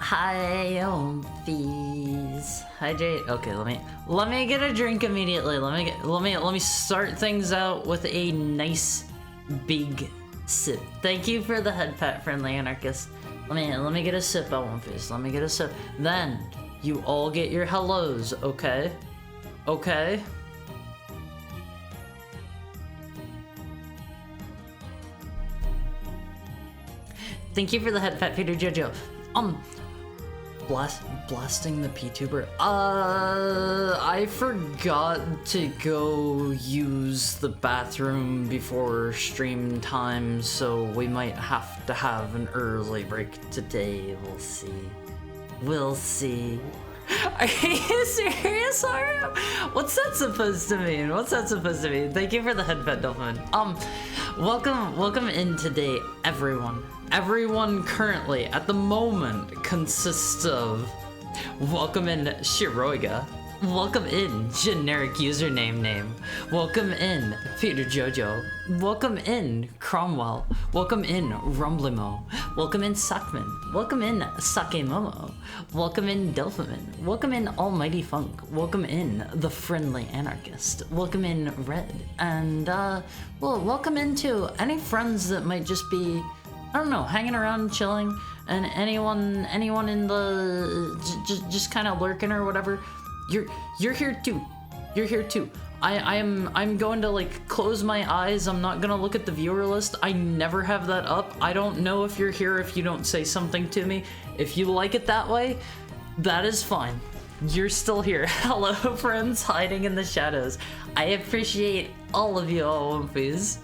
Hi, fees. Hi, Jade. Okay, let me get a drink immediately. Let me start things out with a nice big sip. Thank you for the head pat, friendly anarchist. Let me get a sip at One Piece. Let me get a sip. Then you all get your hellos, okay? Okay? Thank you for the head pat, Peter Jojo. Blasting the PTuber. I forgot to go use the bathroom before stream time, so we might have to have an early break today. We'll see. We'll see. Are you serious, Haru? What's that supposed to mean? What's that supposed to mean? Thank you for the headband, Dolphin. Welcome in today, everyone. Everyone currently, at the moment, consists of... Welcome in Shiroiga. Welcome in Generic Username Name. Welcome in Peter Jojo. Welcome in Cromwell. Welcome in Rumblimo. Welcome in Suckman. Welcome in Sakemomo. Welcome in Delphiman. Welcome in Almighty Funk. Welcome in The Friendly Anarchist. Welcome in Red. And, well, welcome into any friends that might just be, I don't know, hanging around, chilling, and anyone in the, just kind of lurking or whatever. You're here too. You're here too. I'm going to like close my eyes. I'm not gonna look at the viewer list. I never have that up. I don't know if you're here if you don't say something to me. If you like it that way, that is fine. You're still here. Hello, friends hiding in the shadows. I appreciate all of you, all Wumpies.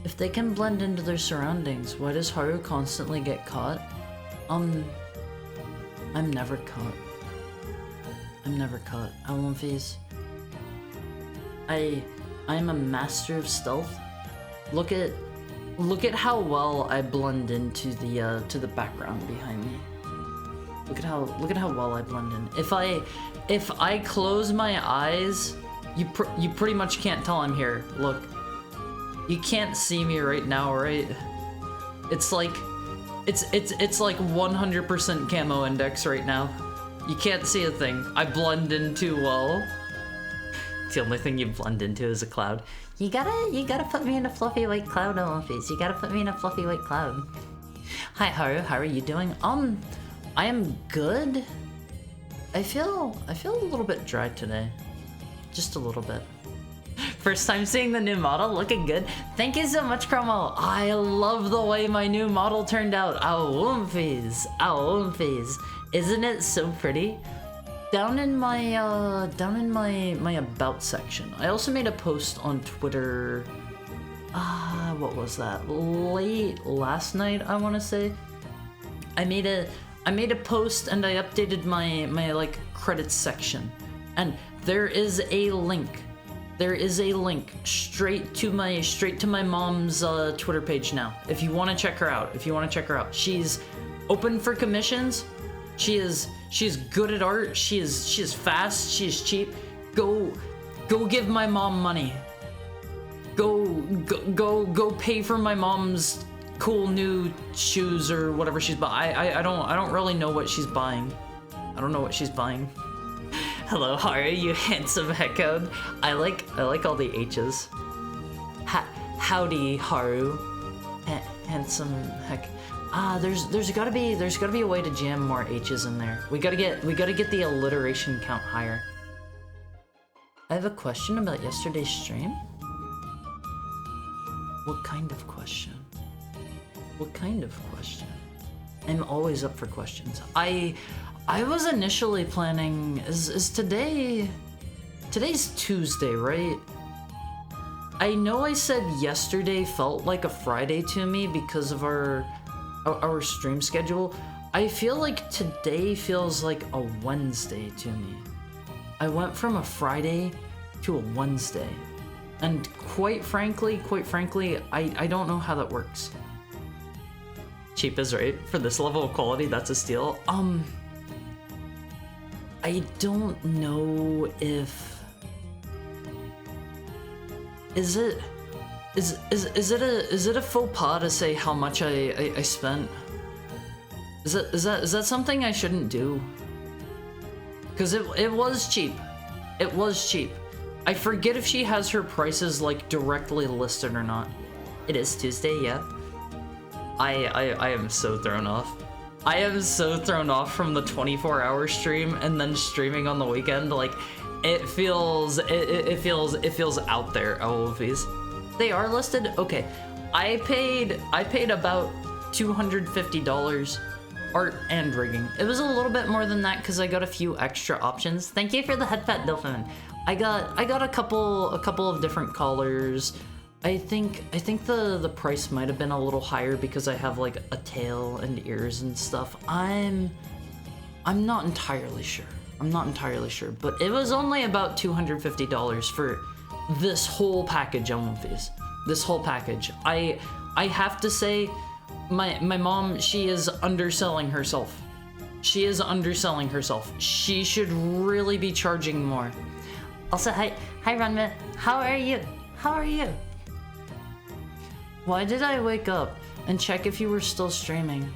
If they can blend into their surroundings, why does Haru constantly get caught? I'm never caught. I'm never caught. Alumphys. I'm a master of stealth. Look at how well I blend into the to the background behind me. Look at how well I blend in. If I close my eyes, you pretty much can't tell I'm here. Look. You can't see me right now, right? It's like 100% camo index right now. You can't see a thing. I blend in too well. It's the only thing you blend into is a cloud. You gotta put me in a fluffy white cloud, Olympies. You gotta put me in a fluffy white cloud. Hi Haru, how are you doing? I am good. I feel a little bit dry today. Just a little bit. First time seeing the new model, looking good. Thank you so much, Chromo. I love the way my new model turned out. Ow, Wumpies. Isn't it so pretty? Down in my about section, I also made a post on Twitter. What was that? Late last night, I want to say. I made a post and I updated my like credits section, and there is a link. There is a link straight to my mom's Twitter page now. If you want to check her out, she's open for commissions. She's good at art. She is fast. She is cheap. Go give my mom money. Go pay for my mom's cool new shoes or whatever she's buying. I don't really know what she's buying. I don't know what she's buying. Hello, Haru, you handsome heckode. I like all the H's. Howdy, Haru. Handsome heck. There's gotta be a way to jam more H's in there. We gotta get the alliteration count higher. I have a question about yesterday's stream. What kind of question? What kind of question? I'm always up for questions. I was initially planning, is today's Tuesday, right? I know I said yesterday felt like a Friday to me because of our stream schedule. I feel like today feels like a Wednesday to me. I went from a Friday to a Wednesday. And quite frankly, I don't know how that works. Cheap is right. For this level of quality, that's a steal. I don't know if... Is it a faux pas to say how much I spent? Is that something I shouldn't do? Because it was cheap. It was cheap. I forget if she has her prices like directly listed or not. It is Tuesday, yeah. I am so thrown off. I am so thrown off from the 24-hour stream and then streaming on the weekend. Like, it feels out there. Oh, please. They are listed? Okay. I paid about $250 art and rigging. It was a little bit more than that because I got a few extra options. Thank you for the head pet, Dolphin. I got a couple of different colors. I think the price might have been a little higher because I have like a tail and ears and stuff. I'm not entirely sure. I'm not entirely sure, but it was only about $250 for this whole package on One Piece. This whole package. I have to say, my mom, she is underselling herself. She is underselling herself. She should really be charging more. Also, hi Ranma. How are you? How are you? Why did I wake up and check if you were still streaming?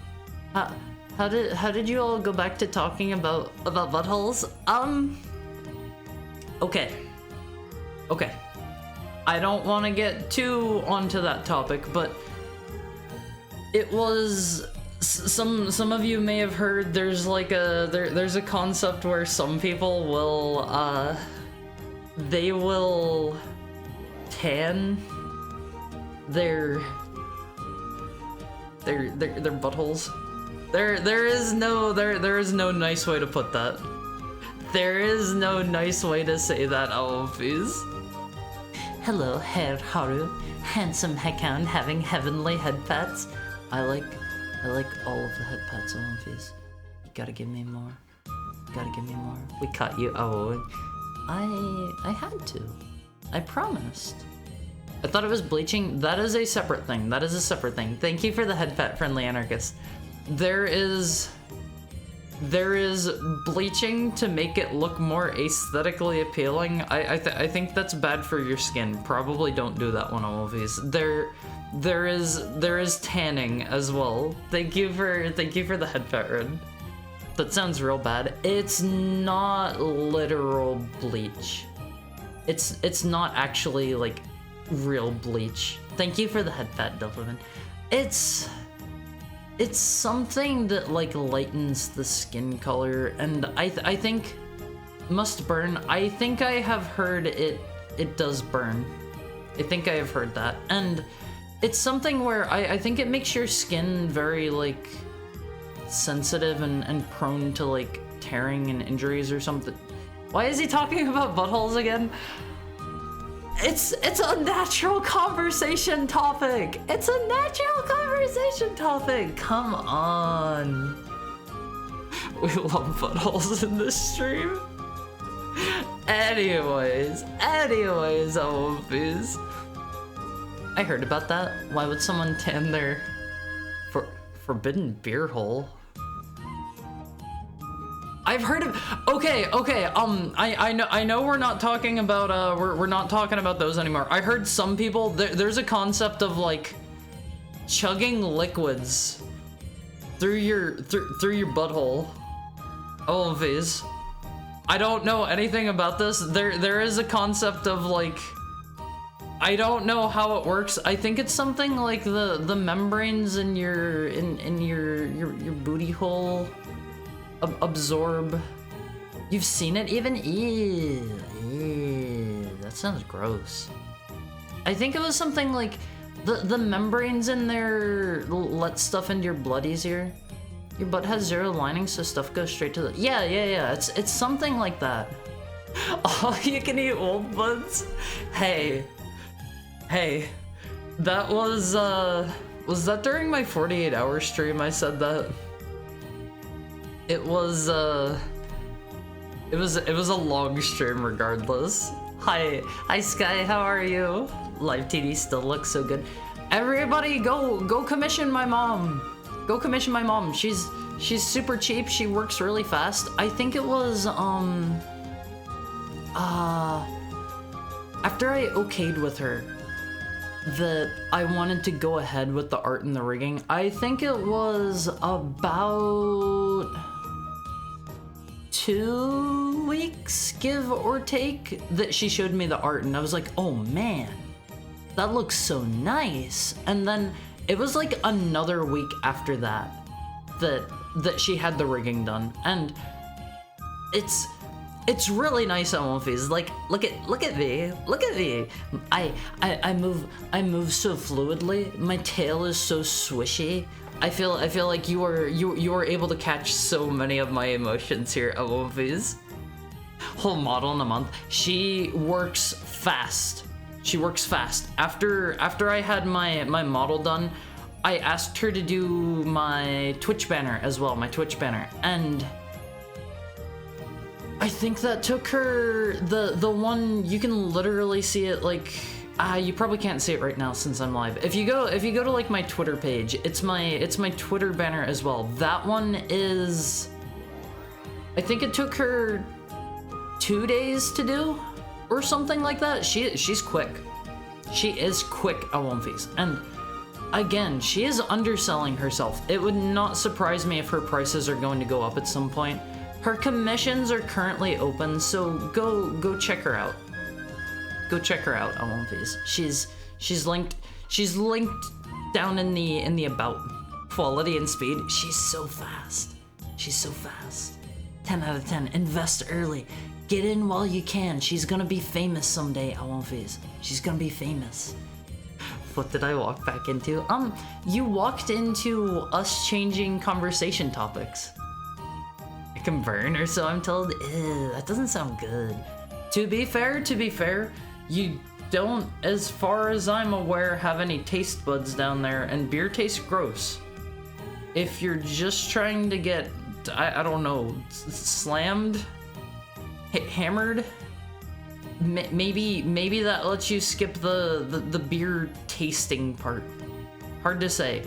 How did you all go back to talking about buttholes? Okay. I don't want to get too onto that topic, but it was some of you may have heard there's like there's a concept where some people will they will tan their buttholes. There is no nice way to put that. There is no nice way to say that, Alphys. Hello, Herr Haru, handsome heckhound having heavenly head pats. I like all of the head pats, Alphys. You gotta give me more. Gotta give me more. We caught you. Oh, I had to. I promised. I thought it was bleaching. That is a separate thing. That is a separate thing. Thank you for the head pet, friendly anarchist. There is bleaching to make it look more aesthetically appealing. I think that's bad for your skin. Probably don't do that one, Alphys. There is tanning as well. Thank you for the head pet, Red. That sounds real bad. It's not literal bleach. It's not actually like real bleach. Thank you for the head pet, Delphine. It's something that like lightens the skin color, and I think must burn. I think I have heard it does burn. I think I have heard that, and it's something where I think it makes your skin very like sensitive and prone to like tearing and injuries or something. Why is he talking about buttholes again? It's a natural conversation topic. It's a natural conversation topic. Come on. We love buttholes in this stream. Anyways, Alphys. I heard about that. Why would someone tan their forbidden beer hole? I've heard of. Okay. I know we're not talking about we're not talking about those anymore. I heard some people there's a concept of like chugging liquids through your butthole. Alphys. I don't know anything about this. There is a concept of like, I don't know how it works. I think it's something like the membranes in your booty hole absorb. You've seen it even? Ew, that sounds gross. I think it was something like the membranes in there let stuff into your blood easier. Your butt has zero lining, so stuff goes straight to the. Yeah. It's something like that. All you can eat old buds. Hey. That was that during my 48-hour stream I said that? It was a long stream regardless. Hi Sky, how are you? Live TD still looks so good. Everybody go commission my mom. Go commission my mom. She's super cheap. She works really fast. I think it was after I okayed with her that I wanted to go ahead with the art and the rigging. I think it was about 2 weeks, give or take, that she showed me the art, and I was like, oh man, that looks so nice. And then it was like another week after that that she had the rigging done, and it's really nice on Wolfies. Like, look at me. I move so fluidly. My tail is so swishy. I feel like you were able to catch so many of my emotions here at Wolfies. Whole model in a month. She works fast. She works fast. After I had my model done, I asked her to do my Twitch banner as well, my Twitch banner, and I think that took her the one you can literally see it like you probably can't see it right now since I'm live. If you go to like my Twitter page, it's my Twitter banner as well. That one is, I think it took her 2 days to do or something like that. She's quick. She is quick at Womfies. And again, she is underselling herself. It would not surprise me if her prices are going to go up at some point. Her commissions are currently open, so go check her out. Go check her out on Womfies. She's linked down in the about. Quality and speed. She's so fast. She's so fast. 10 out of 10. Invest early. Get in while you can. She's gonna be famous someday at Womfies. She's gonna be famous. What did I walk back into? You walked into us changing conversation topics. I can burn or so I'm told. Ew, that doesn't sound good. To be fair, you don't, as far as I'm aware, have any taste buds down there, and beer tastes gross. If you're just trying to get, I don't know, slammed, hammered, maybe that lets you skip the beer tasting part. Hard to say.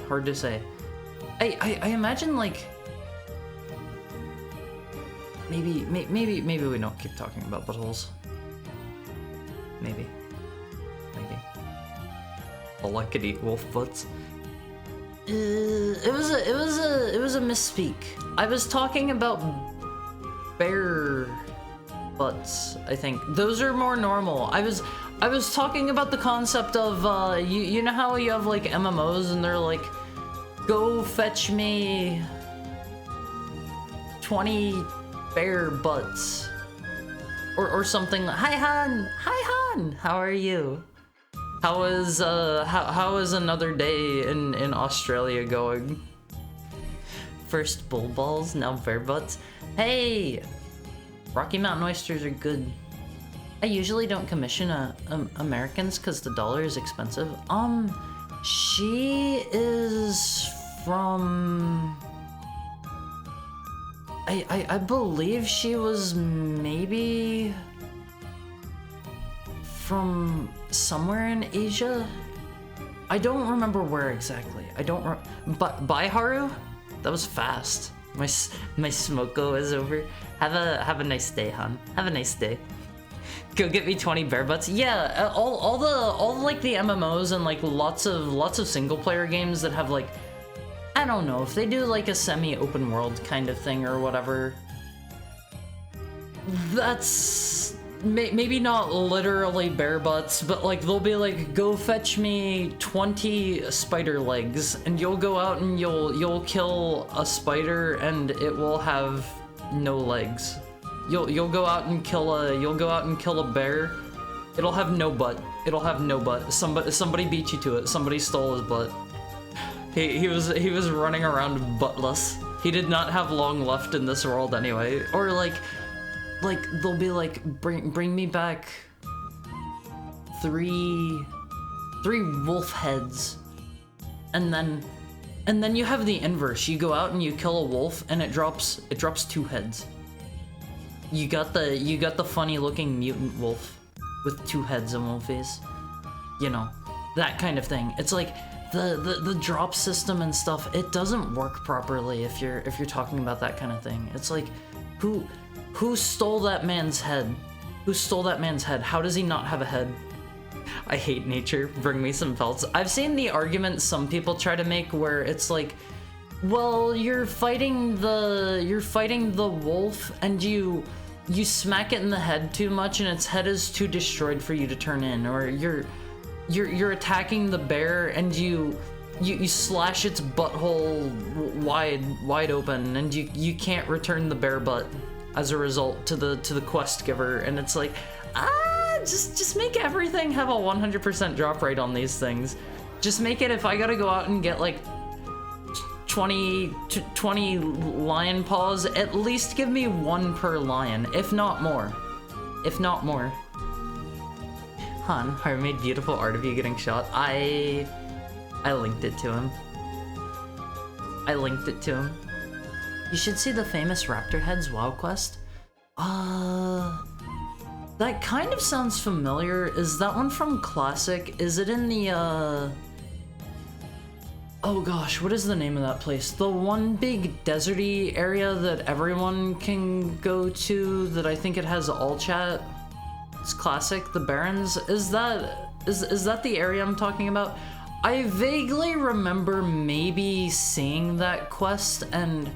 I imagine like maybe we don't keep talking about buttholes. Maybe. All I could eat wolf butts. It was a misspeak. I was talking about bear butts, I think. Those are more normal. I was talking about the concept of you know how you have like MMOs and they're like, go fetch me 20 bear butts or something. Hi Han, how are you? How is another day in Australia going? First bull balls, now bear butts. Hey, Rocky Mountain oysters are good. I usually don't commission Americans because the dollar is expensive. She is from, I believe she was maybe from somewhere in Asia. I don't remember where exactly. But bye Haru? That was fast. My smoko is over. Have a nice day, hon. Have a nice day. Go get me 20 bear butts. Yeah, all like the MMOs and like lots of single player games that have like, I don't know, if they do like a semi-open world kind of thing or whatever, that's maybe not literally bear butts, but like they'll be like, go fetch me 20 spider legs, and you'll go out and you'll kill a spider and it will have no legs. You'll go out and kill a bear. It'll have no butt. Somebody beat you to it. Somebody stole his butt. He was running around buttless. He did not have long left in this world anyway. Or like they'll be like, bring me back three wolf heads, and then you have the inverse. You go out and you kill a wolf and it drops 2 heads. You got the funny looking mutant wolf with 2 heads and one face. You know, that kind of thing. It's like the drop system and stuff, it doesn't work properly if you're talking about that kind of thing. It's like, who stole that man's head? Who stole that man's head? How does he not have a head? I hate nature. Bring me some pelts. I've seen the argument some people try to make where it's like, well, you're fighting the wolf and you smack it in the head too much and its head is too destroyed for you to turn in, or you're attacking the bear and you slash its butthole wide open and you can't return the bear butt as a result to the quest giver, and it's like, just make everything have a 100% drop rate on these things. Just make it, if I gotta go out and get like 20 lion paws, at least give me 1 per lion, if not more. If not more. Han, I made beautiful art of you getting shot. I linked it to him. I linked it to him. You should see the famous Raptor Heads WoW quest. That kind of sounds familiar. Is that one from Classic? Is it in the, oh gosh, what is the name of that place? The one big deserty area that everyone can go to that I think it has all chat? It's Classic, the Barrens. Is that the area I'm talking about? I vaguely remember maybe seeing that quest, and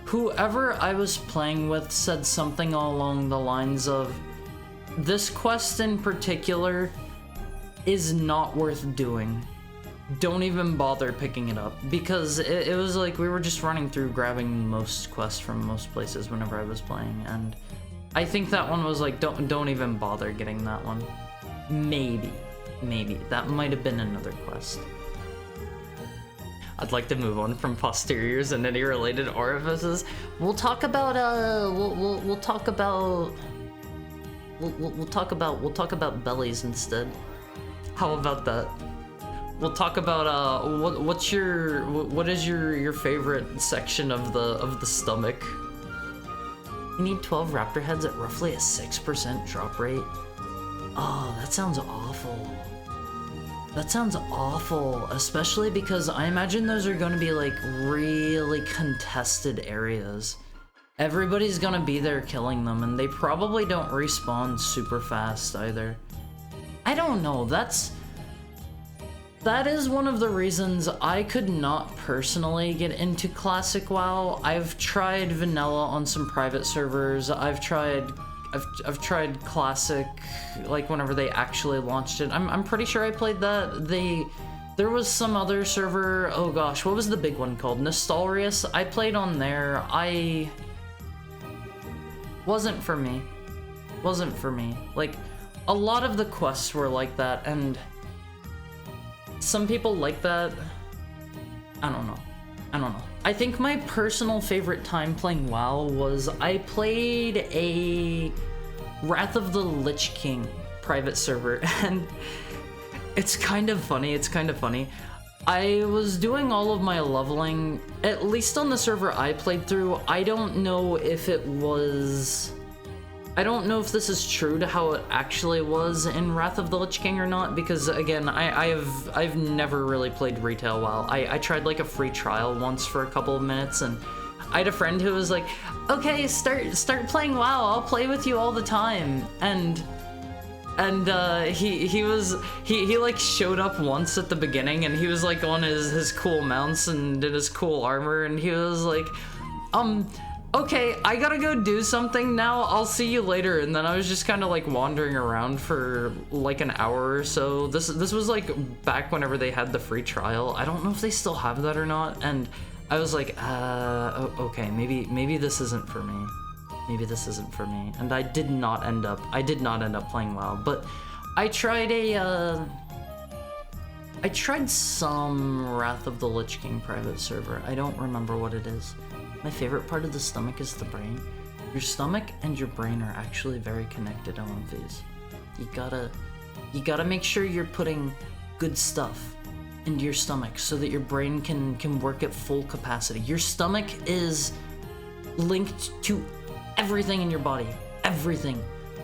whoever I was playing with said something along the lines of, this quest in particular is not worth doing. Don't even bother picking it up, because it was like we were just running through grabbing most quests from most places whenever I was playing, and I think that one was like, don't even bother getting that one. Maybe that might have been another quest. I'd like to move on from posteriors and any related orifices. We'll talk about we'll talk about bellies instead. How about that? We'll talk about what is your favorite section of the stomach? You need 12 raptor heads at roughly a 6% drop rate. Oh, that sounds awful. That sounds awful, especially because I imagine those are gonna be like really contested areas. Everybody's gonna be there killing them, and they probably don't respawn super fast either. I don't know, that is one of the reasons I could not personally get into Classic WoW. I've tried vanilla on some private servers. I've tried Classic, like whenever they actually launched it. I'm pretty sure I played that. There was some other server, oh gosh, what was the big one called? Nostalrius? I played on there. Wasn't for me. Wasn't for me. Like, a lot of the quests were like that, and some people like that. I don't know. I think my personal favorite time playing WoW was I played a Wrath of the Lich King private server, and it's kind of funny. I was doing all of my leveling, at least on the server I played through. I don't know if this is true to how it actually was in Wrath of the Lich King or not, because again, I've never really played retail WoW. I tried like a free trial once for a couple of minutes, and I had a friend who was like, okay, start playing WoW, I'll play with you all the time. And he like showed up once at the beginning, and he was like on his cool mounts and in his cool armor, and he was like, okay, I gotta go do something now, I'll see you later. And then I was just kind of like wandering around for like an hour or so. This was like back whenever they had the free trial. I don't know if they still have that or not. And I was like, okay, maybe this isn't for me. Maybe this isn't for me. And I did not end up playing WoW. But I tried some Wrath of the Lich King private server. I don't remember what it is. My favorite part of the stomach is the brain. Your stomach and your brain are actually very connected on these. You gotta make sure you're putting good stuff into your stomach so that your brain can work at full capacity. Your stomach is linked to everything in your body. Everything.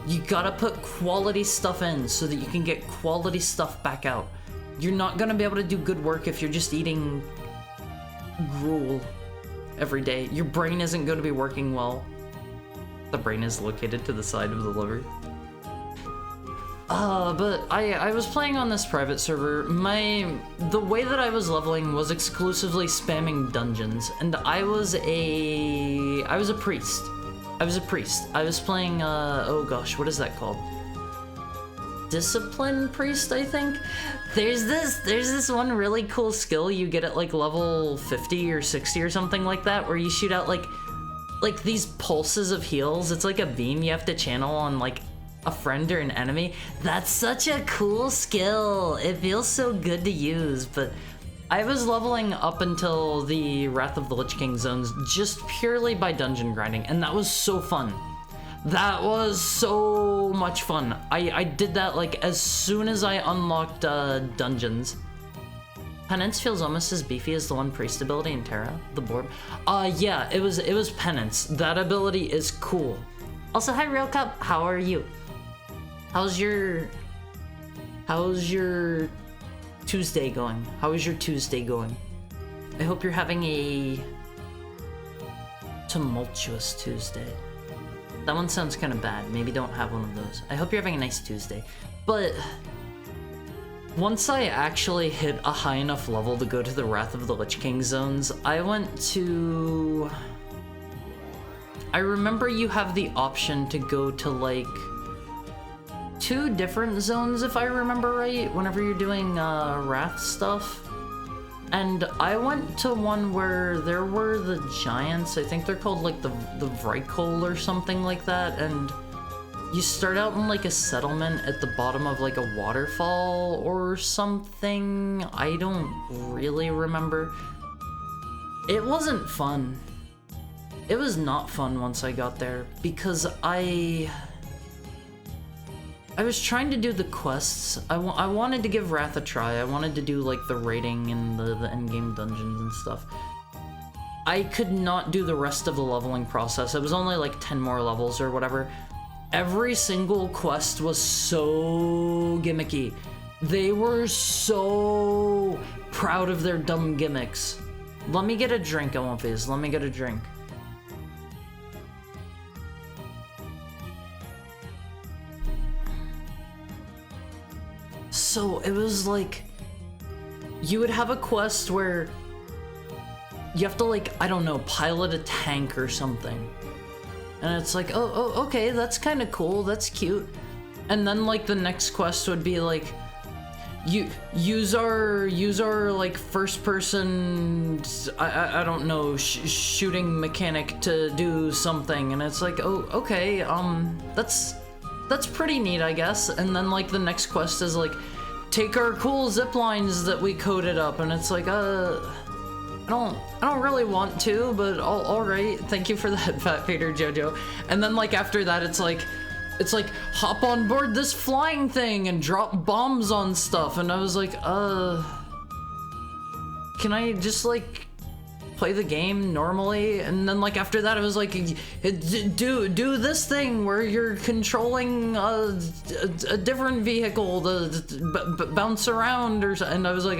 You gotta put quality stuff in so that you can get quality stuff back out. You're not gonna be able to do good work if you're just eating gruel every day. Your brain isn't going to be working well. The brain is located to the side of the liver. But I was playing on this private server. The way that I was leveling was exclusively spamming dungeons, and I was a priest. I was playing, oh gosh, what is that called? Discipline priest, I think. There's this one really cool skill you get at like level 50 or 60 or something like that, where you shoot out like these pulses of heals. It's like a beam you have to channel on like a friend or an enemy. That's such a cool skill. It feels so good to use, but I was leveling up until the Wrath of the Lich King zones just purely by dungeon grinding, and that was so fun. That was so much fun. I did that like as soon as I unlocked dungeons. Penance feels almost as beefy as the one priest ability in Terra, the Borb. Yeah, it was Penance. That ability is cool. Also, hi Real Cup, how are you? How's your Tuesday going? How is your Tuesday going? I hope you're having a tumultuous Tuesday. That one sounds kind of bad. Maybe don't have one of those. I hope you're having a nice Tuesday. But once I actually hit a high enough level to go to the Wrath of the Lich King zones, I went to... I remember you have the option to go to like 2 different zones, if I remember right, whenever you're doing Wrath stuff. And I went to one where there were the giants. I think they're called like the Vrykol or something like that. And you start out in like a settlement at the bottom of like a waterfall or something. I don't really remember. It wasn't fun. It was not fun once I got there because I was trying to do the quests. I wanted to give Wrath a try. I wanted to do like the raiding and the endgame dungeons and stuff. I could not do the rest of the leveling process. It was only like 10 more levels or whatever. Every single quest was so gimmicky. They were so proud of their dumb gimmicks. Let me get a drink, Elmfiz. Let me get a drink. So it was like, you would have a quest where you have to like, I don't know, pilot a tank or something. And it's like, oh okay, that's kind of cool, that's cute. And then like the next quest would be like, use our like first person, I don't know, shooting mechanic to do something. And it's like, oh, okay, that's pretty neat, I guess. And then like the next quest is like, take our cool zip lines that we coded up, and it's like, I don't really want to, but all right, thank you for that, Fat Peter Jojo. And then like after that, it's like hop on board this flying thing and drop bombs on stuff, and I was like, can I just like play the game normally? And then like after that, it was like, do this thing where you're controlling a different vehicle to bounce around or something. And I was like,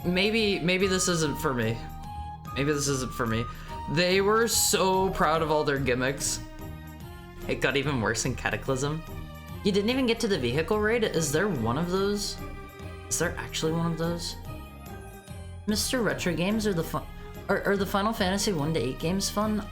maybe this isn't for me. Maybe this isn't for me. They were so proud of all their gimmicks. It got even worse in Cataclysm. You didn't even get to the vehicle raid? Is there one of those? Is there actually one of those? Mr. Retro games are the fun. Are the Final Fantasy 1 to 8 games fun?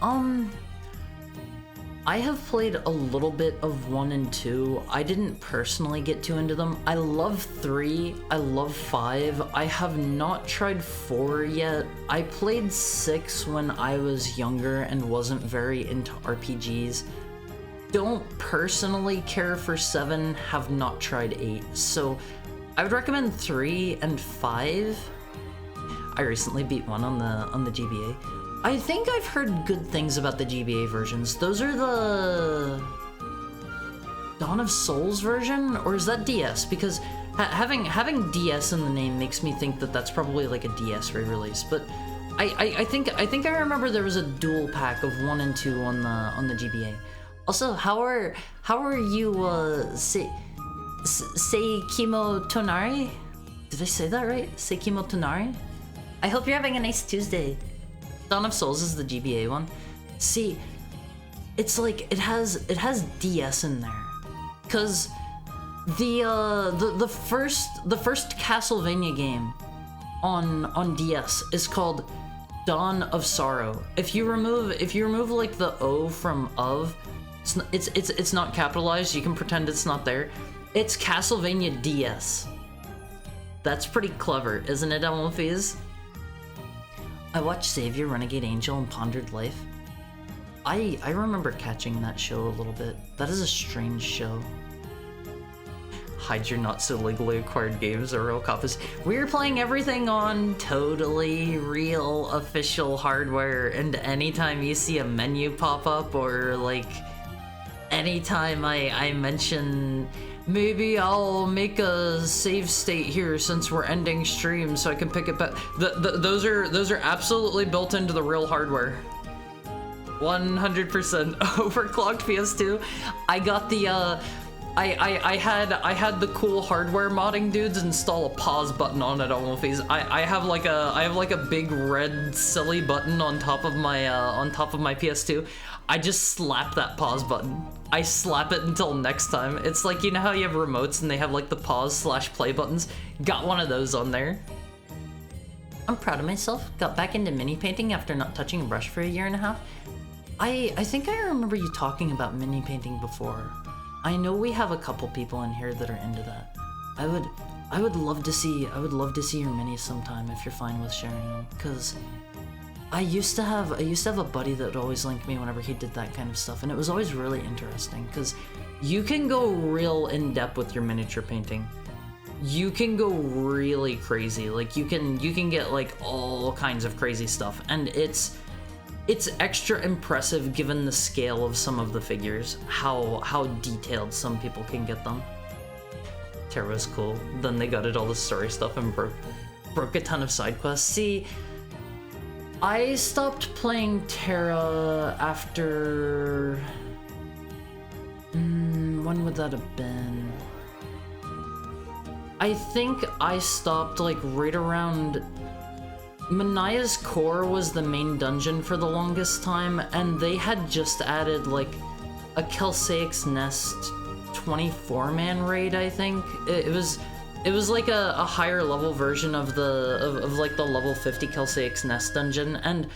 I have played a little bit of 1 and 2. I didn't personally get too into them. I love 3. I love 5. I have not tried 4 yet. I played 6 when I was younger and wasn't very into RPGs. Don't personally care for 7. Have not tried 8. So I would recommend 3 and 5. I recently beat 1 on the GBA. I think I've heard good things about the GBA versions. Those are the Dawn of Souls version, or is that DS? Because having DS in the name makes me think that that's probably like a DS re-release. But I think I remember there was a dual pack of 1 and 2 on the GBA. Also, how are you Seikimo Tonari? Did I say that right? Seikimo Tonari? I hope you're having a nice Tuesday. Dawn of Souls is the GBA one. See, it's like it has DS in there, cause the first Castlevania game on DS is called Dawn of Sorrow. If you remove like the O from of, it's not capitalized. You can pretend it's not there. It's Castlevania DS. That's pretty clever, isn't it, Elmfiz? I watched Savior, Renegade Angel, and Pondered Life. I remember catching that show a little bit. That is a strange show. hide your not so legally acquired games or real copies. We're playing everything on totally real official hardware, and anytime you see a menu pop up or like anytime I mention maybe I'll make a save state here since we're ending stream so I can pick it back, those are absolutely built into the real hardware. 100% overclocked PS2. I got the I had the cool hardware modding dudes install a pause button on it on Wolfies. I have like a big red silly button on top of my PS2. I just slap that pause button. I slap it until next time. It's like, you know how you have remotes and they have like the pause/play buttons? Got one of those on there. I'm proud of myself. Got back into mini painting after not touching a brush for a year and a half. I think I remember you talking about mini painting before. I know we have a couple people in here that are into that. I would love to see your minis sometime if you're fine with sharing them, cause I used to have a buddy that would always link me whenever he did that kind of stuff, and it was always really interesting cause you can go real in depth with your miniature painting. You can go really crazy. Like you can get like all kinds of crazy stuff, and it's extra impressive given the scale of some of the figures, how detailed some people can get them. Terra's cool. Then they gutted all the story stuff and broke a ton of side quests. See, I stopped playing Terra after... when would that have been? I think I stopped like right around... Manaya's Core was the main dungeon for the longest time, and they had just added like a Kelsaic's Nest 24-man raid, I think. It was like a higher level version of like the level 50 Kelsaic's Nest dungeon, and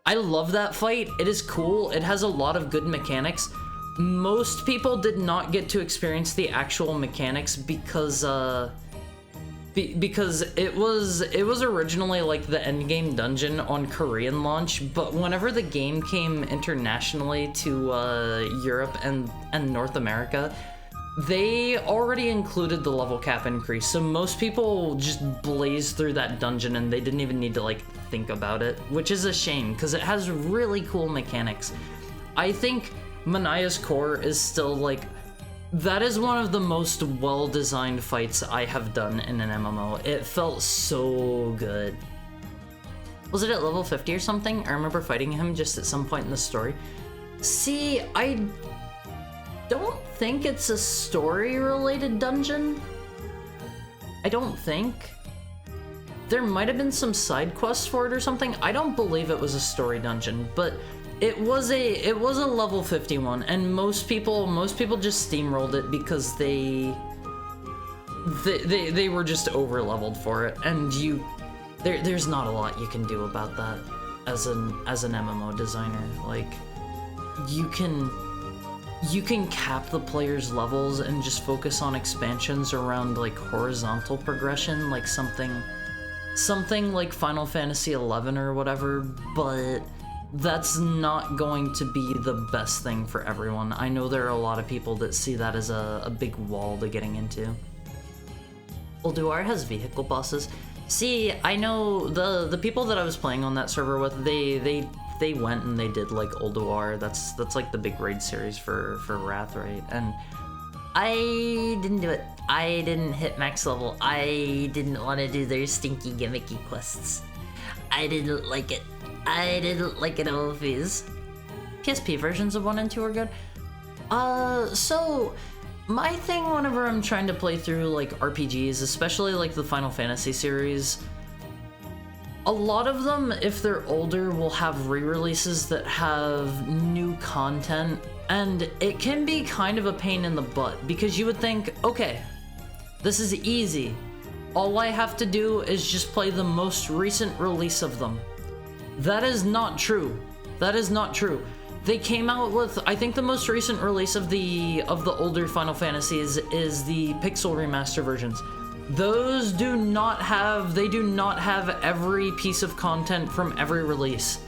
I love that fight. It is cool. It has a lot of good mechanics. Most people did not get to experience the actual mechanics because it was originally like the endgame dungeon on Korean launch, but whenever the game came internationally to Europe and North America, they already included the level cap increase, so most people just blazed through that dungeon and they didn't even need to like think about it, which is a shame because it has really cool mechanics. I think Manaya's Core is still like... that is one of the most well-designed fights I have done in an MMO. It felt so good. Was it at level 50 or something? I remember fighting him just at some point in the story. See, I don't think it's a story-related dungeon. I don't think. There might have been some side quests for it or something. I don't believe it was a story dungeon, but it was a level 51, and most people just steamrolled it because they were just over leveled for it, and there's not a lot you can do about that as an MMO designer. Like you can cap the player's levels and just focus on expansions around like horizontal progression, like something like Final Fantasy XI or whatever, but that's not going to be the best thing for everyone. I know there are a lot of people that see that as a big wall to getting into. Ulduar has vehicle bosses. See, I know the people that I was playing on that server with, they went and they did like Ulduar. That's like the big raid series for Wrath, right? And I didn't do it. I didn't hit max level. I didn't want to do their stinky gimmicky quests. I didn't like it. I didn't like it all of these. PSP versions of 1 and 2 are good. So my thing whenever I'm trying to play through like RPGs, especially like the Final Fantasy series, a lot of them, if they're older, will have re-releases that have new content, and it can be kind of a pain in the butt because you would think, okay, this is easy. All I have to do is just play the most recent release of them. That is not true. That is not true. They came out with, I think the most recent release of the older Final Fantasies is the Pixel Remaster versions. Those do not have every piece of content from every release.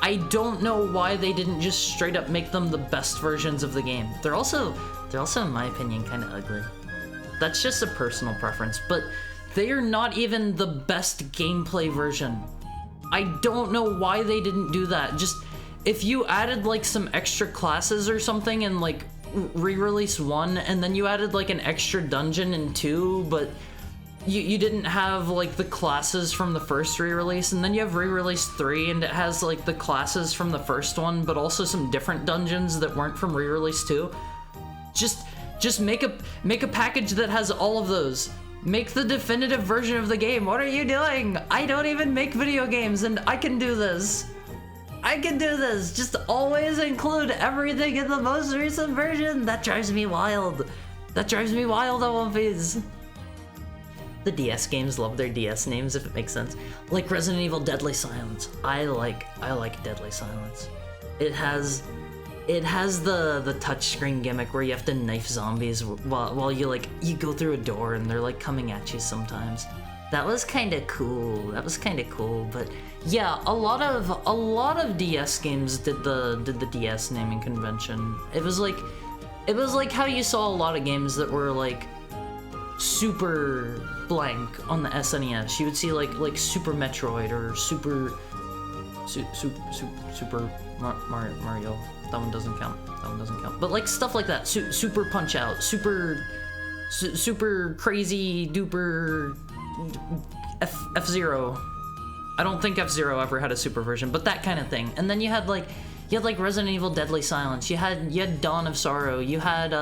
I don't know why they didn't just straight up make them the best versions of the game. They're also in my opinion, kind of ugly. That's just a personal preference, but they are not even the best gameplay version. I don't know why they didn't do that. Just, if you added like some extra classes or something in like re-release 1, and then you added like an extra dungeon in 2, but you didn't have like the classes from the first re-release, and then you have re-release 3 and it has like the classes from the first one, but also some different dungeons that weren't from re-release 2. Just make a package that has all of those. Make the definitive version of the game. What are you doing? I don't even make video games and I can do this. I can do this. Just always include everything in the most recent version. That drives me wild. That drives me wild on One Piece. The DS games love their DS names, if it makes sense. Like Resident Evil Deadly Silence. I like Deadly Silence. It has the touchscreen gimmick where you have to knife zombies while you go through a door and they're like coming at you sometimes. That was kind of cool. But yeah, a lot of DS games did the DS naming convention. It was like how you saw a lot of games that were like super blank on the SNES. You would see like Super Metroid or Super Mario. That one doesn't count. But like stuff like that, Super Punch Out, super crazy duper F-Zero. I don't think F-Zero ever had a super version, but that kind of thing. And then you had like Resident Evil Deadly Silence. You had Dawn of Sorrow. You had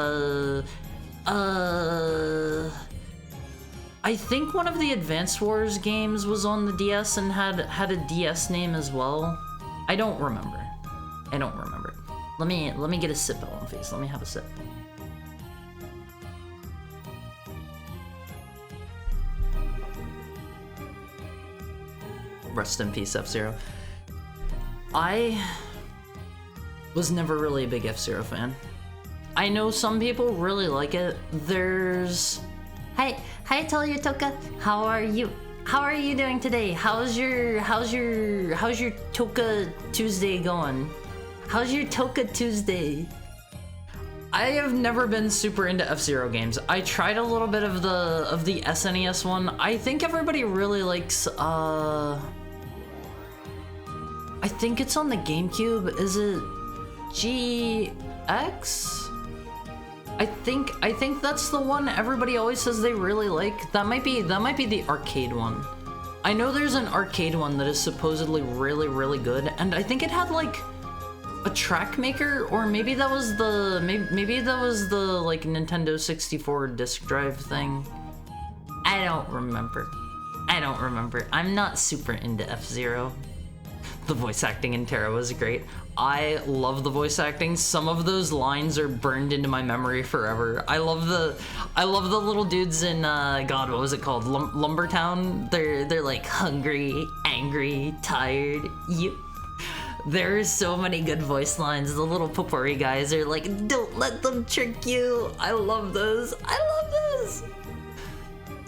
I think one of the Advance Wars games was on the DS and had a DS name as well. I don't remember. Let me get a sip of One Piece. Let me have a sip. Rest in peace, F-Zero. I was never really a big F-Zero fan. I know some people really like it. There's... Hi Toya Toka. How are you? How are you doing today? How's your Toka Tuesday going? How's your Toka Tuesday? I have never been super into F-Zero games. I tried a little bit of the SNES one. I think everybody really likes I think it's on the GameCube. Is it GX? I think that's the one everybody always says they really like. That might be the arcade one. I know there's an arcade one that is supposedly really, really good, and I think it had like a track maker, or maybe that was the maybe that was the like Nintendo 64 disc drive thing. I don't remember. I'm not super into F-Zero. The voice acting in Terra was great. I love the voice acting. Some of those lines are burned into my memory forever. I love the little dudes in God, what was it called? Lumbertown. They're like hungry, angry, tired. There's so many good voice lines. The little potpourri guys are like, don't let them trick you. I love those.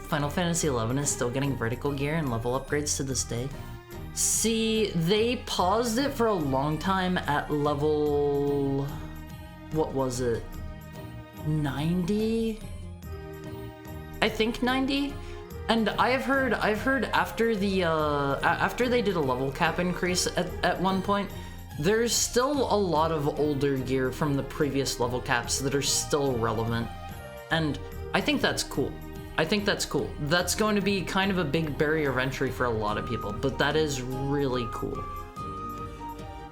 Final Fantasy XI is still getting vertical gear and level upgrades to this day. See, they paused it for a long time at level... what was it? 90? I think 90? And I've heard after the after they did a level cap increase at one point, there's still a lot of older gear from the previous level caps that are still relevant. And I think that's cool. That's going to be kind of a big barrier of entry for a lot of people, but that is really cool.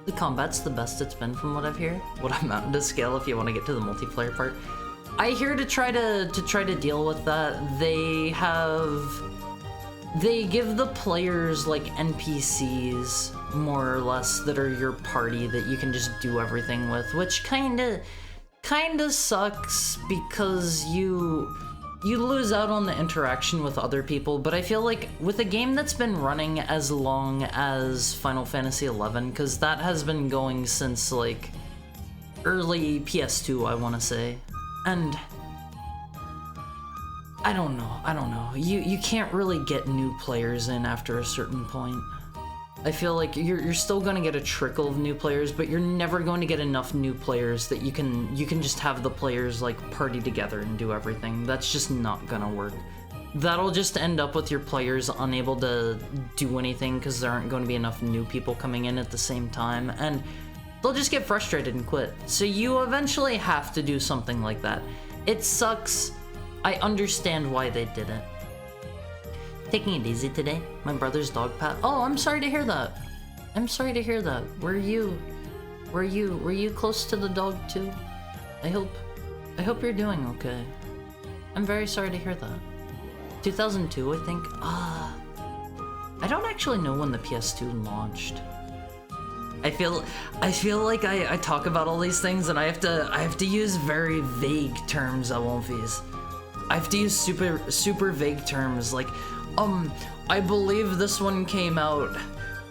The combat's the best it's been from what I've heard. What I'm mounting to scale if you want to get to the multiplayer part. I hear to try to deal with that, they give the players like NPCs more or less that are your party that you can just do everything with, which kinda sucks because you lose out on the interaction with other people. But I feel like with a game that's been running as long as Final Fantasy XI, because that has been going since like early PS2, I want to say, and I don't know, you can't really get new players in after a certain point. I feel like you're still gonna get a trickle of new players, but you're never going to get enough new players that you can just have the players like party together and do everything. That's just not gonna work. That'll just end up with your players unable to do anything because there aren't going to be enough new people coming in at the same time, and they'll just get frustrated and quit. So you eventually have to do something like that. It sucks. I understand why they did it. Taking it easy today. My brother's dog pat. Oh, I'm sorry to hear that. I'm sorry to hear that. Were you close to the dog too? I hope you're doing okay. I'm very sorry to hear that. 2002, I think. I don't actually know when the PS2 launched. I feel like I talk about all these things and I have to use very vague terms, Alonfis. I have to use super vague terms like, I believe this one came out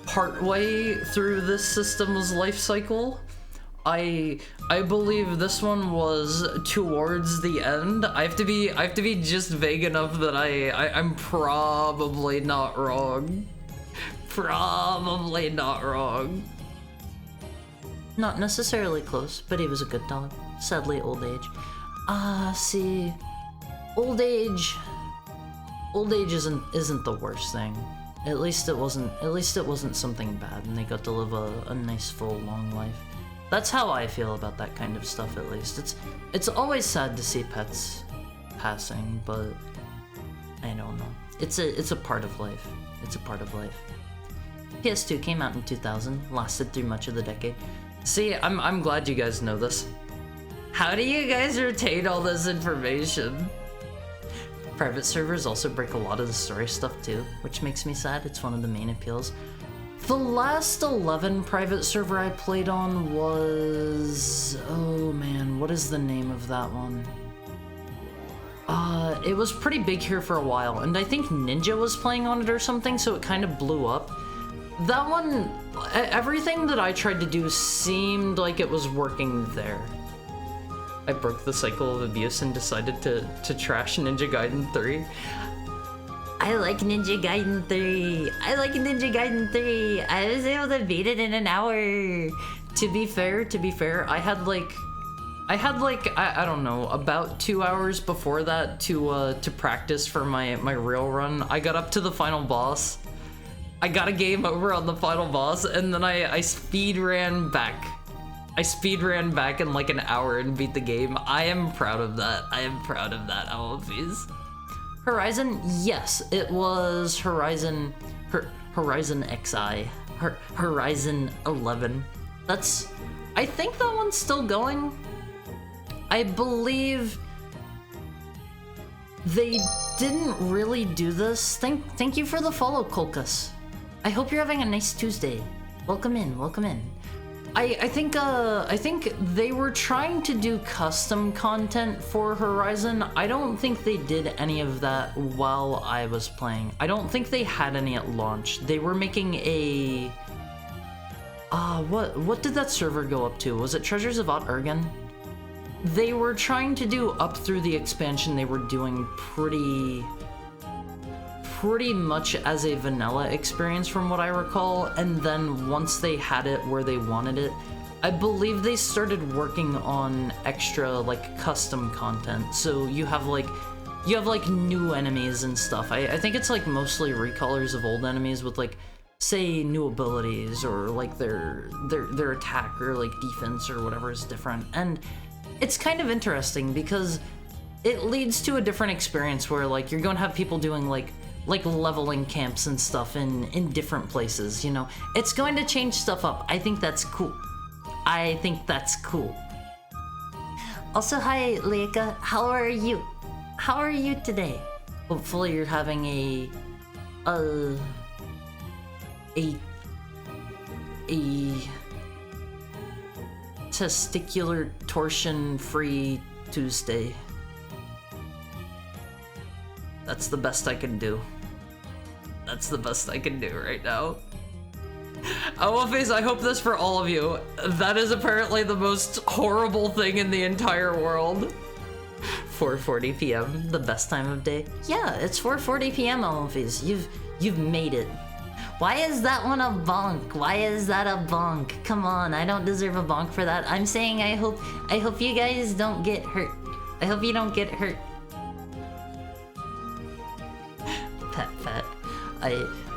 partway through this system's life cycle. I believe this one was towards the end. I have to be just vague enough that I'm probably not wrong. Probably not wrong. Not necessarily close, but he was a good dog. Sadly, old age. See, old age isn't the worst thing. At least it wasn't something bad, and they got to live a nice, full, long life. That's how I feel about that kind of stuff, at least. It's always sad to see pets passing, but I don't know. It's a part of life. It's a part of life. PS2 came out in 2000, lasted through much of the decade. See, I'm glad you guys know this. How do you guys retain all this information? Private servers also break a lot of the story stuff too, which makes me sad. It's one of the main appeals. The last 11 private server I played on was... oh man, what is the name of that one? It was pretty big here for a while, and I think Ninja was playing on it or something, so it kind of blew up. That one, everything that I tried to do seemed like it was working there. I broke the cycle of abuse and decided to trash Ninja Gaiden 3. I like Ninja Gaiden 3. I like Ninja Gaiden 3. I was able to beat it in an hour. To be fair, I had like I don't know, about 2 hours before that to practice for my real run. I got up to the final boss. I got a game over on the final boss, and then I speed ran back. I speed ran back in like an hour and beat the game. I am proud of that. I am proud of that, Alphys. Horizon, yes, it was Horizon XI, Horizon 11. I think that one's still going. I believe they didn't really do this. Thank you for the follow, Kolkas. I hope you're having a nice Tuesday. Welcome in, welcome in. I think they were trying to do custom content for Horizon. I don't think they did any of that while I was playing. I don't think they had any at launch. They were making a... what did that server go up to? Was it Treasures of Ot Urgen? They were trying to do up through the expansion. They were doing pretty much as a vanilla experience from what I recall, and then once they had it where they wanted it, I believe they started working on extra like custom content. So you have like new enemies and stuff. I think it's like mostly recolors of old enemies with like, say, new abilities or like their attack or like defense or whatever is different. And it's kind of interesting because it leads to a different experience where like you're going to have people doing like leveling camps and stuff in different places, you know. It's going to change stuff up. I think that's cool. I think that's cool. Also, hi, Leika. How are you? How are you today? Hopefully you're having a testicular torsion-free Tuesday. That's the best I can do. That's the best I can do right now. Owlface, I hope this for all of you. That is apparently the most horrible thing in the entire world. 4:40 p.m., the best time of day. Yeah, it's 4:40 p.m. Owlface. You've made it. Why is that one a bonk? Why is that a bonk? Come on, I don't deserve a bonk for that. I'm saying I hope you guys don't get hurt. I hope you don't get hurt. Pet.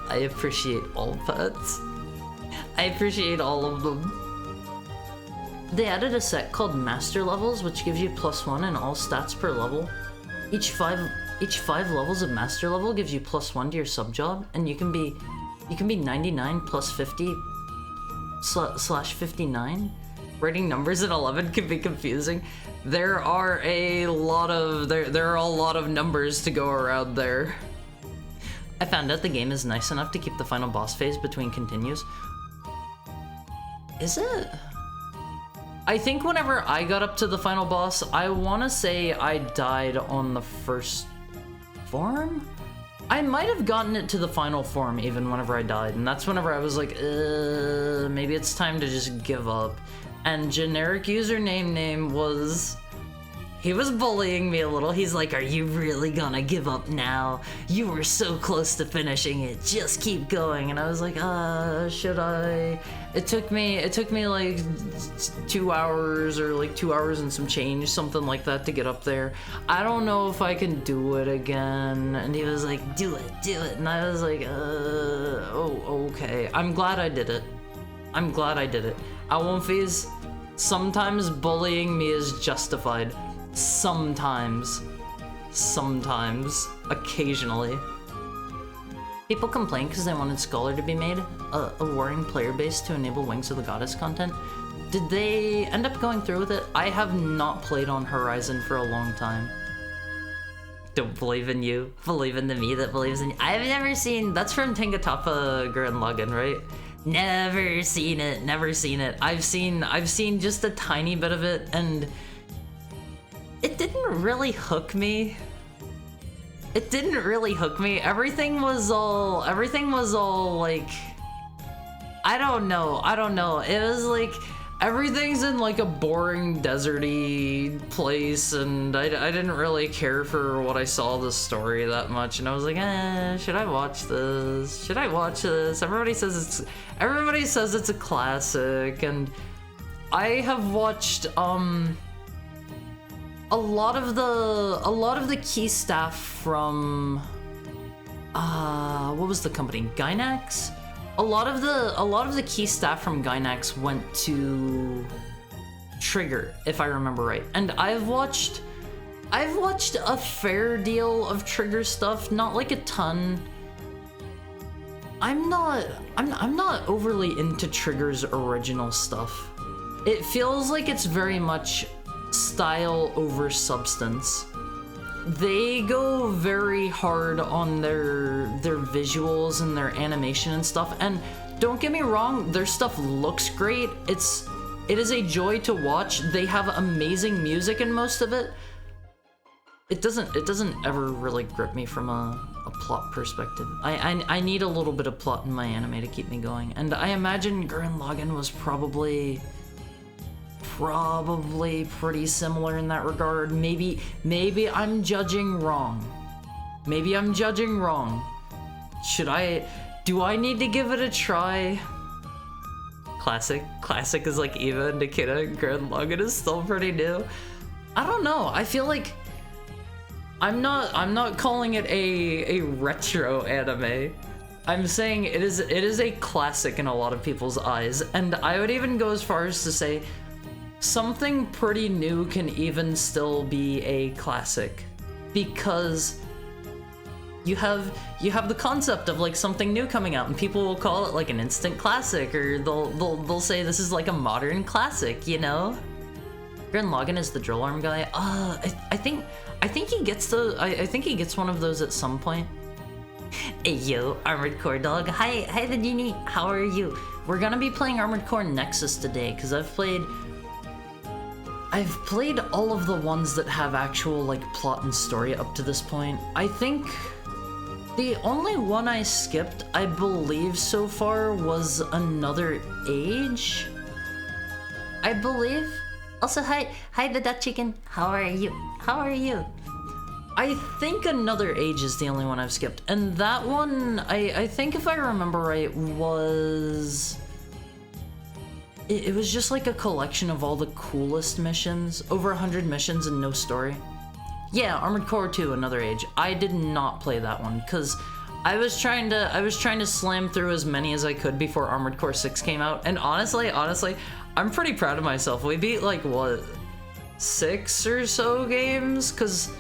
I appreciate all pets. I appreciate all of them. They added a set called Master Levels, which gives you +1 in all stats per level. Each five levels of Master Level gives you +1 to your sub job, and you can be 99 plus 50 slash 59. Writing numbers in 11 can be confusing. There are a lot of numbers to go around there. I found out the game is nice enough to keep the final boss phase between continues. Is it? I think whenever I got up to the final boss, I want to say I died on the first form? I might have gotten it to the final form even whenever I died, and that's whenever I was like, maybe it's time to just give up. And generic username name was... He was bullying me a little. He's like, are you really gonna give up now? You were so close to finishing it. Just keep going. And I was like, should I? It took me like 2 hours or like 2 hours and some change, something like that, to get up there. I don't know if I can do it again. And he was like, do it. And I was like, okay. I'm glad I did it. Alwonfies, sometimes bullying me is justified. Sometimes, occasionally. People complain because they wanted Scholar to be made, a warring player base to enable Wings of the Goddess content. Did they end up going through with it? I have not played on Horizon for a long time. Don't believe in you, believe in the me that believes in you. I've never seen, that's from Tengatapa Gurren Lagann, right? Never seen it. I've seen just a tiny bit of it, and it didn't really hook me. Everything was all like, I don't know. It was like, everything's in like a boring deserty place, and I didn't really care for what I saw the story that much, and I was like, should I watch this? Everybody says it's a classic, and I have watched a lot of the key staff from what was the company? Gainax? A lot of the key staff from Gainax went to Trigger, if I remember right. And I've watched a fair deal of Trigger stuff, not like a ton. I'm not overly into Trigger's original stuff. It feels like it's very much style over substance. They go very hard on their visuals and their animation and stuff, and don't get me wrong, their stuff looks great. It is a joy to watch. They have amazing music in most of it. It doesn't ever really grip me from a plot perspective. I need a little bit of plot in my anime to keep me going, and I imagine Gurren Lagann was probably pretty similar in that regard. Maybe I'm judging wrong. Do I need to give it a try? Classic is like Eva and Nikita. Gurren Lagann is still pretty new. I don't know. I feel like I'm not calling it a retro anime. I'm saying it is a classic in a lot of people's eyes, and I would even go as far as to say something pretty new can even still be a classic, because you have the concept of like something new coming out, and people will call it like an instant classic, or they'll say this is like a modern classic, you know? Gurren Lagann is the drill arm guy. I think he gets he gets one of those at some point. Hey yo, Armored Core Dog. Hi the genie. How are you? We're gonna be playing Armored Core Nexus today, because I've played all of the ones that have actual like plot and story up to this point. I think the only one I skipped, I believe so far, was Another Age, I believe. Also, hi the duck chicken. How are you? I think Another Age is the only one I've skipped. And that one, I think if I remember right, was... It was just like a collection of all the coolest missions. Over 100 missions and no story. Yeah, Armored Core 2, Another Age. I did not play that one, because I was trying to slam through as many as I could before Armored Core 6 came out. And honestly, I'm pretty proud of myself. We beat, like, what, 6 or so games? Because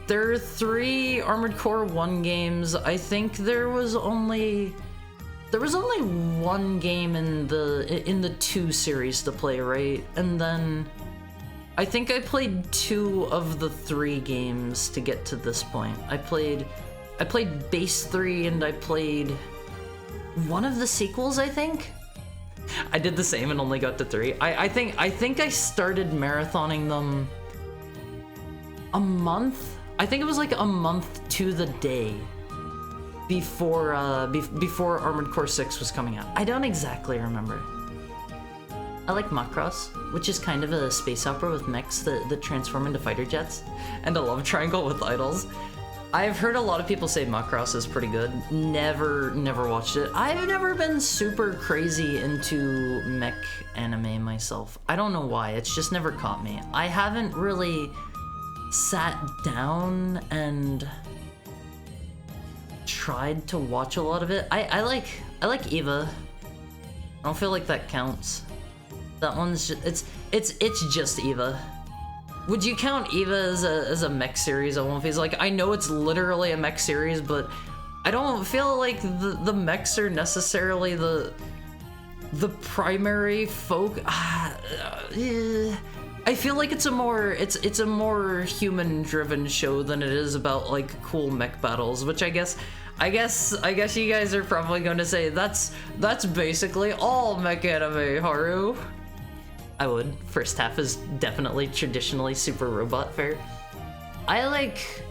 there are 3 Armored Core 1 games. I think there was only one game in the 2 series to play, right? And then I think I played 2 of the 3 games to get to this point. I played Base 3 and I played one of the sequels, I think. I did the same and only got to 3. I think I started marathoning them a month. I think it was like a month to the day before Armored Core 6 was coming out. I don't exactly remember. I like Macross, which is kind of a space opera with mechs that transform into fighter jets, and a love triangle with idols. I've heard a lot of people say Macross is pretty good. Never watched it. I've never been super crazy into mech anime myself. I don't know why, it's just never caught me. I haven't really sat down and tried to watch a lot of it. I like Eva. I don't feel like that counts. That one's just, it's just Eva. Would you count Eva as a mech series at One Piece? Like, I know it's literally a mech series, but I don't feel like the mechs are necessarily the primary I feel like it's a more human-driven show than it is about like cool mech battles, which I guess you guys are probably going to say that's basically all mech anime, Haru. I would. First half is definitely traditionally super robot fare. I like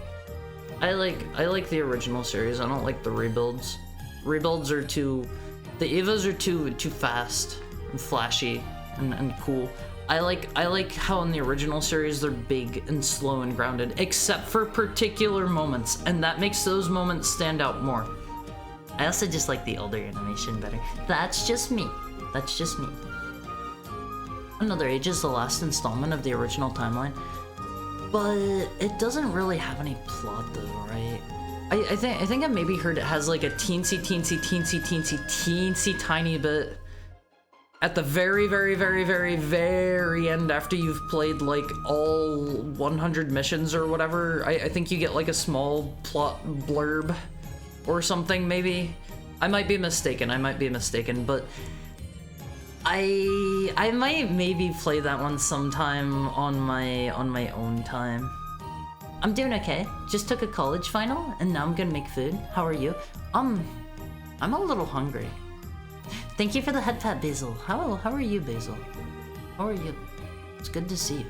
the original series. I don't like the rebuilds. Rebuilds are the Evas are too fast and flashy and cool. I like how in the original series they're big and slow and grounded, except for particular moments, and that makes those moments stand out more. I also just like the older animation better. That's just me. That's just me. Another Age is the last installment of the original timeline, but it doesn't really have any plot though, right? I think I maybe heard it has like a teensy tiny bit at the very end after you've played like all 100 missions or whatever. I think you get like a small plot blurb or something, maybe. I might be mistaken, but I might maybe play that one sometime on my own time. I'm doing okay. Just took a college final and now I'm gonna make food. How are you? I'm a little hungry. Thank you for the head pat, Basil. How are you, Basil? How are you? It's good to see you.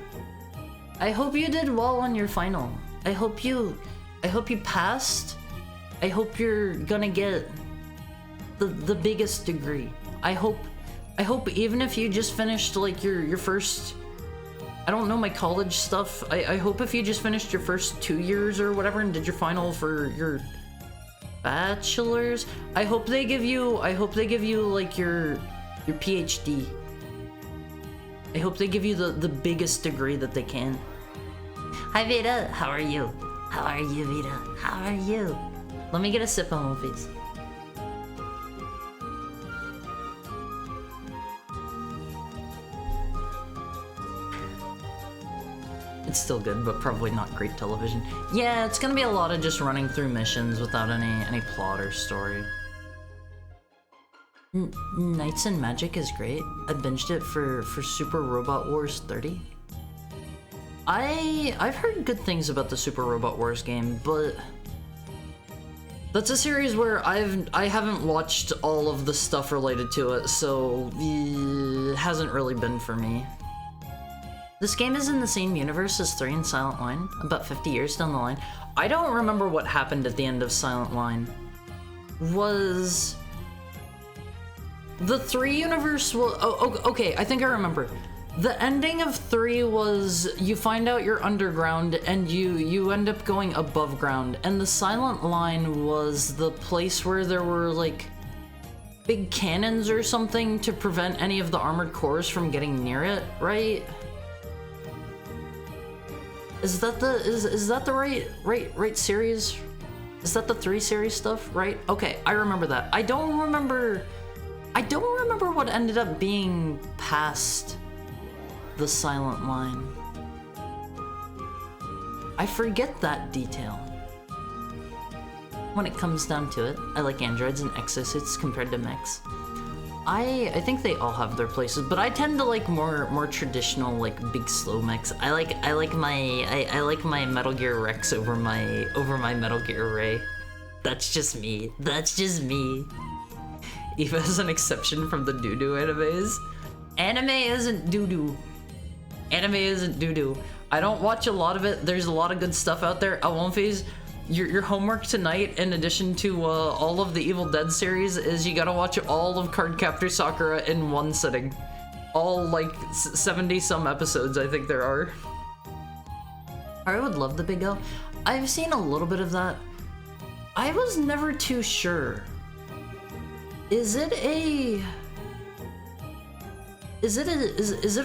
I hope you did well on your final. I hope you passed. I hope you're gonna get the biggest degree. I hope even if you just finished like your first, I don't know my college stuff. I hope if you just finished your first 2 years or whatever and did your final for your bachelor's, I hope they give you like your PhD. I hope they give you the biggest degree that they can. Hi Vita, how are you? How are you, Vita? How are you? Let me get a sip of one, please. It's still good, but probably not great television. Yeah, it's gonna be a lot of just running through missions without any plot or story. Knights and Magic is great. I binged it for Super Robot Wars 30. I've heard good things about the Super Robot Wars game, but that's a series where I haven't watched all of the stuff related to it, so it hasn't really been for me. This game is in the same universe as 3 and Silent Line, about 50 years down the line. I don't remember what happened at the end of Silent Line. Was the 3 universe... Well, okay, I think I remember. The ending of 3 was you find out you're underground and you end up going above ground, and the Silent Line was the place where there were like big cannons or something to prevent any of the armored cores from getting near it, right? Is that the right series? Is that the 3 series stuff, right? Okay, I remember that. I don't remember what ended up being past the Silent Line. I forget that detail. When it comes down to it, I like androids and exosuits compared to mechs. I think they all have their places, but I tend to like more traditional, like big slow mechs. I like my Metal Gear Rex over my Metal Gear Ray. That's just me. That's just me. Eva is an exception from the doo-doo animes. Anime isn't doo-doo. Anime isn't doo-doo. I don't watch a lot of it. There's a lot of good stuff out there. Awonphase, your homework tonight, in addition to all of the Evil Dead series, is you gotta watch all of Cardcaptor Sakura in one sitting. All, like, 70-some episodes, I think there are. I would love the Big O. I've seen a little bit of that. I was never too sure. Is it a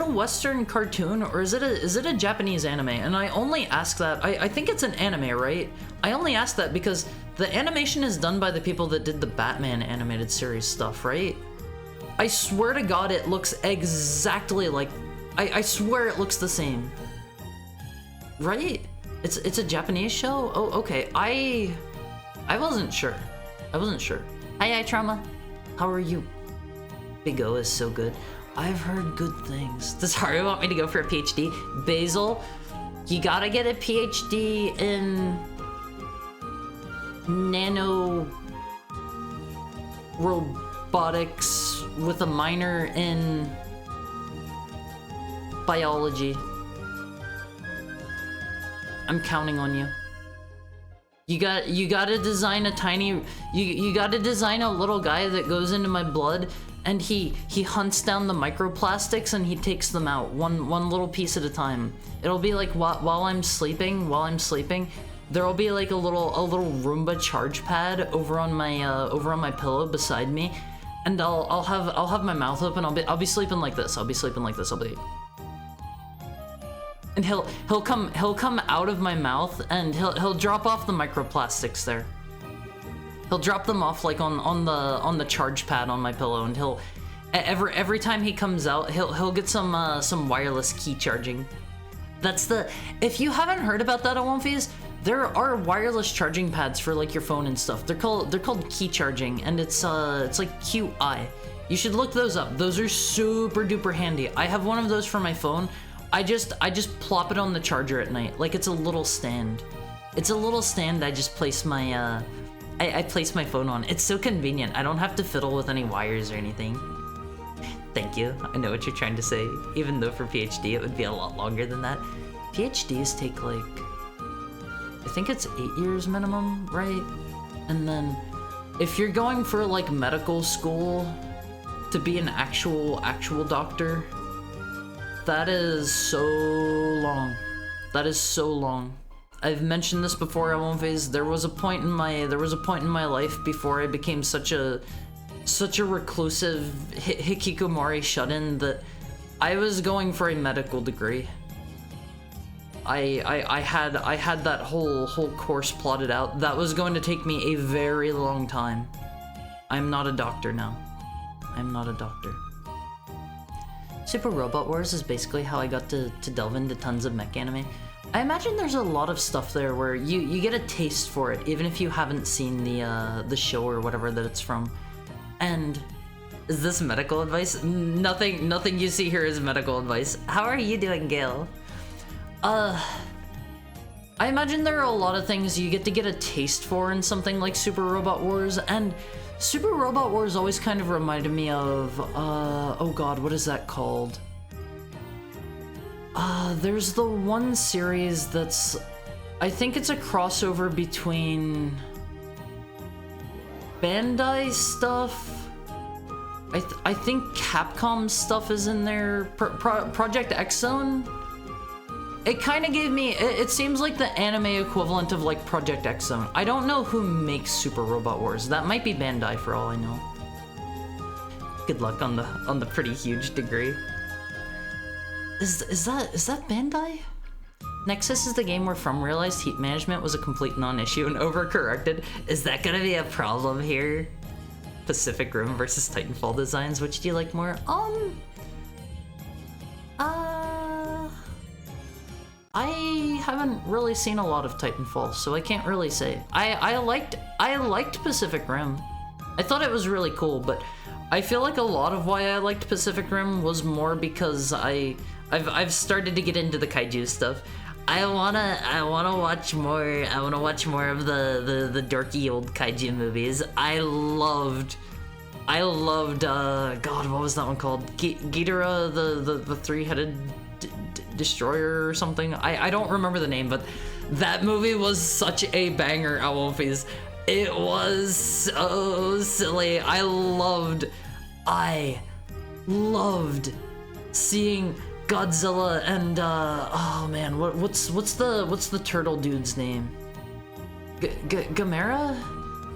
Western cartoon, or is it a Japanese anime? And I only ask that, I think it's an anime, right? I only ask that because the animation is done by the people that did the Batman animated series stuff, right? I swear to God it looks exactly like, I swear it looks the same. Right? It's a Japanese show? Oh, okay. I wasn't sure. I wasn't sure. Hi, Trauma. How are you? Big O is so good. I've heard good things. Does Haru want me to go for a PhD? Basil, you gotta get a PhD in nano robotics with a minor in biology. I'm counting on you. You gotta design a tiny, you gotta design a little guy that goes into my blood, and he hunts down the microplastics and he takes them out one little piece at a time. It'll be like while I'm sleeping, there'll be like a little Roomba charge pad over on my pillow beside me, and I'll have my mouth open. I'll be sleeping like this. And he'll come out of my mouth, and he'll drop off the microplastics there. He'll drop them off like on the charge pad on my pillow, and he'll every time he comes out, he'll get some wireless key charging. If you haven't heard about that, Awonphase, there are wireless charging pads for like your phone and stuff. They're called key charging, and it's like QI. You should look those up. Those are super duper handy. I have one of those for my phone. I just plop it on the charger at night, like it's a little stand. It's a little stand I just place my I place my phone on. It's so convenient. I don't have to fiddle with any wires or anything. Thank you. I know what you're trying to say. Even though for PhD it would be a lot longer than that. PhDs take like, I think it's 8 years minimum, right? And then if you're going for like medical school to be an actual doctor, that is so long. That is so long. I've mentioned this before, Awonphase. There was a point in my life before I became such a reclusive hikikomori shut-in that I was going for a medical degree. I had that whole course plotted out. That was going to take me a very long time. I'm not a doctor now. I'm not a doctor. Super Robot Wars is basically how I got to delve into tons of mech anime. I imagine there's a lot of stuff there where you get a taste for it, even if you haven't seen the show or whatever that it's from. And is this medical advice? Nothing you see here is medical advice. How are you doing, Gail? I imagine there are a lot of things you get a taste for in something like Super Robot Wars, and Super Robot Wars always kind of reminded me of, oh god, what is that called? There's the one series that's, I think it's a crossover between Bandai stuff I think Capcom stuff is in there. Project X Zone. It kind of gave me. It seems like the anime equivalent of like Project X Zone. I don't know who makes Super Robot Wars. That might be Bandai for all I know. Good luck on the pretty huge degree. Is that Bandai? Nexus is the game where From realized heat management was a complete non-issue and overcorrected. Is that gonna be a problem here? Pacific Rim versus Titanfall designs, which do you like more? I haven't really seen a lot of Titanfall, so I can't really say. I liked Pacific Rim. I thought it was really cool, but I feel like a lot of why I liked Pacific Rim was more because I've started to get into the kaiju stuff. I wanna watch more. I wanna watch more of the dorky old kaiju movies. I loved. God, what was that one called? Ghidorah, the three-headed destroyer or something. I don't remember the name, but that movie was such a banger. It was so silly. I loved seeing Godzilla and oh man, what's the turtle dude's name? Gamera?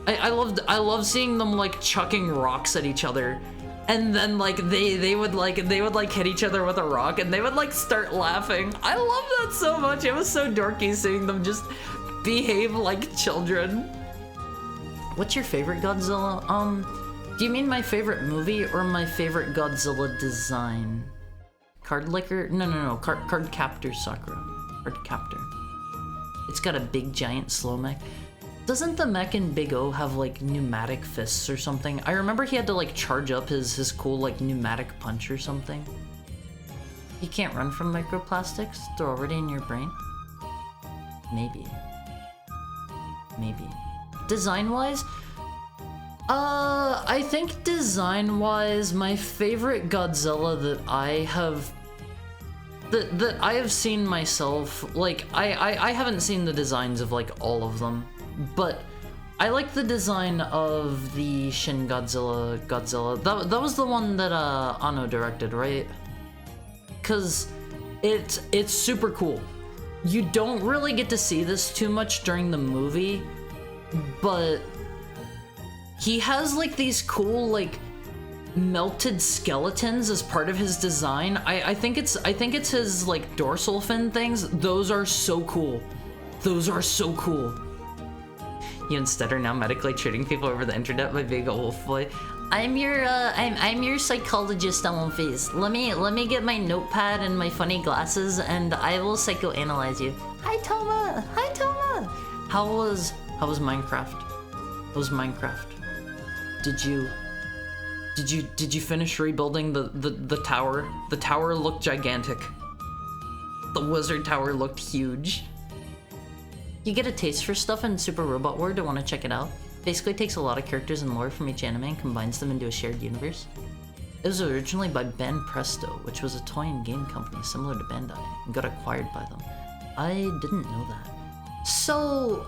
I love seeing them like chucking rocks at each other, and then like they would hit each other with a rock and they would like start laughing. I love that so much. It was so dorky seeing them just behave like children. What's your favorite Godzilla? Do you mean my favorite movie or my favorite Godzilla design? Card Licker? No. Card Captor Sakura. Card Captor. It's got a big giant slow mech. Doesn't the mech in Big O have like pneumatic fists or something? I remember he had to like charge up his cool like pneumatic punch or something. You can't run from microplastics? They're already in your brain? Maybe. Design-wise? I think design-wise, my favorite Godzilla that I have seen myself, like, I haven't seen the designs of, like, all of them, but I like the design of the Shin Godzilla. That was the one that, Anno directed, right? Because it's super cool. You don't really get to see this too much during the movie, but he has, like, these cool, like, melted skeletons as part of his design. I think it's his like dorsal fin things. Those are so cool. You instead are now medically treating people over the internet by being a wolf boy. I'm your psychologist, Elmface. Let me get my notepad and my funny glasses and I will psychoanalyze you. Hi Toma. How was Minecraft? Did you finish rebuilding the tower? The tower looked gigantic. The wizard tower looked huge. You get a taste for stuff in Super Robot War to want to check it out. Basically takes a lot of characters and lore from each anime and combines them into a shared universe. It was originally by Ben Presto, which was a toy and game company similar to Bandai, and got acquired by them. I didn't know that. So,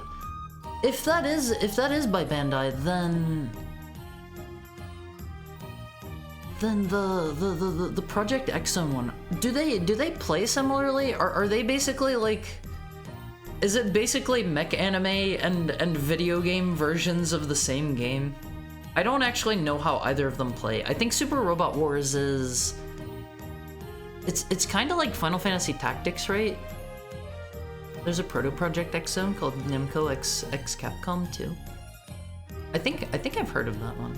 if that is by Bandai, then the Project X Zone one, do they play similarly? Are they basically like, is it basically mech anime and video game versions of the same game? I don't actually know how either of them play. I think Super Robot Wars is, it's kind of like Final Fantasy Tactics, right? There's a proto Project X Zone called Namco X Capcom too. I think I've heard of that one.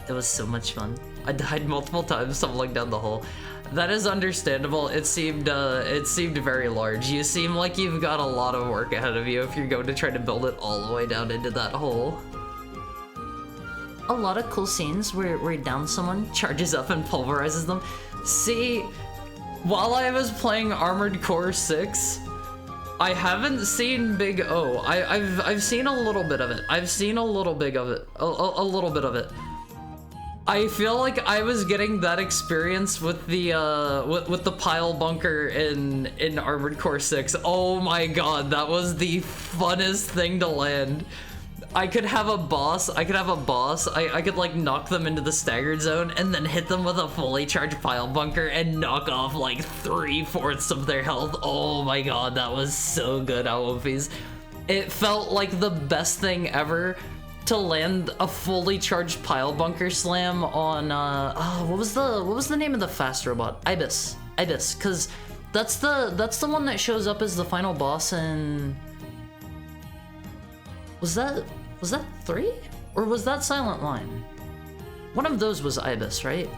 It was so much fun. I died multiple times tumbling down the hole. That is understandable. It seemed very large. You seem like you've got a lot of work ahead of you if you're going to try to build it all the way down into that hole. A lot of cool scenes where you down someone, charges up and pulverizes them. See, while I was playing Armored Core 6, I haven't seen Big O. I've seen a little bit of it. A little bit of it. I feel like I was getting that experience with the with the pile bunker in Armored Core 6. Oh my god, that was the funnest thing to land. I could have a boss, I could like knock them into the staggered zone and then hit them with a fully charged pile bunker and knock off like 3/4 of their health. Oh my god, that was so good, Alwophies. It felt like the best thing ever to land a fully charged pile bunker slam on what was the name of the fast robot? Ibis, cause that's the one that shows up as the final boss in... Was that 3? Or was that Silent Line? One of those was Ibis, right?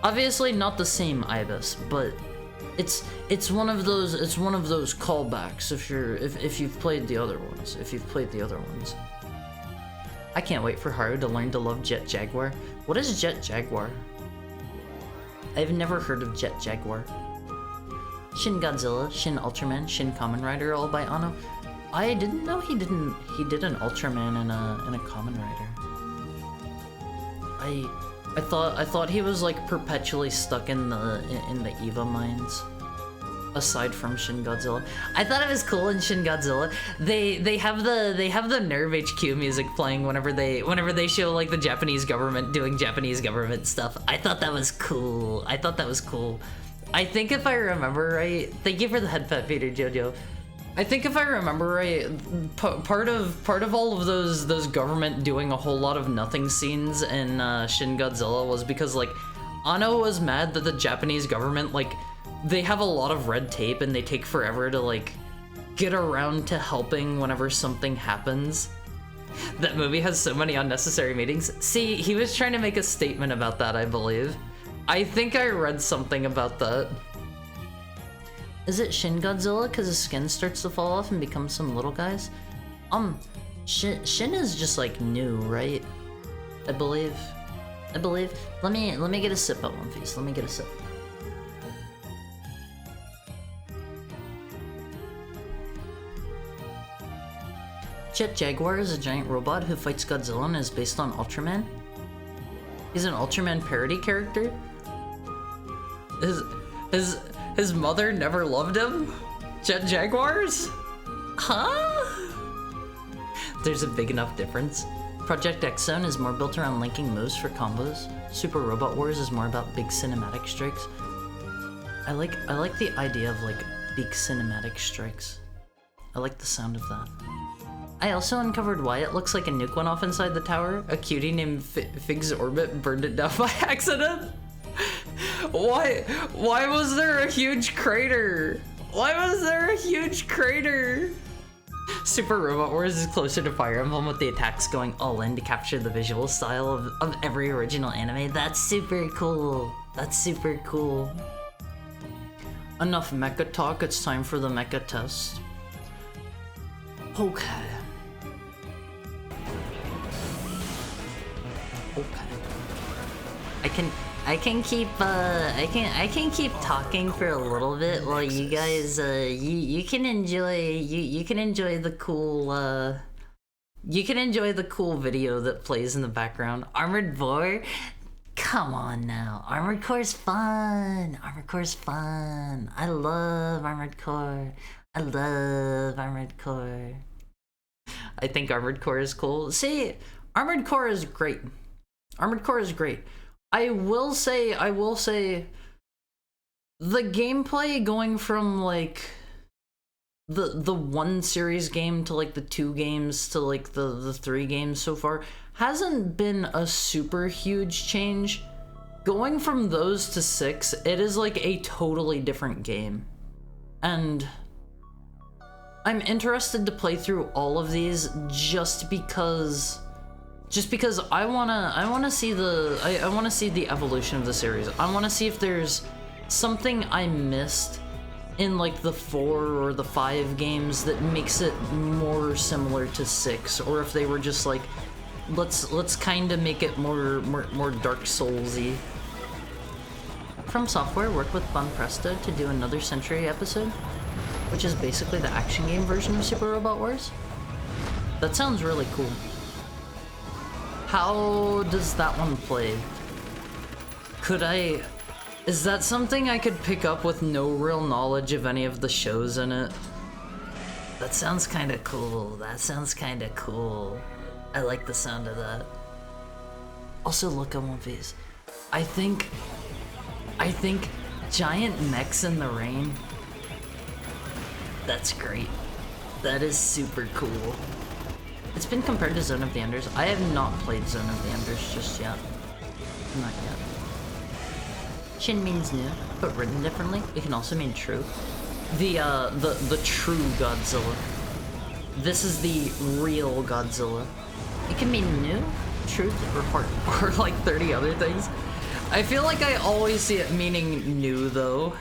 Obviously not the same Ibis, but it's one of those callbacks if you've played the other ones. I can't wait for Haru to learn to love Jet Jaguar. What is Jet Jaguar? I've never heard of Jet Jaguar. Shin Godzilla, Shin Ultraman, Shin Kamen Rider, all by Anno. I didn't know he did an Ultraman and a Kamen Rider. I thought he was like perpetually stuck in the Eva mines. Aside from Shin Godzilla, I thought it was cool in Shin Godzilla. They have the Nerve HQ music playing whenever they show like the Japanese government doing Japanese government stuff. I thought that was cool. I think if I remember right, thank you for the head pet feeder, Jojo. I think if I remember right, part of all of those government doing a whole lot of nothing scenes in Shin Godzilla was because like Anno was mad that the Japanese government, like, they have a lot of red tape and they take forever to like get around to helping whenever something happens. That movie has so many unnecessary meetings. See, he was trying to make a statement about that, I believe. I think I read something about that. Is it Shin Godzilla because his skin starts to fall off and become some little guys? Shin is just like new, right? I believe. Let me get a sip at One Piece. Let me get a sip. Jet Jaguar is a giant robot who fights Godzilla and is based on Ultraman. He's an Ultraman parody character. His mother never loved him? Jet Jaguars? Huh? There's a big enough difference. Project X Zone is more built around linking moves for combos. Super Robot Wars is more about big cinematic strikes. I like the idea of like big cinematic strikes. I like the sound of that. I also uncovered why it looks like a nuke went off inside the tower. A cutie named Fig's Orbit burned it down by accident. Why was there a huge crater? Super Robot Wars is closer to Fire Emblem with the attacks going all in to capture the visual style of every original anime. That's super cool. Enough mecha talk, it's time for the mecha test. Okay. I can keep talking for a little bit while you guys you can enjoy the cool video that plays in the background. Armored Boar? Come on now. Armored Core's fun. I love Armored Core. I think Armored Core is cool. See, Armored Core is great. I will say the gameplay going from like the 1 series game to like the 2 games to like the 3 games so far hasn't been a super huge change. Going from those to 6, it is like a totally different game. And I'm interested to play through all of these just because I wanna see the evolution of the series. I wanna see if there's something I missed in like the 4 or the 5 games that makes it more similar to 6, or if they were just like, let's kind of make it more Dark Soulsy. From Software worked with Bon Presto to do another Century episode, which is basically the action game version of Super Robot Wars. That sounds really cool. How does that one play? Is that something I could pick up with no real knowledge of any of the shows in it? That sounds kind of cool. That sounds kind of cool. I like the sound of that. Also, look at one face. I think giant mechs in the rain. That's great. That is super cool. It's been compared to Zone of the Enders. I have not played Zone of the Enders just yet. Not yet. Shin means new, but written differently. It can also mean true. The true Godzilla. This is the real Godzilla. It can mean new, truth, or like 30 other things. I feel like I always see it meaning new though.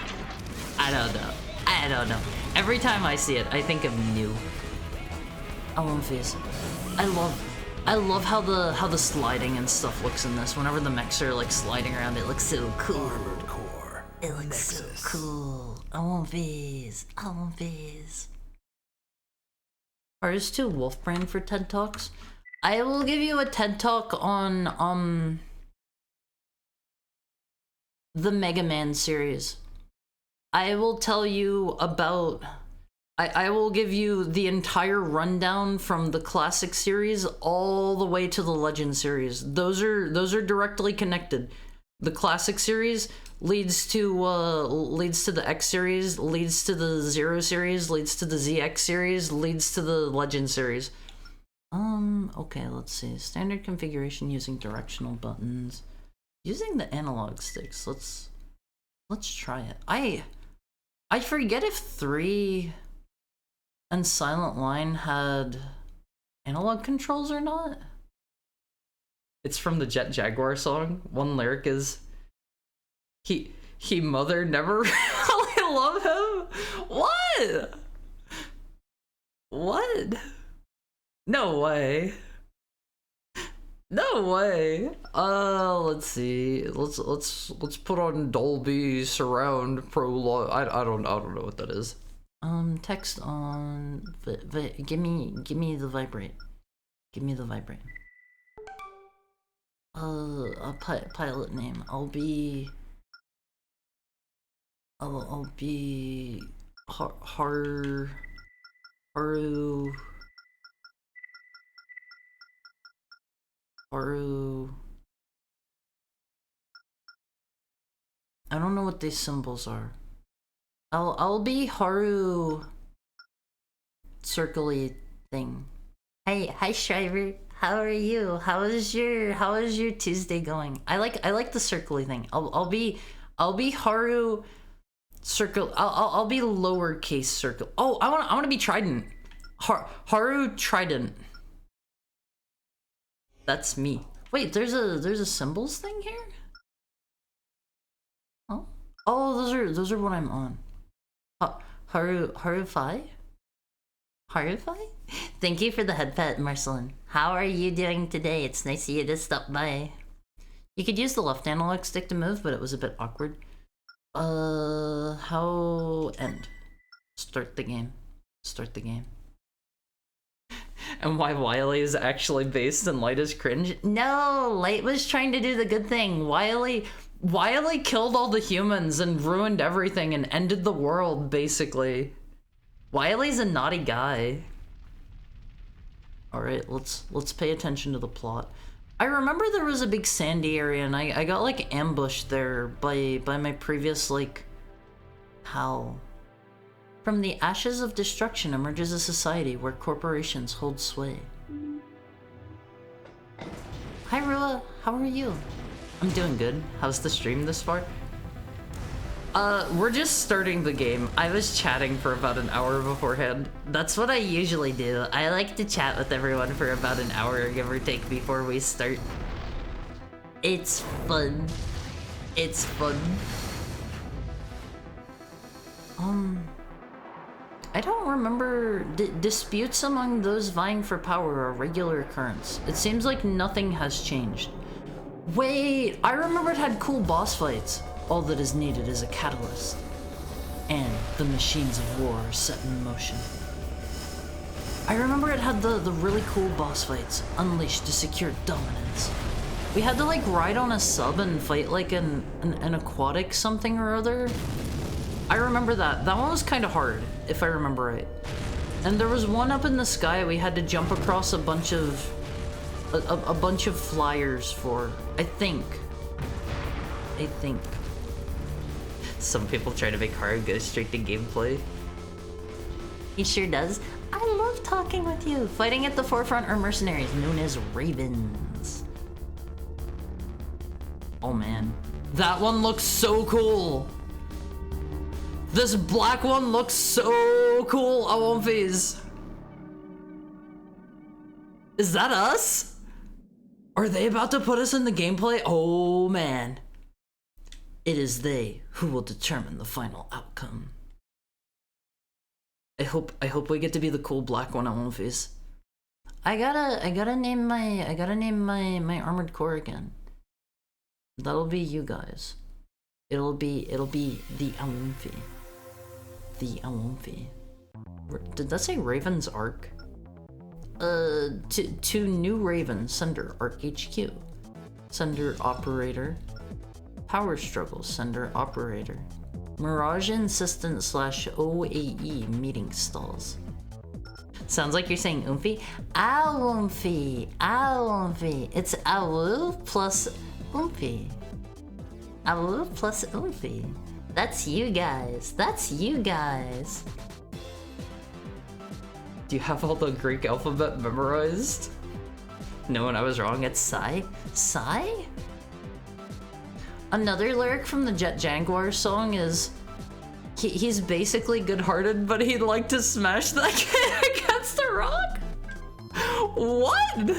I don't know. Every time I see it, I think of new. Face. I love how the sliding and stuff looks in this. Whenever the mechs are like sliding around, it looks so cool. Armored core. It looks Nexus. so cool. Face. Ours to Wolfbrain for TED Talks. I will give you a TED Talk on the Mega Man series. I will tell you about I will give you the entire rundown from the classic series all the way to the Legend series. Those are directly connected. The classic series leads to the X series, leads to the Zero series, leads to the ZX series, leads to the Legend series. Okay, let's see. Standard configuration using directional buttons. Using the analog sticks. Let's try it. I forget if 3 and Silent Line had analog controls or not. It's from the Jet Jaguar song. One lyric is he mother never really love him. What? No way. Let's see. Let's put on Dolby Surround Pro. I don't know what that is. Text on give me the vibrate. Give me the vibrate. A pilot name. I'll be Haru. I don't know what these symbols are. I'll be Haru circly thing. Hi Shriver. How are you? How is your Tuesday going? I like the circly thing. I'll be Haru circle. I'll be lowercase circle. Oh, I want to be Trident. Haru Trident. That's me. Wait, there's a symbols thing here? Oh, those are what I'm on. Harufai? Thank you for the head pet, Marceline. How are you doing today? It's nice of you to stop by. You could use the left analog stick to move, but it was a bit awkward. How end? Start the game. And why Wily is actually based and Light is cringe? No, Light was trying to do the good thing. Wily killed all the humans and ruined everything and ended the world, basically. Wily's a naughty guy. Alright, let's pay attention to the plot. I remember there was a big sandy area and I got like ambushed there by my previous like Hal. From the ashes of destruction emerges a society where corporations hold sway. Hi Rua, how are you? I'm doing good. How's the stream this far? We're just starting the game. I was chatting for about an hour beforehand. That's what I usually do. I like to chat with everyone for about an hour, give or take, before we start. It's fun. I don't remember. Disputes among those vying for power are a regular occurrence. It seems like nothing has changed. Wait, I remember it had cool boss fights. All that is needed is a catalyst. And the machines of war are set in motion. I remember it had the really cool boss fights, unleashed to secure dominance. We had to like ride on a sub and fight like an aquatic something or other. I remember that. That one was kind of hard, if I remember right. And there was one up in the sky we had to jump across a bunch of flyers for. I think. Some people try to make hard go straight to gameplay. He sure does. I love talking with you. Fighting at the forefront are mercenaries known as ravens. Oh man. That one looks so cool. This black one looks so cool. I won't phase. Is that us? Are they about to put us in the gameplay? Oh man. It is they who will determine the final outcome. I hope we get to be the cool black one. I won't phase. I gotta name my armored core again. That'll be you guys. It'll be the Awumfi. The Awumfi. Did that say Raven's Arc? To new Raven, Sender Arc HQ. Sender Operator. Power Struggles, Sender Operator. Mirage Insistent / OAE Meeting Stalls. Sounds like you're saying Oomphy? Awumfi. Awumfi. It's Awu plus Oomphy. Awu plus Oomphy. That's you guys. That's you guys. Do you have all the Greek alphabet memorized? No, and I was wrong. It's Psy. Psy? Another lyric from the Jet Jaguar song is, he's basically good-hearted, but he'd like to smash that kid against a rock? What?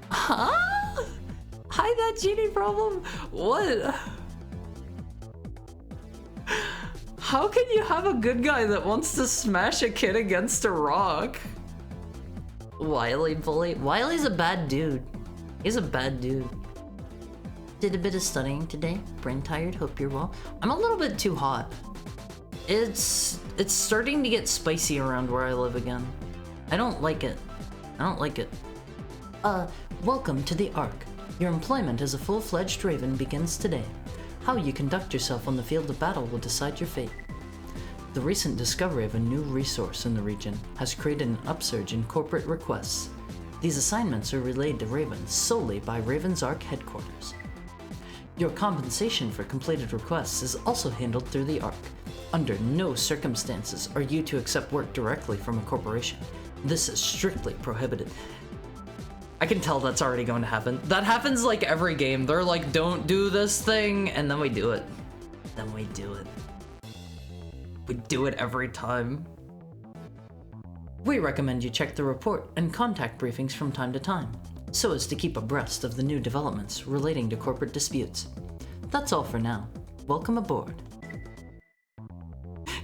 Huh? Hide that genie problem? What? How can you have a good guy that wants to smash a kid against a rock? Wily bully. Wily's a bad dude. He's a bad dude. Did a bit of studying today. Brain tired. Hope you're well. I'm a little bit too hot. It's starting to get spicy around where I live again. I don't like it. I don't like it. Welcome to the Ark. Your employment as a full-fledged Raven begins today. How you conduct yourself on the field of battle will decide your fate. The recent discovery of a new resource in the region has created an upsurge in corporate requests. These assignments are relayed to Ravens solely by Raven's Ark headquarters. Your compensation for completed requests is also handled through the Ark. Under no circumstances are you to accept work directly from a corporation. This is strictly prohibited. I can tell that's already going to happen. That happens like every game. They're like, don't do this thing, and then we do it. Then we do it. We do it every time. We recommend you check the report and contact briefings from time to time, so as to keep abreast of the new developments relating to corporate disputes. That's all for now. Welcome aboard.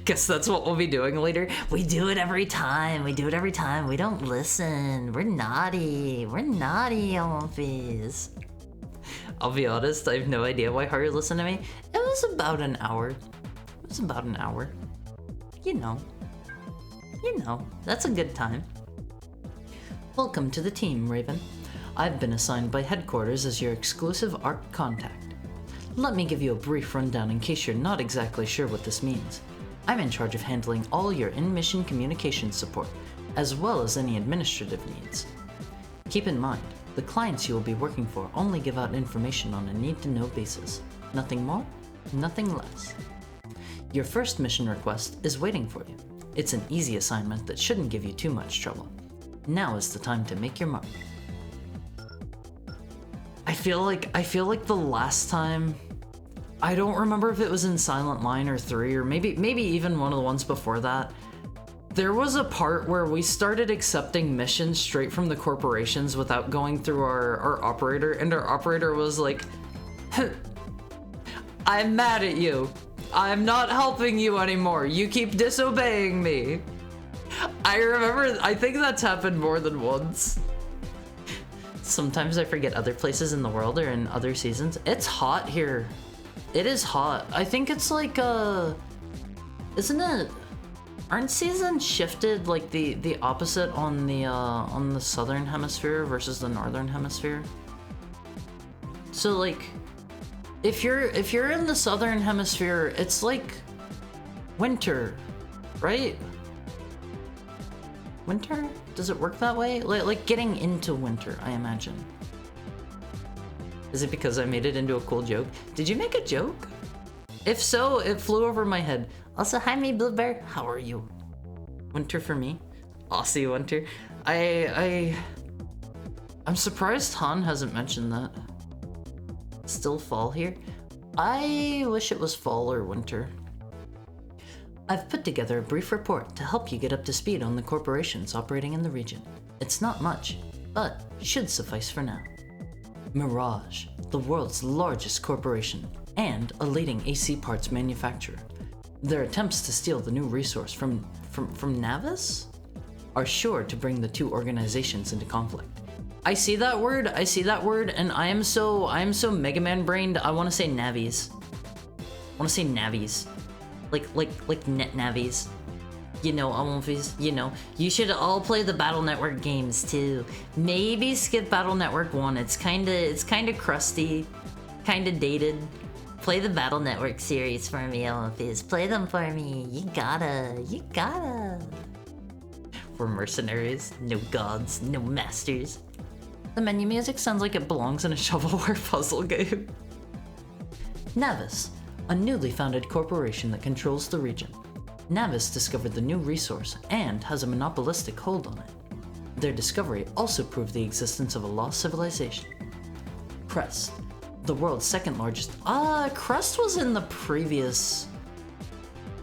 Guess that's what we'll be doing later. We do it every time. We do it every time. We don't listen. We're naughty. We're naughty, Omphys. I'll be honest, I have no idea why Haru listened to me. It was about an hour. It was about an hour. You know. You know, that's a good time. Welcome to the team, Raven. I've been assigned by headquarters as your exclusive Ark contact. Let me give you a brief rundown in case you're not exactly sure what this means. I'm in charge of handling all your in-mission communication support, as well as any administrative needs. Keep in mind, the clients you will be working for only give out information on a need-to-know basis. Nothing more, nothing less. Your first mission request is waiting for you. It's an easy assignment that shouldn't give you too much trouble. Now is the time to make your mark. I feel like the last time, I don't remember if it was in Silent Line or 3 or maybe even one of the ones before that. There was a part where we started accepting missions straight from the corporations without going through our operator, and our operator was like, I'm mad at you. I'm not helping you anymore. You keep disobeying me. I remember, I think that's happened more than once. Sometimes I forget other places in the world or in other seasons. It's hot here. It is hot. I think it's like, isn't it, aren't seasons shifted like the opposite on the southern hemisphere versus the northern hemisphere? So like, if you're in the southern hemisphere, it's like winter, right? Winter? Does it work that way? Like getting into winter, I imagine. Is it because I made it into a cool joke? Did you make a joke? If so, it flew over my head. Also, hi me, Blue Bear. How are you? Winter for me. Aussie winter. I'm surprised Han hasn't mentioned that. Still fall here? I wish it was fall or winter. I've put together a brief report to help you get up to speed on the corporations operating in the region. It's not much, but should suffice for now. Mirage, the world's largest corporation and a leading AC parts manufacturer. Their attempts to steal the new resource from Navis are sure to bring the two organizations into conflict. I see that word, and I am so Mega Man brained, I want to say Navies. I want to say Navies. Like net Navies. You know, Almonfies, you know. You should all play the Battle Network games too. Maybe skip Battle Network 1. It's kinda crusty, kinda dated. Play the Battle Network series for me, Almonfies. Play them for me. You gotta. We're mercenaries, no gods, no masters. The menu music sounds like it belongs in a shovelware puzzle game. Navis, a newly founded corporation that controls the region. Navis discovered the new resource and has a monopolistic hold on it. Their discovery also proved the existence of a lost civilization. Crest, the world's second largest. Crest was in the previous.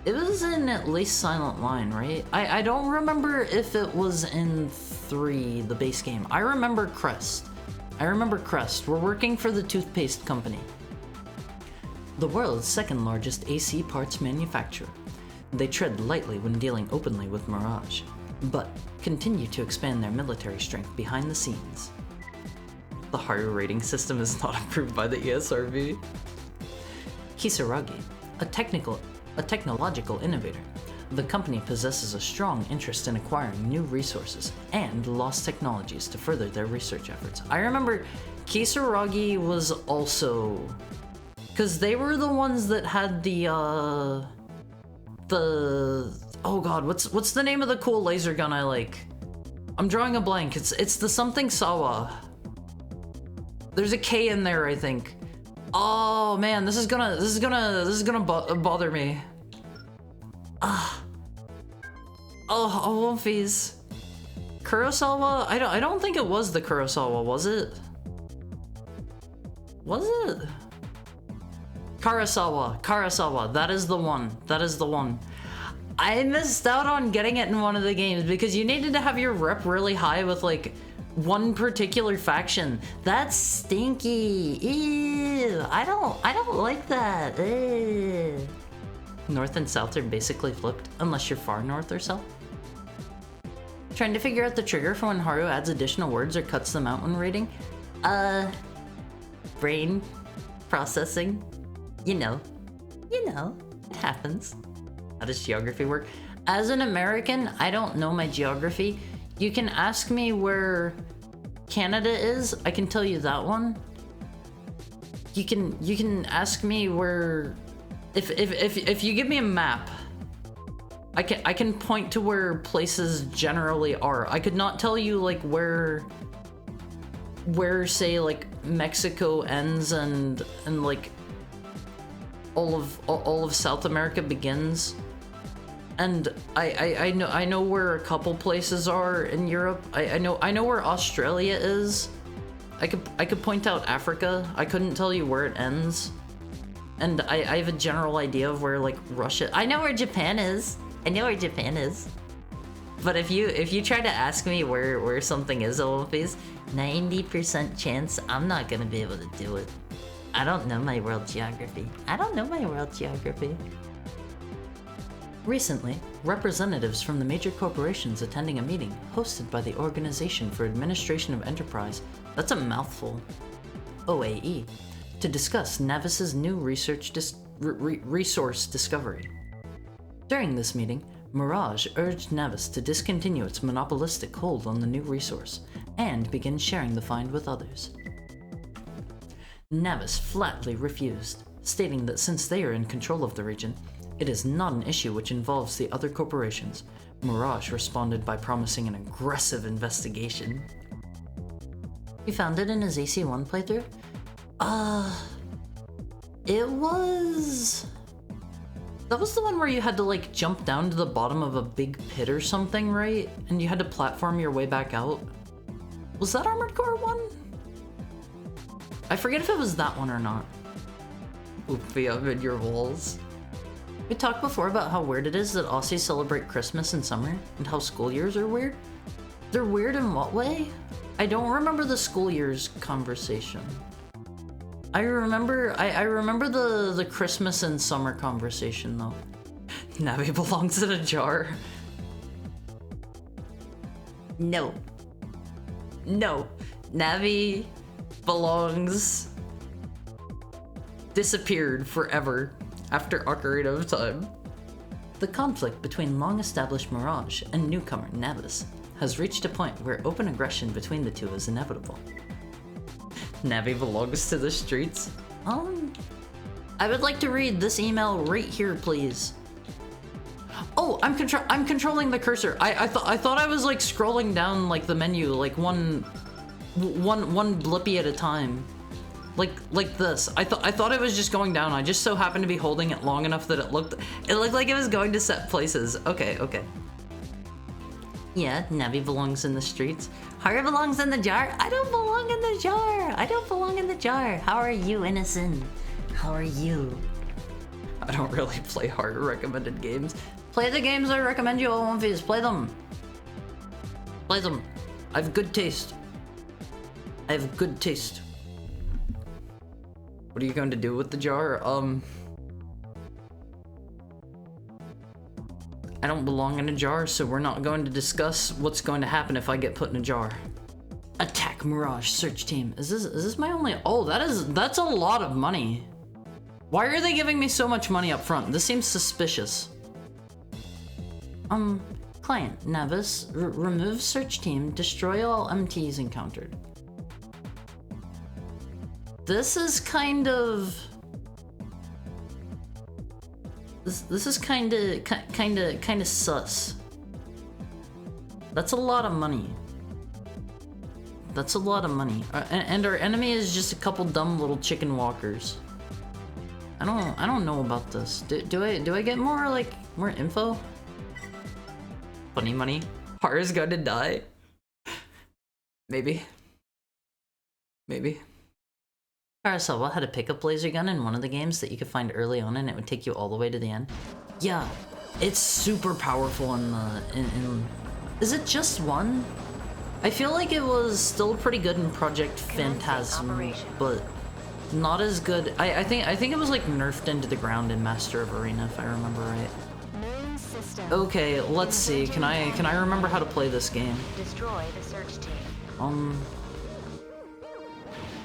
It was in at least Silent Line, right? I don't remember if it was in 3, the base game. I remember Crest. We're working for the toothpaste company. The world's second largest AC parts manufacturer. They tread lightly when dealing openly with Mirage, but continue to expand their military strength behind the scenes. The Haru rating system is not approved by the ESRB. Kisaragi, a technological innovator. The company possesses a strong interest in acquiring new resources and lost technologies to further their research efforts. I remember Kisaragi was also... because they were the ones that had the oh god, what's the name of the cool laser gun I like? I'm drawing a blank. It's the something Sawa. There's a K in there, I think. Oh man, this is gonna bother me. Wolfies. Kurosawa? I don't think it was the Kurosawa, was it? Was it? Karasawa, that is the one. I missed out on getting it in one of the games because you needed to have your rep really high with like one particular faction. That's stinky. Ew, I don't like that. Ew. North and south are basically flipped unless you're far north or south. Trying to figure out the trigger for when Haru adds additional words or cuts them out when reading. Brain processing. You know, it happens. How does geography work? As an American, I don't know my geography. You can ask me where Canada is. I can tell you that one. You can ask me where, if you give me a map, I can point to where places generally are. I could not tell you like where say like Mexico ends and like all of South America begins, and I know where a couple places are in Europe. I know where Australia is. I could point out Africa. I couldn't tell you where it ends, and I have a general idea of where like Russia. I know where Japan is. But if you try to ask me where something is, 90% chance I'm not gonna be able to do it. I don't know my world geography. Recently, representatives from the major corporations attending a meeting hosted by the Organization for Administration of Enterprise, that's a mouthful, OAE, to discuss Navis's new resource discovery. During this meeting, Mirage urged Navis to discontinue its monopolistic hold on the new resource and begin sharing the find with others. Navis flatly refused, stating that since they are in control of the region, It is not an issue which involves the other corporations. Mirage responded by promising an aggressive investigation. He found it in his AC1 playthrough? It was... That was the one where you had to like jump down to the bottom of a big pit or something, right? And you had to platform your way back out? Was that Armored Core 1? I forget if it was that one or not. Oopie up in your walls. We talked before about how weird it is that Aussies celebrate Christmas in summer and how school years are weird. They're weird in what way? I don't remember the school years conversation. I remember the Christmas and summer conversation though. Navi belongs in a jar. No. No. Navi belongs... disappeared forever after Ocarina of Time. The conflict between long-established Mirage and newcomer Navis has reached a point where open aggression between the two is inevitable. Navi belongs to the streets. I would like to read this email right here, please. Oh, I'm controlling the cursor. I thought I was like scrolling down like the menu, like one blippy at a time. Like this. I thought it was just going down. I just so happened to be holding it long enough that it looked like it was going to set places. Okay. Yeah, Navi belongs in the streets. Haru belongs in the jar. I don't belong in the jar. I don't belong in the jar. How are you, innocent? How are you? I don't really play hard recommended games. Play the games I recommend you, Olympians. Play them. Play them. I have good taste. I have good taste. What are you going to do with the jar? I don't belong in a jar, so we're not going to discuss what's going to happen if I get put in a jar. Attack Mirage search team. Is this my only... Oh, that's a lot of money. Why are they giving me so much money up front? This seems suspicious. Client, Navis, remove search team, destroy all MTs encountered. This is kind of... This is kind of sus. That's a lot of money. That's a lot of money. And our enemy is just a couple dumb little chicken walkers. I don't know about this. Do I get more info? Funny money. Haru's gonna die. Maybe. Arasawa had a pickup laser gun in one of the games that you could find early on and it would take you all the way to the end. Yeah, it's super powerful in the... Is it just one? I feel like it was still pretty good in Project Phantasm, but not as good. I think it was like nerfed into the ground in Master of Arena, if I remember right. Okay, let's see. Can I remember how to play this game? Destroy the search team.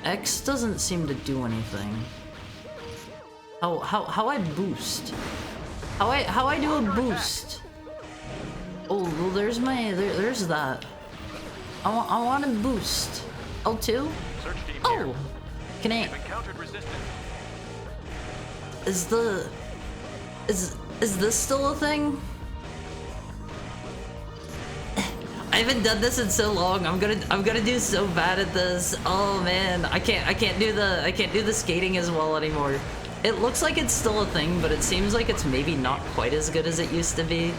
X doesn't seem to do anything. How I boost? How I do a boost? Oh, well, there's that. I want to boost. L2? Oh, can I? Is this still a thing? I haven't done this in so long. I'm gonna do so bad at this. Oh man, I can't do the skating as well anymore. It looks like it's still a thing, but it seems like it's maybe not quite as good as it used to be.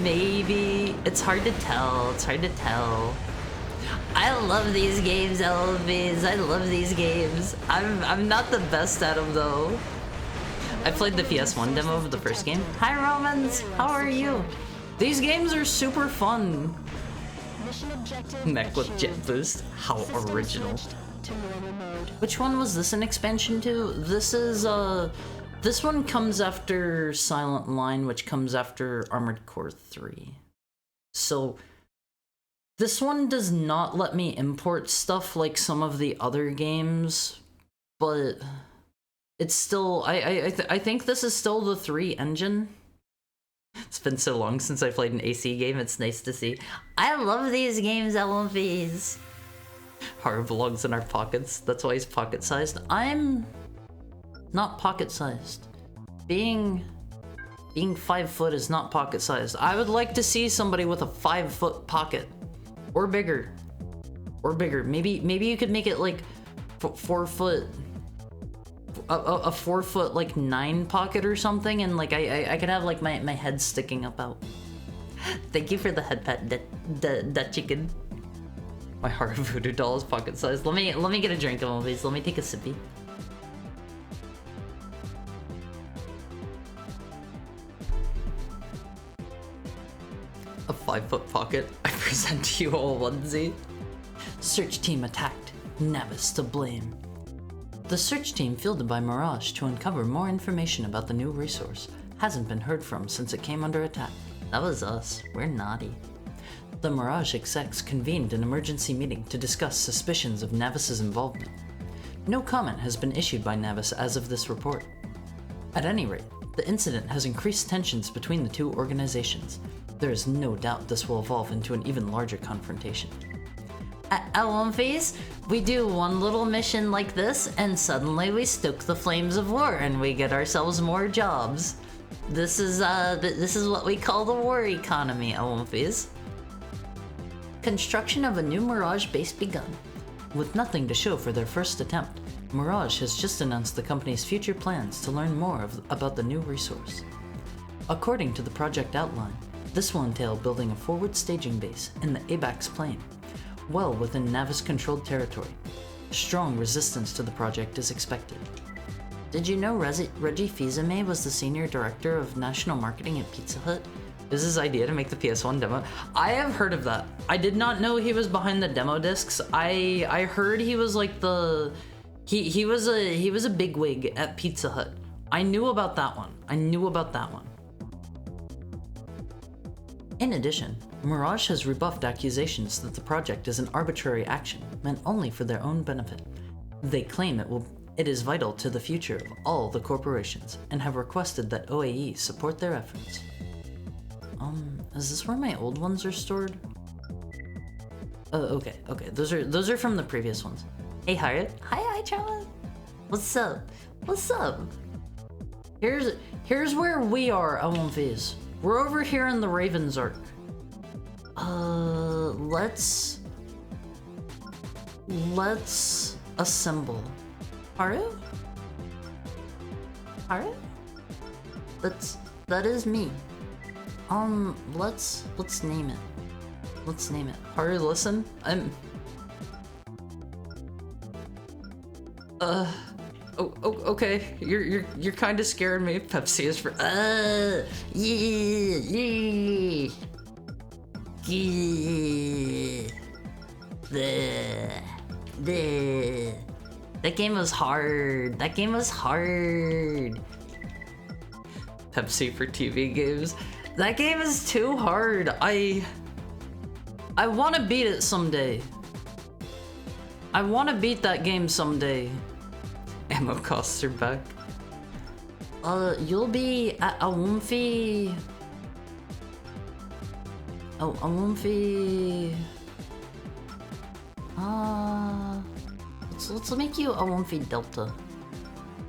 Maybe it's hard to tell. It's hard to tell. I love these games, LVs. I love these games. I'm not the best at them though. I played the PS1 demo of the first game. Hi Romans, how are you? These games are super fun. Mech with jet boost. How original. Which one was this an expansion to? This is this one comes after Silent Line, which comes after Armored Core 3. So this one does not let me import stuff like some of the other games, but it's still I think this is still the 3 engine. It's been so long since I played an AC game, it's nice to see. I love these games, LMVs. Haru belongs in our pockets, that's why he's pocket-sized. I'm not pocket-sized. Being Being 5 foot is not pocket sized. I would like to see somebody with a 5 foot pocket. Or bigger. Or bigger. Maybe you could make it like 4 foot. A 4 foot like 9 pocket or something, and like I could have like my head sticking up out. Thank you for the head pet, that chicken. My heart voodoo doll is pocket sized. Let me get a drink of one, please. Let me take a sippy. A 5 foot pocket. I present to you all onesie. Search team attacked. Navis to blame. The search team fielded by Mirage to uncover more information about the new resource hasn't been heard from since it came under attack. That was us. We're naughty. The Mirage execs convened an emergency meeting to discuss suspicions of Navis's involvement. No comment has been issued by Navis as of this report. At any rate, the incident has increased tensions between the two organizations. There is no doubt this will evolve into an even larger confrontation. At One Phase, we do one little mission like this, and suddenly we stoke the flames of war, and we get ourselves more jobs. This is what we call the war economy, at One Phase. Construction of a new Mirage base begun. With nothing to show for their first attempt, Mirage has just announced the company's future plans to learn more about the new resource. According to the project outline, this will entail building a forward staging base in the ABAX plain, well within Navis-controlled territory. Strong resistance to the project is expected. Did you know Reggie Fils-Aimé was the senior director of national marketing at Pizza Hut? It was his idea to make the PS1 demo. I have heard of that. I did not know he was behind the demo discs. I heard he was like the he was a bigwig at Pizza Hut. I knew about that one. In addition, Mirage has rebuffed accusations that the project is an arbitrary action meant only for their own benefit. They claim it is vital to the future of all the corporations and have requested that OAE support their efforts. Is this where my old ones are stored? Okay. Those are from the previous ones. Hey, Hyatt. Hi, Charlie. What's up? Here's where we are, One Phase. We're over here in the Raven's Arc. Let's assemble. Haru? That is me. Let's name it. Haru, listen. Okay. You're kind of scaring me. Pepsi is for. That game was hard. Pepsi for TV games. That game is too hard. I want to beat it someday. I want to beat that game someday. Ammo costs are back. You'll be at Awumfi. Oh, Awumfi. Let's make you Awumfi Delta.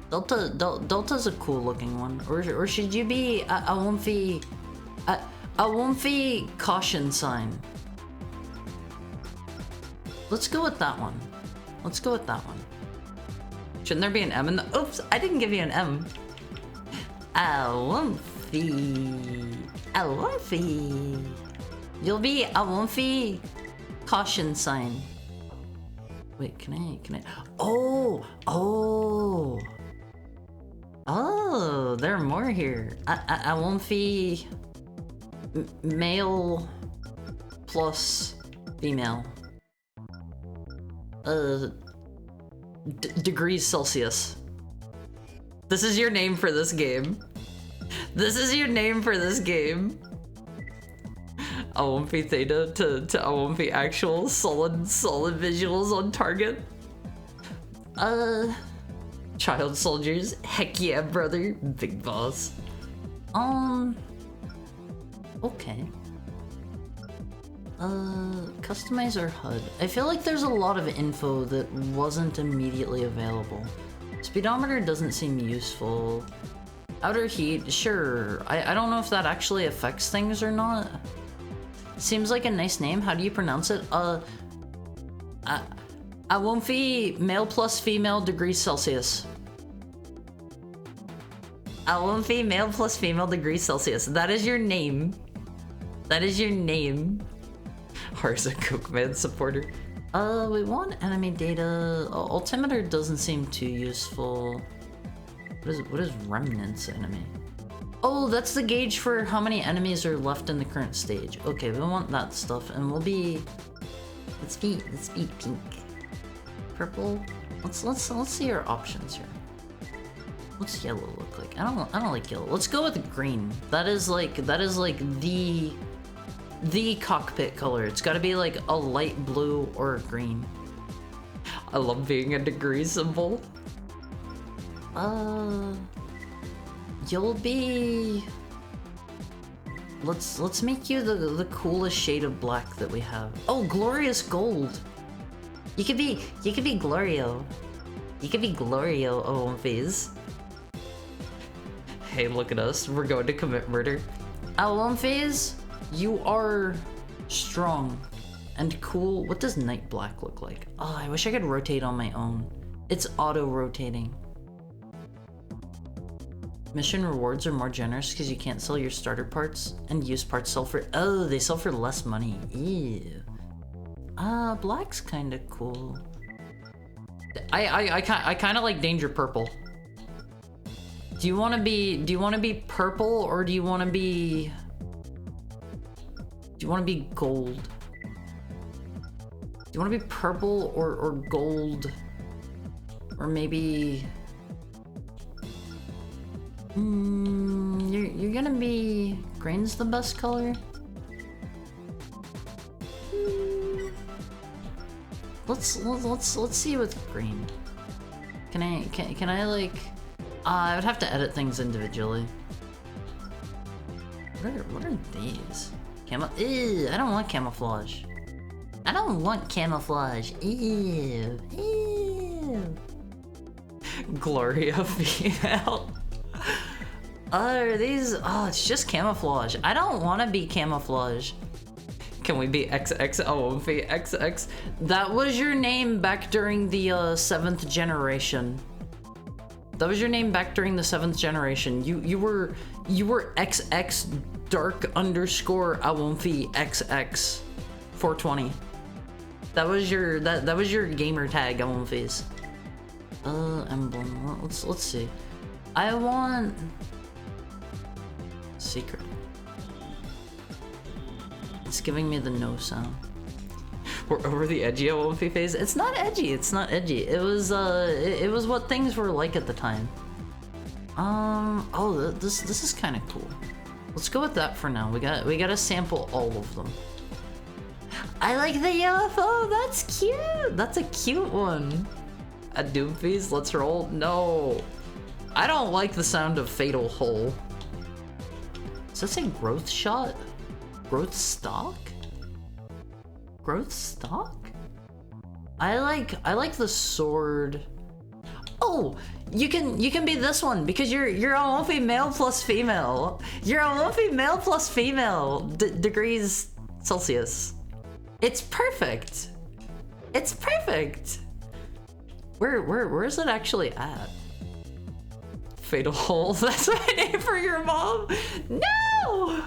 Delta's a cool looking one. Or should you be Awumfi? Awumfi caution sign. Let's go with that one. Shouldn't there be an M in the? Oops, I didn't give you an M. Awumfi. You'll be Awumfi caution sign. Wait, can I? Oh, there are more here. Awumfi male plus female. Degrees Celsius. This is your name for this game. Awumfi Theta to Awumfi actual solid visuals on target. Child soldiers, heck yeah, brother, big boss. Okay. Customize our HUD. I feel like there's a lot of info that wasn't immediately available. Speedometer doesn't seem useful. Outer heat, sure. I don't know if that actually affects things or not. Seems like a nice name. How do you pronounce it? Awomfi, male plus female degrees Celsius. Awomfi, male plus female degrees Celsius. That is your name. That is your name. Har's a Cookman supporter. We want enemy data. Altimeter doesn't seem too useful. What is remnants enemy? Oh, that's the gauge for how many enemies are left in the current stage. Okay, we want that stuff, and we'll be. Let's be pink, purple. Let's see our options here. What's yellow look like? I don't like yellow. Let's go with green. That is like the cockpit color. It's got to be like a light blue or a green. I love being a degree symbol. You'll be. Let's make you the coolest shade of black that we have. Oh, glorious gold. You could be Glorio. You could be Glorio, Awomfis. Hey, look at us. We're going to commit murder. Awomfis, you are strong and cool. What does night black look like? Oh, I wish I could rotate on my own. It's auto-rotating. Mission rewards are more generous because you can't sell your starter parts, and used parts sell for. Oh, they sell for less money. Ew. Black's kind of cool. I kind of like Danger Purple. Do you want to be purple, or do you want to be gold? Do you want to be purple or gold, or maybe? You're gonna be green's the best color. Let's see with green. Can I like? I would have to edit things individually. What are these? Ew, I don't want camouflage. I don't want camouflage. Ew. Ew. Gloria female. Are these? Oh, it's just camouflage. I don't want to be camouflage. Can we be XX? Oh, be XX. That was your name back during the 7th generation. That was your name back during the 7th generation. You were XX dark underscore Awomfi XX 420. That was your gamer tag, Awomfis. Emblem. Let's see. I want secret. It's giving me the no sound. We're over the edgy Awomfi phase. It's not edgy. It's not edgy. It was what things were like at the time. Oh, this is kind of cool. Let's go with that for now. We gotta sample all of them. I like the UFO. That's cute. That's a cute one. A Doomfies. Let's roll. No, I don't like the sound of Fatal Hole. Does that say growth shot? Growth stock? Growth stock? I like the sword. Oh, you can be this one because you're Awomfi male plus female. You're Awomfi male plus female degrees Celsius. It's perfect. It's perfect. Where is it actually at? Fatal Hole. That's my name for your mom. No.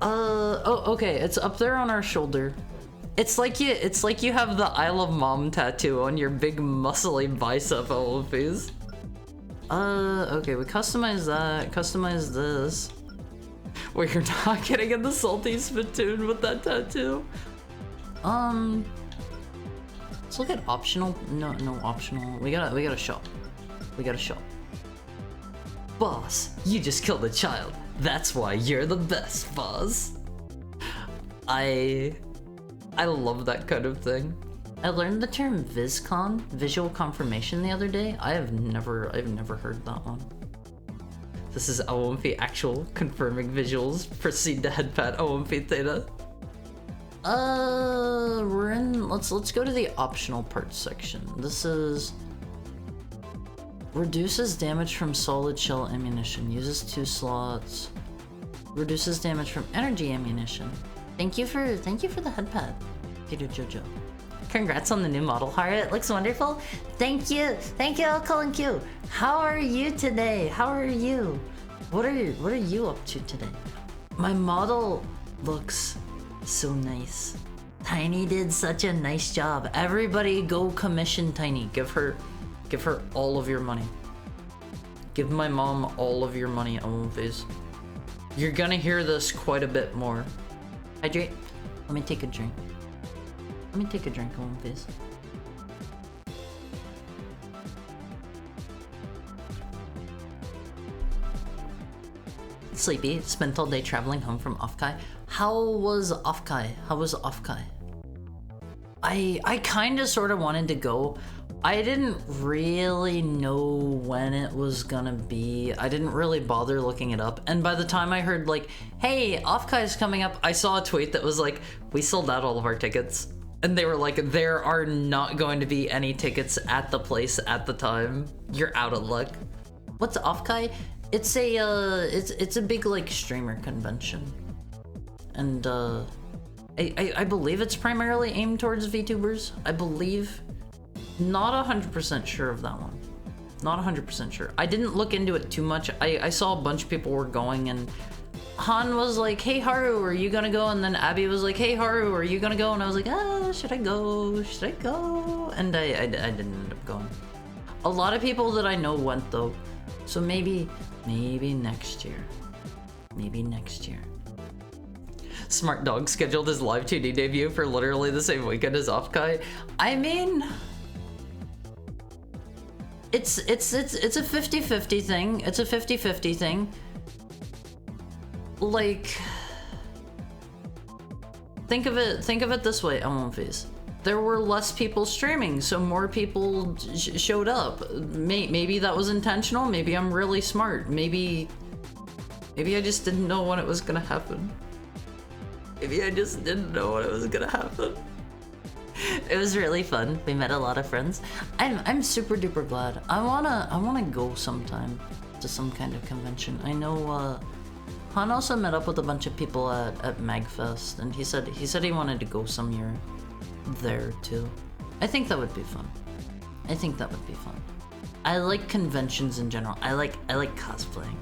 Oh, okay. It's up there on our shoulder. It's like you have the I love mom tattoo on your big muscly bicep, Awomfis. Okay, we customize that. Customize this. Wait, you're not getting in the salty spittoon with that tattoo. Let's look at optional. No optional. We gotta shop. We gotta shop. Boss, you just killed a child. That's why you're the best, boss. I love that kind of thing. I learned the term VisCon, visual confirmation, the other day. I've never heard that one. This is Awomfi actual confirming visuals. Proceed to headpat Awomfi Theta. We're in. Let's go to the optional parts section. This is. Reduces damage from solid shell ammunition. Uses 2 slots. Reduces damage from energy ammunition. Thank you for the headpad, Peter Jojo. Congrats on the new model, Hara. It looks wonderful. Thank you, Uncle and Q. How are you today? How are you? What are you up to today? My model looks so nice. Tiny did such a nice job. Everybody go commission Tiny. Give her all of your money. Give my mom all of your money, Omonface. You're gonna hear this quite a bit more. Hydrate. Let me take a drink. Omonface. Sleepy. Spent all day traveling home from Offkai. How was Offkai? I kinda sorta wanted to go. I didn't really know when it was gonna be. I didn't really bother looking it up. And by the time I heard like, hey, Offkai's coming up, I saw a tweet that was like, we sold out all of our tickets. And they were like, there are not going to be any tickets at the place at the time. You're out of luck. What's Offkai? It's a big like streamer convention. And I believe it's primarily aimed towards VTubers. I believe. Not 100% sure of that one. Not 100% sure. I didn't look into it too much. I saw a bunch of people were going, and Han was like, hey Haru, are you gonna go? And then Abby was like, hey Haru, are you gonna go? And I was like, should I go? And I didn't end up going. A lot of people that I know went though. So maybe next year. Smart Dog scheduled his live 2D debut for literally the same weekend as Offkai. I mean, it's a 50-50 thing. It's a 50-50 thing. Like, think of it this way, Omonface. There were less people streaming, so more people showed up. Maybe that was intentional. Maybe I'm really smart. Maybe I just didn't know when it was gonna happen. It was really fun. We met a lot of friends. I'm super duper glad. I wanna go sometime to some kind of convention. I know Han also met up with a bunch of people at MagFest, and he said he wanted to go some year there too. I think that would be fun. I like conventions in general. I like cosplaying.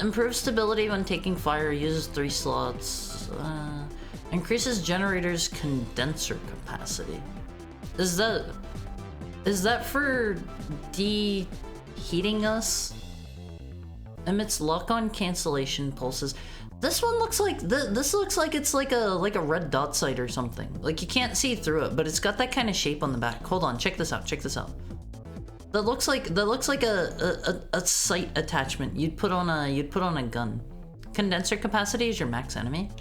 Improves stability when taking fire, uses 3 slots, increases generator's condenser capacity. Is that for deheating us? Emits lock-on cancellation pulses. This one looks like this looks like it's like a red dot sight or something. Like you can't see through it, but it's got that kind of shape on the back. Hold on, check this out. That looks like a sight attachment you'd put on a gun. Condenser capacity is your max enemy.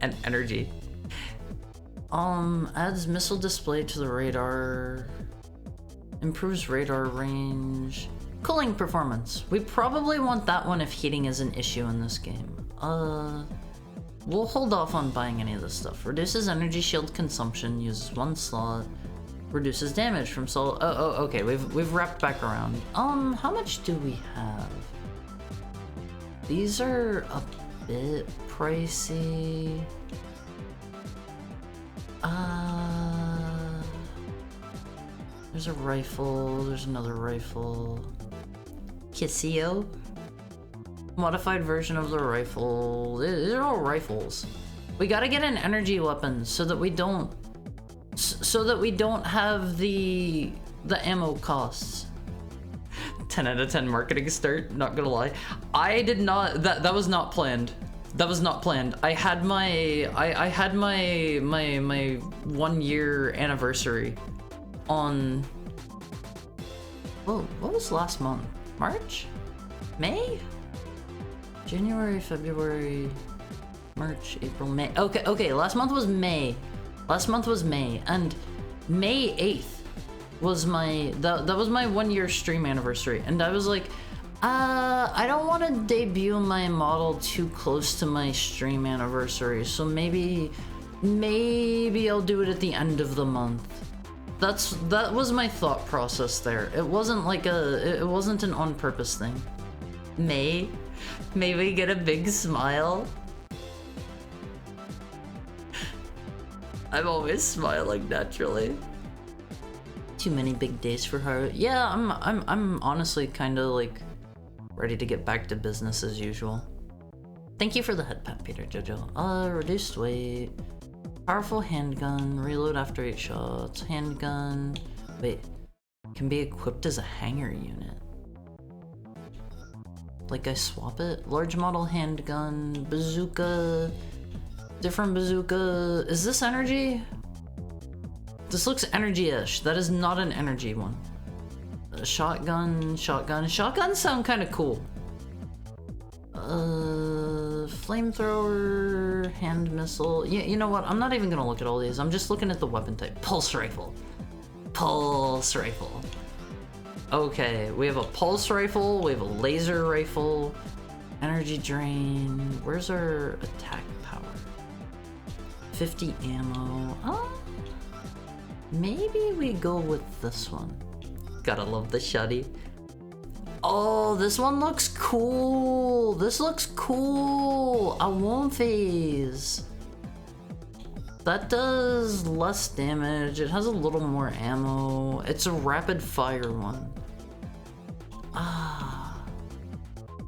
And energy. Adds missile display to the radar. Improves radar range. Cooling performance. We probably want that one if heating is an issue in this game. We'll hold off on buying any of this stuff. Reduces energy shield consumption. Uses 1 slot. Reduces damage from soul. Oh, okay. We've wrapped back around. How much do we have? These are a bit pricey. There's a rifle. There's another rifle. Casio. Modified version of the rifle. These are all rifles. We gotta get an energy weapon so that we don't have the ammo costs. 10 out of 10 marketing start, not gonna lie. I did not, that was not planned. I had my 1 year anniversary on, whoa, what was last month? March? May? January, February, March, April, May. Okay, last month was May. And May 8th was that was my 1 year stream anniversary, and I was like, I don't want to debut my model too close to my stream anniversary, so maybe I'll do it at the end of the month. That was my thought process there. It wasn't like it wasn't an on purpose thing. May we get a big smile? I'm always smiling naturally. Too many big days for her. Yeah, I'm honestly kind of like ready to get back to business as usual. Thank you for the head pat, Peter Jojo. Reduced weight. Powerful handgun, reload after 8 shots, handgun, wait, can be equipped as a hanger unit. Like I swap it? Large model handgun, bazooka, different bazooka. Is this energy? This looks energy-ish. That is not an energy one. Shotgun. Shotguns sound kind of cool. Flamethrower, hand missile. You know what? I'm not even gonna look at all these. I'm just looking at the weapon type. Pulse rifle. Pulse rifle. Okay, we have a pulse rifle. We have a laser rifle. Energy drain. Where's our attack power? 50 ammo. Maybe we go with this one. Gotta love the shotty. Oh, this one looks cool. This looks cool. I won't phase. That does less damage. It has a little more ammo. It's a rapid fire one.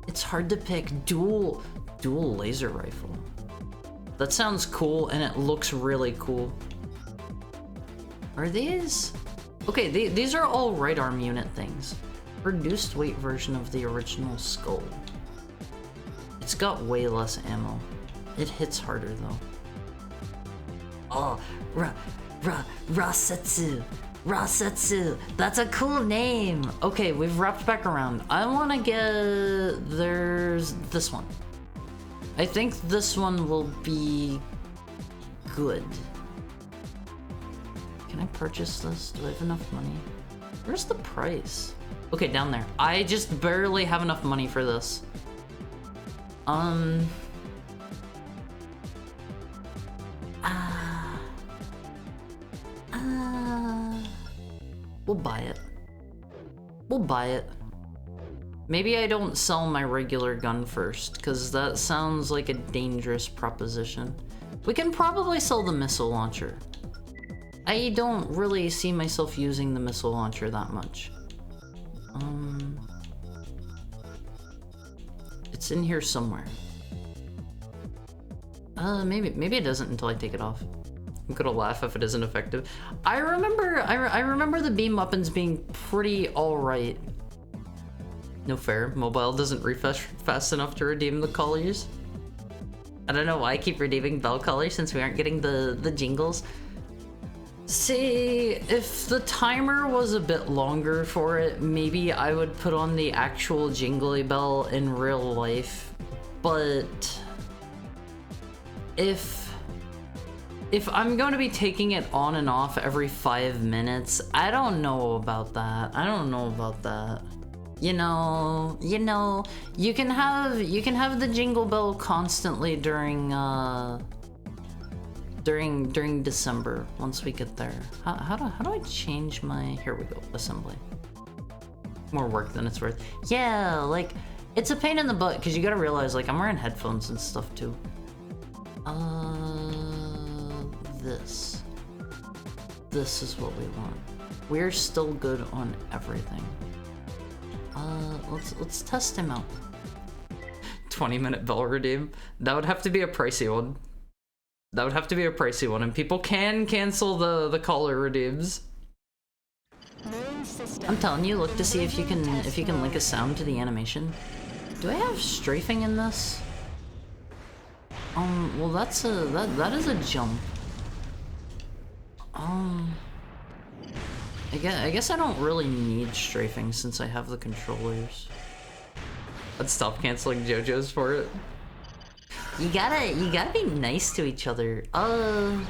It's hard to pick. Dual laser rifle. That sounds cool and it looks really cool. Are these? Okay, these are all right arm unit things. Reduced weight version of the original skull. It's got way less ammo. It hits harder though. Oh, Rasetsu. Rasetsu. That's a cool name. Okay, we've wrapped back around. I want to get... There's this one. I think this one will be good. Can I purchase this? Do I have enough money? Where's the price? Okay, down there. I just barely have enough money for this. We'll buy it. We'll buy it. Maybe I don't sell my regular gun first, because that sounds like a dangerous proposition. We can probably sell the missile launcher. I don't really see myself using the missile launcher that much. It's in here somewhere. Maybe it doesn't until I take it off. I'm gonna laugh if it isn't effective. I remember the beam weapons being pretty alright. No fair, mobile doesn't refresh fast enough to redeem the colors. I don't know why I keep redeeming bell colors since we aren't getting the jingles. See, if the timer was a bit longer for it, maybe I would put on the actual jingly bell in real life. But if I'm going to be taking it on and off every 5 minutes, I don't know about that. I don't know about that. You know, you can have the jingle bell constantly during December once we get there. How do I change my, here we go, assembly. More work than it's worth. Yeah, like it's a pain in the butt because you gotta realize like I'm wearing headphones and stuff too. This is what we want. We're still good on everything. Let's test him out. 20-minute bell redeem. That would have to be a pricey one. That would have to be a pricey one, and people can cancel the collar redeems. I'm telling you, look to see if you can link a sound to the animation. Do I have strafing in this? Well that is a jump. I guess I don't really need strafing since I have the controllers. Let's stop canceling JoJo's for it. You gotta be nice to each other. I'm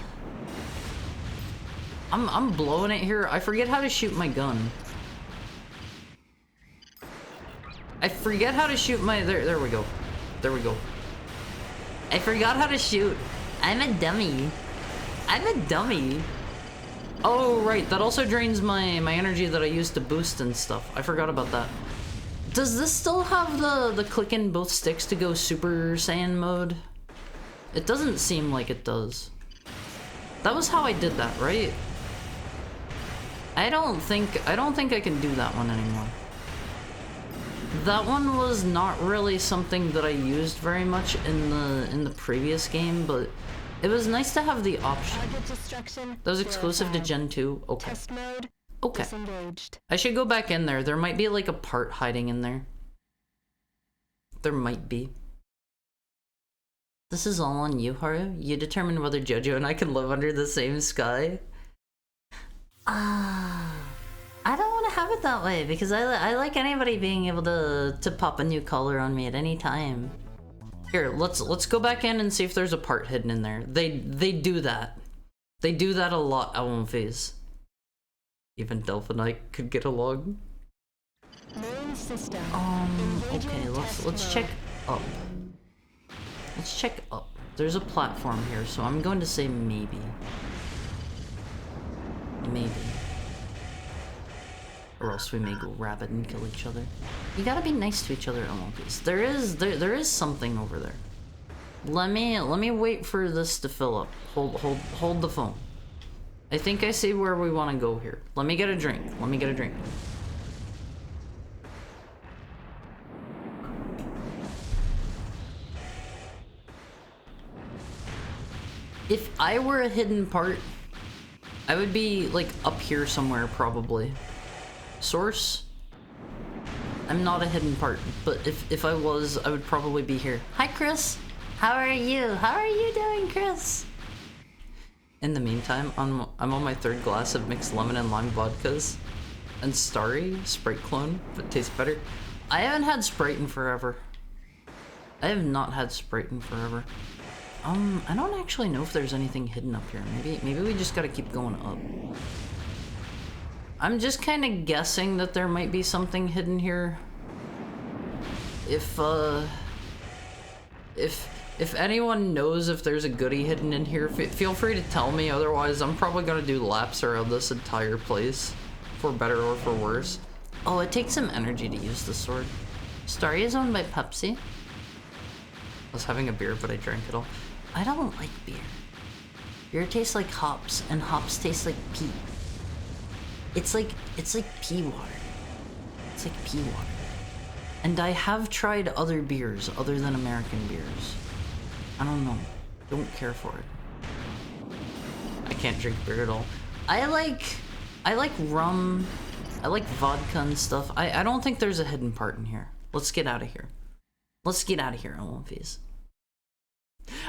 blowing it here. I forget how to shoot my gun. I forget how to shoot my, there we go. There we go. I forgot how to shoot. I'm a dummy. I'm a dummy. Oh, right, that also drains my energy that I use to boost and stuff. I forgot about that. Does this still have the click in both sticks to go Super Saiyan mode? It doesn't seem like it does. That was how I did that, right? I don't think I can do that one anymore. That one was not really something that I used very much in the previous game, but it was nice to have the option. That was exclusive to Gen 2? Okay. Test mode. Okay. Disengaged. I should go back in there. There might be like a part hiding in there. There might be. This is all on you, Haru. You determine whether Jojo and I can live under the same sky. I don't want to have it that way because I like anybody being able to pop a new color on me at any time. Here, let's go back in and see if there's a part hidden in there. They do that. They do that a lot, Owen Phase. Even Delph and I could get along. Main system. Okay, let's check up. Let's check up. There's a platform here, so I'm going to say maybe. Maybe. Or else we may go rabid and kill each other. You gotta be nice to each other, Olympus. There is something over there. Let me wait for this to fill up. Hold the phone. I think I see where we want to go here. Let me get a drink. Let me get a drink. If I were a hidden part, I would be like up here somewhere probably. Source? I'm not a hidden part, but if I was, I would probably be here. Hi, Chris. How are you? How are you doing, Chris? In the meantime, I'm on my third glass of mixed lemon and lime vodkas. And Starry, Sprite clone, but tastes better. I haven't had Sprite in forever. I have not had Sprite in forever. I don't actually know if there's anything hidden up here. Maybe we just gotta keep going up. I'm just kind of guessing that there might be something hidden here. If anyone knows if there's a goodie hidden in here, feel free to tell me. Otherwise, I'm probably gonna do laps around this entire place, for better or for worse. Oh, it takes some energy to use the sword. Starry is owned by Pepsi. I was having a beer, but I drank it all. I don't like beer. Beer tastes like hops, and hops taste like pee. It's like pea water. It's like pea water. And I have tried other beers other than American beers. I don't know. Don't care for it. I can't drink beer at all. I like rum. I like vodka and stuff. I don't think there's a hidden part in here. Let's get out of here. Let's get out of here, Olymphes.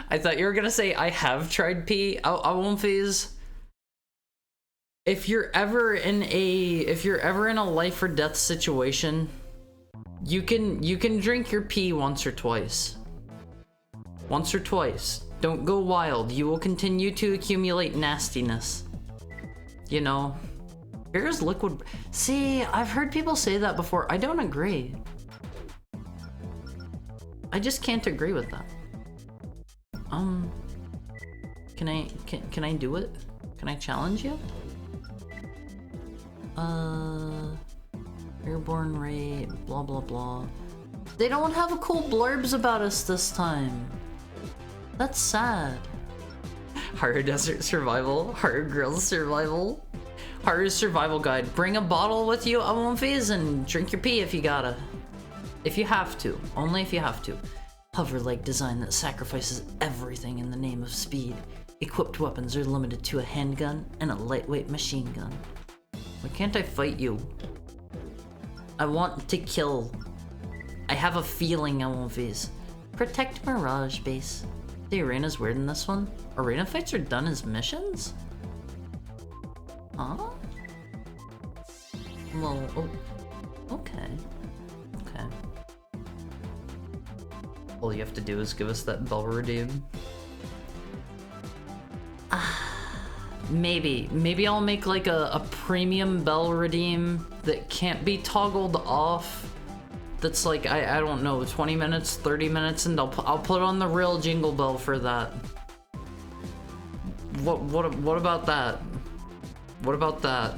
I thought you were gonna say I have tried pee. Olymphes. If you're ever in a life or death situation, you can drink your pee once or twice. Once or twice. Don't go wild. You will continue to accumulate nastiness. You know. Here's liquid. See, I've heard people say that before. I don't agree. I just can't agree with that. Can I do it? Can I challenge you? Airborne rate, blah blah blah. They don't have cool blurbs about us this time. That's sad. Haru Desert Survival, Haru Grills Survival, Haru's Survival Guide. Bring a bottle with you, Olymphes, and drink your pee if you gotta. If you have to. Only if you have to. Hover-like design that sacrifices everything in the name of speed. Equipped weapons are limited to a handgun and a lightweight machine gun. Why can't I fight you? I want to kill. I have a feeling I won't face. Protect Mirage Base. The arena's weird in this one. Arena fights are done as missions? Huh? Well, oh, okay. Okay. All you have to do is give us that bell redeem. Maybe I'll make like a premium bell redeem that can't be toggled off. That's like, I don't know, 20 minutes, 30 minutes, and I'll put on the real jingle bell for that. What about that? What about that?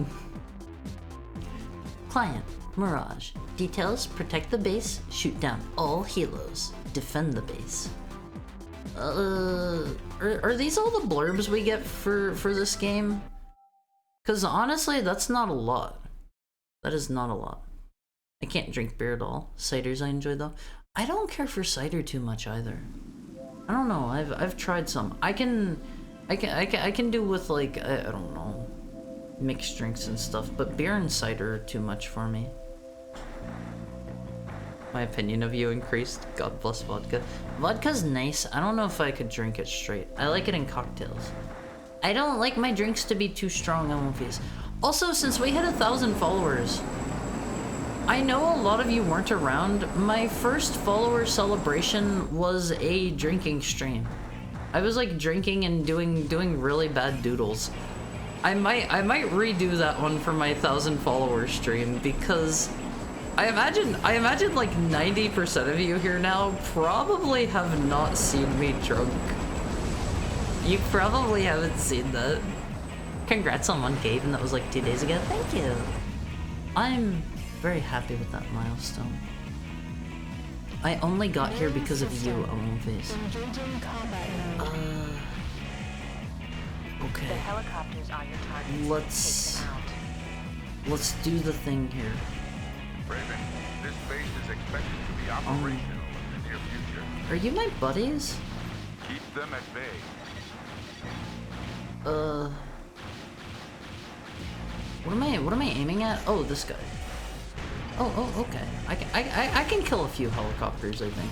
Client, Mirage. Details, protect the base, shoot down all helos, defend the base. Are these all the blurbs we get for this game? Because honestly, that's not a lot. That is not a lot. I can't drink beer at all. Ciders I enjoy though. I don't care for cider too much either. I don't know. I've tried some. I can do with like I don't know, mixed drinks and stuff. But beer and cider are too much for me. My opinion of you increased. God bless vodka. Vodka's nice. I don't know if I could drink it straight. I like it in cocktails. I don't like my drinks to be too strong on movies. Also, since we hit 1,000 followers, I know a lot of you weren't around. My first follower celebration was a drinking stream. I was like drinking and doing really bad doodles. I might redo that one for my 1,000 follower stream because I imagine like 90% of you here now probably have not seen me drunk. You probably haven't seen that. Congrats on 1K, even that was like 2 days ago. Thank you. I'm very happy with that milestone. I only got here because of you, Moonface. Okay. The helicopters are your target. Let's do the thing here. Raven, this base is expected to be operational in the near future. Are you my buddies? Keep them at bay. What am I aiming at? Oh, this guy. Oh, okay. I can kill a few helicopters, I think.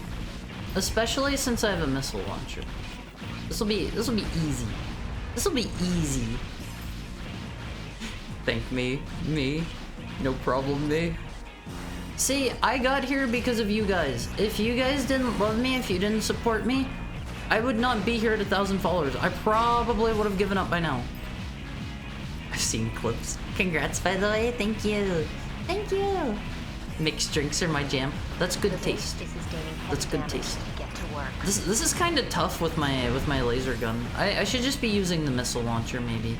Especially since I have a missile launcher. This'll be easy. This'll be easy. Thank me. No problem, me. See, I got here because of you guys. If you guys didn't love me, if you didn't support me, I would not be here at 1,000 followers. I probably would have given up by now. I've seen clips. Congrats, by the way. Thank you. Thank you. Mixed drinks are my jam. That's good taste. That's good taste. This is kind of tough with my laser gun. I should just be using the missile launcher maybe.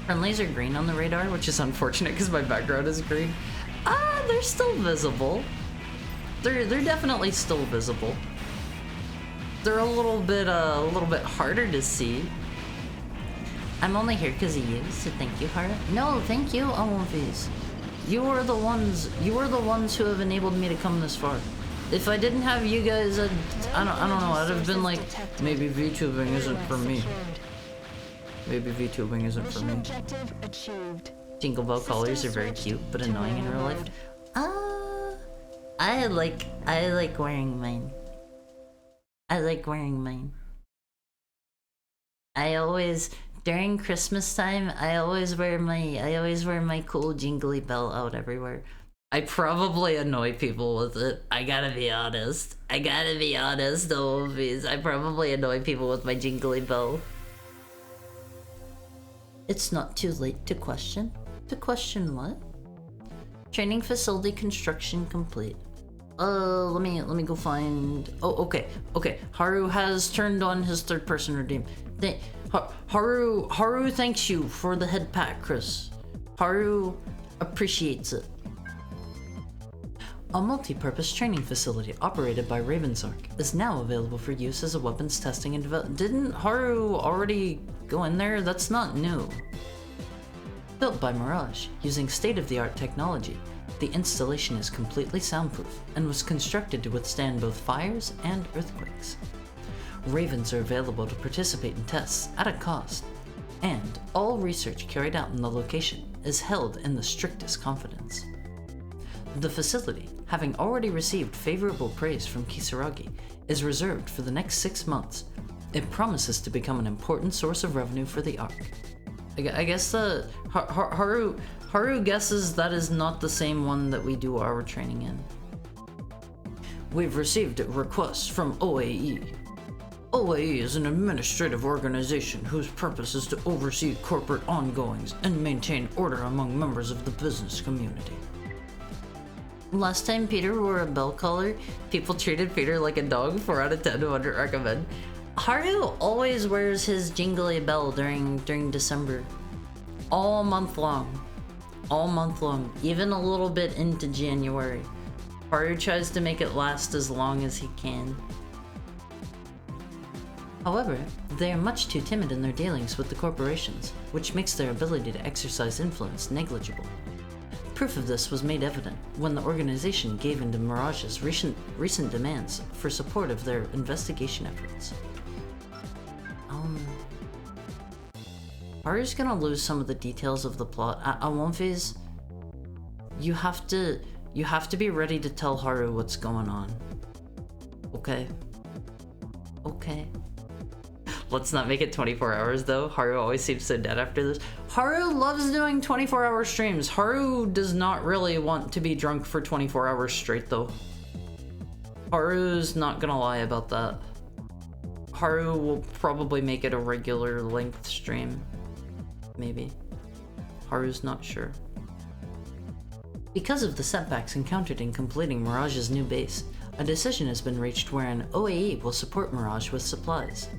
Friendlies are green on the radar, which is unfortunate because my background is green. Ah, they're still visible. They're definitely still visible. They're a little bit harder to see. I'm only here because of you, so thank you, Heart. No, thank you, Moonface. You are the ones who have enabled me to come this far. If I didn't have you guys, I don't know, I'd have been like, maybe VTubing isn't for me. Maybe VTubing isn't for me. Jingle bell collars are very cute, but annoying in real life. I like wearing mine. I like wearing mine. During Christmas time, I always wear my cool jingly bell out everywhere. I probably annoy people with it. I gotta be honest, though, please. I probably annoy people with my jingly bell. It's not too late to question. To question what? Training facility construction complete. Let me go find. Oh, okay. Haru has turned on his third-person redeem. Haru thanks you for the head pack, Chris. Haru appreciates it. A multi-purpose training facility operated by Ravensark is now available for use as a weapons testing and development. Didn't Haru already go in there? That's not new. Built by Mirage, using state-of-the-art technology, the installation is completely soundproof and was constructed to withstand both fires and earthquakes. Ravens are available to participate in tests at a cost, and all research carried out in the location is held in the strictest confidence. The facility, having already received favorable praise from Kisaragi, is reserved for the next 6 months. It promises to become an important source of revenue for the Ark. I guess the Haru guesses that is not the same one that we do our training in. We've received requests from OAE. OAE is an administrative organization whose purpose is to oversee corporate ongoings and maintain order among members of the business community. Last time Peter wore a bell collar, people treated Peter like a dog. 4 out of 10 would recommend. Haru always wears his jingly bell during December. all month long. All month long, even a little bit into January. Haru tries to make it last as long as he can. However, they are much too timid in their dealings with the corporations, which makes their ability to exercise influence negligible. Proof of this was made evident when the organization gave in to Mirage's recent demands for support of their investigation efforts. Haru's gonna lose some of the details of the plot. At one phase, you have to be ready to tell Haru what's going on. Okay? Okay. Let's not make it 24 hours though. Haru always seems so dead after this. Haru loves doing 24-hour streams. Haru does not really want to be drunk for 24 hours straight though. Haru's not gonna lie about that. Haru will probably make it a regular length stream. Maybe. Haru's not sure. Because of the setbacks encountered in completing Mirage's new base, a decision has been reached wherein OAE will support Mirage with supplies.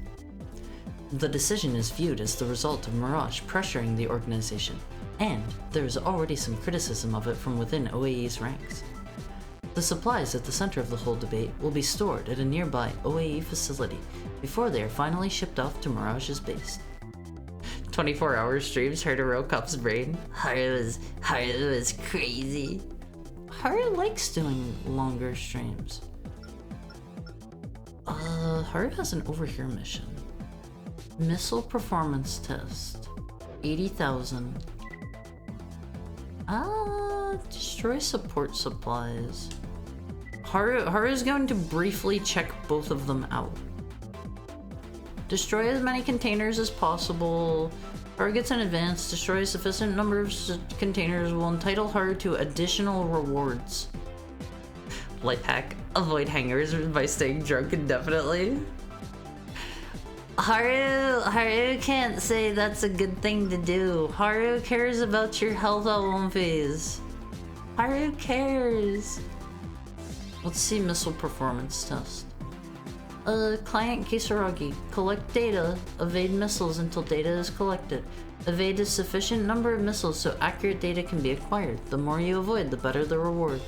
The decision is viewed as the result of Mirage pressuring the organization, and there is already some criticism of it from within OAE's ranks. The supplies at the center of the whole debate will be stored at a nearby OAE facility before they are finally shipped off to Mirage's base. 24-hour streams hurt a Rokop's brain. Haru is crazy. Haru likes doing longer streams. Haru has an overhear mission. Missile performance test. 80,000. Destroy support supplies. Haru's going to briefly check both of them out. Destroy as many containers as possible. Haru gets an advance. Destroy a sufficient number of containers will entitle Haru to additional rewards. Life hack. Avoid hangers by staying drunk indefinitely. Haru can't say that's a good thing to do. Haru cares about your health at one phase. Haru cares. Let's see missile performance test. Client Kisaragi. Collect data. Evade missiles until data is collected. Evade a sufficient number of missiles so accurate data can be acquired. The more you avoid, the better the reward.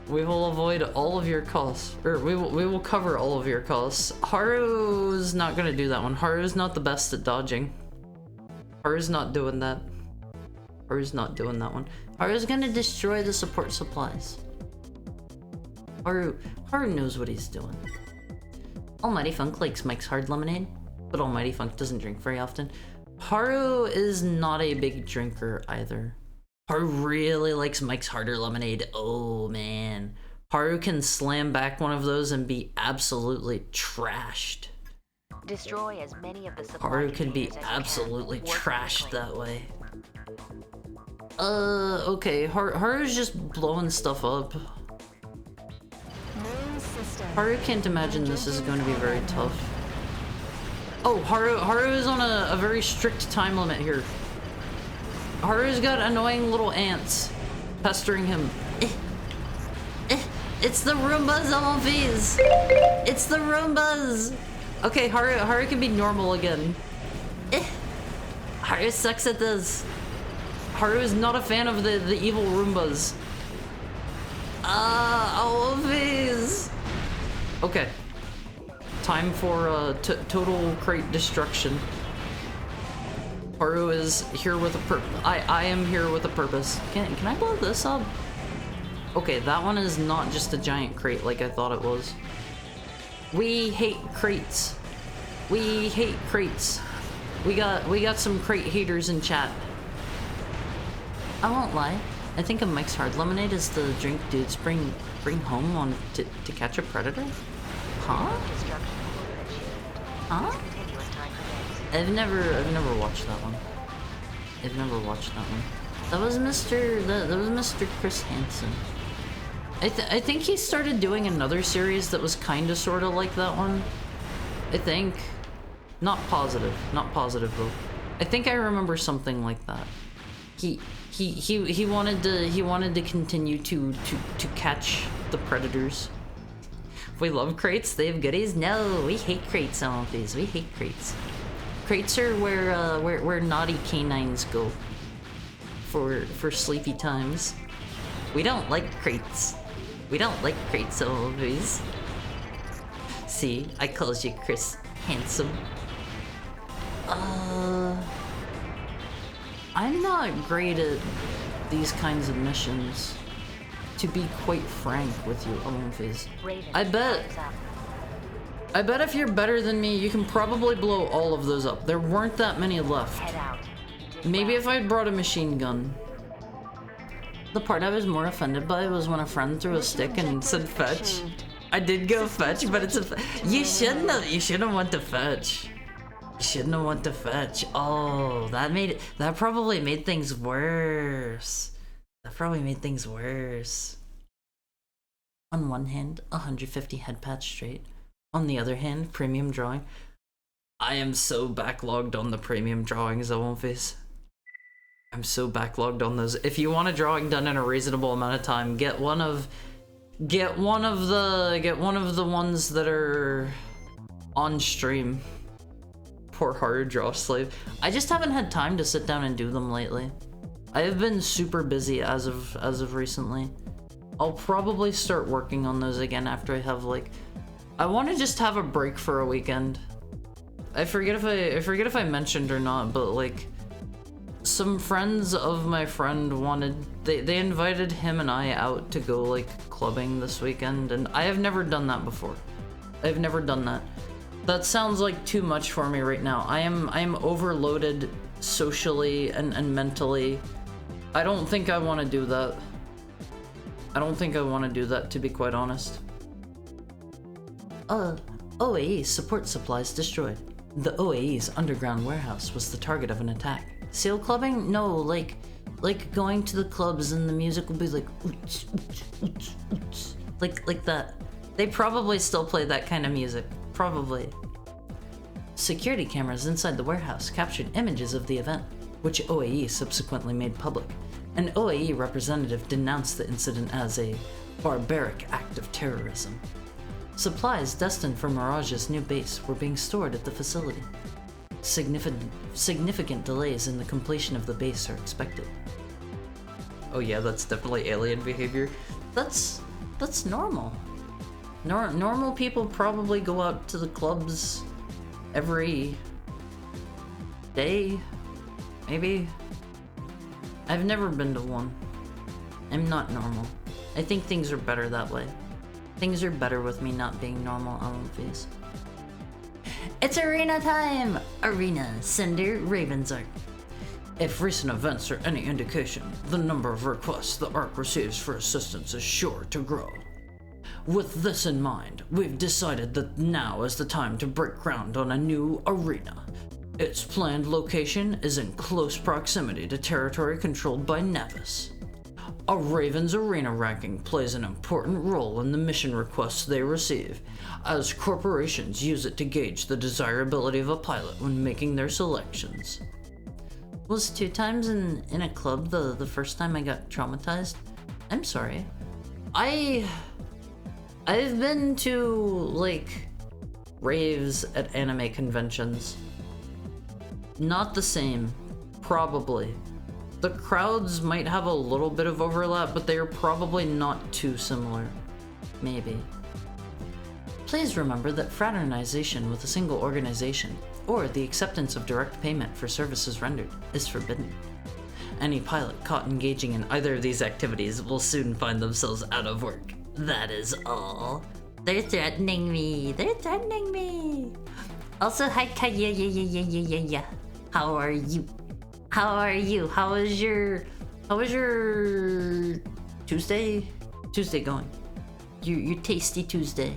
We will avoid all of your costs. Or we will cover all of your costs. Haru's not gonna do that one. Haru's not the best at dodging. Haru's not doing that. Haru's not doing that one. Haru's gonna destroy the support supplies. Haru knows what he's doing. Almighty Funk likes Mike's Hard Lemonade, but Almighty Funk doesn't drink very often. Haru is not a big drinker either. Haru really likes Mike's Harder Lemonade. Oh man. Haru can slam back one of those and be absolutely trashed. Destroy as many of the supply Haru can be containers as you absolutely can. Work trashed quickly. that way. Okay. Haru's just blowing stuff up. Main system. Haru can't imagine this is going to be very tough. Oh, Haru is on a very strict time limit here. Haru's got annoying little ants pestering him. It's the Roombas, Alphys! It's the Roombas! Okay, Haru can be normal again. Haru sucks at this. Haru is not a fan of the evil Roombas. Alphys! Okay. Time for total crate destruction. Haru is here with a purpose. I am here with a purpose. Can I blow this up? Okay, that one is not just a giant crate like I thought it was. We hate crates. We hate crates. We got some crate haters in chat. I won't lie. I think a Mike's Hard Lemonade is the drink dudes bring home on to catch a predator. Huh? Destruction will be achieved. Huh? Continue as time permits. I've never watched that one. I've never watched that one. That was Mr. Chris Hansen. I think he started doing another series that was kinda sorta like that one. I think. Not positive though. I think I remember something like that. He wanted to continue to catch the predators. We love crates, they have goodies. No, we hate crates, some of these. We hate crates. Crates are where naughty canines go for sleepy times. We don't like crates. We don't like crates always. See, I called you Chris Handsome. I'm not great at these kinds of missions, to be quite frank with you, Olympus. Raven, I bet time's up. if you're better than me, you can probably blow all of those up. There weren't that many left. Head out. You did Maybe well. if I'd brought a machine gun. The part I was more offended by was when a friend threw a stick and said fetch. I did go fetch, but it's a you shouldn't have went to fetch. You shouldn't have went to fetch. Oh, that probably made things worse. That probably made things worse. On one hand, 150 head patch straight. On the other hand, premium drawing. I am so backlogged on the premium drawings, Owenface. I'm so backlogged on those. If you want a drawing done in a reasonable amount of time, get one of the ones that are on stream. Poor hard draw slave. I just haven't had time to sit down and do them lately. I have been super busy as of recently. I'll probably start working on those again after I have I want to just have a break for a weekend. I forget if I mentioned or not, but some friends of my friend they invited him and I out to go clubbing this weekend, and I have never done that before. I've never done that. That sounds like too much for me right now. I am overloaded socially and mentally. I don't think I want to do that. I don't think I want to do that, to be quite honest. OAE support supplies destroyed. The OAE's underground warehouse was the target of an attack. Seal clubbing? No, like going to the clubs and the music will be like oots, oots, oots, oots. Like that. They probably still play that kind of music. Probably. Security cameras inside the warehouse captured images of the event, which OAE subsequently made public. An OAE representative denounced the incident as a barbaric act of terrorism. Supplies destined for Mirage's new base were being stored at the facility. Significant delays in the completion of the base are expected. Oh yeah, that's definitely alien behavior. That's normal. Normal people probably go out to the clubs every day, maybe. I've never been to one. I'm not normal. I think things are better that way. Things are better with me not being normal on face. It's arena time! Arena, Cinder, Ravensark. If recent events are any indication, the number of requests the Ark receives for assistance is sure to grow. With this in mind, we've decided that now is the time to break ground on a new arena. Its planned location is in close proximity to territory controlled by Nexus. A Raven's arena ranking plays an important role in the mission requests they receive, as corporations use it to gauge the desirability of a pilot when making their selections. Was 2 times in a club the first time I got traumatized? I'm sorry. I've been to, raves at anime conventions. Not the same. Probably. The crowds might have a little bit of overlap, but they are probably not too similar. Maybe. Please remember that fraternization with a single organization, or the acceptance of direct payment for services rendered, is forbidden. Any pilot caught engaging in either of these activities will soon find themselves out of work. That is all. They're threatening me. They're threatening me. Also, hi, yeah. How are you? How are you? How was your Tuesday going? Your tasty Tuesday.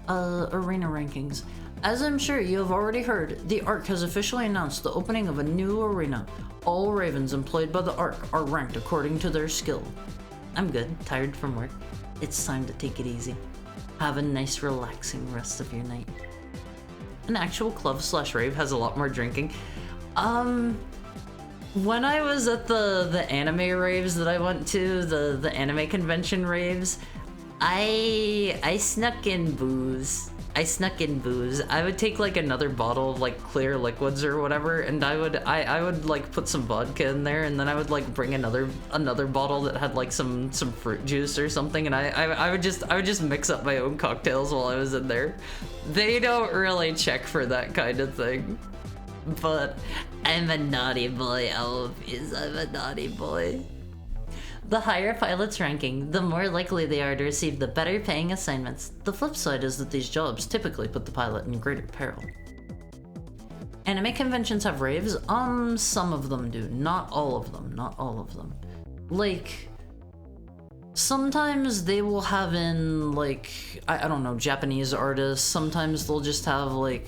Arena rankings. As I'm sure you have already heard, the Ark has officially announced the opening of a new arena. All Ravens employed by the Ark are ranked according to their skill. I'm good, tired from work. It's time to take it easy. Have a nice relaxing rest of your night. An actual club/rave has a lot more drinking. When I was at the anime raves that I went to, the anime convention raves, I snuck in booze. I snuck in booze. I would take like another bottle of like clear liquids or whatever, and I would like put some vodka in there, and then I would like bring another bottle that had like some fruit juice or something, and I would just mix up my own cocktails while I was in there. They don't really check for that kind of thing, but I'm a naughty boy, Alphys. I'm a naughty boy. The higher a pilot's ranking, the more likely they are to receive the better paying assignments. The flip side is that these jobs typically put the pilot in greater peril. Anime conventions have raves? Some of them do. Not all of them. Not all of them. Like, sometimes they will have in, like, I don't know, Japanese artists. Sometimes they'll just have, like,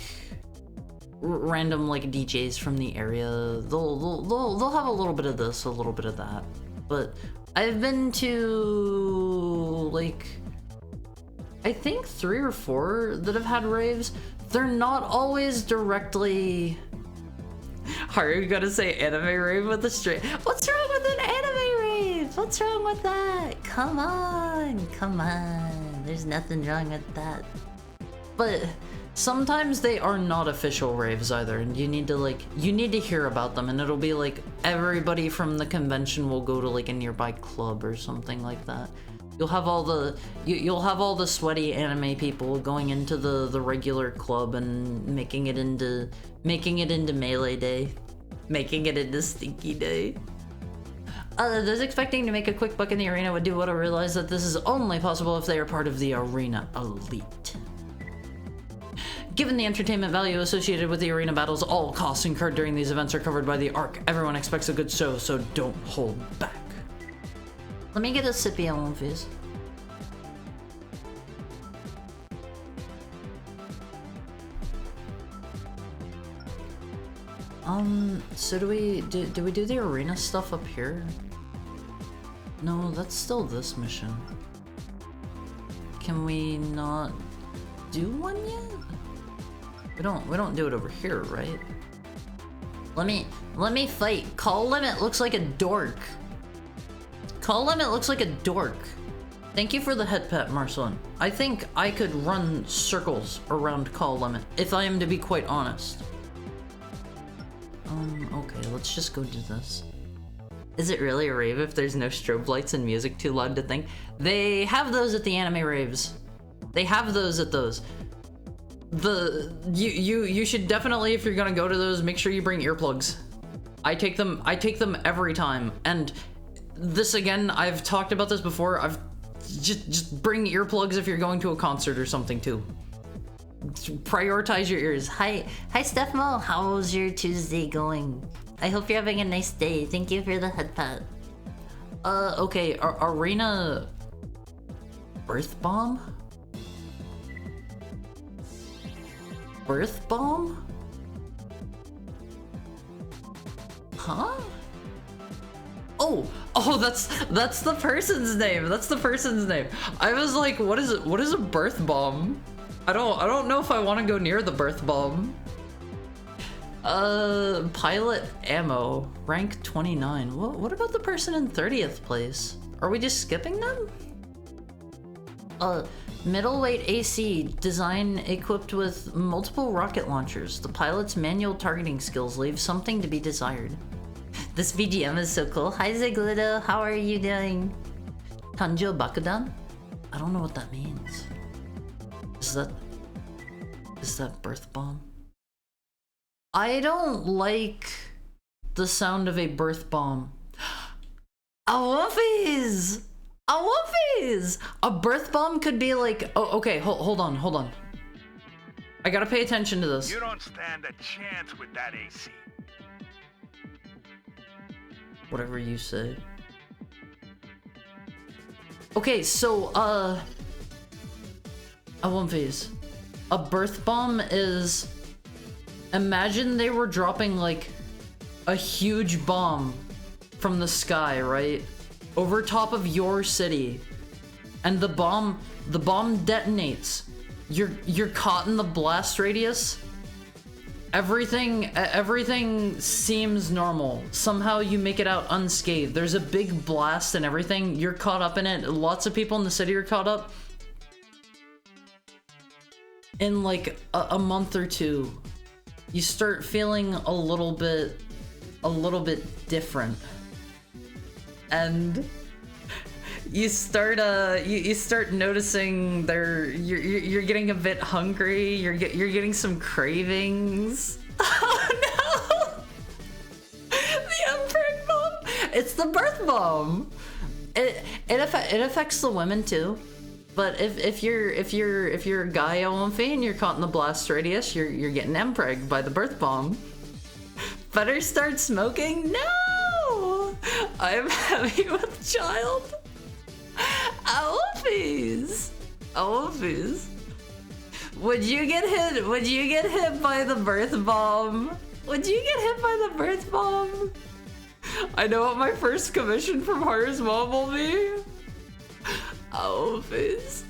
random, like, DJs from the area. They'll have a little bit of this, a little bit of that. But I've been to, like, I think 3 or 4 that have had raves. They're not always directly... Are you gonna say anime rave with a straight... What's wrong with an anime rave? What's wrong with that? Come on, come on. There's nothing wrong with that. But sometimes they are not official raves either, and you need to hear about them, and it'll be like everybody from the convention will go to like a nearby club or something like that. You'll have all the sweaty anime people going into the regular club and making it into Melee Day, making it into Stinky Day. Those expecting to make a quick buck in the arena would do well to realize that this is only possible if they are part of the arena elite. Given the entertainment value associated with the arena battles, all costs incurred during these events are covered by the ARC. Everyone expects a good show, so don't hold back. Let me get a sippy on Alphys. So do we do the arena stuff up here? No, that's still this mission. Can we not do one yet? We don't do it over here, right? Let me fight. Call Limit looks like a dork. Call Limit looks like a dork. Thank you for the head pat, Marcelin. I think I could run circles around Call Limit, if I am to be quite honest. Okay, let's just go do this. Is it really a rave if there's no strobe lights and music too loud to think? They have those at the anime raves. They have those at those. You should definitely, if you're gonna go to those, make sure you bring earplugs. I take them every time. And this again, I've talked about this before. I've just bring earplugs if you're going to a concert or something too. Prioritize your ears. Hi Stephmo, how's your Tuesday going? I hope you're having a nice day. Thank you for the head pat. Okay, arena birth bomb? Birth bomb? Huh? Oh, that's the person's name. That's the person's name. I was like, what is it? What is a birth bomb? I don't know if I want to go near the birth bomb. Pilot ammo, rank 29. What about the person in 30th place? Are we just skipping them? Middleweight AC, design equipped with multiple rocket launchers. The pilot's manual targeting skills leave something to be desired. This BGM is so cool. Hi Zigludo, how are you doing? Tanjo Bakudan? I don't know what that means. Is that birth bomb? I don't like the sound of a birth bomb. A whoopies! A whoopies! A birth bomb could be like, oh, okay, hold on. I gotta pay attention to this. You don't stand a chance with that AC. Whatever you say. Okay, so, a whoopies. A birth bomb is, imagine they were dropping like a huge bomb from the sky, right? Over top of your city, and the bomb detonates. You're caught in the blast radius. Everything seems normal. Somehow you make it out unscathed. There's a big blast and everything. You're caught up in it. Lots of people in the city are caught up. in like a month or two, you start feeling a little bit different, and you start you start noticing you're getting a bit hungry. You're getting some cravings. Oh no! The M-Preg bomb. It's the birth bomb. It affects the women too. But if you're a guy OMF and you're caught in the blast radius, you're getting M-Preg by the birth bomb. Better start smoking? No! I'm heavy with child. OMFs. OMFs. Would you get hit by the birth bomb? Would you get hit by the birth bomb? I know what my first commission from Horror's mom will be. OMFs.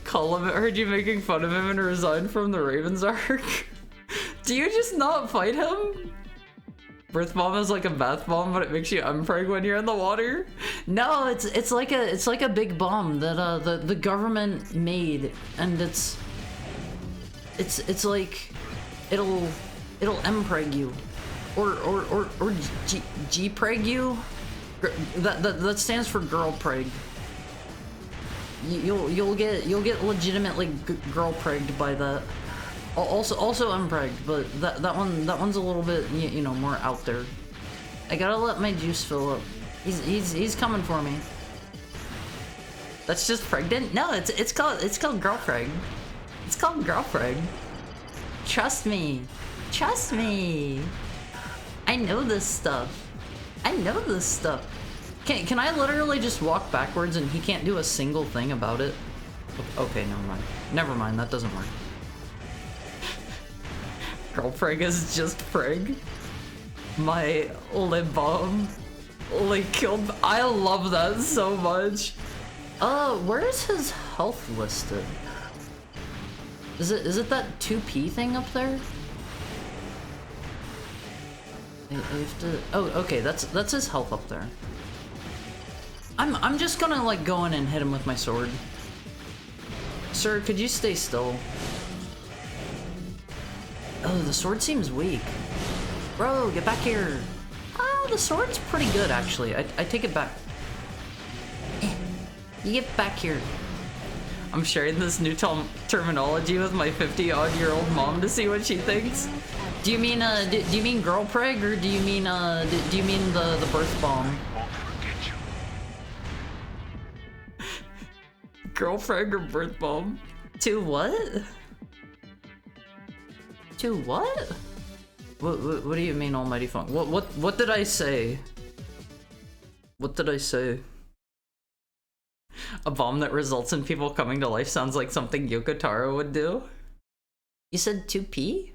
Colin, I heard you making fun of him and resigned from the Ravens arc. Do you just not fight him? Birth bomb is like a bath bomb, but it makes you unpreg when you're in the water. No, it's like a big bomb that the government made, and it's like it'll M-preg you, or G-preg you. That stands for girl preg. You'll get legitimately girl pregged by that. Also unpregged, but that one's a little bit you know more out there. I gotta let my juice fill up. He's coming for me. That's just pregnant? No, it's called girl preg. It's called girl preg. Trust me. Trust me. I know this stuff. I know this stuff. Can I literally just walk backwards and he can't do a single thing about it? Okay, never mind. Never mind, that doesn't work. Girl preg is just preg. My lip balm like killed. I love that so much. Where's his health listed? Is it that 2p thing up there? I have to. Oh, okay. That's his health up there. I'm just gonna like go in and hit him with my sword. Sir, could you stay still? Oh, the sword seems weak. Bro, get back here. Oh, the sword's pretty good, actually. I take it back. You get back here. I'm sharing this new terminology with my 50-odd-year-old mom to see what she thinks. Do you mean do you mean girl preg, or do you mean the birth bomb? Girl preg or birth bomb? To what? To what? What do you mean, Almighty Funk? What did I say? What did I say? A bomb that results in people coming to life sounds like something Yoko Taro would do. You said 2p?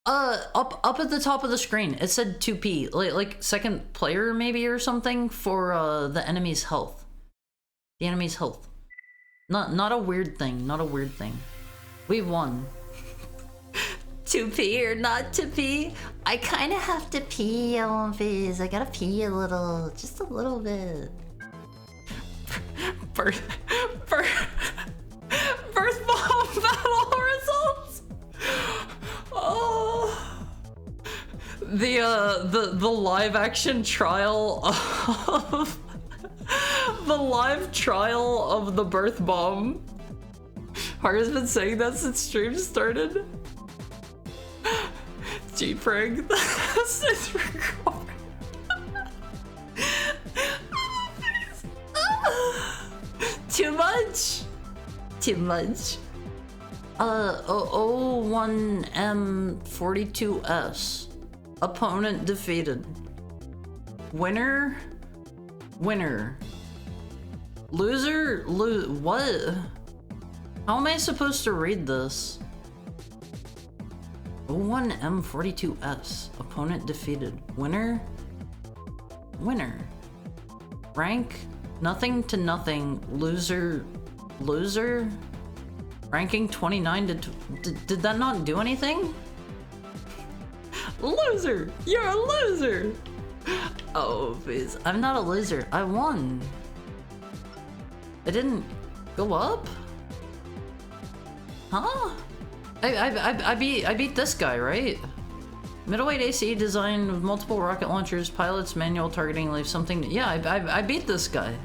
Up at the top of the screen, it said 2p, like second player maybe or something for the enemy's health. The enemy's health. Not a weird thing. Not a weird thing. We won. 2p or not to pee? I kind of have to pee, OMFs. I gotta pee a little, just a little bit. Birth bomb battle results. Oh, the live action trial of the live trial of the birth bomb. Har's been saying that since stream started. G-Preg. This is too much. Too much. O1M42S. Opponent defeated. Winner. Winner. Loser. What? How am I supposed to read this? O1M42S. Opponent defeated. Winner? Winner. Rank? Nothing to nothing. Loser? Loser? Ranking 29 to... Did that not do anything? Loser! You're a loser! Oh, please. I'm not a loser. I won. It didn't go up? Huh? I beat this guy, right? Middleweight AC design with multiple rocket launchers, pilots, manual targeting, leave something. Yeah, I beat this guy.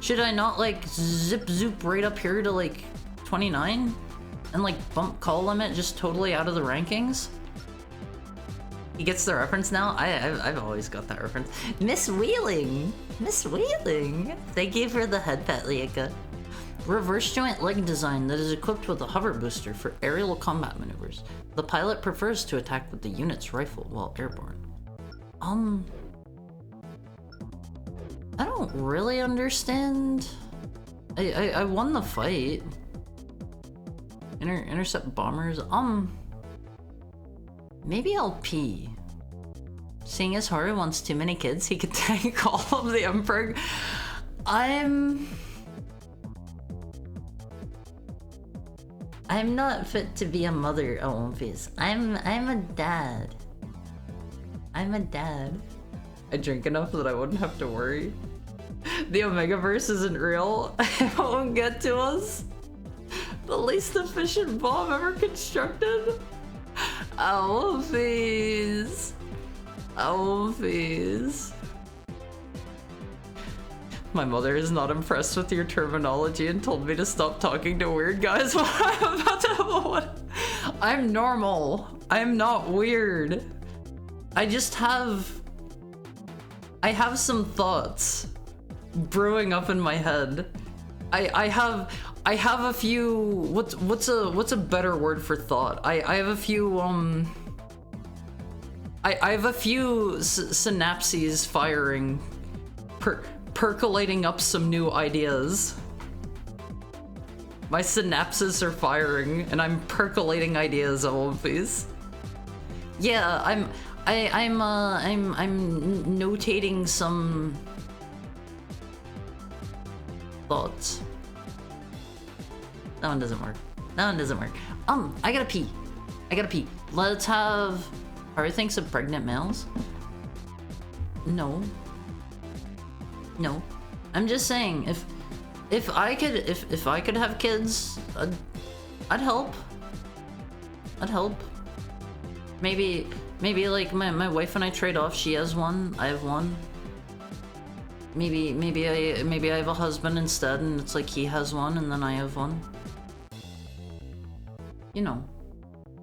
Should I not like zip zoop right up here to like 29 and like bump call limit just totally out of the rankings? He gets the reference now? I've always got that reference. Miss Wheeling! Miss Wheeling! Thank you for the head pat, Lieka. Reverse joint leg design that is equipped with a hover booster for aerial combat maneuvers. The pilot prefers to attack with the unit's rifle while airborne. I don't really understand. I won the fight. Intercept bombers. Maybe I'll pee. Seeing as Haru wants too many kids, he could take all of the Emperor. I'm not fit to be a mother, Olympias. I'm a dad. I'm a dad. I drink enough that I wouldn't have to worry. The Omegaverse isn't real. It won't get to us. The least efficient bomb ever constructed. Olympias. Olympias. My mother is not impressed with your terminology and told me to stop talking to weird guys while I'm about to have a I'm normal. I'm not weird. I have some thoughts brewing up in my head. I have a few what's a better word for thought? I have a few I have a few synapses firing, percolating up some new ideas. My synapses are firing, and I'm percolating ideas, all of these. Yeah, I'm notating some thoughts. That one doesn't work. That one doesn't work. I gotta pee. I gotta pee. Let's have. Haru thinks of pregnant males. No. No. I'm just saying, if I could have kids, I'd help. I'd help. Maybe like my wife and I trade off. She has one, I have one. Maybe I have a husband instead, and it's like he has one and then I have one. You know,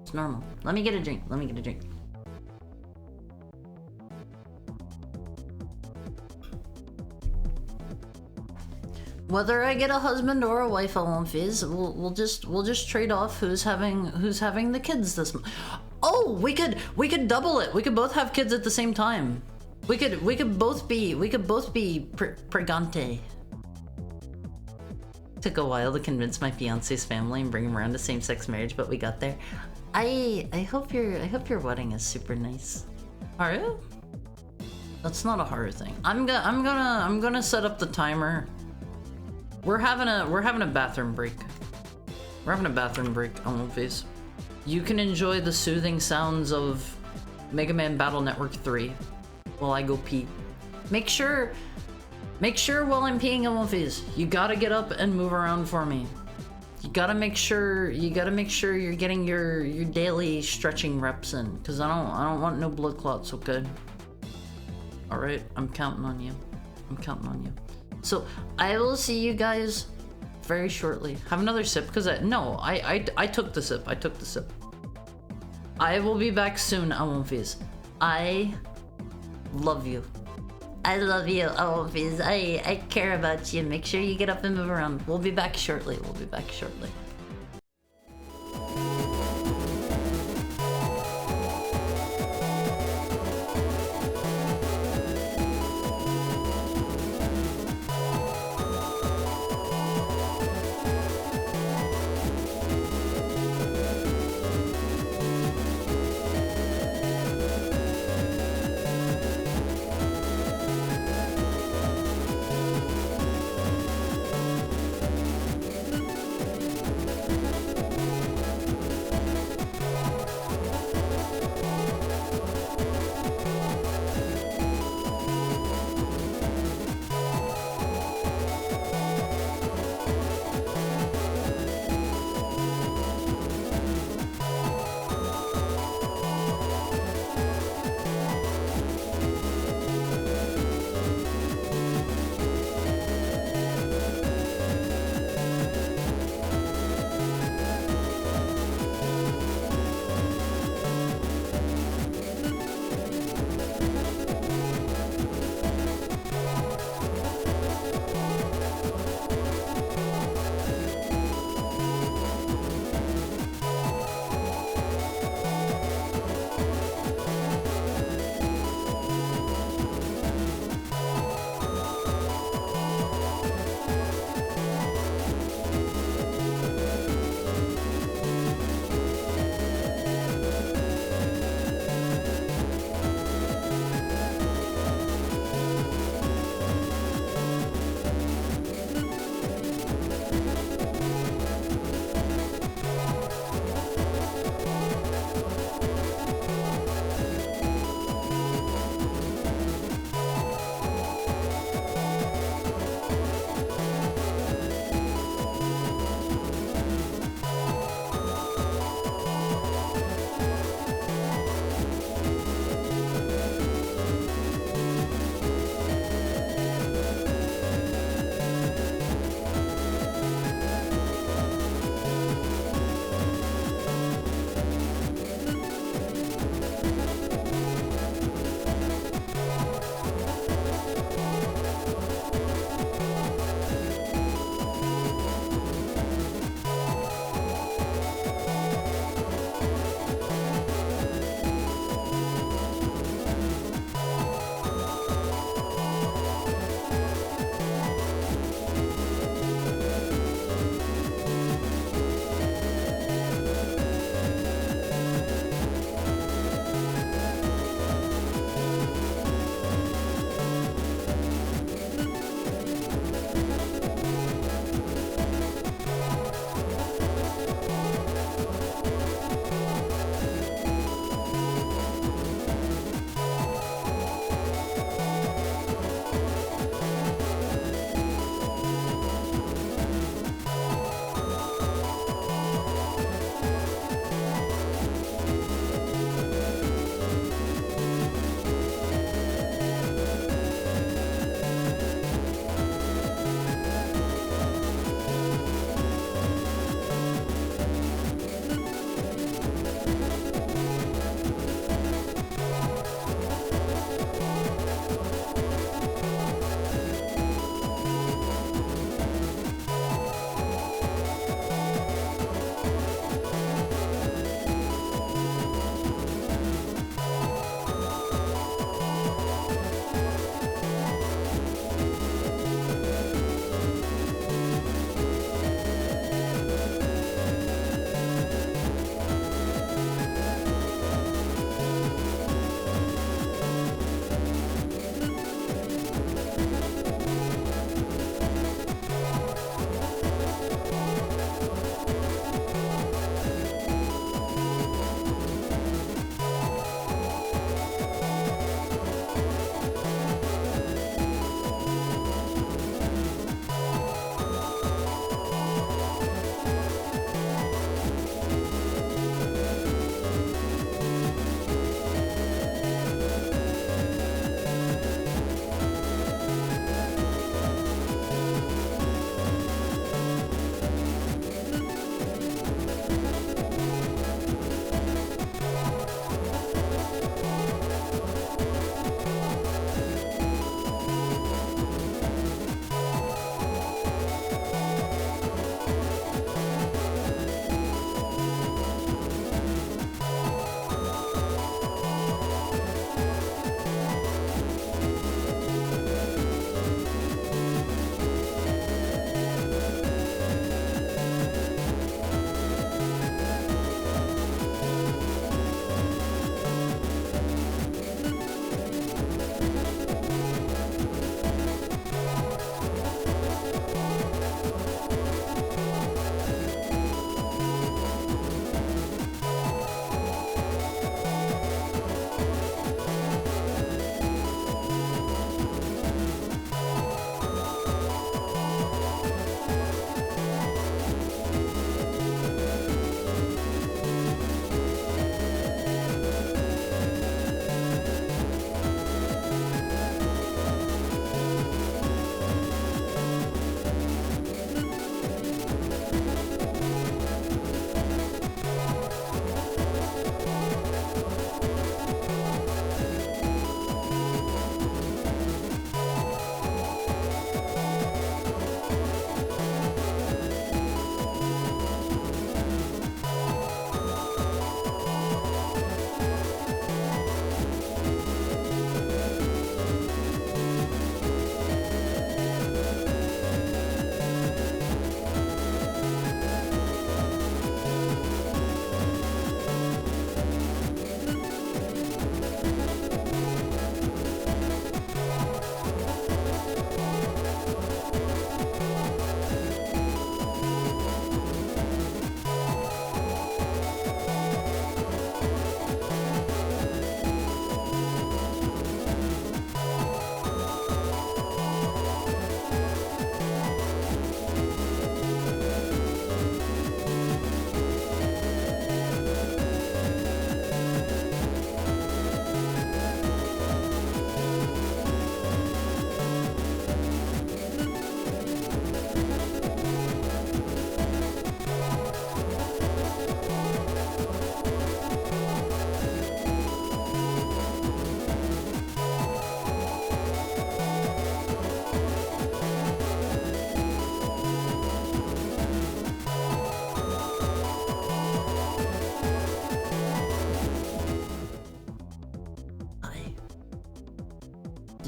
it's normal. Let me get a drink. Let me get a drink. Whether I get a husband or a wife, Olympias, we'll just trade off who's having the kids this month. Oh, we could double it. We could both have kids at the same time. We could both be pregante. Took a while to convince my fiance's family and bring him around to same-sex marriage, but we got there. I hope your wedding is super nice. Haru? That's not a Haru thing. I'm gonna set up the timer. We're having a bathroom break. We're having a bathroom break, Olympias. You can enjoy the soothing sounds of Mega Man Battle Network 3 while I go pee. Make sure while I'm peeing, Olympias, you gotta get up and move around for me. You gotta make sure you're getting your daily stretching reps in, cause I don't want no blood clots, okay? Alright, I'm counting on you. I'm counting on you. So I will see you guys very shortly. Have another sip, because I took the sip. I took the sip. I will be back soon, Olympias. I love you. I love you, Olympias. I care about you. Make sure you get up and move around. We'll be back shortly. We'll be back shortly.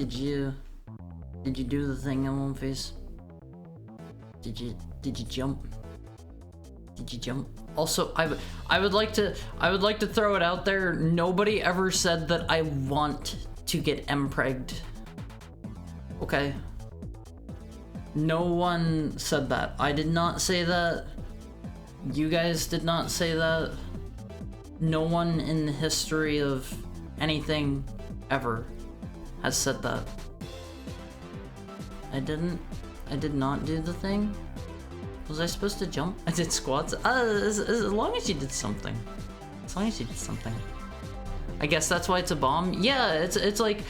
Did you do the thing in one face? Did you jump? Did you jump? Also, I would like to throw it out there. Nobody ever said that I want to get empregged. Okay. No one said that. I did not say that. You guys did not say that. No one in the history of anything ever has said that. I did not do the thing. Was I supposed to jump? I did squats. As long as you did something. As long as you did something. I guess that's why it's a bomb. Yeah, it's like,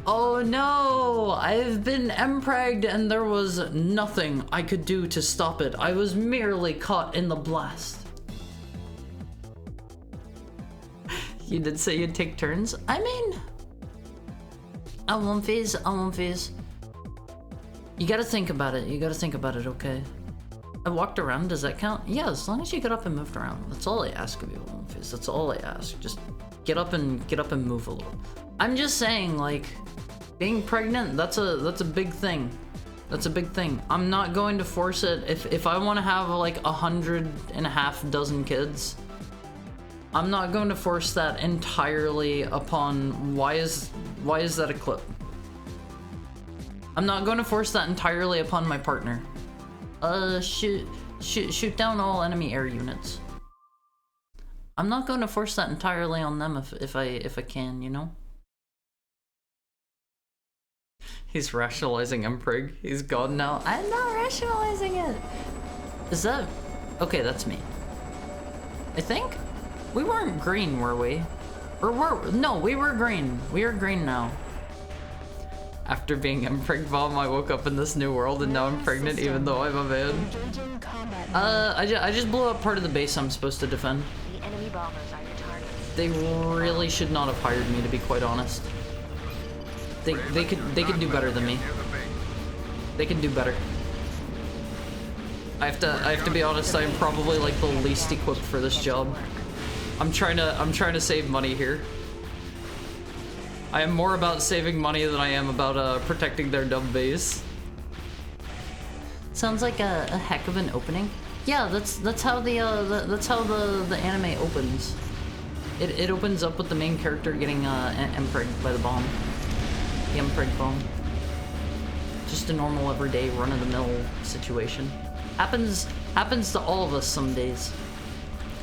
oh no, I've been empregged and there was nothing I could do to stop it. I was merely caught in the blast. You did say you'd take turns? I mean, on one phase. You gotta think about it, okay? I walked around, does that count? Yeah, as long as you get up and moved around. That's all I ask of you, one phase. That's all I ask. Just get up and move a little. I'm just saying, like, being pregnant, that's a big thing. That's a big thing. I'm not going to force it. If I want to have like 100 kids, I'm not going to force that entirely upon why is that a clip? I'm not going to force that entirely upon my partner. Shoot down all enemy air units. I'm not going to force that entirely on them if I can, you know? He's rationalizing Mprig. He's gone now. I'm not rationalizing it. Is that... Okay, that's me. I think? We weren't green, were we? Or were... No, we were green. We are green now. After being Mprig bomb, I woke up in this new world and now I'm pregnant even though I'm a man. I just blew up part of the base I'm supposed to defend. The enemy bombers are your targets. They really should not have hired me, to be quite honest. They could do better than me. They could do better. I have to be honest, I'm probably like the least equipped for this job. I'm trying to save money here. I am more about saving money than I am about protecting their dumb base. Sounds like a heck of an opening. Yeah, that's how the anime opens. It opens up with the main character getting empregged by the bomb. The emprig bomb. Just a normal everyday run-of-the-mill situation. Happens to all of us some days.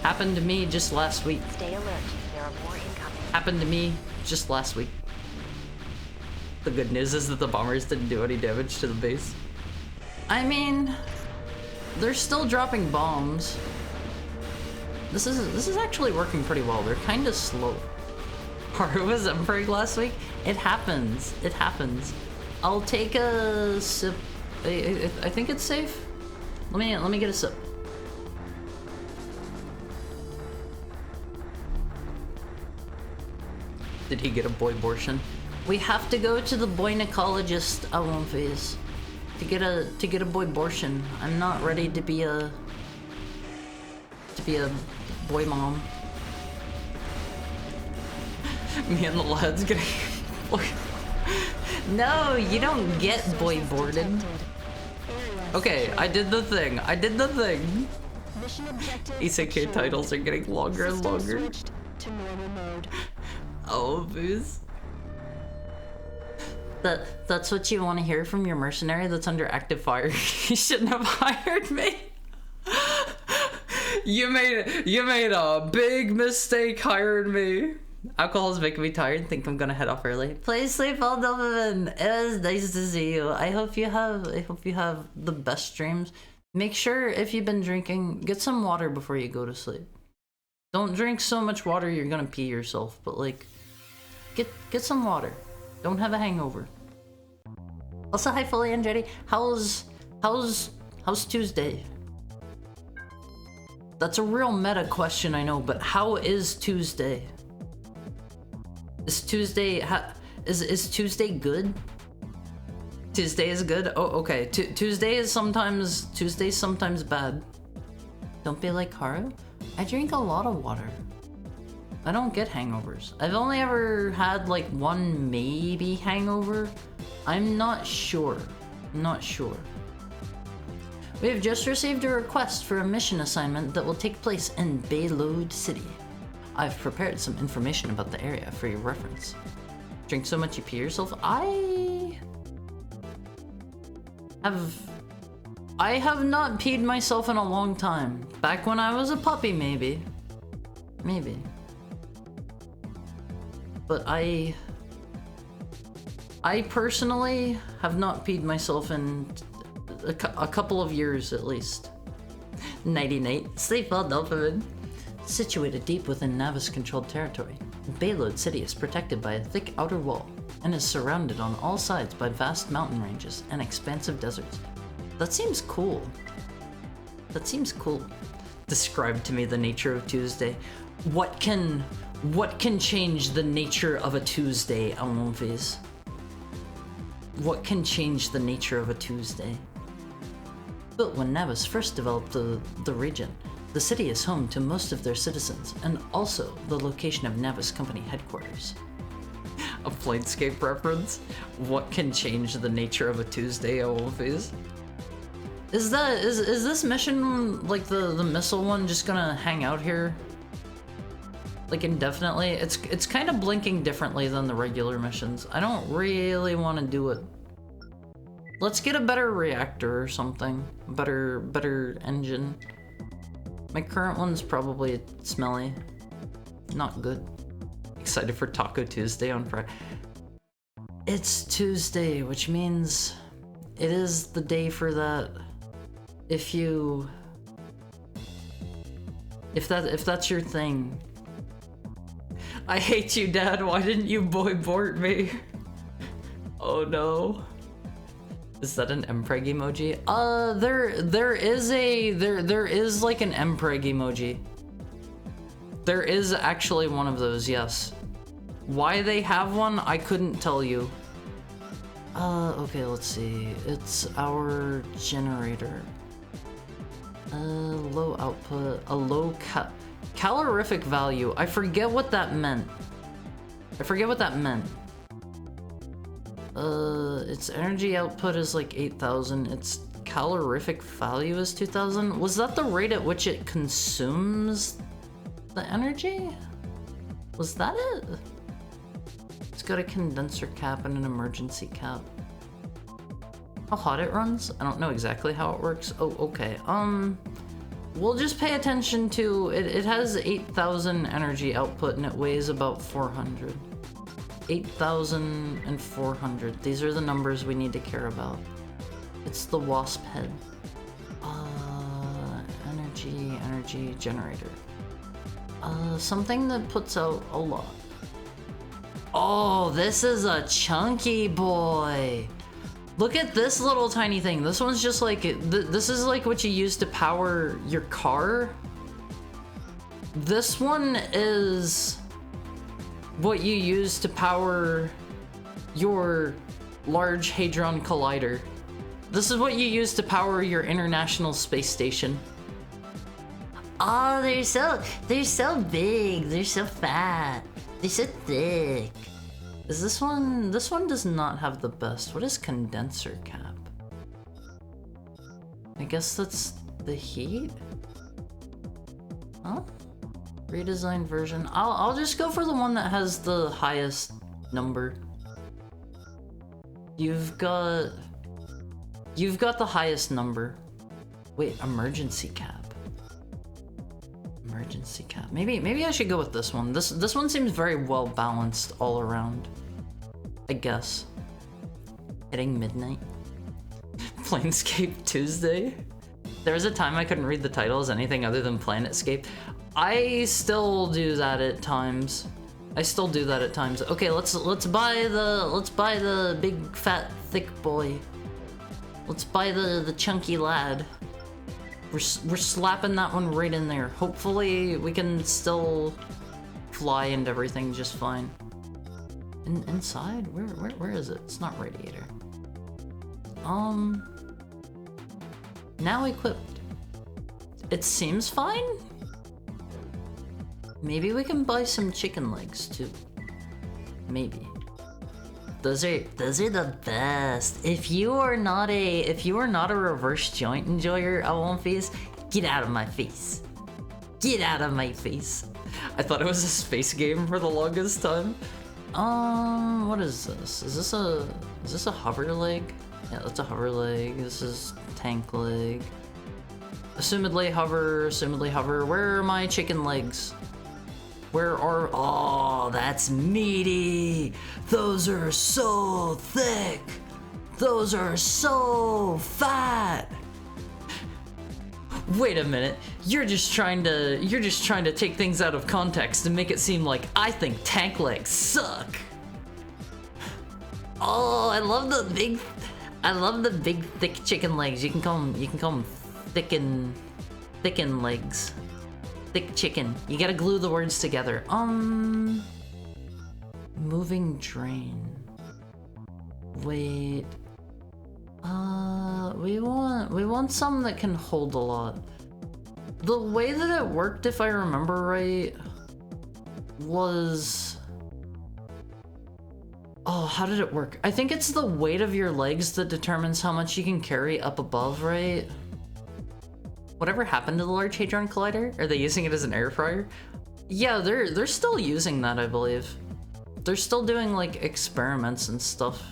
Happened to me just last week. Stay alert. There are more incoming. Happened to me just last week. The good news is that the bombers didn't do any damage to the base. I mean, they're still dropping bombs. This is actually working pretty well. They're kind of slow. Haru was Emprig last week? It happens. It happens. I'll take a sip. I think it's safe. Let me get a sip. Did he get a boy abortion? We have to go to the boynecologist at one phase to get a boy abortion. I'm not ready to be a boy mom. Me and the lads getting No, you don't get boy boarded. Okay, I did the thing. Isekai titles are getting longer and longer. Oh, booze. That's what you want to hear from your mercenary that's under active fire. You shouldn't have hired me. You made a big mistake hiring me. Alcohol's making me tired. Think I'm gonna head off early. Please sleep well, Donovan. It was nice to see you. I hope you have the best dreams. Make sure if you've been drinking, get some water before you go to sleep. Don't drink so much water you're gonna pee yourself, but like, get some water. Don't have a hangover. Also, hi Fully and Jetty. How's Tuesday? That's a real meta question, I know, but how is Tuesday? Is Tuesday is Tuesday good? Tuesday is good? Oh, okay. Tuesday's sometimes bad. Don't be like Haru. I drink a lot of water. I don't get hangovers. I've only ever had like one maybe hangover. I'm not sure. I'm not sure. We have just received a request for a mission assignment that will take place in Bayload City. I've prepared some information about the area for your reference. Drink so much you pee yourself? I have not peed myself in a long time. Back when I was a puppy, maybe. Maybe. But I personally have not peed myself in a couple of years at least. Nighty night. Sleep well, Dolphin. Situated deep within Navis-controlled territory, Bayload City is protected by a thick outer wall and is surrounded on all sides by vast mountain ranges and expansive deserts. That seems cool. That seems cool. Describe to me the nature of Tuesday. What can change the nature of a Tuesday, Almonfis? What can change the nature of a Tuesday? Built when Navis first developed the region, the city is home to most of their citizens and also the location of Navis Company headquarters. A Planescape reference? What can change the nature of a Tuesday, Almonfis? Is this mission, like the missile one, just gonna hang out here? Like indefinitely? It's kind of blinking differently than the regular missions. I don't really want to do it. Let's get a better reactor or something. Better engine. My current one's probably smelly. Not good. Excited for Taco Tuesday on Friday. It's Tuesday, which means it is the day for that. If that's your thing. I hate you, Dad. Why didn't you boy-bort me? Oh no. Is that an mpreg emoji? There is like an mpreg emoji. There is actually one of those, yes. Why they have one, I couldn't tell you. Okay, let's see. It's our generator. Low output, a low calorific value. I forget what that meant. Its energy output is like 8,000. Its calorific value is 2,000. Was that the rate at which it consumes the energy? Was that it? It's got a condenser cap and an emergency cap. How hot it runs? I don't know exactly how it works. Oh, okay. We'll just pay attention to it. It has 8,000 energy output and it weighs about 400. 8,000 and 400. These are the numbers we need to care about. It's the wasp head. Energy generator. Something that puts out a lot. Oh, this is a chunky boy. Look at this little tiny thing. This one's just like, this is like what you use to power your car. This one is what you use to power your Large Hadron Collider. This is what you use to power your International Space Station. Oh, they're so big. They're so fat. They're so thick. Is this one does not have the best. What is condenser cap? I guess that's the heat? Huh? Redesigned version. I'll just go for the one that has the highest number. You've got the highest number. Wait, emergency cap. Emergency cap. Maybe I should go with this one. This one seems very well balanced all around. I guess. Hitting midnight. Planescape Tuesday. There was a time I couldn't read the title as anything other than Planetscape. I still do that at times. Okay, let's buy the big fat thick boy. Let's buy the chunky lad. We're slapping that one right in there. Hopefully we can still fly and everything just fine. Inside? Where is it? It's not radiator. Now equipped. It seems fine? Maybe we can buy some chicken legs too. Maybe. Those are the best. If you are not a reverse joint enjoyer, Alonfies, get out of my face. Get out of my face. I thought it was a space game for the longest time. What is this? Is this a hover leg? Yeah, that's a hover leg. This is tank leg. Assumedly hover. Where are my chicken legs? Where are... Oh, that's meaty! Those are so thick! Those are so fat! Wait a minute, you're just trying to take things out of context and make it seem like I think tank legs suck! Oh, I love the big thick chicken legs. You can call them thicken legs. Thick chicken. You gotta glue the words together. Moving drain. Wait. We want some that can hold a lot. The way that it worked, if I remember right, was... Oh, how did it work? I think it's the weight of your legs that determines how much you can carry up above, right? Whatever happened to the Large Hadron Collider? Are they using it as an air fryer? Yeah, they're still using that, I believe. They're still doing like experiments and stuff.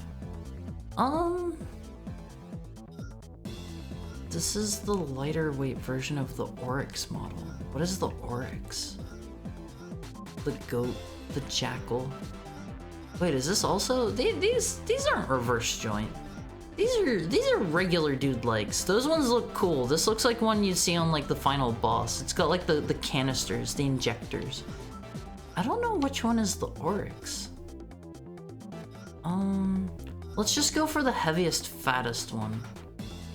This is the lighter weight version of the Oryx model. What is the Oryx? The goat, the jackal. Wait, is this also... These aren't reverse joint. These are regular dude legs. Those ones look cool. This looks like one you'd see on like the final boss. It's got like the canisters, the injectors. I don't know which one is the Oryx. Let's just go for the heaviest, fattest one.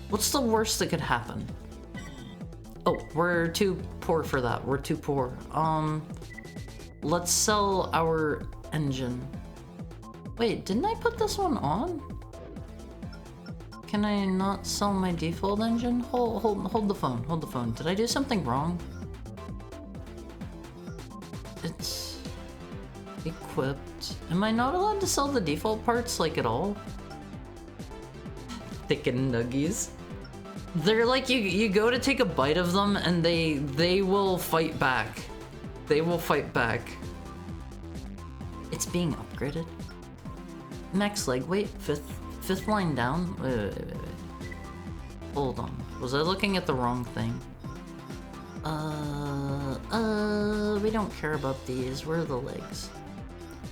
What's the worst that could happen? Oh, we're too poor for that. We're too poor. Let's sell our engine. Wait, didn't I put this one on? Can I not sell my default engine? Hold the phone, hold the phone. Did I do something wrong? It's equipped. Am I not allowed to sell the default parts, like, at all? Thicken nuggies. They're like, you go to take a bite of them and they will fight back. They will fight back. It's being upgraded. Max leg weight, fifth line down. Wait. Hold on. Was I looking at the wrong thing? We don't care about these. Where are the legs?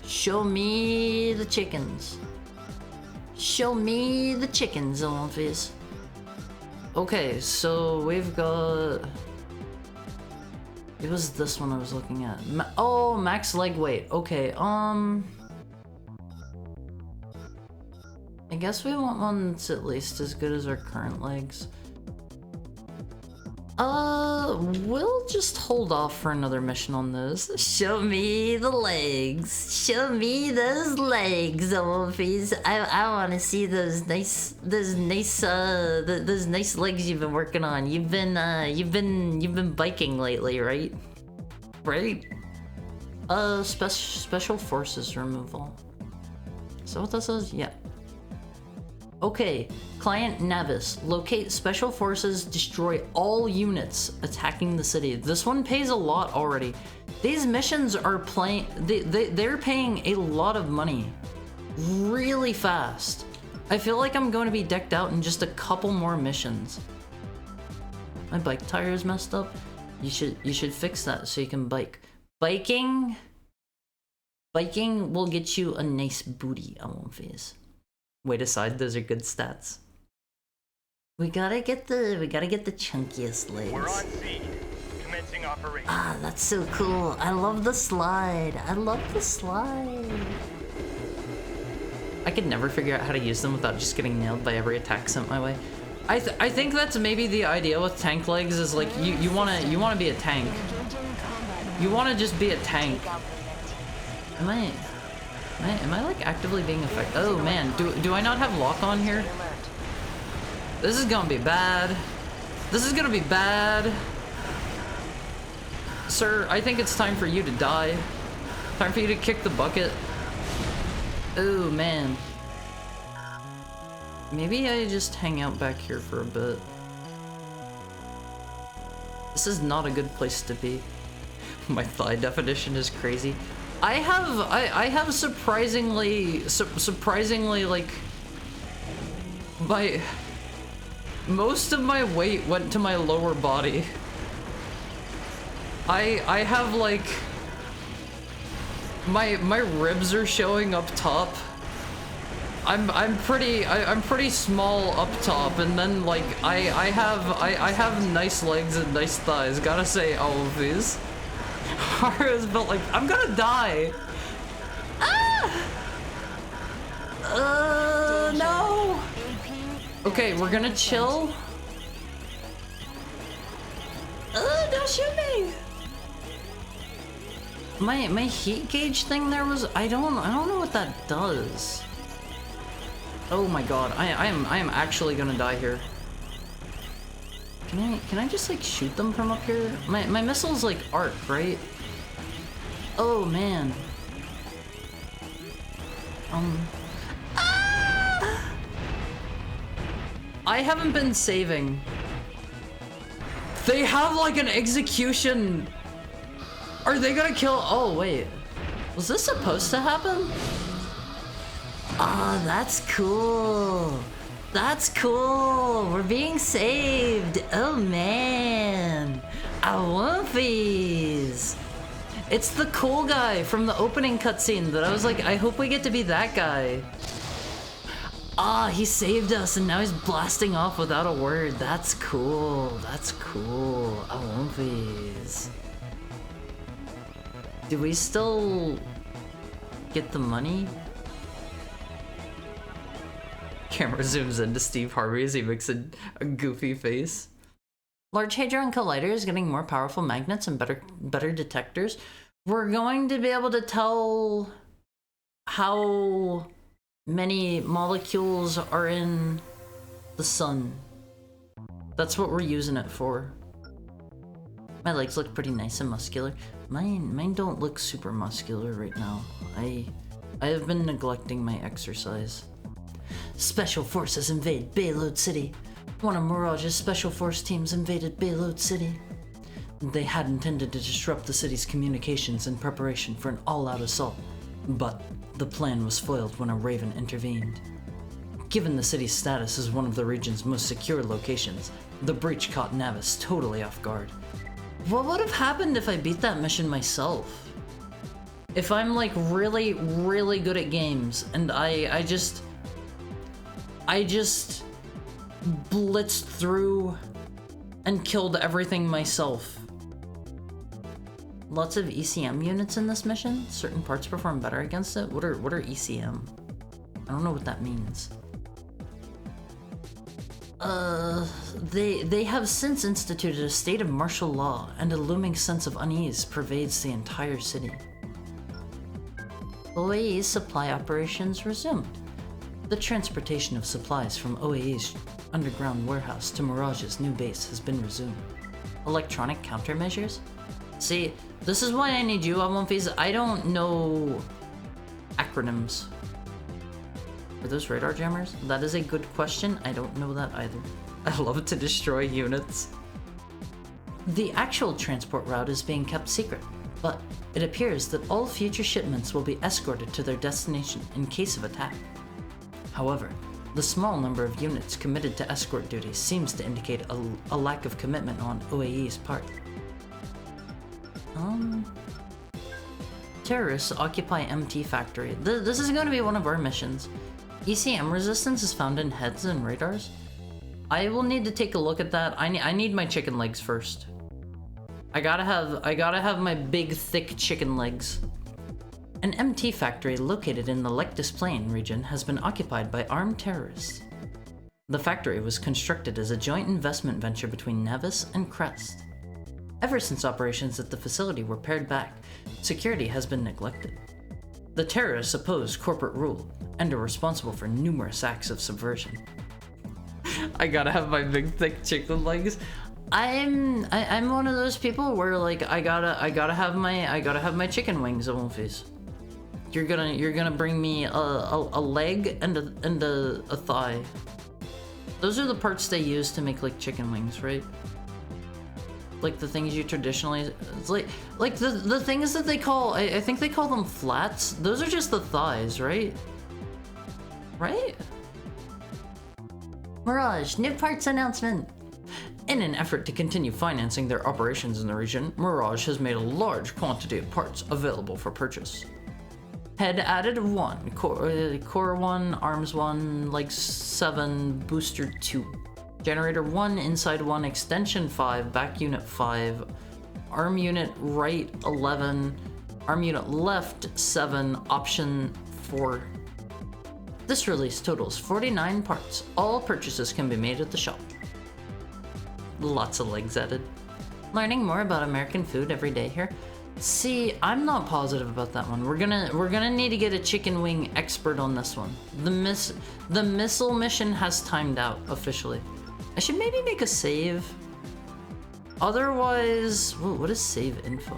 Show me the chickens. Show me the chickens, Olympias. Okay, so we've got... It was this one I was looking at. Oh, max leg weight. Okay, I guess we want one that's at least as good as our current legs. We'll just hold off for another mission on those. Show me the legs. Show me those legs, Olympies. I want to see those nice legs you've been working on. You've been biking lately, right? Right? Special forces removal. Is that what this is? Yeah. Okay, Client Navis. Locate special forces, destroy all units attacking the city. This one pays a lot already. These missions are they're paying a lot of money really fast. I feel like I'm going to be decked out in just a couple more missions. My bike tire is messed up. You should fix that so you can bike. Biking will get you a nice booty, I won't face. Wait aside, those are good stats. We gotta get the chunkiest legs. We're on speed. Commencing operation. Ah, that's so cool. I love the slide. I love the slide. I could never figure out how to use them without just getting nailed by every attack sent my way. I think that's maybe the idea with tank legs is like you wanna be a tank. You wanna just be a tank. Am I like actively being affected? Oh man, do I not have lock on here? This is gonna be bad. This is gonna be bad. Sir, I think it's time for you to die. Time for you to kick the bucket. Oh, man. Maybe I just hang out back here for a bit. This is not a good place to be. My thigh definition is crazy. I have surprisingly like most of my weight went to my lower body. I have like my ribs are showing up top. I'm pretty small up top, and then like I have nice legs and nice thighs. Gotta say all of these. Haru's built like I'm gonna die. No. Okay, we're gonna chill. Don't shoot me. My heat gauge thing there was I don't know what that does. Oh my god, I am actually gonna die here. Can I just like shoot them from up here? My missiles like arc, right? Oh man. I haven't been saving. They have like an execution. Are they gonna kill? Oh wait, was this supposed to happen? Oh, that's cool. That's cool. We're being saved. Oh man. I want these. It's the cool guy from the opening cutscene that I was like, I hope we get to be that guy. Ah, he saved us and now he's blasting off without a word. That's cool. That's cool. I want these. Do we still get the money? Camera zooms into Steve Harvey as he makes a goofy face. Large Hadron Colliders getting more powerful magnets and better detectors. We're going to be able to tell how many molecules are in the sun. That's what we're using it for. My legs look pretty nice and muscular. Mine don't look super muscular right now. I have been neglecting my exercise. Special Forces invade Bayload City. One of Mirage's Special Force teams invaded Bayload City. They had intended to disrupt the city's communications in preparation for an all-out assault, but the plan was foiled when a Raven intervened. Given the city's status as one of the region's most secure locations, the breach caught Navis totally off guard. What would have happened if I beat that mission myself? If I'm like really, really good at games and I just blitzed through and killed everything myself. Lots of ECM units in this mission. Certain parts perform better against it. What are ECM? I don't know what that means. They have since instituted a state of martial law, and a looming sense of unease pervades the entire city. OAE's supply operations resumed. The transportation of supplies from OAE's underground warehouse to Mirage's new base has been resumed. Electronic countermeasures? See, this is why I need you, Awonfies. I don't know acronyms. Are those radar jammers? That is a good question. I don't know that either. I love to destroy units. The actual transport route is being kept secret, but it appears that all future shipments will be escorted to their destination in case of attack. However, the small number of units committed to escort duties seems to indicate a lack of commitment on OAE's part. Terrorists occupy MT Factory. This is going to be one of our missions. ECM resistance is found in heads and radars. I will need to take a look at that. I need my chicken legs first. I gotta have my big, thick chicken legs. An MT factory located in the Lectus Plain region has been occupied by armed terrorists. The factory was constructed as a joint investment venture between Navis and Crest. Ever since operations at the facility were pared back, security has been neglected. The terrorists oppose corporate rule and are responsible for numerous acts of subversion. I gotta have my big thick chicken legs. I'm one of those people where like I gotta have my chicken wings at Wolfies. You're gonna bring me a leg and a thigh. Those are the parts they use to make like chicken wings, right? Like the things you traditionally, it's like the things that they call, I think they call them flats. Those are just the thighs, right? Right? Mirage, new parts announcement. In an effort to continue financing their operations in the region, Mirage has made a large quantity of parts available for purchase. Head added 1, core 1, arms 1, legs 7, booster 2. Generator 1, inside 1, extension 5, back unit 5, arm unit right 11, arm unit left 7, option 4. This release totals 49 parts. All purchases can be made at the shop. Lots of legs added. Learning more about American food every day here. See, I'm not positive about that one. We're gonna need to get a chicken wing expert on this one. The missile mission has timed out officially. I should maybe make a save. Otherwise, whoa, what is save info?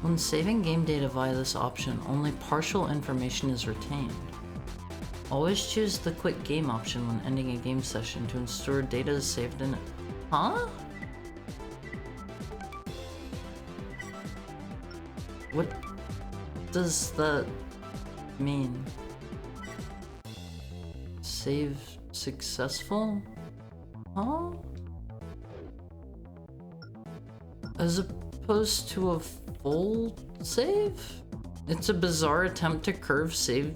When saving game data via this option, only partial information is retained. Always choose the quick game option when ending a game session to ensure data is saved in it. Huh? What does that mean? Save successful? Huh? As opposed to a full save? It's a bizarre attempt to curve save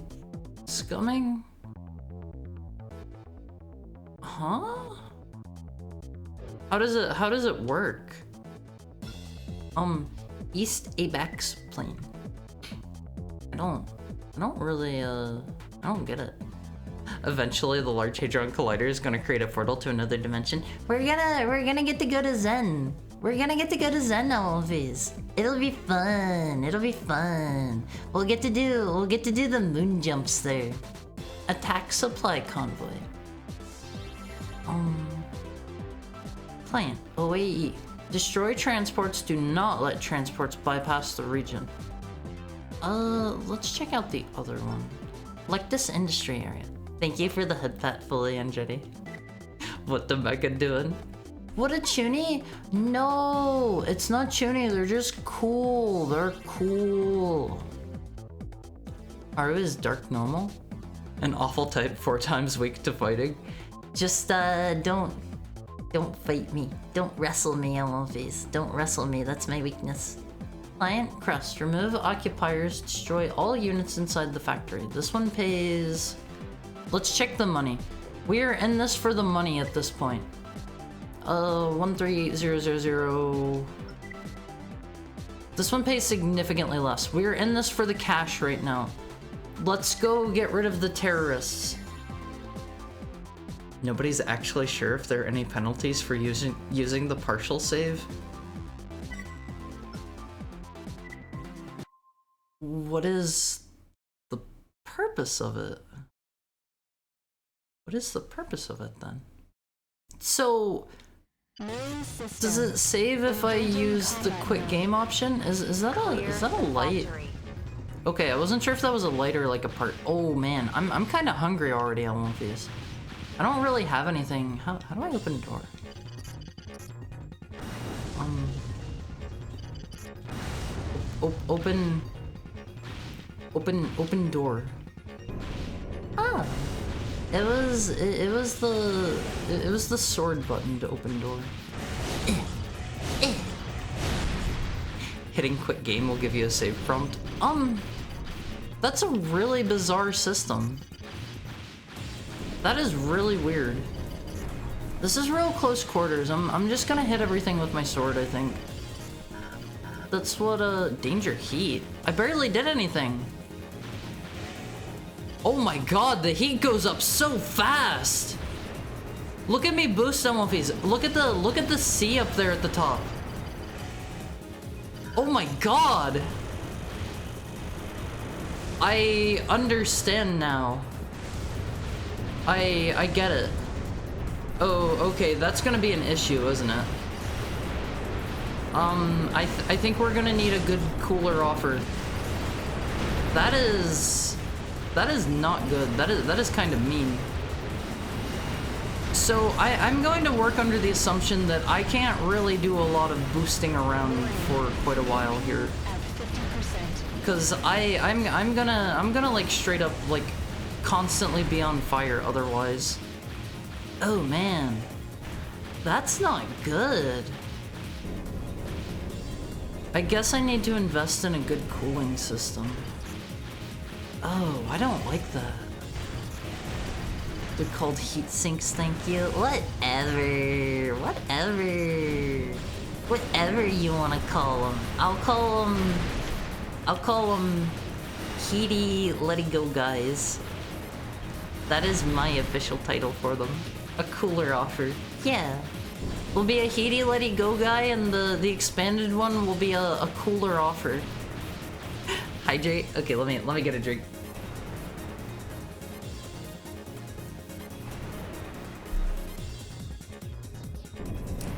scumming? Huh? How does it work? East ABAX plane. I don't really, I don't get it. Eventually, the Large Hadron Collider is gonna create a portal to another dimension. We're gonna get to go to Zen. We're gonna get to go to Zen now, Wolfies. It'll be fun. It'll be fun. We'll get to do the moon jumps there. Attack supply convoy. Plan. OAE. Destroy transports. Do not let transports bypass the region. Let's check out the other one. Like this industry area. Thank you for the head pat, fully Andretti. What the Mecca doing? What a chuny? No, it's not chuny. They're just cool. They're cool. Haru is dark normal. An awful type 4 times weak to fighting. Just don't fight me. Don't wrestle me, Wolfies. Don't wrestle me. That's my weakness. Client crust. Remove occupiers. Destroy all units inside the factory. This one pays... Let's check the money. We are in this for the money at this point. 13000. This one pays significantly less. We're in this for the cash right now. Let's go get rid of the terrorists. Nobody's actually sure if there are any penalties for using the partial save. What is the purpose of it? What is the purpose of it then? So, does it save if I use the quick game option? Is that a light? Okay, I wasn't sure if that was a light or like a part. Oh man, I'm kind of hungry already on one of these. I don't really have anything. How do I open a door? Open door. Ah. It was the sword button to open door. Hitting quick game will give you a save prompt. That's a really bizarre system. That is really weird. This is real close quarters. I'm just gonna hit everything with my sword, I think. That's what danger heat. I barely did anything. Oh my god, the heat goes up so fast! Look at me boost some of these. Look at the sea up there at the top. Oh my god! I understand now. I get it. Oh, okay, that's gonna be an issue, isn't it? I think we're gonna need a good cooler offer. That is not good. That is kind of mean. So I'm going to work under the assumption that I can't really do a lot of boosting around for quite a while here. Cause I'm gonna like straight up like constantly be on fire otherwise. Oh man. That's not good. I guess I need to invest in a good cooling system. Oh, I don't like that. They're called heat sinks, thank you. Whatever. Whatever you want to call them. I'll call them heaty let it go guys. That is my official title for them. A cooler offer. Yeah. Will be a heaty let it go guy, and the expanded one will be a cooler offer. Hydrate? Okay, let me get a drink.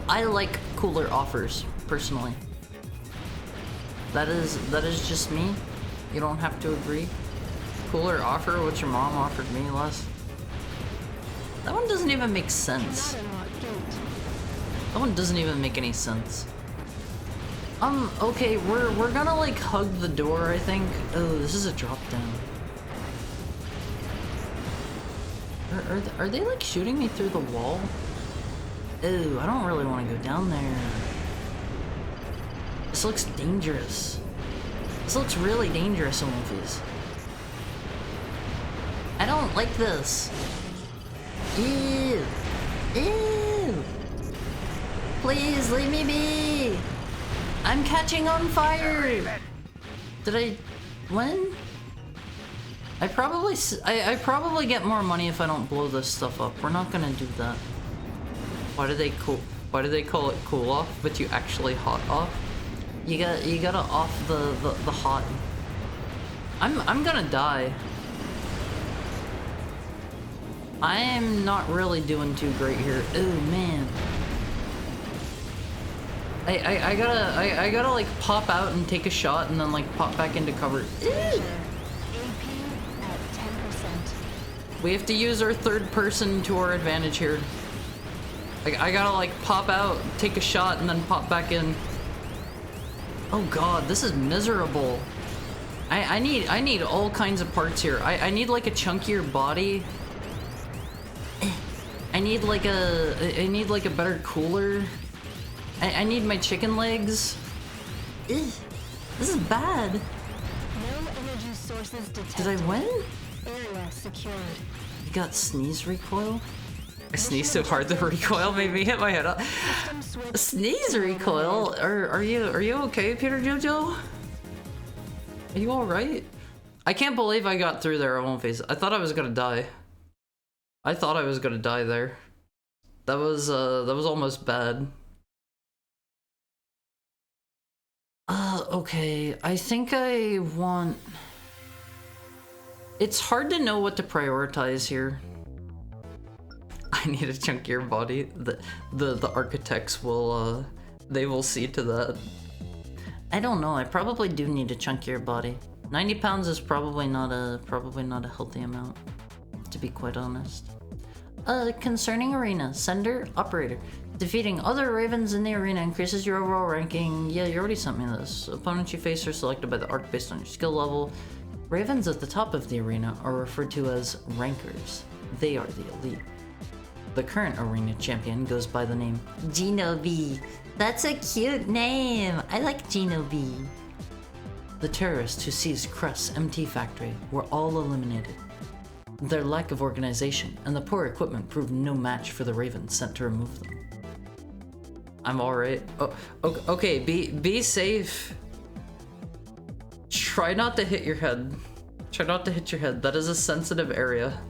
I like cooler offers, personally. That is just me. You don't have to agree. Cooler offer, what your mom offered me, Les. That one doesn't even make sense. That one doesn't even make any sense. Okay, we're gonna like hug the door, I think. Oh, this is a drop down. Are they like shooting me through the wall? Ooh, I don't really want to go down there. This looks dangerous. This looks really dangerous, Olympias. I don't like this. Ew. Ew. Please leave me be. I'm catching on fire. Did I win? I probably get more money if I don't blow this stuff up. We're not gonna do that. Why do they call it cool off, but you actually hot off? You gotta off the hot. I'm gonna die. I am not really doing too great here. Oh man. I gotta like pop out and take a shot and then like pop back into cover. Ew. We have to use our third person to our advantage here. I gotta like pop out, take a shot, and then pop back in. Oh god, this is miserable. I need all kinds of parts here. I need like a chunkier body. I need like a better cooler. I need my chicken legs. Ugh, this is bad. No energy sources detected. Did I win? Area secured. You got sneeze recoil? I sneezed so hard the recoil made me hit my head up. Sneeze recoil? Are you okay, Peter Jojo? Are you alright? I can't believe I got through there, I won't face it. I thought I was gonna die. I thought I was gonna die there. That was almost bad. Okay, I think I want... It's hard to know what to prioritize here. I need a chunkier body. The architects will, they will see to that. I don't know, I probably do need a chunkier body. 90 pounds is probably not a healthy amount, to be quite honest. Concerning arena, sender, operator. Defeating other ravens in the arena increases your overall ranking. Yeah, you already sent me this. Opponents you face are selected by the arc based on your skill level. Ravens at the top of the arena are referred to as rankers. They are the elite. The current arena champion goes by the name Gino B. That's a cute name. I like Gino B. The terrorists who seized Crest's MT factory were all eliminated. Their lack of organization and the poor equipment proved no match for the ravens sent to remove them. I'm alright. Oh, okay, be safe. Try not to hit your head. Try not to hit your head. That is a sensitive area.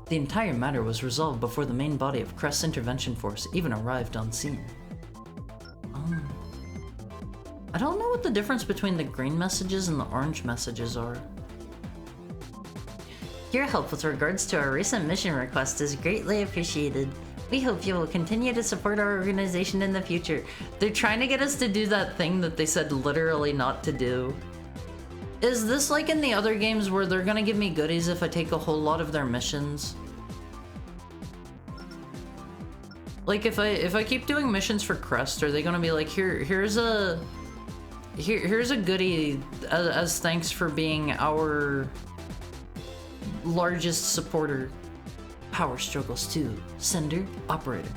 The entire matter was resolved before the main body of Crest's intervention force even arrived on scene. I don't know what the difference between the green messages and the orange messages are. Your help with regards to our recent mission request is greatly appreciated. We hope you will continue to support our organization in the future. They're trying to get us to do that thing that they said literally not to do. Is this like in the other games where they're gonna give me goodies if I take a whole lot of their missions? Like if I keep doing missions for Crest, are they gonna be like, here's a goodie as thanks for being our largest supporter? Power struggles too. Sender, operator.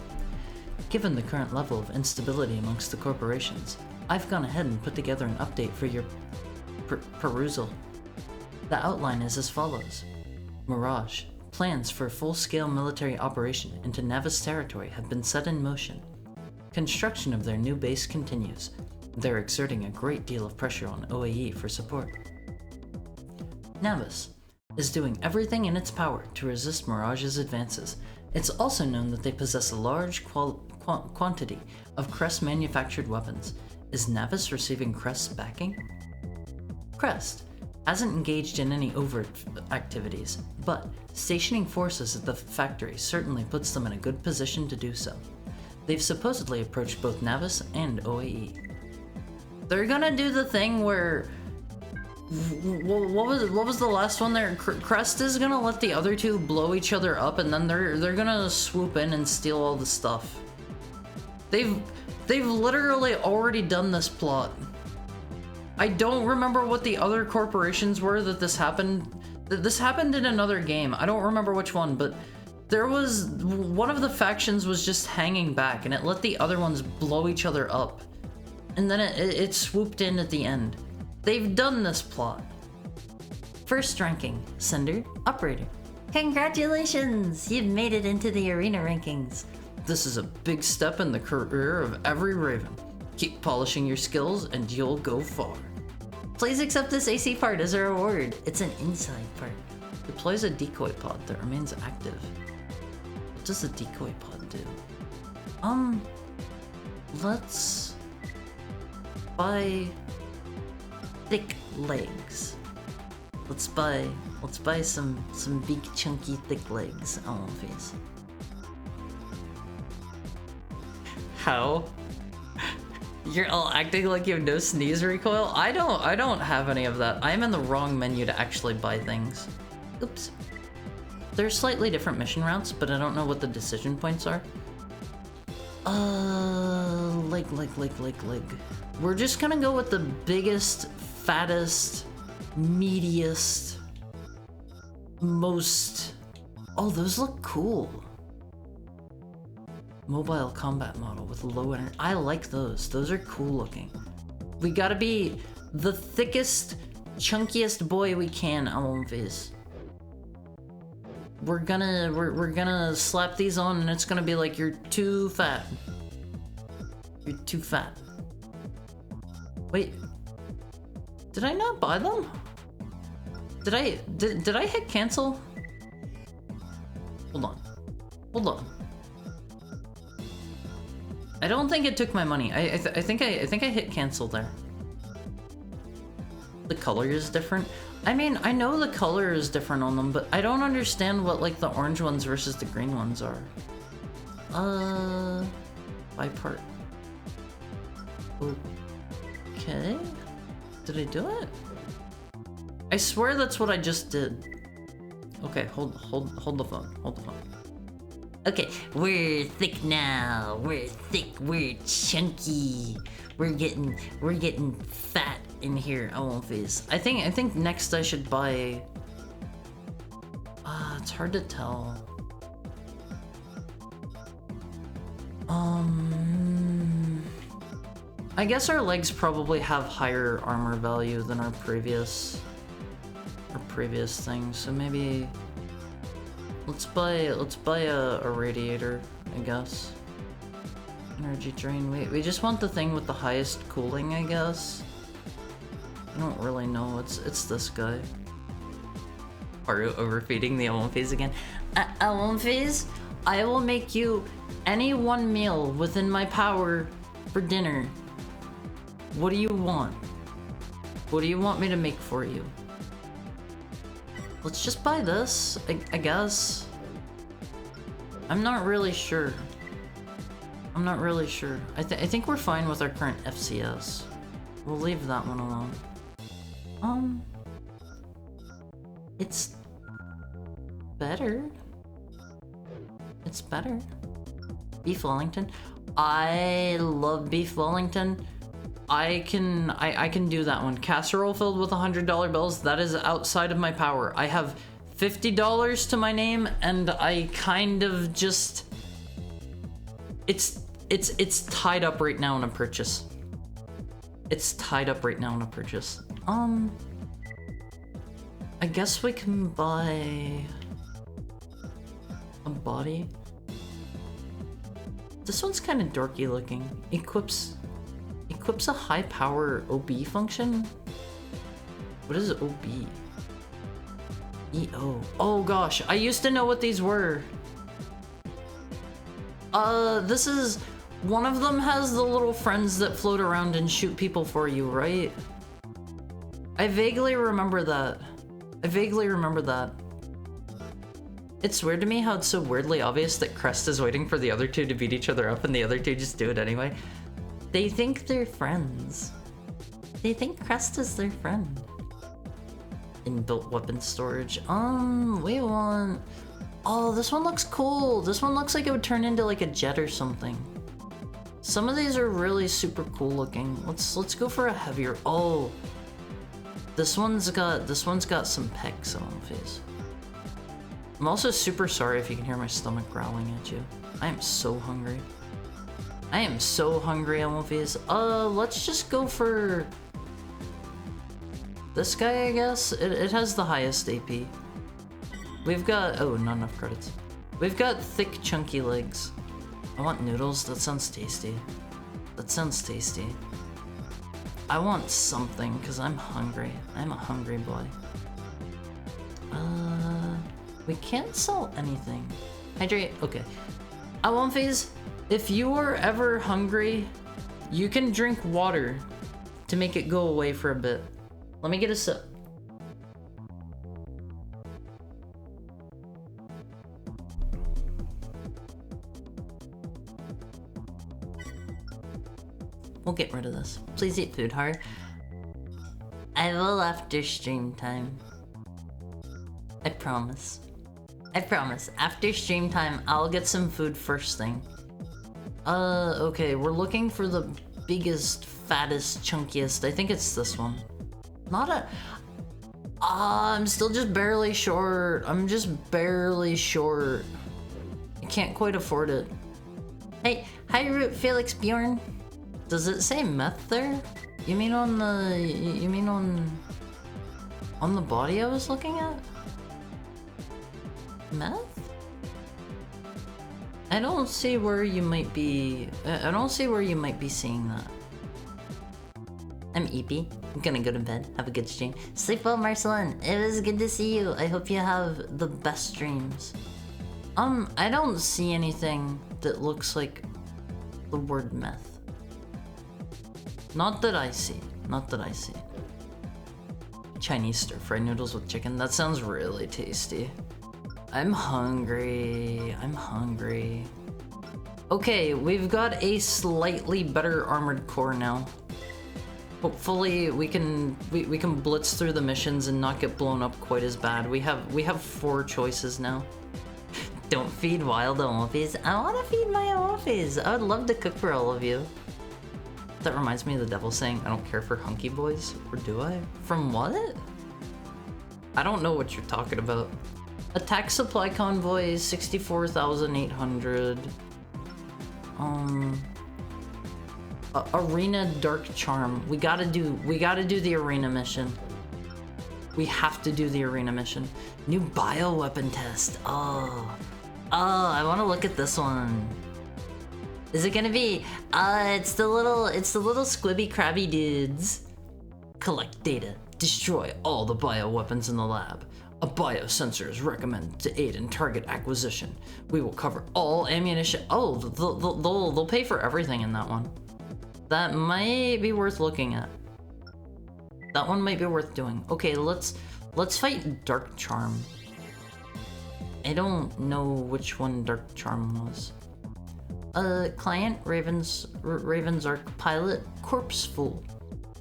Given the current level of instability amongst the corporations, I've gone ahead and put together an update for your perusal. The outline is as follows. Mirage. Plans for a full-scale military operation into Navis territory have been set in motion. Construction of their new base continues. They're exerting a great deal of pressure on OAE for support. Navis is doing everything in its power to resist Mirage's advances. It's also known that they possess a large quantity of Crest manufactured weapons. Is Navis receiving Crest's backing? Crest hasn't engaged in any overt activities, but stationing forces at the factory certainly puts them in a good position to do so. They've supposedly approached both Navis and OAE. They're gonna do the thing where what was the last one there? Crest is gonna let the other two blow each other up, and then they're gonna swoop in and steal all the stuff. They've literally already done this plot. I don't remember what the other corporations were that this happened. This happened in another game. I don't remember which one, but there was one of the factions was just hanging back, and it let the other ones blow each other up, and then it swooped in at the end. They've done this plot. First ranking, Sender, Operator. Congratulations! You've made it into the arena rankings. This is a big step in the career of every Raven. Keep polishing your skills and you'll go far. Please accept this AC part as a reward. It's an inside part. Deploys a decoy pod that remains active. What does the decoy pod do? Let's buy thick legs. Let's buy some big chunky thick legs on face. How? You're all acting like you have no sneeze recoil? I don't have any of that. I'm in the wrong menu to actually buy things. Oops. There's slightly different mission routes, but I don't know what the decision points are. Leg. We're just gonna go with the biggest, fattest, meatiest, most... Oh, those look cool. Mobile combat model with low energy. I like those. Those are cool looking. We gotta be the thickest, chunkiest boy we can on this. We're gonna slap these on and it's gonna be like, you're too fat. You're too fat. Wait. Did I not buy them? Did I hit cancel? Hold on. I don't think it took my money. I think I hit cancel there. The color is different. I mean, I know the color is different on them, but I don't understand what like the orange ones versus the green ones are. Buy part. Okay. Did I do it? I swear that's what I just did. Okay, hold the phone. Hold the phone. Okay, we're thick now. We're thick. We're chunky. We're getting fat in here. Oh, face. I think next I should buy. It's hard to tell. I guess our legs probably have higher armor value than our previous things. So maybe. Let's buy a radiator, I guess. Energy drain. We just want the thing with the highest cooling, I guess. I don't really know. It's this guy. Are you overfeeding the Elm Phase again? Elm Phase, I will make you any one meal within my power for dinner. What do you want? What do you want me to make for you? Let's just buy this, I guess. I'm not really sure. I'm not really sure. I think we're fine with our current FCS. We'll leave that one alone. It's better. It's better. Beef Wellington. I love beef Wellington. I can do that one. Casserole filled with $100 bills. That is outside of my power. I have $50 to my name, and I kind of just... It's tied up right now in a purchase. It's tied up right now in a purchase. I guess we can buy a body. This one's kind of dorky looking. Equips a high power OB function. What is OB? EO. Oh gosh, I used to know what these were. This is one of them has the little friends that float around and shoot people for you, right? I vaguely remember that. It's weird to me how it's so weirdly obvious that Crest is waiting for the other two to beat each other up and the other two just do it anyway. They think they're friends. They think Crest is their friend. Inbuilt weapon storage. We want... Oh, this one looks cool. This one looks like it would turn into like a jet or something. Some of these are really super cool looking. Let's go for a heavier... Oh! This one's got some pecs on the face. I'm also super sorry if you can hear my stomach growling at you. I am so hungry. I am so hungry, Elmofies. Let's just go for... this guy, I guess? It has the highest AP. We've got... oh, not enough credits. We've got thick, chunky legs. I want noodles. That sounds tasty. That sounds tasty. I want something, because I'm hungry. I'm a hungry boy. We can't sell anything. Hydrate? Okay. Elmofies, if you are ever hungry, you can drink water to make it go away for a bit. Let me get a sip. We'll get rid of this. Please eat food hard. I will after stream time. I promise. I promise. After stream time, I'll get some food first thing. Okay, we're looking for the biggest, fattest, chunkiest. I think it's this one. Not a... I'm still just barely short. I'm just barely short. I can't quite afford it. Hey, hi Root Felix Bjorn. Does it say meth there? You mean on the... you mean on the body I was looking at? Meth? I don't see where you might be... I don't see where you might be seeing that. I'm Eepy. I'm gonna go to bed. Have a good stream. Sleep well, Marceline. It was good to see you. I hope you have the best dreams. I don't see anything that looks like the word meth. Not that I see. Not that I see. Chinese stir-fried noodles with chicken. That sounds really tasty. I'm hungry. I'm hungry. Okay, we've got a slightly better armored core now. Hopefully we can blitz through the missions and not get blown up quite as bad. We have 4 choices now. Don't feed wild Elmofies. I want to feed my Elmofies. I would love to cook for all of you. That reminds me of the devil saying, I don't care for hunky boys. Or do I? From what? I don't know what you're talking about. Attack supply convoy 64,800. Arena dark charm. We gotta do the arena mission. We have to do the arena mission. New bioweapon test. Oh, I want to look at this one. Is it gonna be? It's the little squibby crabby dudes. Collect data. Destroy all the bioweapons in the lab. A biosensor is recommended to aid in target acquisition. We will cover all ammunition. Oh, they'll pay for everything in that one. That might be worth looking at. That one might be worth doing. Okay, let's fight Dark Charm. I don't know which one Dark Charm was. Client, Raven's Arc Pilot, Corpseful.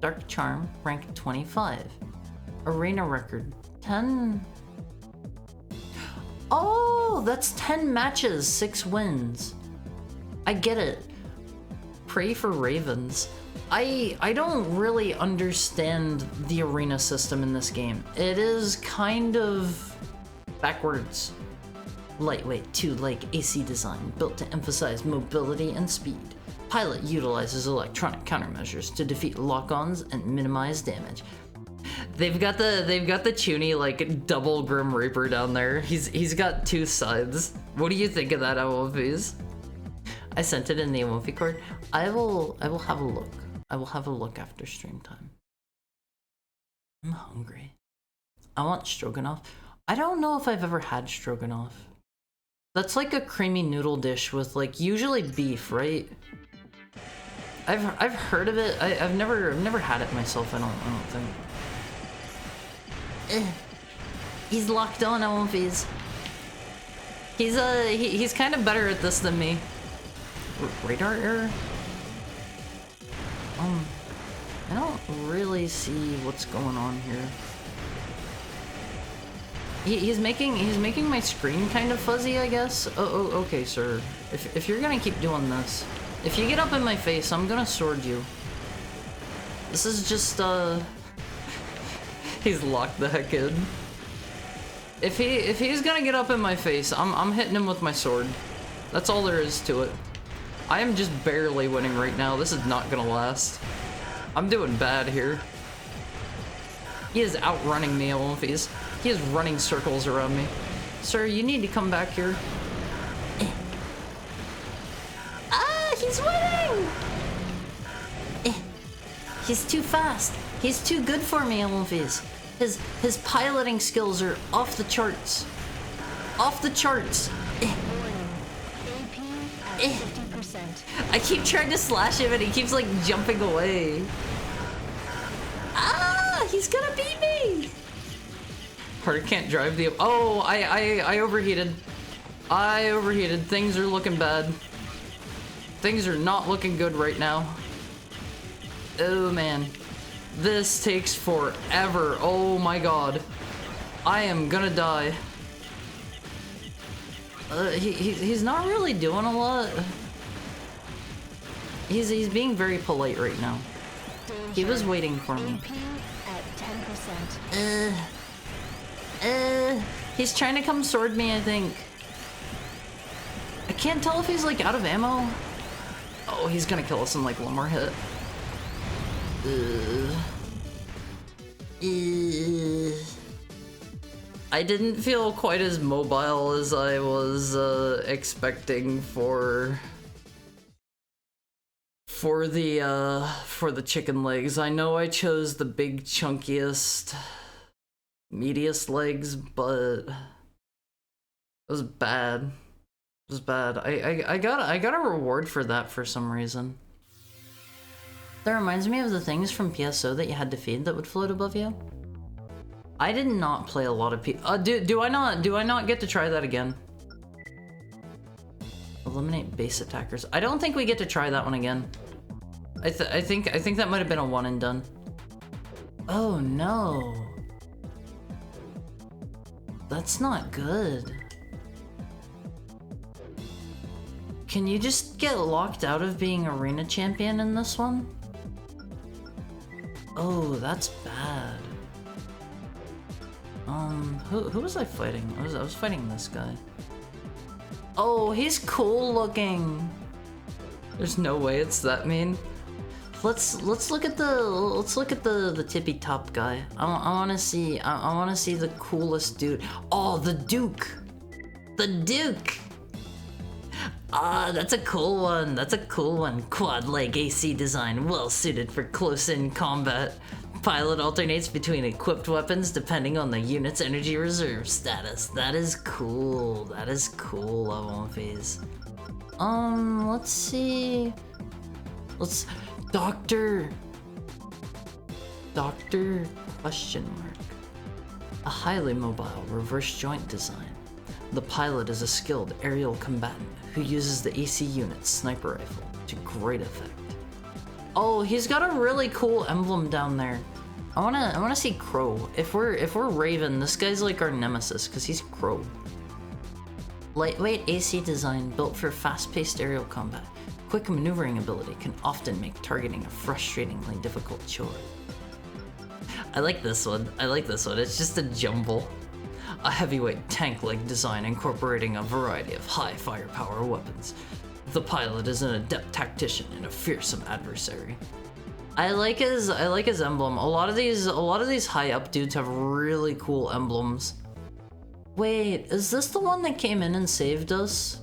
Dark Charm, rank 25. Arena record, 10. Oh, that's 10 matches, 6 wins. I get it. Pray for Ravens. I don't really understand the arena system in this game. It is kind of backwards. Lightweight, too, like AC design, built to emphasize mobility and speed. Pilot utilizes electronic countermeasures to defeat lock-ons and minimize damage. They've got the Chuny like double Grim Reaper down there. He's got 2 sides. What do you think of that, MLVs? I sent it in the emoji card. I will have a look. I will have a look after stream time. I'm hungry. I want stroganoff. I don't know if I've ever had stroganoff. That's like a creamy noodle dish with like usually beef, right? I've heard of it. I've never had it myself. I don't think. He's locked on, MLVs. He's kind of better at this than me. Radar error? I don't really see what's going on here. He's making my screen kind of fuzzy, I guess. Oh, okay, sir. If you're gonna keep doing this, if you get up in my face, I'm gonna sword you. This is just he's locked the heck in. If he's gonna get up in my face, I'm hitting him with my sword. That's all there is to it. I am just barely winning right now. This is not gonna last. I'm doing bad here. He is outrunning me, Olympies. He is running circles around me. Sir, you need to come back here. Ah, he's winning! He's too fast. He's too good for me, Olympies. His piloting skills are off the charts. Off the charts. I keep trying to slash him and he keeps like jumping away. Ah, he's gonna beat me. Hard can't drive the. Oh, I overheated. I overheated. Things are looking bad. Things are not looking good right now. Oh man, this takes forever. Oh my god, I am gonna die. He's not really doing a lot. He's being very polite right now. He was waiting for me. He's trying to come sword me, I think. I can't tell if he's like out of ammo. Oh, he's gonna kill us in like one more hit. I didn't feel quite as mobile as I was expecting for the chicken legs. I know I chose the big chunkiest meatiest legs, but it was bad. It was bad. I got a reward for that for some reason. That reminds me of the things from PSO that you had to feed that would float above you. I did not play a lot of do I not get to try that again? Eliminate base attackers. I don't think we get to try that one again. I think that might have been a one and done. Oh no. That's not good. Can you just get locked out of being arena champion in this one? Oh, that's bad. Who was I fighting? I was fighting this guy. Oh, he's cool looking. There's no way it's that mean. Let's look at the tippy top guy. I want to see the coolest dude. Oh, the Duke. The Duke. Ah, that's a cool one. That's a cool one. Quad leg AC design, well suited for close-in combat. Pilot alternates between equipped weapons depending on the unit's energy reserve status. That is cool. That is cool, Avonphase. Let's see. Doctor question mark. A highly mobile reverse joint design. The pilot is a skilled aerial combatant who uses the AC unit's sniper rifle to great effect. Oh, he's got a really cool emblem down there. I wanna see Crow. If we're Raven, this guy's like our nemesis because he's Crow. Lightweight AC design built for fast-paced aerial combat. Quick maneuvering ability can often make targeting a frustratingly difficult chore. I like this one. I like this one. It's just a jumble. A heavyweight tank-like design incorporating a variety of high firepower weapons. The pilot is an adept tactician and a fearsome adversary. I like his emblem. A lot of these high up dudes have really cool emblems. Wait, is this the one that came in and saved us?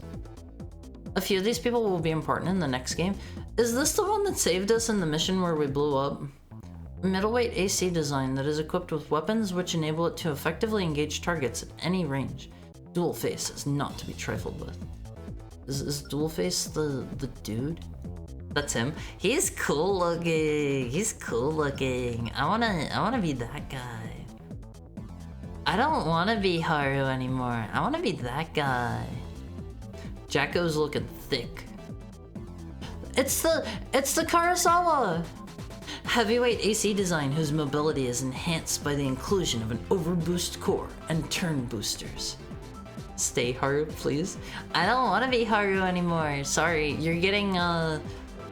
A few of these people will be important in the next game. Is this the one that saved us in the mission where we blew up? Middleweight AC design that is equipped with weapons which enable it to effectively engage targets at any range. Dual face is not to be trifled with. Is Dual Face the dude? That's him. He's cool looking. He's cool looking. I wanna be that guy. I don't wanna be Haru anymore. I wanna be that guy. Jacko's looking thick. It's the Karasawa! Heavyweight AC design whose mobility is enhanced by the inclusion of an overboost core and turn boosters. Stay Haru, please. I don't want to be Haru anymore. Sorry, you're getting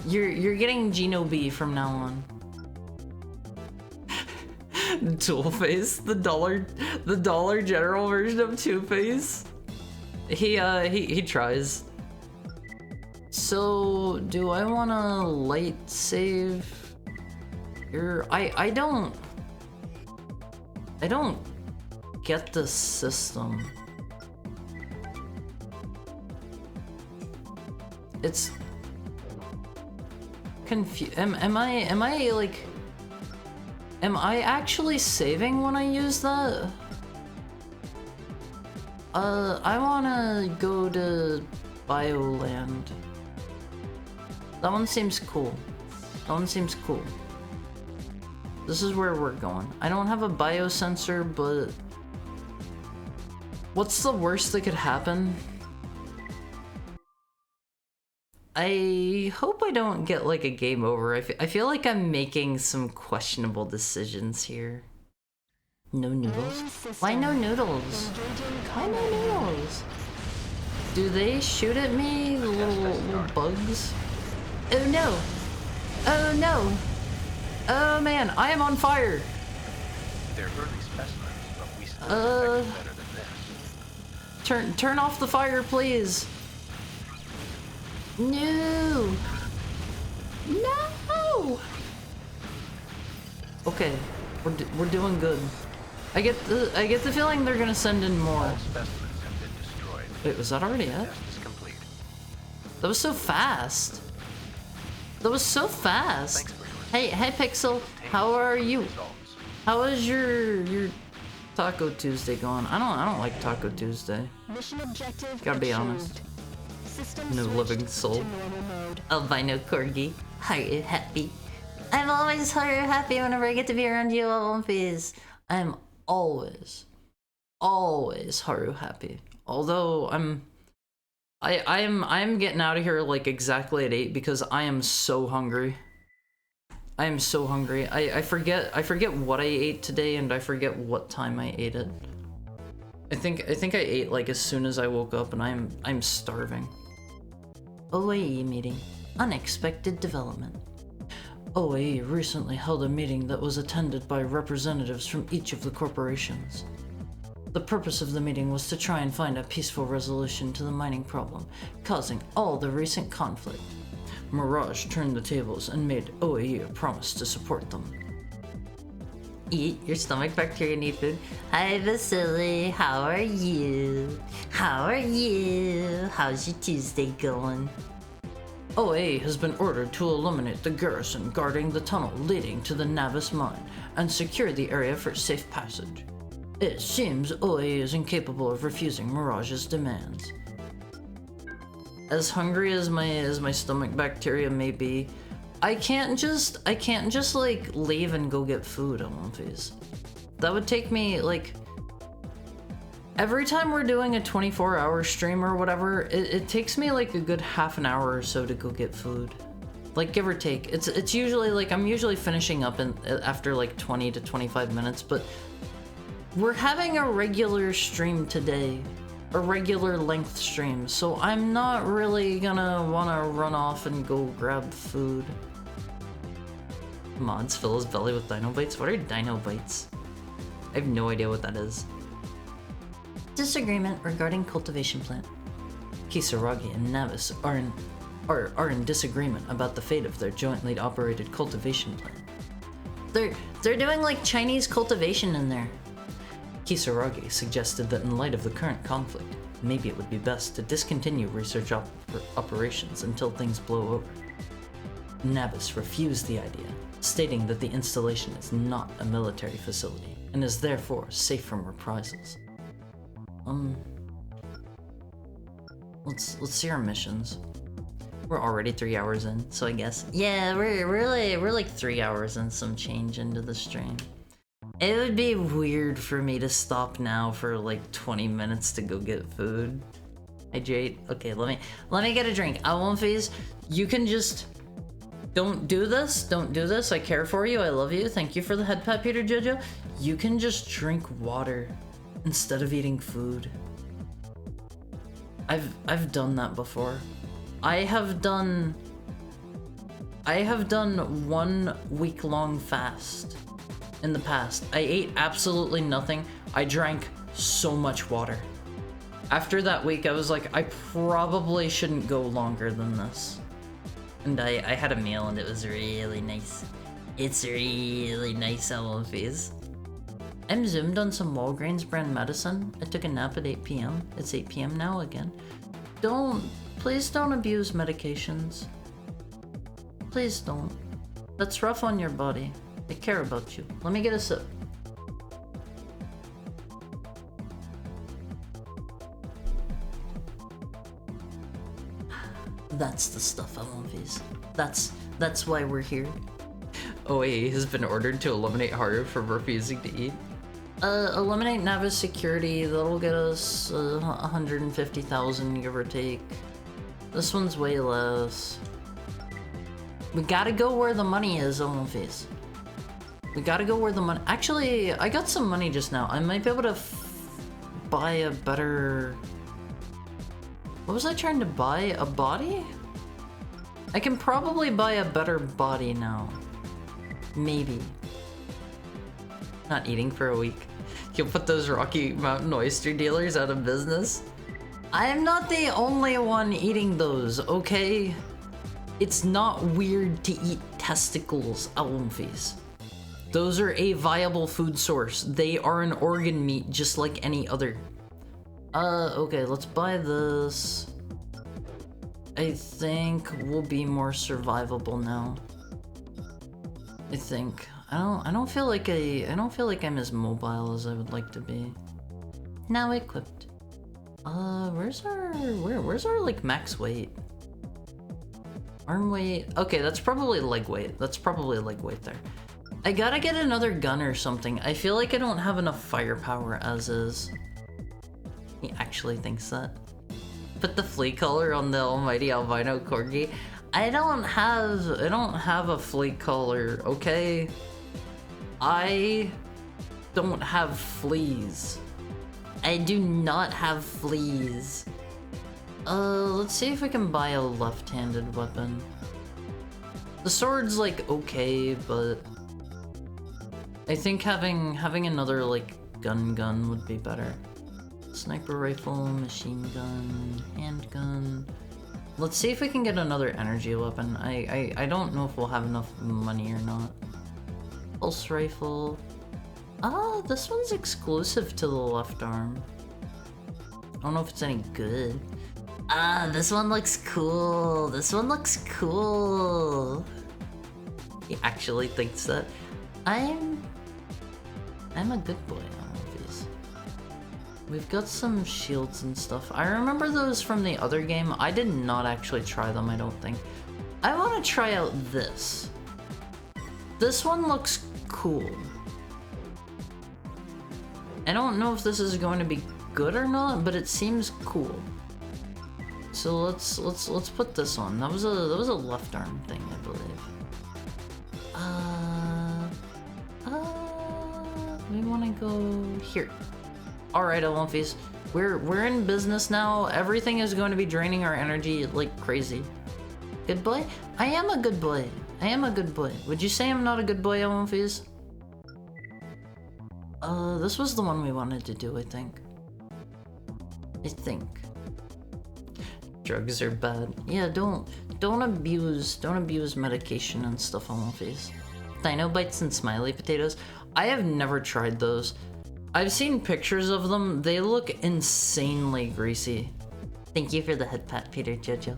you're getting Geno B from now on. Tool Face, the dollar general version of Two-Face. He tries. So, do I want to light save here? I don't get the system. It's am I actually saving when I use that? I wanna go to Bioland. That one seems cool. That one seems cool. This is where we're going. I don't have a biosensor, but what's the worst that could happen? I hope I don't get like a game over. I feel like I'm making some questionable decisions here. No noodles? Why no noodles? Why no noodles? Do they shoot at me, the little bugs? Oh no! Oh no! Oh man, I am on fire! They're early specimens, but we still expect better than this. Turn off the fire, please! No! No! Okay, we're doing good. I get the feeling they're gonna send in more. All specimens have been destroyed. Wait, was that already it? The test is complete. That was so fast. That was so fast. Thanks for your Hey Pixel, how are you? results. How is your Taco Tuesday going? I don't like Taco Tuesday. Mission objective Gotta be achieved. honest. System No switched living soul. to normal mode. Albino corgi. Haru happy. I'm always Haru happy whenever I get to be around you all, One Piece. I'm always Haru happy. Although I'm getting out of here like exactly at 8 because I am so hungry. I am so hungry. I forget what I ate today and I forget what time I ate it. I think I ate like as soon as I woke up and I'm starving. OAE meeting. Unexpected development. OAE recently held a meeting that was attended by representatives from each of the corporations. The purpose of the meeting was to try and find a peaceful resolution to the mining problem, causing all the recent conflict. Mirage turned the tables and made OAE a promise to support them. Eat, your stomach bacteria need food. Hi Vasily, how are you? How are you? How's your Tuesday going? OAE has been ordered to eliminate the garrison guarding the tunnel leading to the Navis mine and secure the area for safe passage. It seems OAE is incapable of refusing Mirage's demands. As hungry as my stomach bacteria may be, I can't just like leave and go get food on One Piece. That would take me like Every time we're doing a 24-hour stream or whatever, it takes me like a good half an hour or so to go get food. Like, give or take. It's usually like, I'm usually finishing up after like 20 to 25 minutes, but we're having a regular stream today. A regular length stream, so I'm not really gonna wanna run off and go grab food. Mods fill his belly with dino bites? What are dino bites? I have no idea what that is. Disagreement regarding cultivation plant. Kisaragi and Navis are in disagreement about the fate of their jointly operated cultivation plant. They're doing like Chinese cultivation in there. Kisaragi suggested that in light of the current conflict, maybe it would be best to discontinue research operations until things blow over. Navis refused the idea, stating that the installation is not a military facility and is therefore safe from reprisals. Let's see our missions. We're already 3 hours in, so I guess. Yeah, we're like 3 hours and some change into the stream. It would be weird for me to stop now for like 20 minutes to go get food. Hydrate. Okay, let me get a drink. Alonfis, you can just don't do this. Don't do this. I care for you. I love you. Thank you for the head pat, Peter Jojo. You can just drink water instead of eating food. I've done that before. I have done 1 week-long fast. In the past, I ate absolutely nothing. I drank so much water. After that week, I was like, I probably shouldn't go longer than this. And I had a meal and it was really nice. It's really nice, Alonfis. I'm zoomed on some Walgreens brand medicine. I took a nap at 8 p.m. It's 8 p.m. now again. Please don't abuse medications. Please don't. That's rough on your body. I care about you. Let me get a sip. That's the stuff I want, V's. That's why we're here. OAE has been ordered to eliminate Haru from refusing to eat. Eliminate Navis security. That'll get us 150,000, give or take. This one's way less. We gotta go where the money is, Olympies. We gotta go where the money... Actually, I got some money just now. I might be able to buy a better... What was I trying to buy? A body? I can probably buy a better body now. Maybe. Not eating for a week. You'll put those Rocky Mountain oyster dealers out of business? I'm not the only one eating those, okay? It's not weird to eat testicles, Alumfis. Those are a viable food source. They are an organ meat just like any other. Okay, let's buy this. I think we'll be more survivable now. I think. I don't feel like I'm as mobile as I would like to be. Now equipped. Where's our like max weight? Arm weight. Okay, that's probably leg weight. That's probably leg weight there. I gotta get another gun or something. I feel like I don't have enough firepower as is. He actually thinks that. Put the flea collar on the almighty albino corgi. I don't have a flea collar, okay? I don't have fleas. I do not have fleas. Let's see if we can buy a left-handed weapon. The sword's like okay, but I think having another like gun would be better. Sniper rifle, machine gun, handgun. Let's see if we can get another energy weapon. I don't know if we'll have enough money or not. Pulse rifle. Ah, this one's exclusive to the left arm. I don't know if it's any good. Ah, this one looks cool. This one looks cool. He actually thinks that. I'm a good boy on these. We've got some shields and stuff. I remember those from the other game. I did not actually try them, I don't think. I want to try out this. This one looks cool. I don't know if this is going to be good or not, but it seems cool. So let's put this on. That was a left arm thing, I believe. We want to go here. All right, Olympies. We're in business now. Everything is going to be draining our energy like crazy. Good boy? I am a good boy. I am a good boy. Would you say I'm not a good boy, Olympies? This was the one we wanted to do, I think. Drugs are bad. Yeah, don't abuse medication and stuff, Olympies. Dino bites and smiley potatoes. I have never tried those. I've seen pictures of them. They look insanely greasy. Thank you for the head pat, Peter Jojo.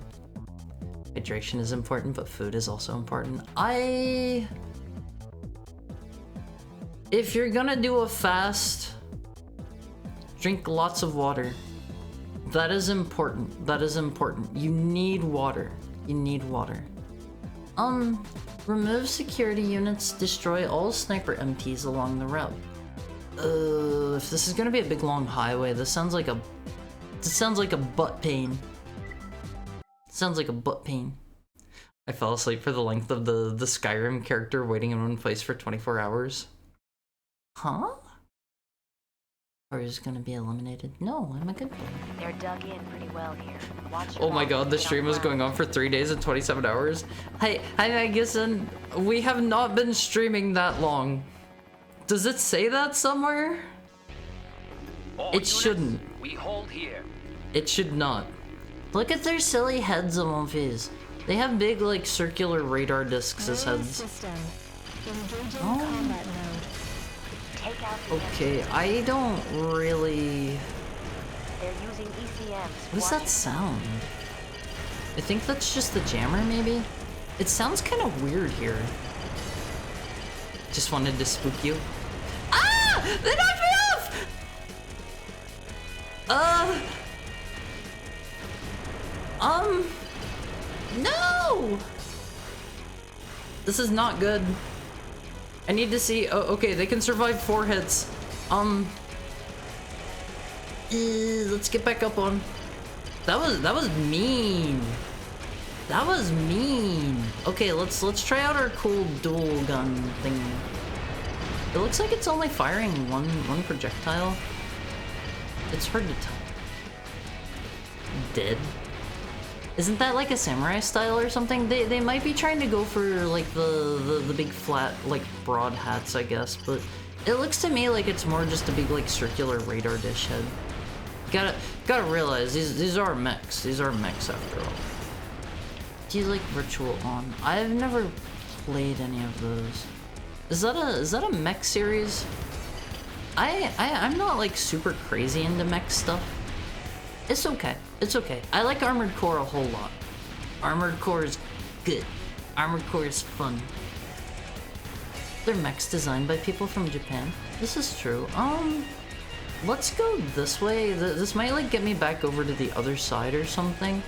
Hydration is important, but food is also important. If you're gonna do a fast, drink lots of water. That is important. That is important. You need water. You need water. Remove security units, destroy all sniper MTs along the route. If this is gonna be a big long highway, this sounds like a butt pain. Sounds like a butt pain. I fell asleep for the length of the Skyrim character waiting in one place for 24 hours. Huh? Or is gonna be eliminated? No, I'm a good boy. They're dug in pretty well here. Watch your Oh my back, god, the get stream on was the going ground. on for 3 days and 27 hours. Hi Magison. We have not been streaming that long. Does it say that somewhere? All It units, shouldn't. We hold here. It should not. Look at their silly heads, Olympies. They have big, like, circular radar discs as Main heads. system. Engaging Oh. combat mode. Take out the Okay, I don't really... They're using ECMs. What does that sound? I think that's just the jammer, maybe? It sounds kind of weird here. Just wanted to spook you. Ah! They knocked me off! No! This is not good. I need to see. Oh, okay, they can survive 4 hits. Let's get back up on. That was mean. That was mean. Okay, let's try out our cool dual gun thing. It looks like it's only firing one projectile. It's hard to tell. Dead. Isn't that like a samurai style or something? They might be trying to go for like the big flat, like broad hats, I guess, but it looks to me like it's more just a big like circular radar dish head. Gotta realize these are mechs. These are mechs after all. Do you like virtual on? I've never played any of those. Is that a mech series? I'm not like super crazy into mech stuff. It's okay. It's okay. I like Armored Core a whole lot. Armored Core is good. Armored Core is fun. They're mechs designed by people from Japan. This is true. Let's go this way. This might like get me back over to the other side or something.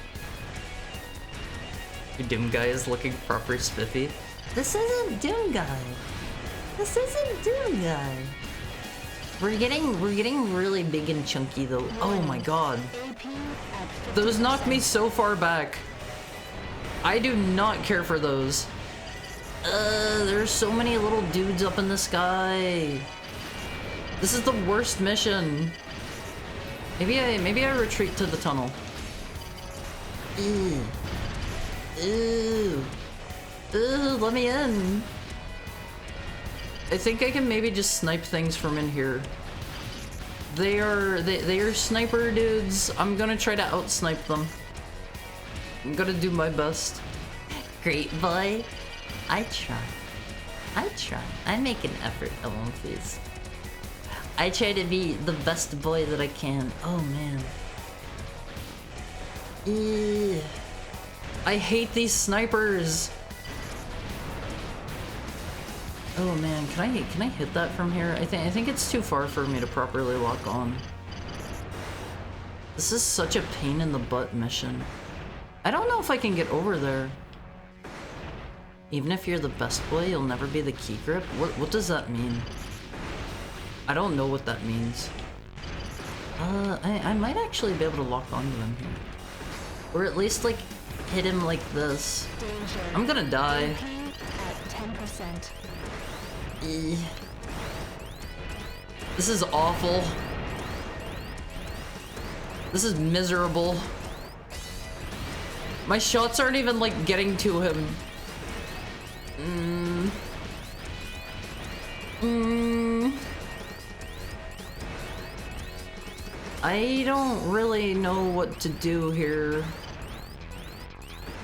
Your Doom guy is looking proper spiffy. This isn't Doom Guy. This isn't Doom Guy. We're getting really big and chunky though. Oh my god. AP at Those 50%. knocked me so far back. I do not care for those. There's so many little dudes up in the sky. This is the worst mission. Maybe I retreat to the tunnel. Ew. Ew. Ugh, let me in. I think I can maybe just snipe things from in here. They are sniper dudes. I'm gonna try to out-snipe them. I'm gonna do my best. Great boy. I try. I make an effort, Olympies. I try to be the best boy that I can. Oh man. Ugh. I hate these snipers. Oh man, can I hit that from here? I think it's too far for me to properly lock on. This is such a pain in the butt mission. I don't know if I can get over there. Even if you're the best boy, you'll never be the key grip? What does that mean? I don't know what that means. I might actually be able to lock onto him here. Or at least, like, hit him like this. Danger. I'm gonna die. AP at 10%. This is awful. This is miserable. My shots aren't even, like, getting to him. I don't really know what to do here.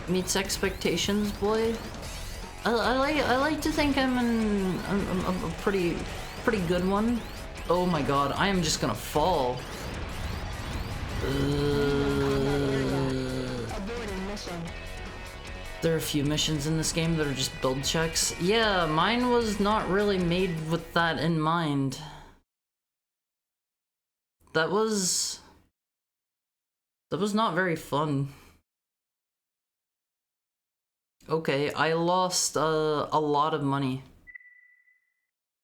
Meets expectations, boy. I like to think I'm a pretty good one. Oh my god, I am just gonna fall. Aborting mission. There are a few missions in this game that are just build checks. Yeah, mine was not really made with that in mind. That was not very fun. Okay, I lost a lot of money.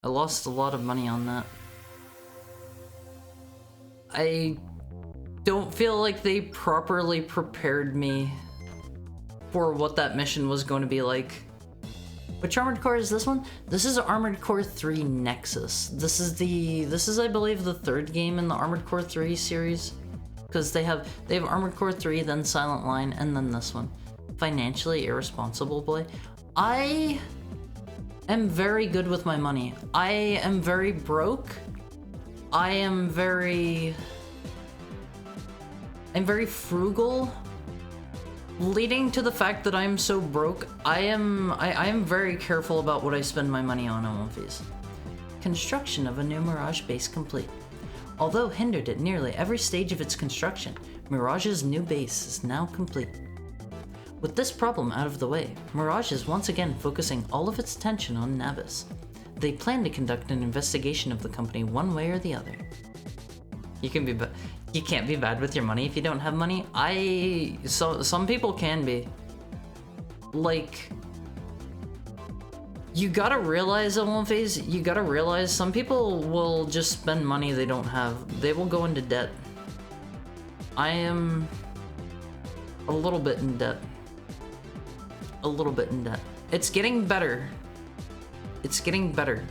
I lost a lot of money on that. I don't feel like they properly prepared me for what that mission was going to be like. Which Armored Core is this one? This is Armored Core 3 Nexus. This is I believe the third game in the Armored Core 3 series. Because they have Armored Core 3, then Silent Line, and then this one. Financially irresponsible, boy. I am very good with my money. I am very broke. I'm very frugal. Leading to the fact that I'm so broke, I am very careful about what I spend my money on Olympies. Construction of a new Mirage base complete. Although hindered at nearly every stage of its construction, Mirage's new base is now complete. With this problem out of the way, Mirage is once again focusing all of its attention on Navis. They plan to conduct an investigation of the company one way or the other. You can't be bad with your money if you don't have money. Some people can be. Like, you gotta realize, Olymphase, you gotta realize some people will just spend money they don't have. They will go into debt. I am a little bit in debt. A little bit in debt. It's getting better. It's getting better.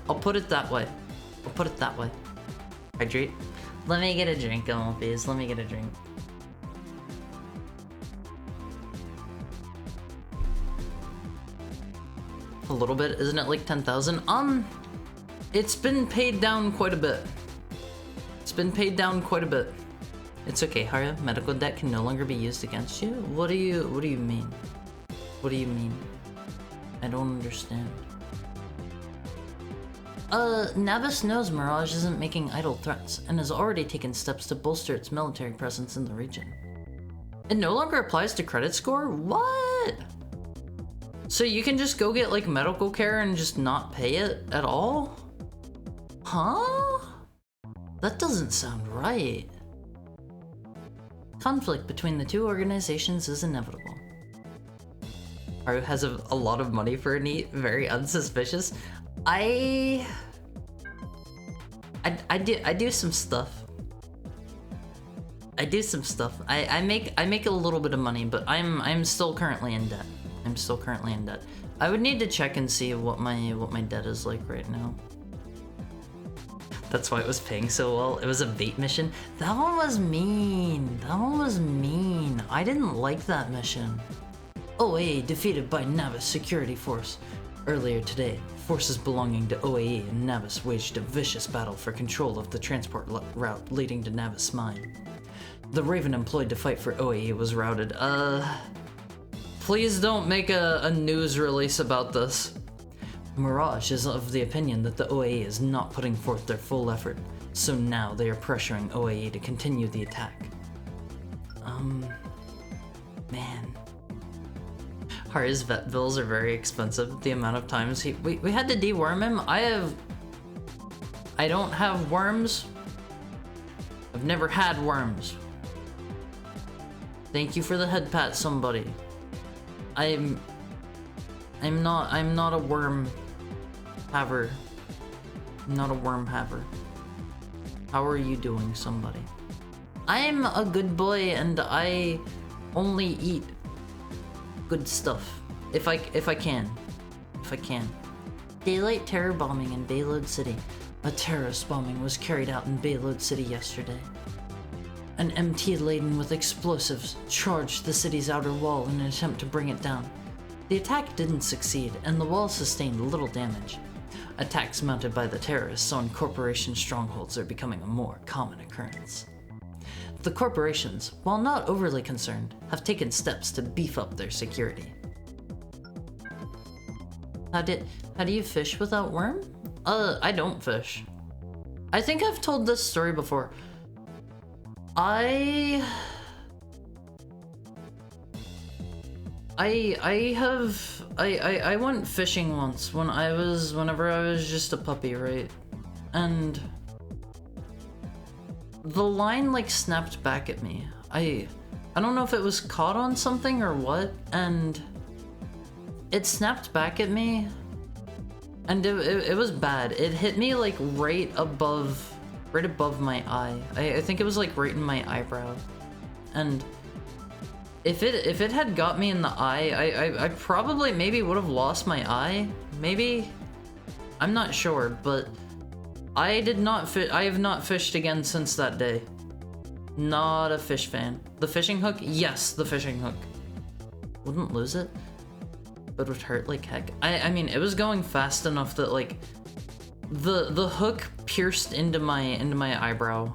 I'll put it that way. I'll put it that way. Hydrate. Let me get a drink, Olymphase. Let me get a drink. A little bit, isn't it like 10,000? It's been paid down quite a bit. It's been paid down quite a bit. It's okay, Haria. Medical debt can no longer be used against you. What do you mean? What do you mean? I don't understand. Navis knows Mirage isn't making idle threats, and has already taken steps to bolster its military presence in the region. It no longer applies to credit score? What? So you can just go get, like, medical care and just not pay it at all? Huh? That doesn't sound right. Conflict between the two organizations is inevitable. Haru has a lot of money for a NEET, very unsuspicious. I do some stuff. I do some stuff. I make a little bit of money, but I'm still currently in debt. I'm still currently in debt. I would need to check and see what my debt is like right now. That's why it was paying so well. It was a bait mission. That one was mean. That one was mean. I didn't like that mission. OAE defeated by Navis security force. Earlier today, forces belonging to OAE and Navis waged a vicious battle for control of the transport route leading to Navis mine. The Raven employed to fight for OAE was routed. Please don't make a news release about this. Mirage is of the opinion that the OAE is not putting forth their full effort, so now they are pressuring OAE to continue the attack. Man. Hari's vet bills are very expensive. The amount of times we had to deworm him. I don't have worms. I've never had worms. Thank you for the head pat, somebody. I'm not a worm haver. I'm not a worm haver. How are you doing, somebody? I'm a good boy and I only eat good stuff. If I can. Daylight terror bombing in Bayload City. A terrorist bombing was carried out in Bayload City yesterday. An MT laden with explosives charged the city's outer wall in an attempt to bring it down. The attack didn't succeed, and the wall sustained little damage. Attacks mounted by the terrorists on corporation strongholds are becoming a more common occurrence. The corporations, while not overly concerned, have taken steps to beef up their security. How do you fish without worm? I don't fish. I think I've told this story before. I went fishing once whenever I was just a puppy, right? And the line like snapped back at me. I don't know if it was caught on something or what, and it snapped back at me, and it was bad. It hit me like right above my eye. I think it was like right in my eyebrow, and if it had got me in the eye, I probably maybe would have lost my eye. Maybe, I'm not sure, but I have not fished again since that day. Not a fish fan. The fishing hook? Yes, the fishing hook. Wouldn't lose it, but would hurt like heck. I mean, it was going fast enough that like the hook pierced into my eyebrow,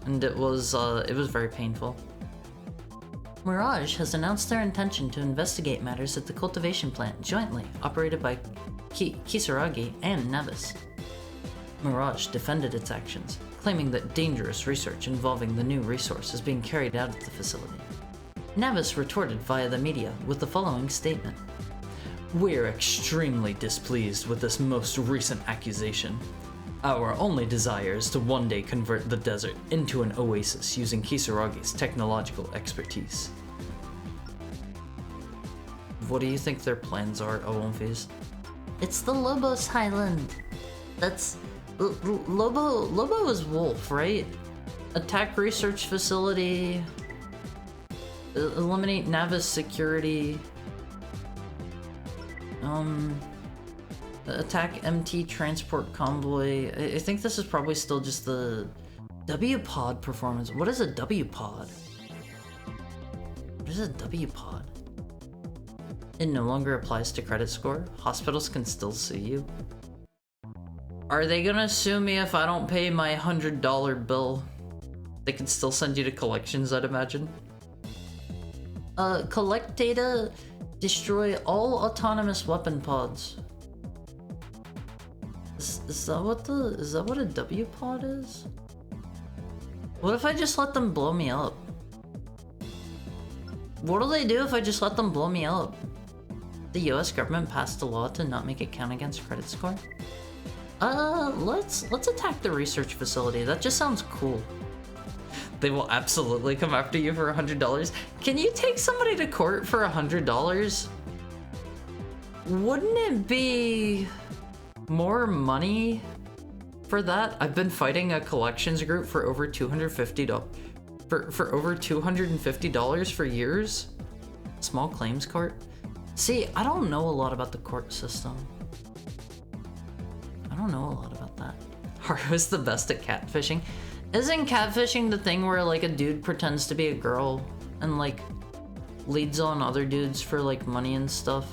and it was very painful. Mirage has announced their intention to investigate matters at the cultivation plant jointly operated by Kisaragi and Navis. Mirage defended its actions, claiming that dangerous research involving the new resource is being carried out at the facility. Navis retorted via the media with the following statement. We're extremely displeased with this most recent accusation. Our only desire is to one day convert the desert into an oasis using Kisaragi's technological expertise. What do you think their plans are, Owonfis? It's the Lobos Highland. That's... Lobo is wolf, right? Attack research facility. Eliminate Navis security. Attack MT transport convoy. I think this is probably still just the W-pod performance. What is a W-pod? What is a W-pod? It no longer applies to credit score. Hospitals can still sue you. Are they gonna sue me if I don't pay my $100 bill? They can still send you to collections, I'd imagine. Collect data, destroy all autonomous weapon pods. Is that what a W pod is? What if I just let them blow me up? What'll they do if I just let them blow me up? The US government passed a law to not make it count against credit score. Let's attack the research facility. That just sounds cool. They will absolutely come after you for $100. Can you take somebody to court for $100? Wouldn't it be more money for that? I've been fighting a collections group for over $250 for over $250 for years. Small claims court. See, I don't know a lot about the court system. I don't know a lot about that. Haru's the best at catfishing. Isn't catfishing the thing where like a dude pretends to be a girl and like leads on other dudes for like money and stuff?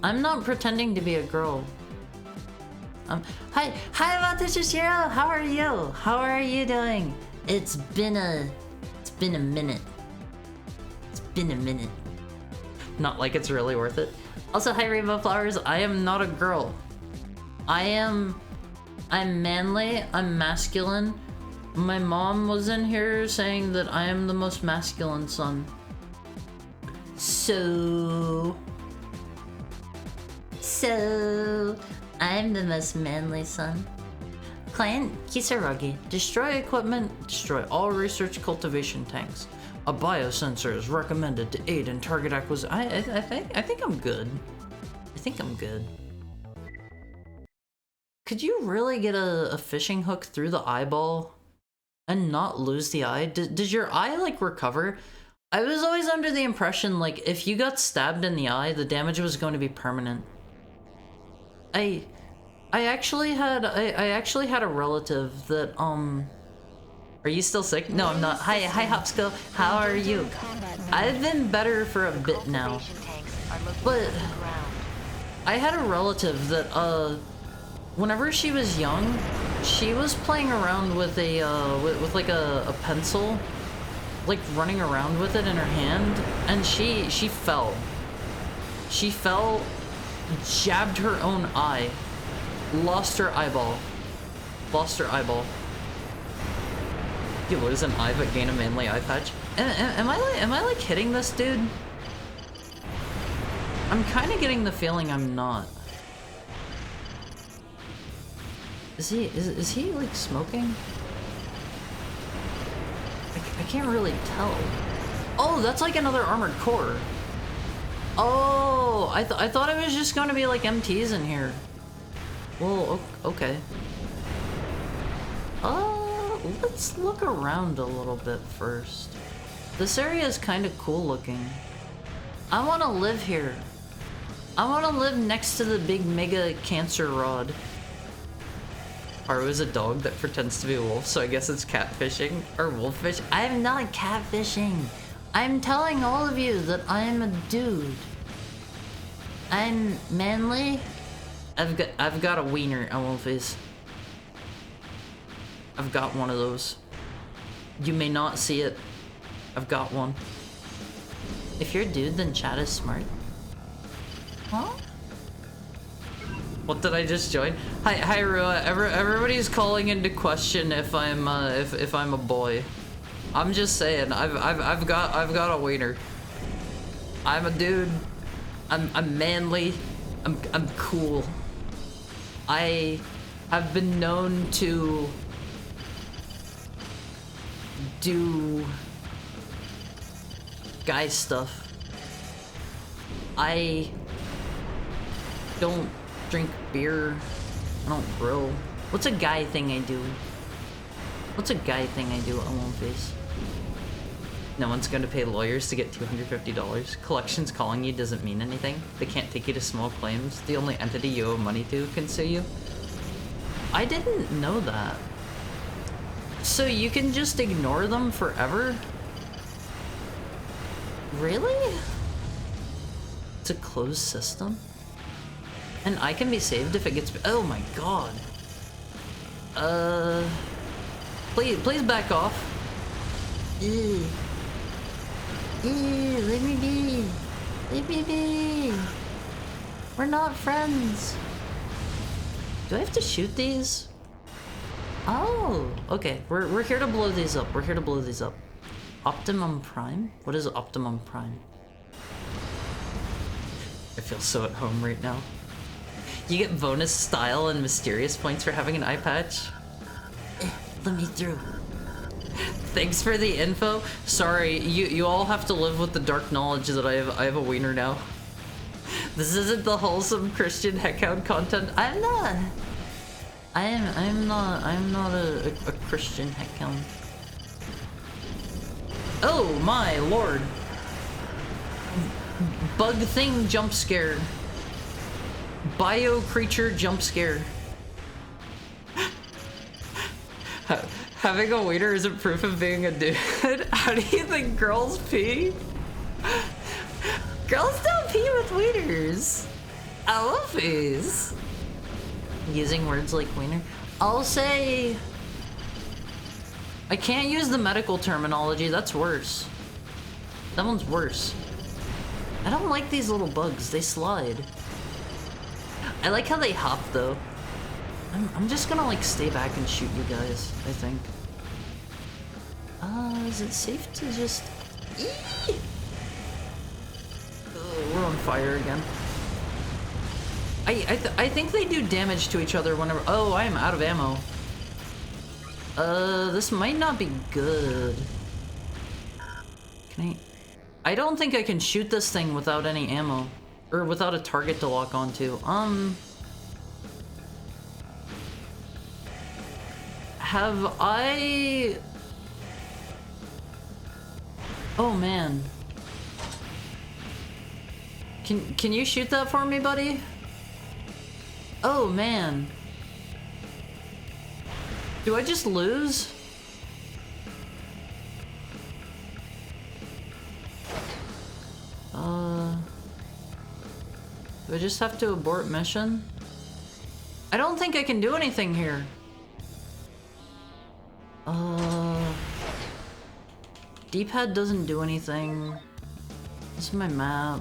I'm not pretending to be a girl. Hi Matsushiro, how are you? How are you doing? It's been a minute. It's been a minute. Not like it's really worth it. Also, hi Rainbow Flowers, I am not a girl. I'm manly, I'm masculine. My mom was in here saying that I am the most masculine son. So, I'm the most manly son. Client Kisaragi, destroy equipment, destroy all research cultivation tanks. A biosensor is recommended to aid in target acquisition. I think I'm good. I think I'm good. Could you really get a fishing hook through the eyeball and not lose the eye? Does your eye like recover? I was always under the impression like if you got stabbed in the eye, the damage was going to be permanent. I actually had a relative that Are you still sick? No, I'm not. Hi Hopskill. How are you? I've been better for a bit now. Observation tanks are located But on the ground. I had a relative that whenever she was young, she was playing around with a with like a pencil, like running around with it in her hand, and she fell. She fell, jabbed her own eye, lost her eyeball. Lost her eyeball. You lose an eye but gain a manly eye patch. Am I like hitting this dude? I'm kind of getting the feeling I'm not. Is he like smoking? I can't really tell. Oh, that's like another armored core. Oh, I thought it was just going to be like MTs in here. Well, okay. Let's look around a little bit first. This area is kind of cool looking. I want to live here. I want to live next to the big mega cancer rod. Haru is a dog that pretends to be a wolf, so I guess it's catfishing or wolffish. I'm not catfishing. I'm telling all of you that I'm a dude. I'm manly. I've got a wiener, Wolfies. I've got one of those. You may not see it. I've got one. If you're a dude, then chat is smart. Huh? What did I just join? Hi Rua. Everybody's calling into question if I'm if I'm a boy. I'm just saying. I've got a wiener. I'm a dude. I'm manly. I'm cool. I have been known to do guy stuff. I don't drink beer. I don't grill. What's a guy thing I do? What's a guy thing I do on One Face? No one's going to pay lawyers to get $250. Collections calling you doesn't mean anything. They can't take you to small claims. The only entity you owe money to can sue you. I didn't know that. So you can just ignore them forever? Really? It's a closed system? And I can be saved if it gets... Oh my god. Please back off. Ew. Ew, let me be. Let me be. We're not friends. Do I have to shoot these? Oh, okay. We're here to blow these up. We're here to blow these up. Optimum Prime? What is Optimum Prime? I feel so at home right now. You get bonus style and mysterious points for having an eye patch. Let me through. Thanks for the info. Sorry, you all have to live with the dark knowledge that I have a wiener now. This isn't the wholesome Christian heckhound content. I'm not a Christian heckhound. Oh my lord. Bug thing jump scare. Bio creature jump scare. Having a wiener isn't proof of being a dude. How do you think girls pee? Girls don't pee with wieners. Alphys. Using words like wiener. I'll say... I can't use the medical terminology, that's worse. That one's worse. I don't like these little bugs, they slide. I like how they hop though. I'm just gonna like stay back and shoot you guys, I think. Is it safe to just... Eee! Oh, we're on fire again. I think they do damage to each other whenever... Oh, I am out of ammo. This might not be good. Can I don't think I can shoot this thing without any ammo. Or without a target to lock onto. Have I... Oh man. Can you shoot that for me, buddy? Oh man. Do I just lose? Do I just have to abort mission? I don't think I can do anything here. D-pad doesn't do anything. This is my map.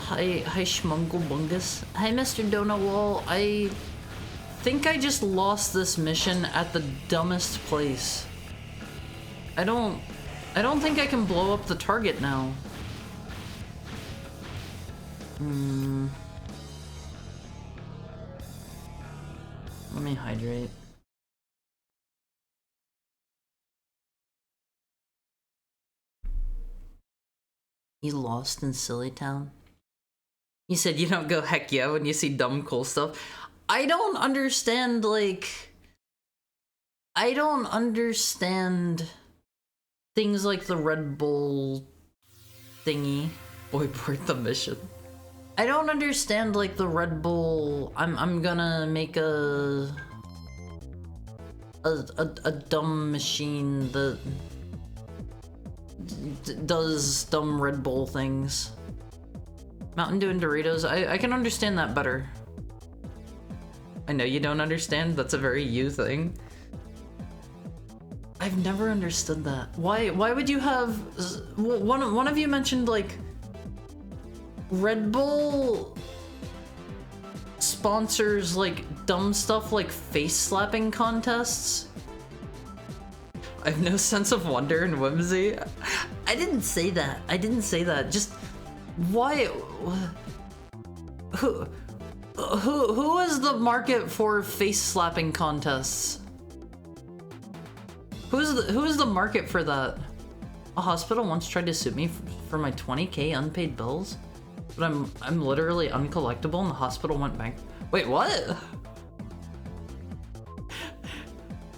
Hi Schmungle Bungus. Hi Mr. Donawall. I think I just lost this mission at the dumbest place. I don't think I can blow up the target now. Let me hydrate. You lost in Silly Town? You said you don't go heck yeah when you see dumb cool stuff. I don't understand, like... I don't understand things like the Red Bull thingy. Boyport the mission. I don't understand, like, the Red Bull... I'm gonna make a dumb machine that does dumb Red Bull things. Mountain Dew and Doritos, I can understand that better. I know you don't understand, that's a very you thing. I've never understood that. Why would you have... One of you mentioned, like... Red Bull sponsors, like, dumb stuff like face-slapping contests? I have no sense of wonder and whimsy. I didn't say that. I didn't say that. Just... Why... Who is the market for face-slapping contests? Who is the market for that? A hospital once tried to sue me for my 20K unpaid bills, but I'm literally uncollectible and the hospital went bankrupt. Wait, what?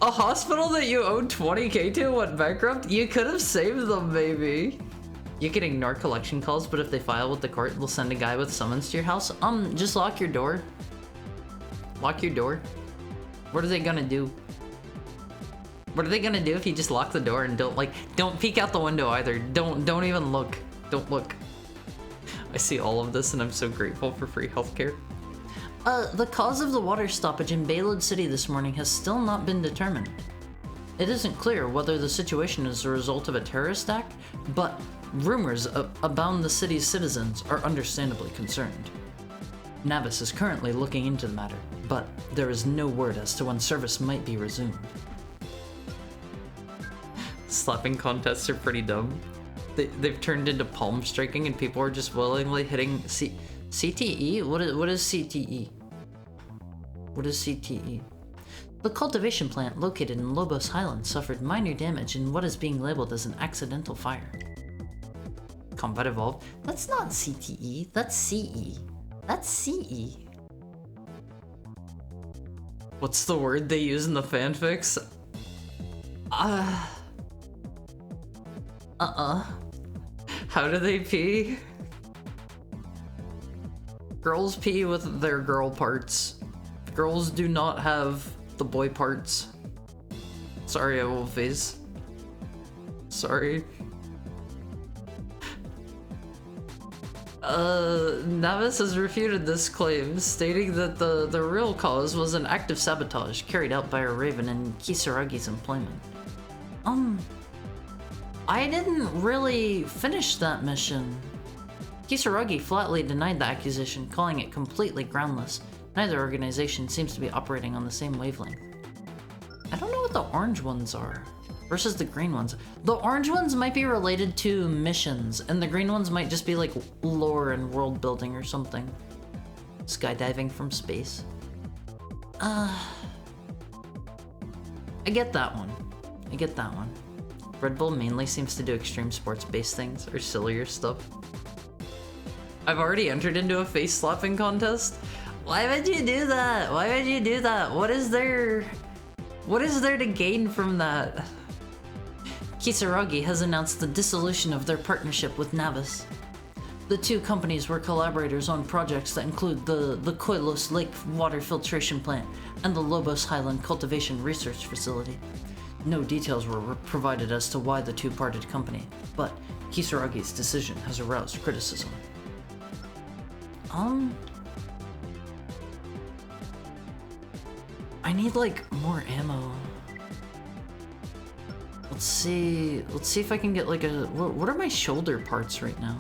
A hospital that you owed 20K to went bankrupt? You could have saved them, maybe. You can ignore collection calls, but if they file with the court, they'll send a guy with summons to your house. Just lock your door. Lock your door. What are they gonna do? What are they gonna do if you just lock the door and don't peek out the window either? Don't even look. Don't look. I see all of this and I'm so grateful for free healthcare. The cause of the water stoppage in Baylord City this morning has still not been determined. It isn't clear whether the situation is a result of a terrorist act, but rumors abound the city's citizens are understandably concerned. Navis is currently looking into the matter, but there is no word as to when service might be resumed. Slapping contests are pretty dumb. They've turned into palm striking and people are just willingly hitting CTE? What is CTE? What is CTE? The cultivation plant located in Lobos Highlands suffered minor damage in what is being labeled as an accidental fire. Combat Evolved? That's not CTE, that's CE. That's CE. What's the word they use in the fanfics? How do they pee? Girls pee with their girl parts. Girls do not have the boy parts. Sorry, Wolfies. Sorry. Navis has refuted this claim, stating that the real cause was an act of sabotage carried out by a Raven in Kisaragi's employment. I didn't really finish that mission. Kisaragi flatly denied the accusation, calling it completely groundless. Neither organization seems to be operating on the same wavelength. I don't know what the orange ones are versus the green ones. The orange ones might be related to missions, and the green ones might just be like lore and world building or something. Skydiving from space. I get that one. I get that one. Red Bull mainly seems to do extreme sports-based things or sillier stuff. I've already entered into a face-slapping contest. Why would you do that? Why would you do that? What is there to gain from that? Kisaragi has announced the dissolution of their partnership with Navis. The two companies were collaborators on projects that include the Koilos Lake water filtration plant and the Lobos Highland cultivation research facility. No details were provided as to why the two parted company, but Kisaragi's decision has aroused criticism. I need like more ammo. Let's see if I can get like a, what are my shoulder parts right now?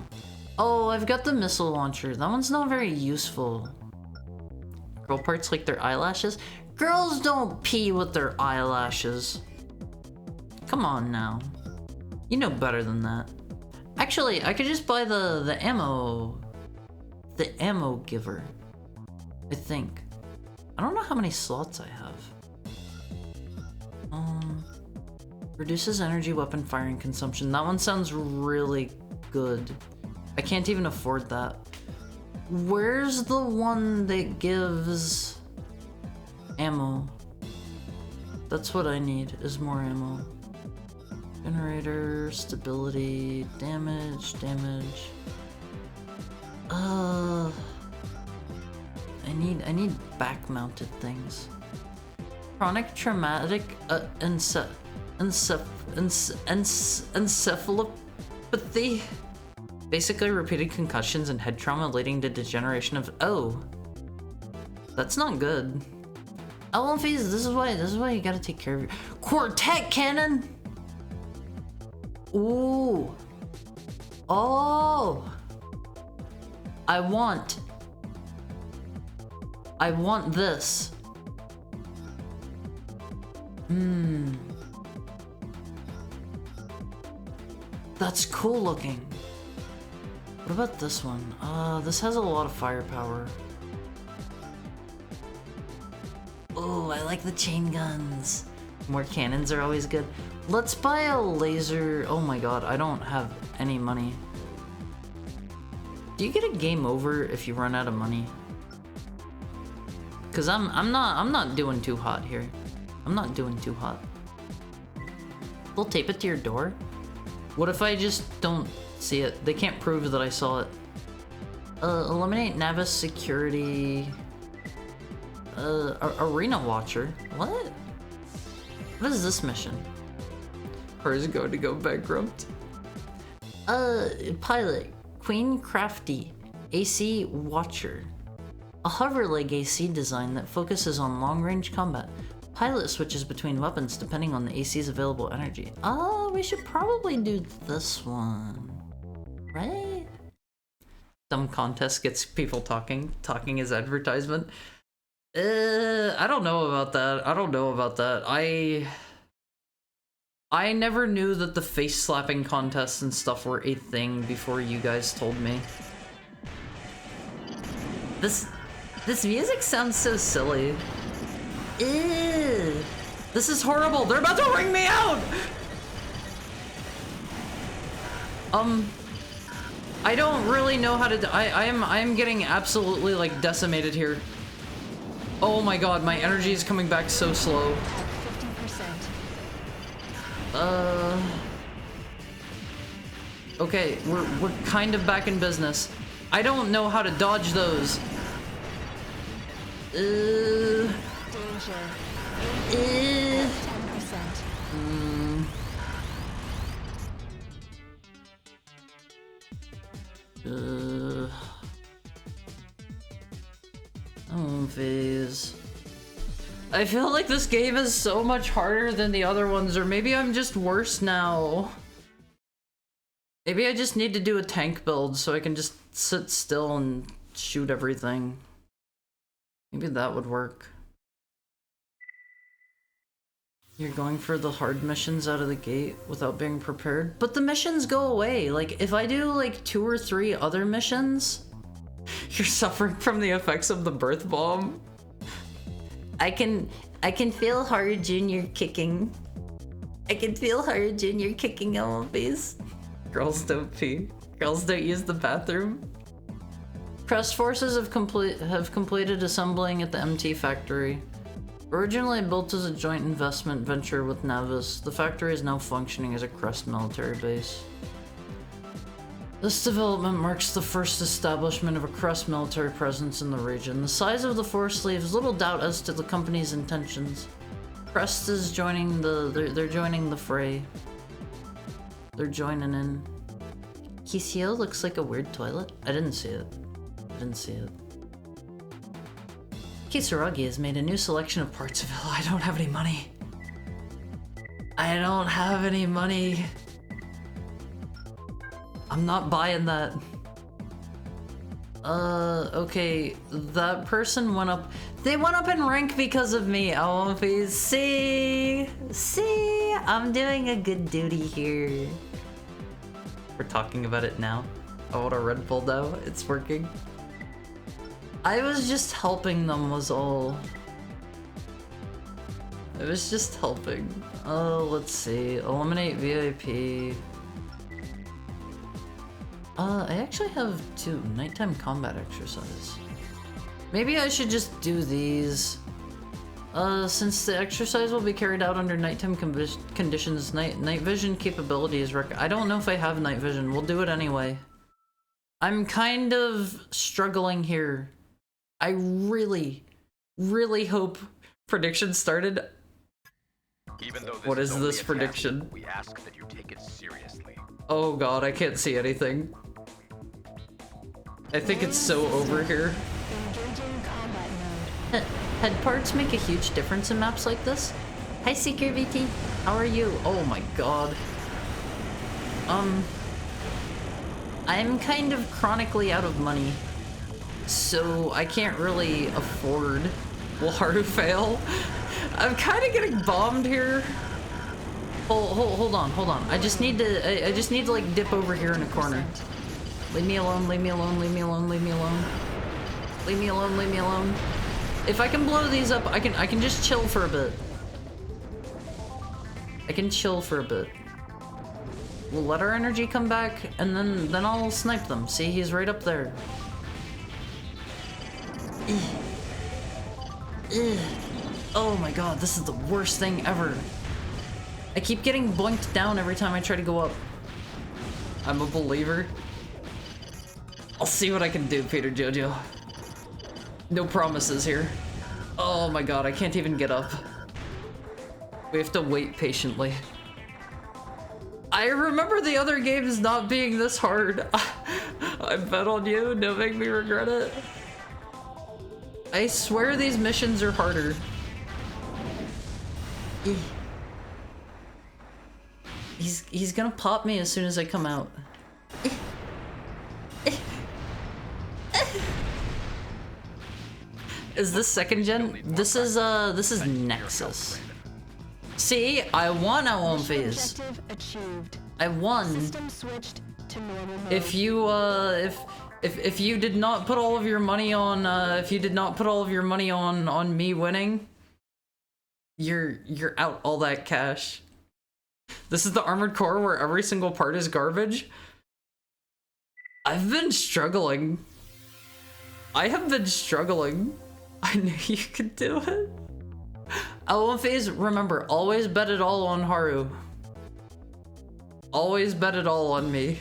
Oh, I've got the missile launcher. That one's not very useful. Girl parts like their eyelashes? Girls don't pee with their eyelashes. Come on now. You know better than that. Actually, I could just buy the ammo. The ammo giver. I think. I don't know how many slots I have. Reduces energy weapon firing consumption. That one sounds really good. I can't even afford that. Where's the one that gives ammo? That's what I need, is more ammo. Generator, stability, damage. I need back-mounted things. Chronic traumatic encephalopathy. Basically repeated concussions and head trauma leading to degeneration of... Oh. That's not good. Elfies, this is why you gotta take care of your... Quartet cannon! Ooh. Oh. I want this. That's cool looking. What about this one? This has a lot of firepower. Oh, I like the chain guns. More cannons are always good. Let's buy a laser. Oh my god, I don't have any money. Do you get a game over if you run out of money? Cause I'm not doing too hot here. I'm not doing too hot. They'll tape it to your door? What if I just don't see it? They can't prove that I saw it. Eliminate Navis security. Arena watcher. What? What is this mission? Or is it going to go bankrupt? Pilot. Queen Crafty. AC Watcher. A hover leg AC design that focuses on long-range combat. Pilot switches between weapons depending on the AC's available energy. Oh, we should probably do this one. Right? Some contest gets people talking. Talking is advertisement. I don't know about that. I never knew that the face slapping contests and stuff were a thing before you guys told me. This music sounds so silly. Ew. This is horrible. They're about to ring me out. I don't really know how to. I am getting absolutely like decimated here. Oh my god, my energy is coming back so slow. 50%. Okay, we're kind of back in business. I don't know how to dodge those. Danger. 10%. Phase. I feel like this game is so much harder than the other ones, or maybe I'm just worse now. Maybe I just need to do a tank build so I can just sit still and shoot everything. Maybe that would work. You're going for the hard missions out of the gate without being prepared? But the missions go away. Like, if I do like 2 or 3 other missions... You're suffering from the effects of the birth bomb. I can feel Haru Jr. kicking. I can feel Haru Jr. kicking on my face. Girls don't pee. Girls don't use the bathroom. Crest forces have completed assembling at the MT factory. Originally built as a joint investment venture with Navis, the factory is now functioning as a Crest military base. This development marks the first establishment of a Crest military presence in the region. The size of the force leaves little doubt as to the company's intentions. Crest is joining they're joining the fray. They're joining in. Kisio looks like a weird toilet. I didn't see it. Kisaragi has made a new selection of parts available. I don't have any money. I'm not buying that. Okay, that person went up. They went up in rank because of me, Alphys. See, I'm doing a good duty here. We're talking about it now. I want a Red Bull now. It's working. I was just helping them was all. I was just helping. Let's see. Eliminate VIP. I actually have 2 nighttime combat exercise. Maybe I should just do these. Since the exercise will be carried out under nighttime conditions, night vision capabilities I don't know if I have night vision. We'll do it anyway. I'm kind of struggling here. I really hope prediction started. Even though What is only this a prediction? task, we ask that you take it seriously. Oh god, I can't see anything. I think it's so over here. Engaging combat mode. Head parts make a huge difference in maps like this. Hi Seeker VT, how are you? Oh my god. I'm kind of chronically out of money, so I can't really afford Waharu fail. I'm kind of getting bombed here. Hold on. I just need to like dip over here in a corner. Leave me alone. If I can blow these up, I can just chill for a bit. We'll let our energy come back, and then I'll snipe them. See, he's right up there. Oh my god, this is the worst thing ever. I keep getting boinked down every time I try to go up. I'm a believer. I'll see what I can do, Peter Jojo. No promises here. Oh my god, I can't even get up. We have to wait patiently. I remember the other games not being this hard. I bet on you, don't make me regret it. I swear these missions are harder. He's gonna pop me as soon as I come out. Is this second gen? This is Nexus. See, I won Alphys. Objective achieved. I won. System switched to normal mode. If you did not put all of your money on me winning, you're out all that cash. This is the Armored Core where every single part is garbage. I've been struggling. I have been struggling. I knew you could do it. Alphys, remember, always bet it all on Haru. Always bet it all on me.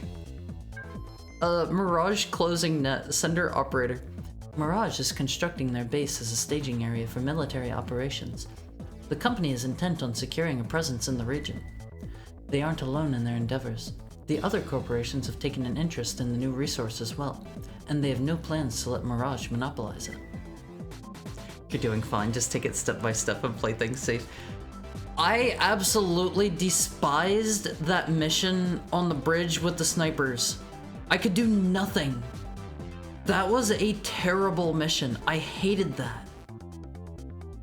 Mirage closing net, sender operator. Mirage is constructing their base as a staging area for military operations. The company is intent on securing a presence in the region. They aren't alone in their endeavors. The other corporations have taken an interest in the new resource as well, and they have no plans to let Mirage monopolize it. You're doing fine, just take it step by step and play things safe. I absolutely despised that mission on the bridge with the snipers. I could do nothing. That was a terrible mission. I hated that.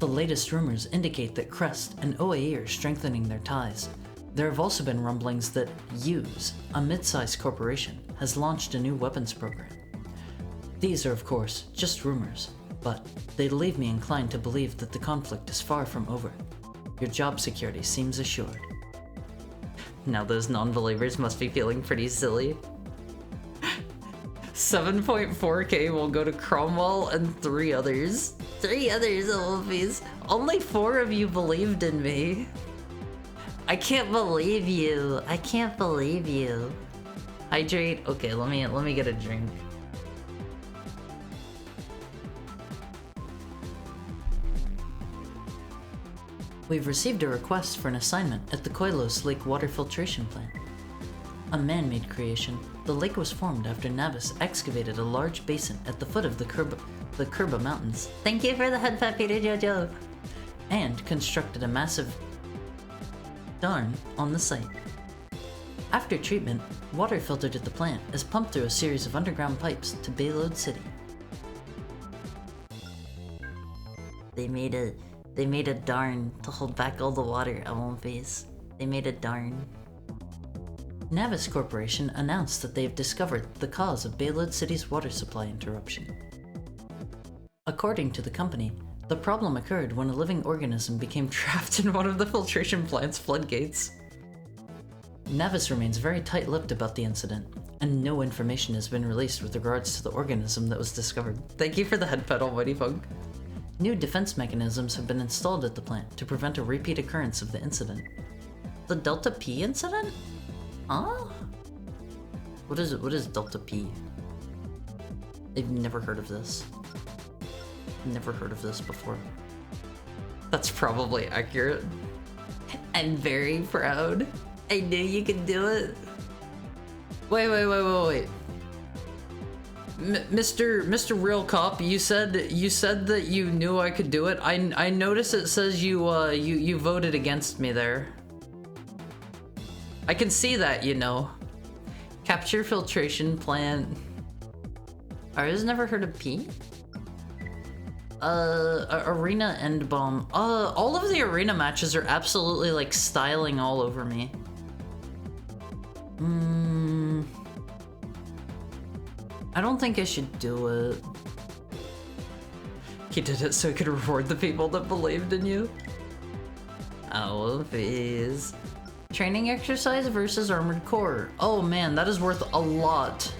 The latest rumors indicate that Crest and OAE are strengthening their ties. There have also been rumblings that Use, a mid-sized corporation, has launched a new weapons program. These are, of course, just rumors, but they leave me inclined to believe that the conflict is far from over. Your job security seems assured. Now those non-believers must be feeling pretty silly. 7.4k will go to Cromwell and 3 others. 3 others, Wolfies. Only 4 of you believed in me. I can't believe you. I can't believe you. Hydrate. Okay, let me get a drink. We've received a request for an assignment at the Koilos Lake Water Filtration Plant. A man-made creation, the lake was formed after Navis excavated a large basin at the foot of the Kerba Mountains. Thank you for the head pat, Peter Jojo! And constructed a massive darn on the site. After treatment, water filtered at the plant is pumped through a series of underground pipes to Bayload City. They made a darn to hold back all the water, Elmonface. They made a darn. Navis Corporation announced that they have discovered the cause of Bayload City's water supply interruption. According to the company, the problem occurred when a living organism became trapped in one of the filtration plant's floodgates. Navis remains very tight-lipped about the incident, and no information has been released with regards to the organism that was discovered. Thank you for the head pet, Almighty Funk. New defense mechanisms have been installed at the plant to prevent a repeat occurrence of the incident. The Delta P incident? Huh? What is it? What is Delta P? I've never heard of this. Never heard of this before. That's probably accurate. I'm very proud. I knew you could do it. Wait. Mr. Real Cop, you said that you knew I could do it. I notice it says you voted against me there. I can see that, you know. Capture filtration plant. I've never heard of P. Arena end bomb. All of the arena matches are absolutely like styling all over me. I don't think I should do it. He did it so he could reward the people that believed in you. Oh, please. Training exercise versus armored core. Oh man, that is worth a lot.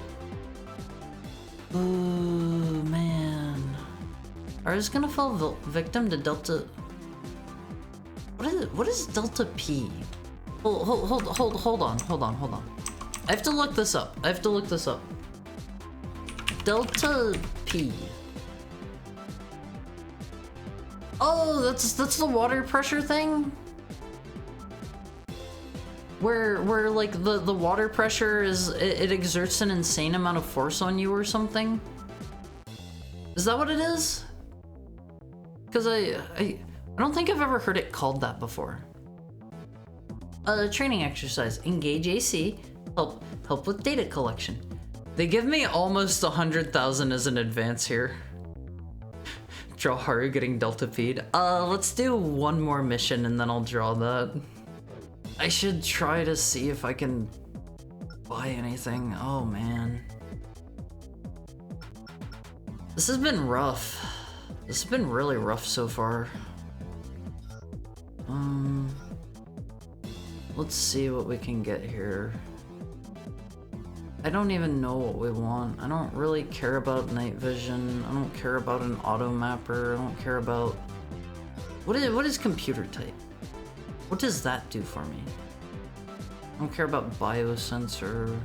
Ooh, man. Are you gonna fall victim to Delta? What is Delta P? Hold on. I have to look this up. Delta P. Oh, that's the water pressure thing? Where like the water pressure is it exerts an insane amount of force on you or something? Is that what it is? Because I don't think I've ever heard it called that before. Training exercise. Engage AC. Help with data collection. They give me almost 100,000 as an advance here. Draw Haru getting Delta P'd. Let's do one more mission and then I'll draw that. I should try to see if I can buy anything. Oh man. This has been rough. This has been really rough so far. Let's see what we can get here. I don't even know what we want. I don't really care about night vision. I don't care about an auto mapper. I don't care about... What is computer type? What does that do for me? I don't care about biosensor.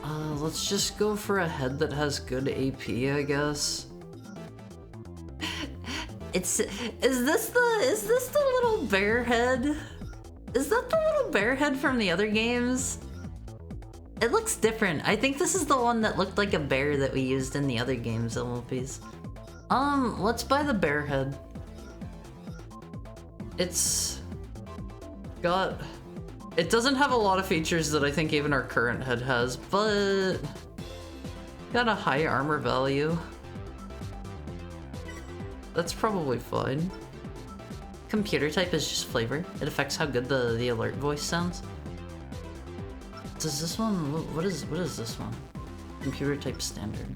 Let's just go for a head that has good AP, I guess. Is this the little bear head? Is that the little bear head from the other games? It looks different. I think this is the one that looked like a bear that we used in the other games, LLPs. Let's buy the bear head. It's got... It doesn't have a lot of features that I think even our current head has, but... got a high armor value. That's probably fine. Computer type is just flavor. It affects how good the alert voice sounds. Does this one... What is this one? Computer type standard.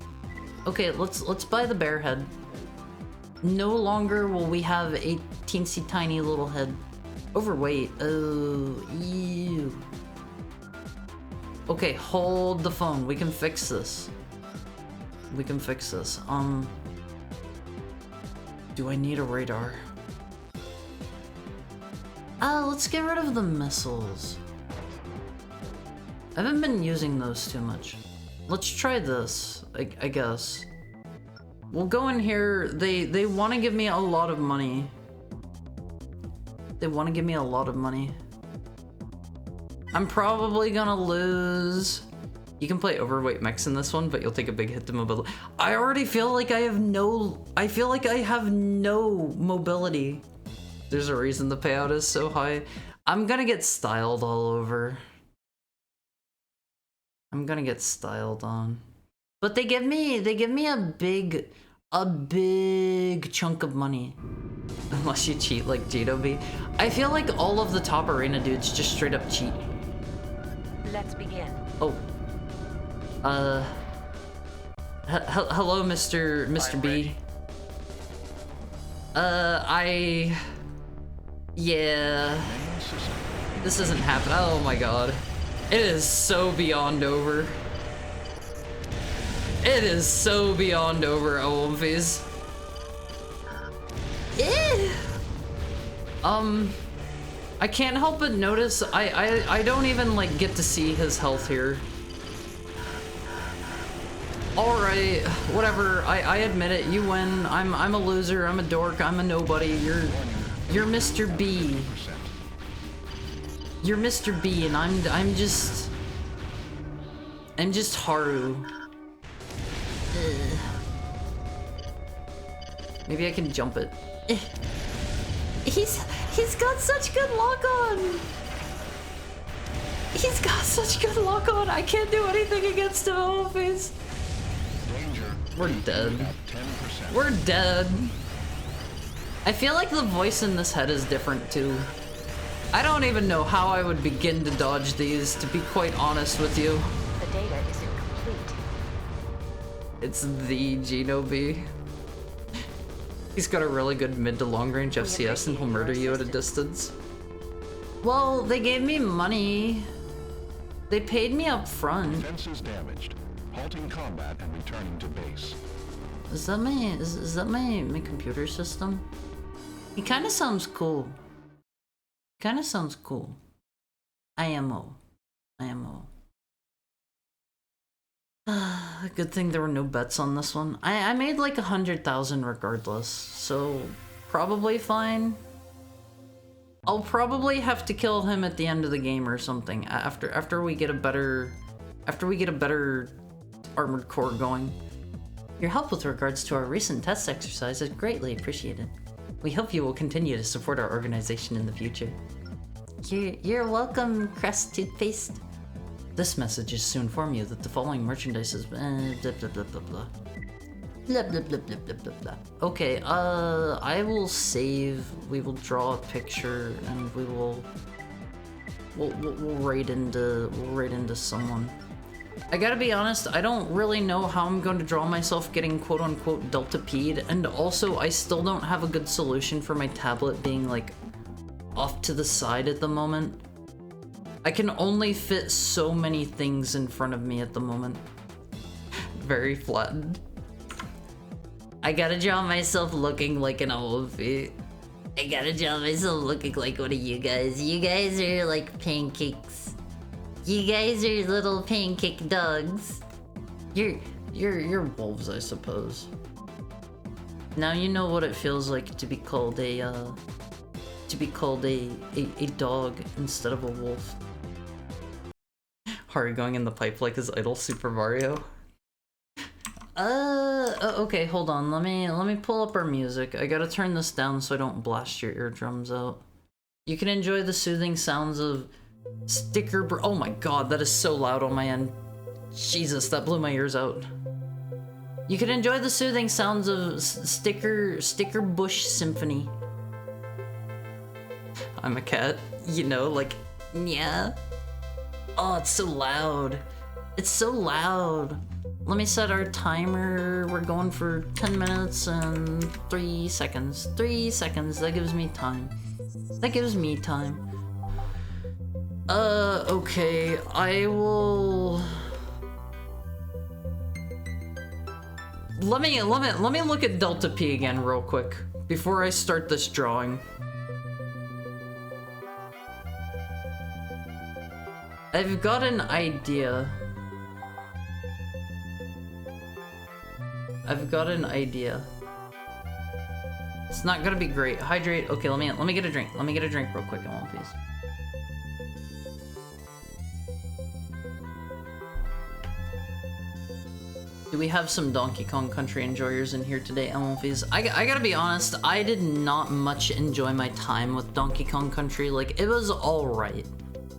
Okay, let's buy the bear head. No longer will we have a teensy tiny little head. Overweight. Oh, ew. Okay, hold the phone. We can fix this. We can fix this. Do I need a radar? Let's get rid of the missiles. I haven't been using those too much. Let's try this, I guess. We'll go in here. They want to give me a lot of money. They want to give me a lot of money. I'm probably gonna lose. You can play overweight mechs in this one, but you'll take a big hit to mobility. I already feel like I have no mobility. There's a reason the payout is so high. I'm gonna get styled all over. I'm gonna get styled on. But they give me a big chunk of money. Unless you cheat like JW. I feel like all of the top arena dudes just straight up cheat. Let's begin. Oh. Hello, Mr. B. Yeah. This isn't happening. Oh my god. It is so beyond over. It is so beyond over, OMVs. I can't help but notice I don't even like get to see his health here. Alright, whatever, I admit it, you win. I'm a loser, I'm a dork, I'm a nobody, you're Mr. B. You're Mr. B and I'm just Haru. Maybe I can jump it. He's got such good lock on. He's got such good lock on. I can't do anything against him. Oh, face. We're dead. We're dead. I feel like the voice in this head is different too. I don't even know how I would begin to dodge these, to be quite honest with you. The data is incomplete. It's the Geno B. He's got a really good mid to long range FCS and he'll murder you at a distance. Well, they gave me money. They paid me up front. Defense is damaged. Halting combat and returning to base. Is that my computer system? He kind of sounds cool. Kind of sounds cool. IMO. Good thing there were no bets on this one. I made like 100,000 regardless, so probably fine. I'll probably have to kill him at the end of the game or something after we get a better armored core going. Your help with regards to our recent test exercise is greatly appreciated. We hope you will continue to support our organization in the future. You're welcome, Crest Toothpaste. This message is to inform you that the following merchandise is blah blah blah blah blah blah. Blah blah blah blah blah blah blah. Okay, I will save. We will draw a picture and we'll raid into someone. I gotta be honest, I don't really know how I'm going to draw myself getting quote-unquote Delta P'd, and also I still don't have a good solution for my tablet being like off to the side at the moment. I can only fit so many things in front of me at the moment. Very flattened. I gotta draw myself looking like an Olive. I gotta draw myself looking like one of you guys. You guys are like pancakes. You guys are little pancake dogs. You're wolves, I suppose. Now you know what it feels like to be called a dog instead of a wolf. Haru going in the pipe like his idol Super Mario. Okay, hold on. Let me pull up our music. I gotta turn this down so I don't blast your eardrums out. You can enjoy the soothing sounds of oh my god, that is so loud on my end. Jesus, that blew my ears out. You can enjoy the soothing sounds of Sticker Bush Symphony. I'm a cat, you know, like, yeah. Oh, it's so loud. It's so loud. Let me set our timer. We're going for 10 minutes and 3 seconds. 3 seconds, that gives me time. That gives me time. Okay, I will... Let me look at Delta P again real quick before I start this drawing. I've got an idea. It's not gonna be great. Hydrate. Okay, let me get a drink. Let me get a drink real quick in one piece. Do we have some Donkey Kong Country enjoyers in here today, MLPs? I gotta be honest, I did not much enjoy my time with Donkey Kong Country. Like, it was alright.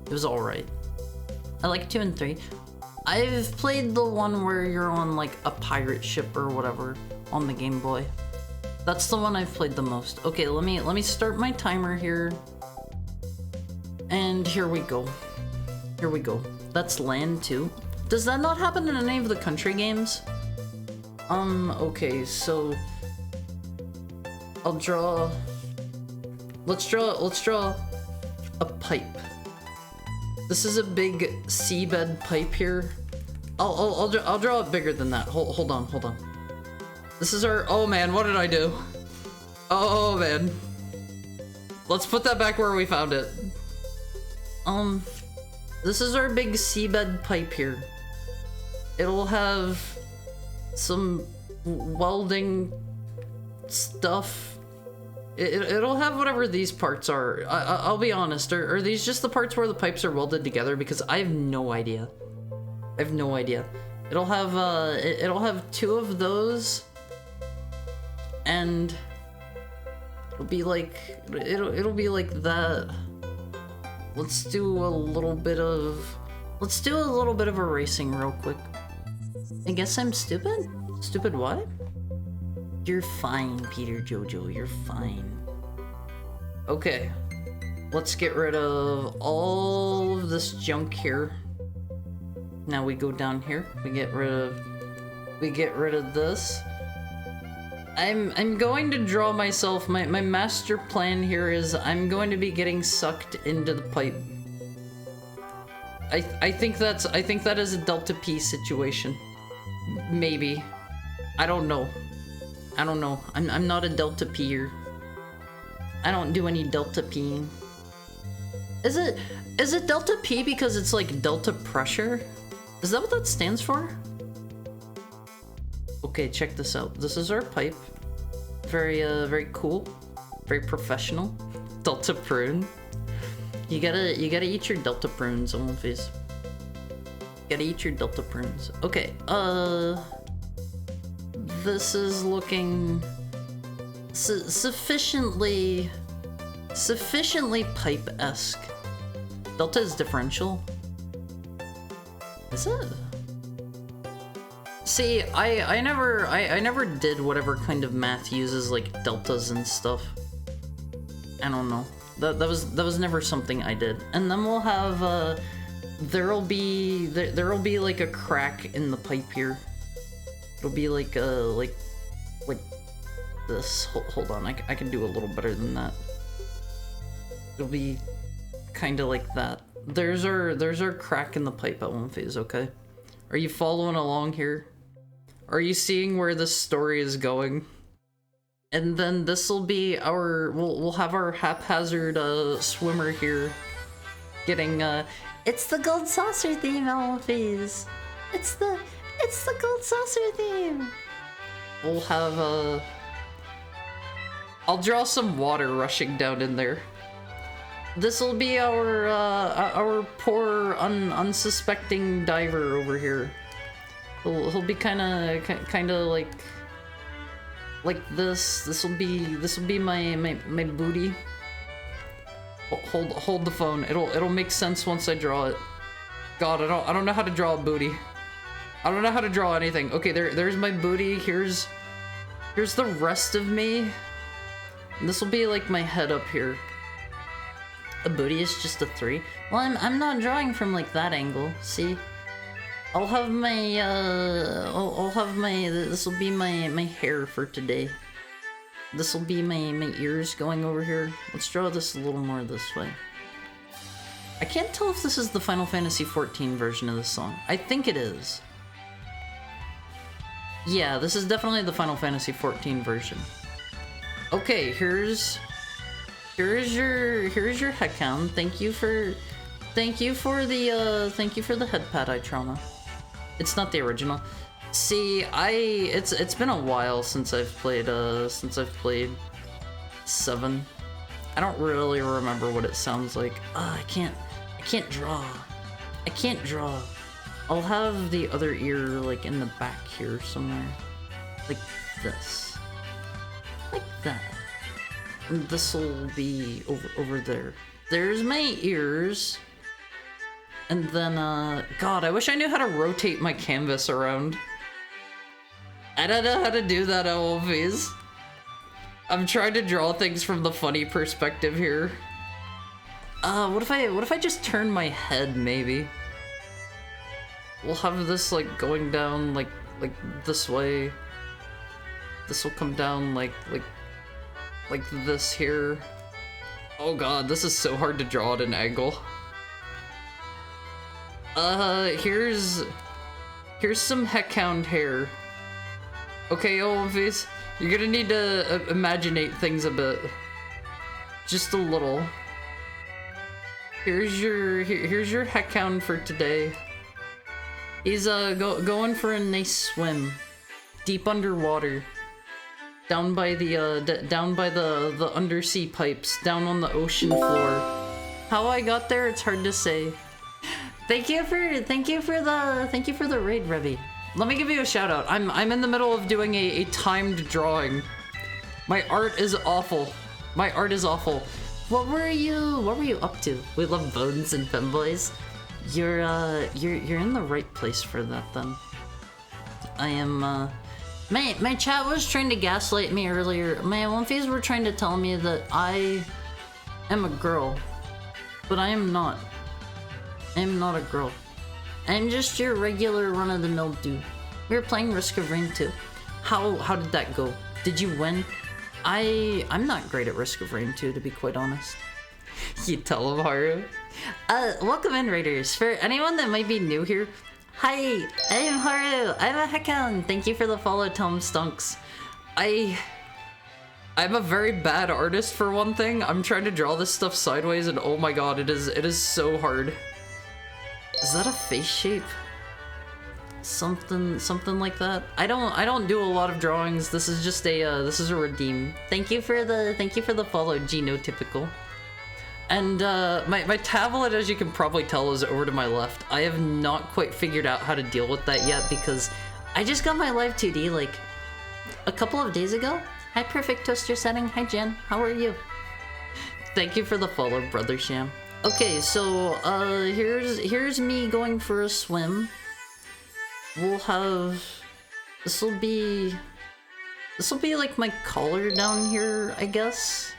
It was alright. I like 2 and 3. I've played the one where you're on, like, a pirate ship or whatever on the Game Boy. That's the one I've played the most. Okay, let me start my timer here. And here we go. Here we go. That's Land 2. Does that not happen in any of the country games? Okay, so I'll draw. Let's draw a pipe. This is a big seabed pipe here. I'll draw it bigger than that. Hold on. This is our. Oh man, what did I do? Oh man. Let's put that back where we found it. This is our big seabed pipe here. It'll have some welding stuff. It'll have whatever these parts are. I'll be honest. Are these just the parts where the pipes are welded together? Because I have no idea. I have no idea. It'll have 2 of those, and it'll be like that. Let's do a little bit of erasing real quick. I guess I'm stupid? Stupid what? You're fine, Peter Jojo, you're fine. Okay. Let's get rid of all of this junk here. Now we go down here. We get rid of this. I'm going to draw myself, my master plan here is I'm going to be getting sucked into the pipe. I think that is a Delta P situation. Maybe. I don't know. I'm not a Delta P-er. I don't do any Delta P-ing. Is it Delta P because it's like Delta pressure? Is that what that stands for? Okay, check this out. This is our pipe. Very cool. Very professional. Delta prune. You gotta eat your Delta prunes on one face. Gotta eat your Delta prunes. Okay, this is looking sufficiently pipe-esque. Delta is differential. Is it? See, I never did whatever kind of math uses like deltas and stuff. I don't know. That was never something I did. And then we'll have there'll be like a crack in the pipe here. It'll be like this. Hold on, I can do a little better than that. It'll be kind of like that. There's our crack in the pipe at one phase. Okay, are you following along here? Are you seeing where this story is going? And then this will be our, we'll have our haphazard swimmer here getting it's the gold saucer theme, Alphys. It's the gold saucer theme. We'll have I'll draw some water rushing down in there. This will be our poor unsuspecting diver over here. He'll be kind of like this. This will be my booty. Hold the phone. It'll make sense once I draw it. God, I don't know how to draw a booty. I don't know how to draw anything. Okay, there's my booty. Here's the rest of me. And this will be like my head up here. A booty is just a 3. Well, I'm not drawing from like that angle. See. I'll have my, this will be my hair for today. This will be my ears going over here. Let's draw this a little more this way. I can't tell if this is the Final Fantasy XIV version of this song. I think it is. Yeah, this is definitely the Final Fantasy XIV version. Okay, here's your headcount. Thank you for the head pat, Itrona. It's not the original. See, it's been a while since I've played 7. I don't really remember what it sounds like. I can't draw. I can't draw. I'll have the other ear like in the back here somewhere. Like this. Like that. And this'll be over there. There's my ears. And then, God, I wish I knew how to rotate my canvas around. I don't know how to do that, LVs. I'm trying to draw things from the funny perspective here. What if I just turn my head, maybe? We'll have this, like, going down, like this way. This will come down, like this here. Oh god, this is so hard to draw at an angle. Here's some heckhound hair. Okay, Olympies, you're gonna need to imaginate things a bit. Just a little. Here's your heckhound for today. He's going for a nice swim, deep underwater, down by the undersea pipes, down on the ocean floor. How I got there, it's hard to say. Thank you for the raid, Revy. Let me give you a shout out. I'm in the middle of doing a timed drawing. My art is awful. My art is awful. What were you up to? We love bones and femboys. You're in the right place for that then. I am my chat was trying to gaslight me earlier. My Olympians were trying to tell me that I am a girl, but I am not. I am not a girl. I'm just your regular run-of-the-mill dude. We were playing Risk of Rain 2. How did that go? Did you win? I'm not great at Risk of Rain 2, to be quite honest. You tell him, Haru. Welcome in, Raiders. For anyone that might be new here, hi, I'm Haru. I'm a heckhound. Thank you for the follow, Tom Stunks. I'm a very bad artist for one thing. I'm trying to draw this stuff sideways, and oh my god, it is so hard. Is that a face shape? Something like that. I don't do a lot of drawings. This is just a redeem. Thank you for the follow, Genotypical. And my tablet, as you can probably tell, is over to my left. I have not quite figured out how to deal with that yet because I just got my live 2D like a couple of days ago. Hi, perfect toaster setting. Hi, Jen. How are you? Thank you for the follow, Brother Sham. Okay, so here's me going for a swim. We'll have this'll be like my collar down here, I guess.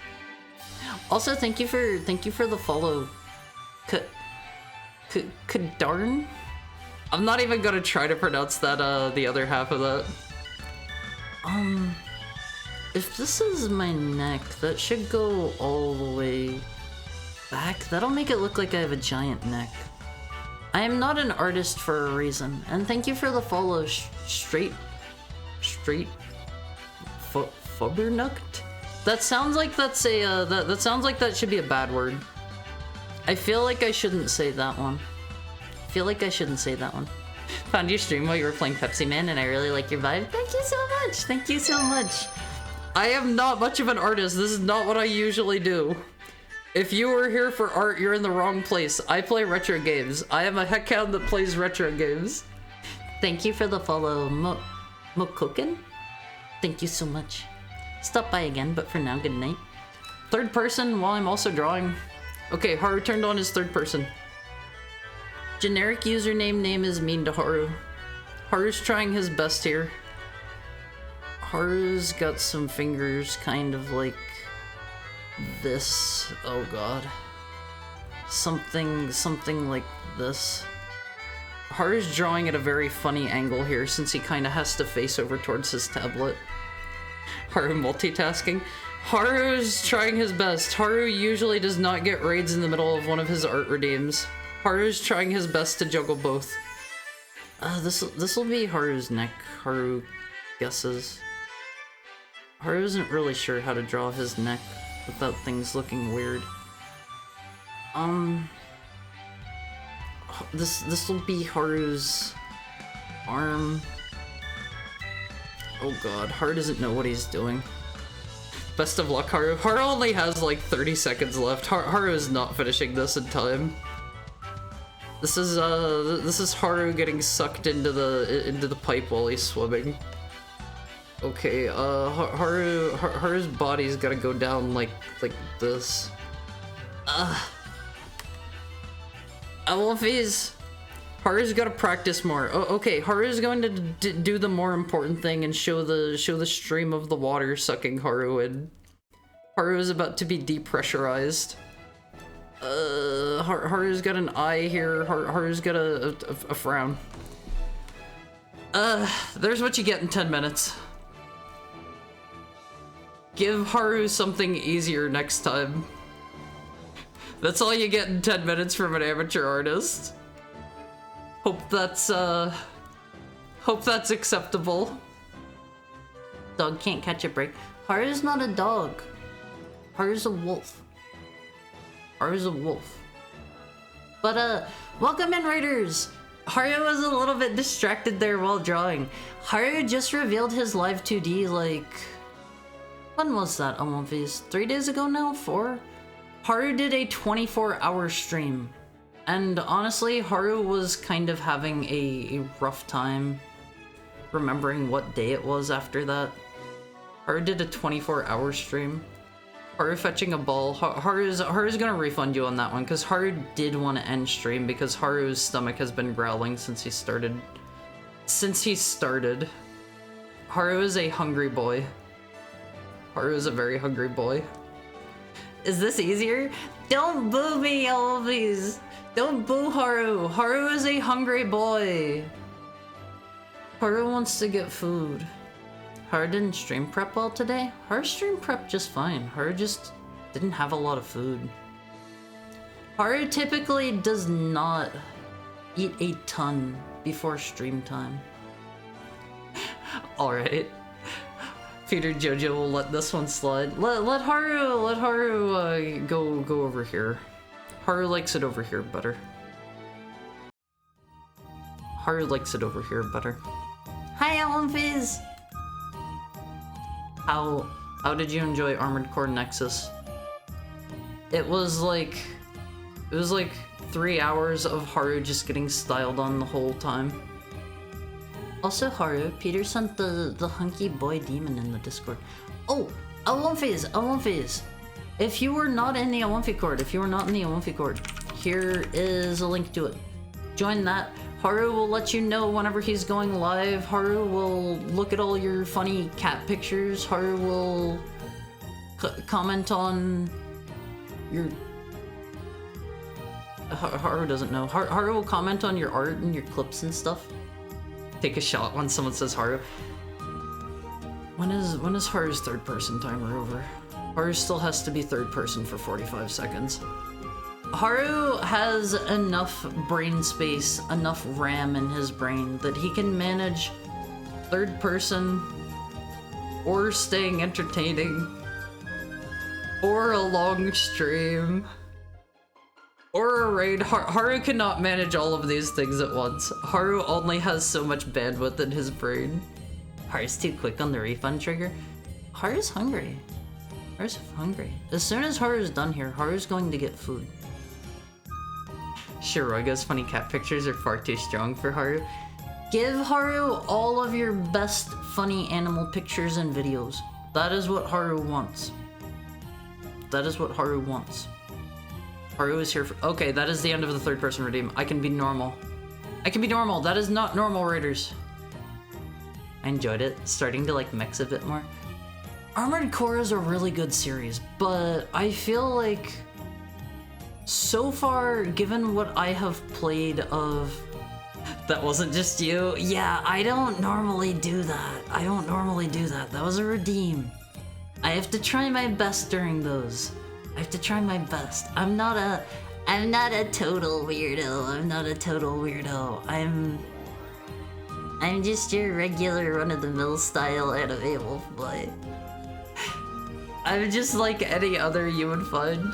Also, thank you for the follow, Kadarn. I'm not even gonna try to pronounce that the other half of that. If this is my neck, that should go all the way back. That'll make it look like I have a giant neck. I am not an artist for a reason, and thank you for the follow, straight Fubbernucked? That sounds like that's a that sounds like that should be a bad word. I feel like I shouldn't say that one. Found your stream while you were playing Pepsi Man, and I really like your vibe. Thank you so much. Thank you so much. I am not much of an artist. This is not what I usually do. If you were here for art, you're in the wrong place. I play retro games. I am a heckhound that plays retro games. Thank you for the follow, Mokoken. Thank you so much. Stop by again, but for now, good night. Third person while I'm also drawing. Okay, Haru turned on his third person. Generic username name is mean to Haru. Haru's trying his best here. Haru's got some fingers kind of like this. Oh god. Something like this. Haru's drawing at a very funny angle here since he kind of has to face over towards his tablet. Haru multitasking. Haru's trying his best. Haru usually does not get raids in the middle of one of his art redeems. Haru's trying his best to juggle both. This'll be Haru's neck. Haru guesses. Haru isn't really sure how to draw his neck without things looking weird. This'll be Haru's arm. Oh god, Haru doesn't know what he's doing. Best of luck, Haru. Haru only has like 30 seconds left. Haru is not finishing this in time. This is Haru getting sucked into the pipe while he's swimming. Okay, Haru's body's gotta go down like this. Wolfies! Haru's gotta practice more. Oh, okay, Haru's going to do the more important thing and show the stream of the water sucking Haru in. Haru is about to be depressurized. Haru's got an eye here. Haru's got a frown. There's what you get in 10 minutes. Give Haru something easier next time. That's all you get in 10 minutes from an amateur artist. Hope that's acceptable. Dog can't catch a break. Haru's not a dog. Haru's a wolf. Haru's a wolf. But welcome in, Raiders! Haru was a little bit distracted there while drawing. Haru just revealed his live 2D like... When was that, Amorphis? 3 days ago now? 4? Haru did a 24-hour stream. And honestly, Haru was kind of having a rough time remembering what day it was after that. Haru did a 24-hour stream. Haru fetching a ball. Haru's gonna refund you on that one, because Haru did want to end stream because Haru's stomach has been growling since he started. Haru is a hungry boy. Haru is a very hungry boy. Is this easier? Don't boo me, Elvies! Don't boo Haru! Haru is a hungry boy! Haru wants to get food. Haru didn't stream prep well today? Haru stream prep just fine. Haru just didn't have a lot of food. Haru typically does not eat a ton before stream time. Alright. Peter Jojo will let this one slide. Let Haru go over here. Haru likes it over here better. Haru likes it over here better. Hi, Elmfizz! How did you enjoy Armored Core Nexus? It was like 3 hours of Haru just getting styled on the whole time. Also, Haru, Peter sent the hunky boy demon in the Discord. Oh, Awomphase! If you were not in the Awomfi Court, here is a link to it. Join that. Haru will let you know whenever he's going live. Haru will look at all your funny cat pictures. Haru will comment on your... Haru doesn't know. Haru will comment on your art and your clips and stuff. Take a shot when someone says Haru. When is Haru's third person timer over? Haru still has to be third person for 45 seconds. Haru has enough brain space, enough RAM in his brain that he can manage third person, or staying entertaining, or a long stream, or a raid. Haru cannot manage all of these things at once. Haru only has so much bandwidth in his brain. Haru's too quick on the refund trigger. Haru's hungry. Haru's hungry. As soon as Haru's done here, Haru's going to get food. Shiroga's funny cat pictures are far too strong for Haru. Give Haru all of your best funny animal pictures and videos. That is what Haru wants. That is what Haru wants. Haru is here for— okay, that is the end of the third person redeem. I can be normal. I can be normal. That is not normal, Raiders. I enjoyed it. Starting to like mix a bit more. Armored Core is a really good series, but I feel like so far, given what I have played of... That wasn't just you? Yeah, I don't normally do that. That was a redeem. I have to try my best during those. I have to try my best. I'm not a total weirdo. I'm not a total weirdo. I'm just your regular run-of-the-mill style anime wolf boy. I'm just like any other you would find.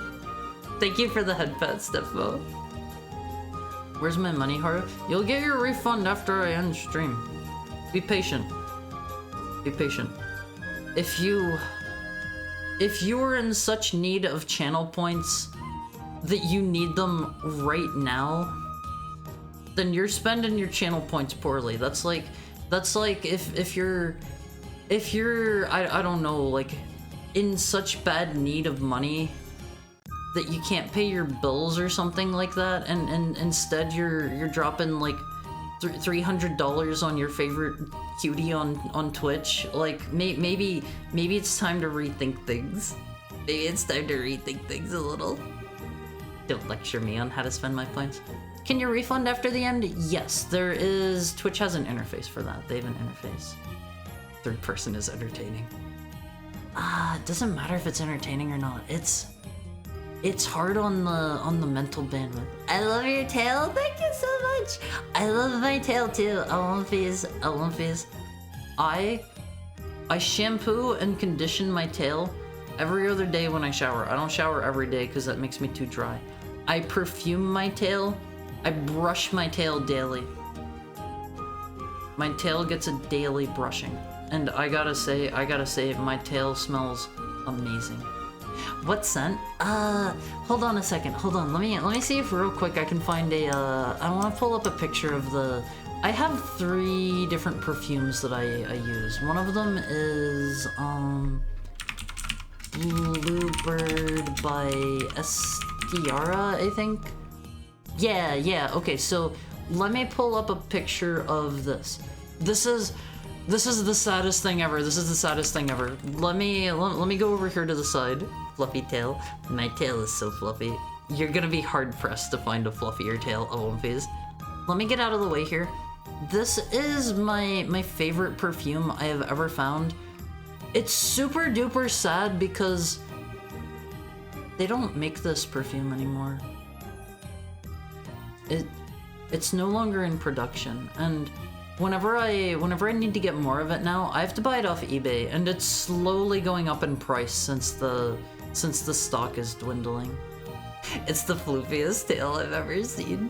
Thank you for the head pat, Stefmo. Where's my money, Haru? You'll get your refund after I end stream. Be patient. Be patient. If you were in such need of channel points that you need them right now, then you're spending your channel points poorly. That's like if you're I don't know, like in such bad need of money that you can't pay your bills or something like that, and instead you're dropping like $300 on your favorite cutie on Twitch. Like maybe it's time to rethink things. Maybe it's time to rethink things a little. Don't lecture me on how to spend my points. Can you refund after the end? Yes, there is. Twitch has an interface for that. They have an interface. Third person is entertaining. It doesn't matter if it's entertaining or not. It's hard on the mental bandwidth. I love your tail. Thank you so much. I love my tail too. Olympies. I shampoo and condition my tail every other day when I shower. I don't shower every day because that makes me too dry. I perfume my tail. I brush my tail daily. My tail gets a daily brushing. And I gotta say, my tail smells amazing. What scent? Hold on a second. Hold on. Let me see if real quick I can find a, I want to pull up a picture of the, I have 3 different perfumes that I use. One of them is, Bluebird by Estiara, I think. Yeah, okay, so let me pull up a picture of this. This is the saddest thing ever. Let me go over here to the side. Fluffy tail. My tail is so fluffy. You're gonna be hard pressed to find a fluffier tail of One Piece. Let me get out of the way here. This is my favorite perfume I have ever found. It's super duper sad because they don't make this perfume anymore. It's no longer in production, and whenever I need to get more of it now, I have to buy it off eBay, and it's slowly going up in price since the stock is dwindling. It's the floofiest tail I've ever seen.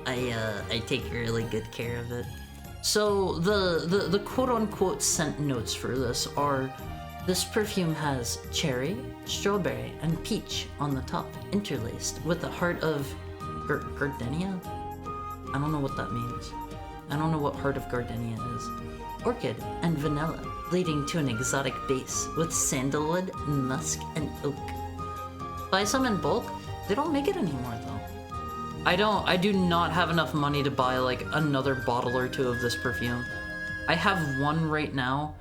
I take really good care of it. So the quote-unquote scent notes for this are, this perfume has cherry, strawberry, and peach on the top, interlaced with the heart of gardenia? I don't know what that means. I don't know what heart of gardenia is. Orchid and vanilla, leading to an exotic base with sandalwood, musk, and oak. Buy some in bulk? They don't make it anymore though. I do not have enough money to buy like another bottle or 2 of this perfume. I have one right now.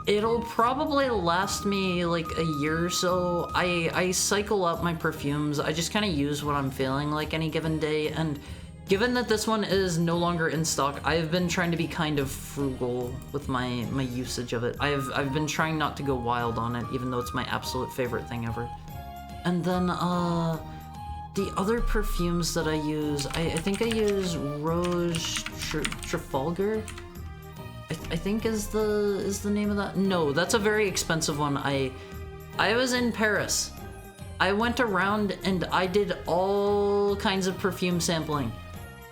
It'll probably last me like a year or so. I cycle up my perfumes. I just kind of use what I'm feeling like any given day, and given that this one is no longer in stock, I've been trying to be kind of frugal with my usage of it. I've been trying not to go wild on it, even though it's my absolute favorite thing ever. And then the other perfumes that I use, I think I use Rose Trafalgar. I think is the name of that. No, that's a very expensive one. I was in Paris. I went around and I did all kinds of perfume sampling.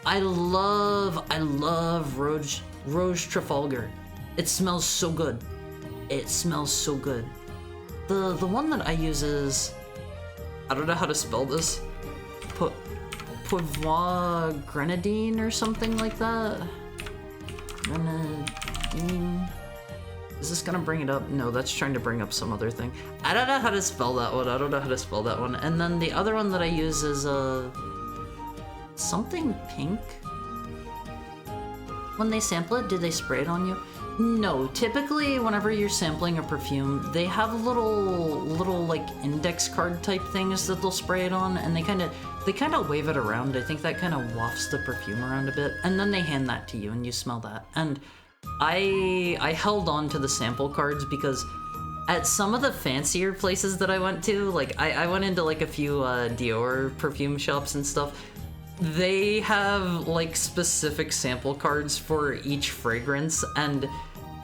I love Rose Trafalgar. It smells so good. It smells so good. The one that I use is, I don't know how to spell this. Poivre Grenadine or something like that. Grenadine. Is this gonna bring it up? No, that's trying to bring up some other thing. I don't know how to spell that one. And then the other one that I use is something pink. When they sample it, do they spray it on you? No, typically whenever you're sampling a perfume, they have little like index card type things that they'll spray it on, and they kind of wave it around. I think that kind of wafts the perfume around a bit, and then they hand that to you and you smell that. And I held on to the sample cards because at some of the fancier places that I went to, like I went into like a few Dior perfume shops and stuff. They have like specific sample cards for each fragrance, and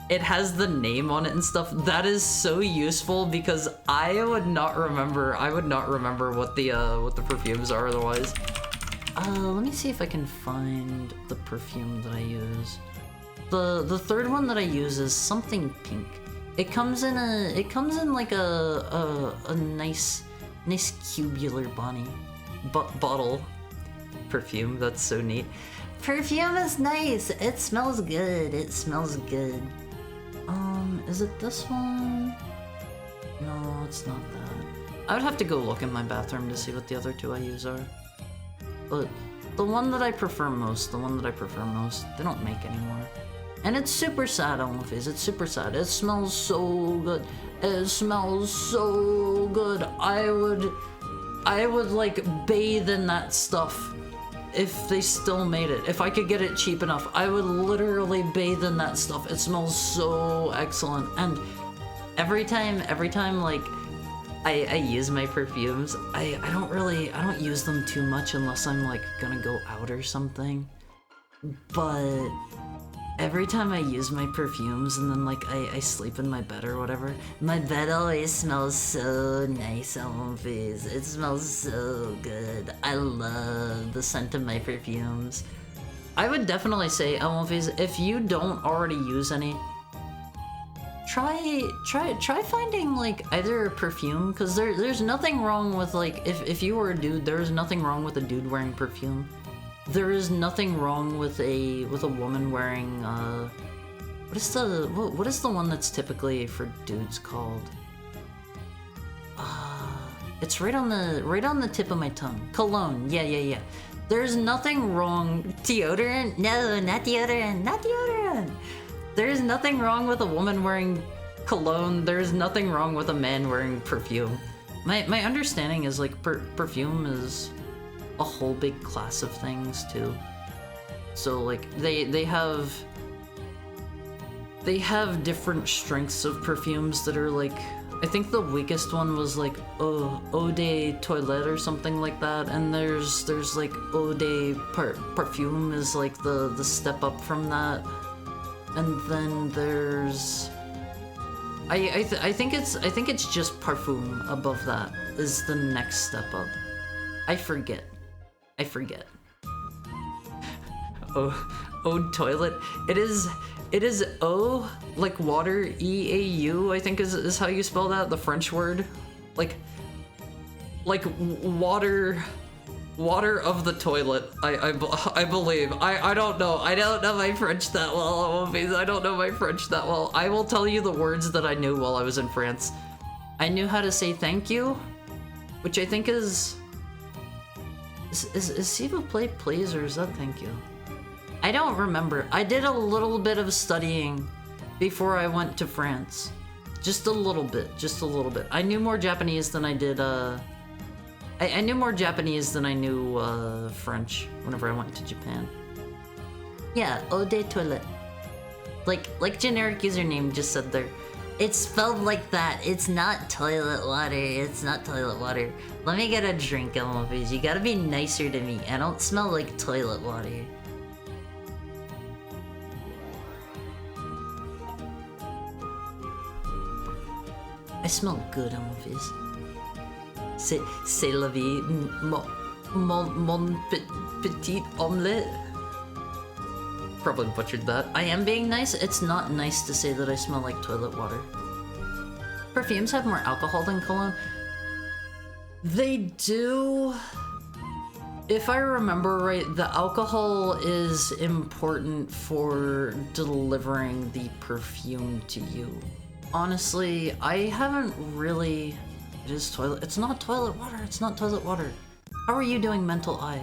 it has the name on it and stuff. That is so useful because I would not remember what the perfumes are otherwise. Let me see if I can find the perfume that I use. The third one that I use is something pink. It comes in like a nice cubular bottle perfume. That's so neat. Perfume is nice. It smells good. It smells good. Is it this one? No, it's not that. I would have to go look in my bathroom to see what the other two I use are. But the one that I prefer most, they don't make anymore. And it's super sad, Elmophase. It's super sad. It smells so good. It smells so good. I would like bathe in that stuff if they still made it. If I could get it cheap enough, I would literally bathe in that stuff. It smells so excellent. And every time like I use my perfumes, I don't use them too much unless I'm like gonna go out or something. But every time I use my perfumes and then like I sleep in my bed or whatever, my bed always smells so nice on my face. It smells so good. I love the scent of my perfumes. I would definitely say, Elmophase, if you don't already use any, try finding like either a perfume, because there's nothing wrong with like if you were a dude, there's nothing wrong with a dude wearing perfume. There is nothing wrong with a woman wearing what is the one that's typically for dudes called? It's right on the tip of my tongue. Cologne. Yeah. There's nothing wrong. Deodorant? No, not deodorant. Not deodorant. There's nothing wrong with a woman wearing cologne. There's nothing wrong with a man wearing perfume. My understanding is like perfume is a whole big class of things too. So like they have different strengths of perfumes that are like, I think the weakest one was like eau de toilette or something like that, and there's like eau de parfum is like the step up from that, and then there's I think it's just parfum above that is the next step up. I forget. Oh, toilet. It is O, like water, E-A-U, I think is how you spell that, the French word. Like water of the toilet, I believe. I don't know. I don't know my French that well. I don't know my French that well. I will tell you the words that I knew while I was in France. I knew how to say thank you, which I think is s'il vous plaît, please, or is that thank you? I don't remember. I did a little bit of studying before I went to France. Just a little bit. I knew more Japanese than I did, I knew more Japanese than I knew, French whenever I went to Japan. Yeah, eau de toilette. Like generic username just said there. It's spelled like that. It's not toilet water. It's not toilet water. Let me get a drink, Elmophase. You gotta be nicer to me. I don't smell like toilet water. I smell good, Elmophase. C'est la vie. Mon petit omelette. Probably butchered that. I am being nice. It's not nice to say that I smell like toilet water. Perfumes have more alcohol than cologne. They do. If I remember right, the alcohol is important for delivering the perfume to you. Honestly, I haven't really... It is toilet... It's not toilet water. It's not toilet water. How are you doing, Mental Eye?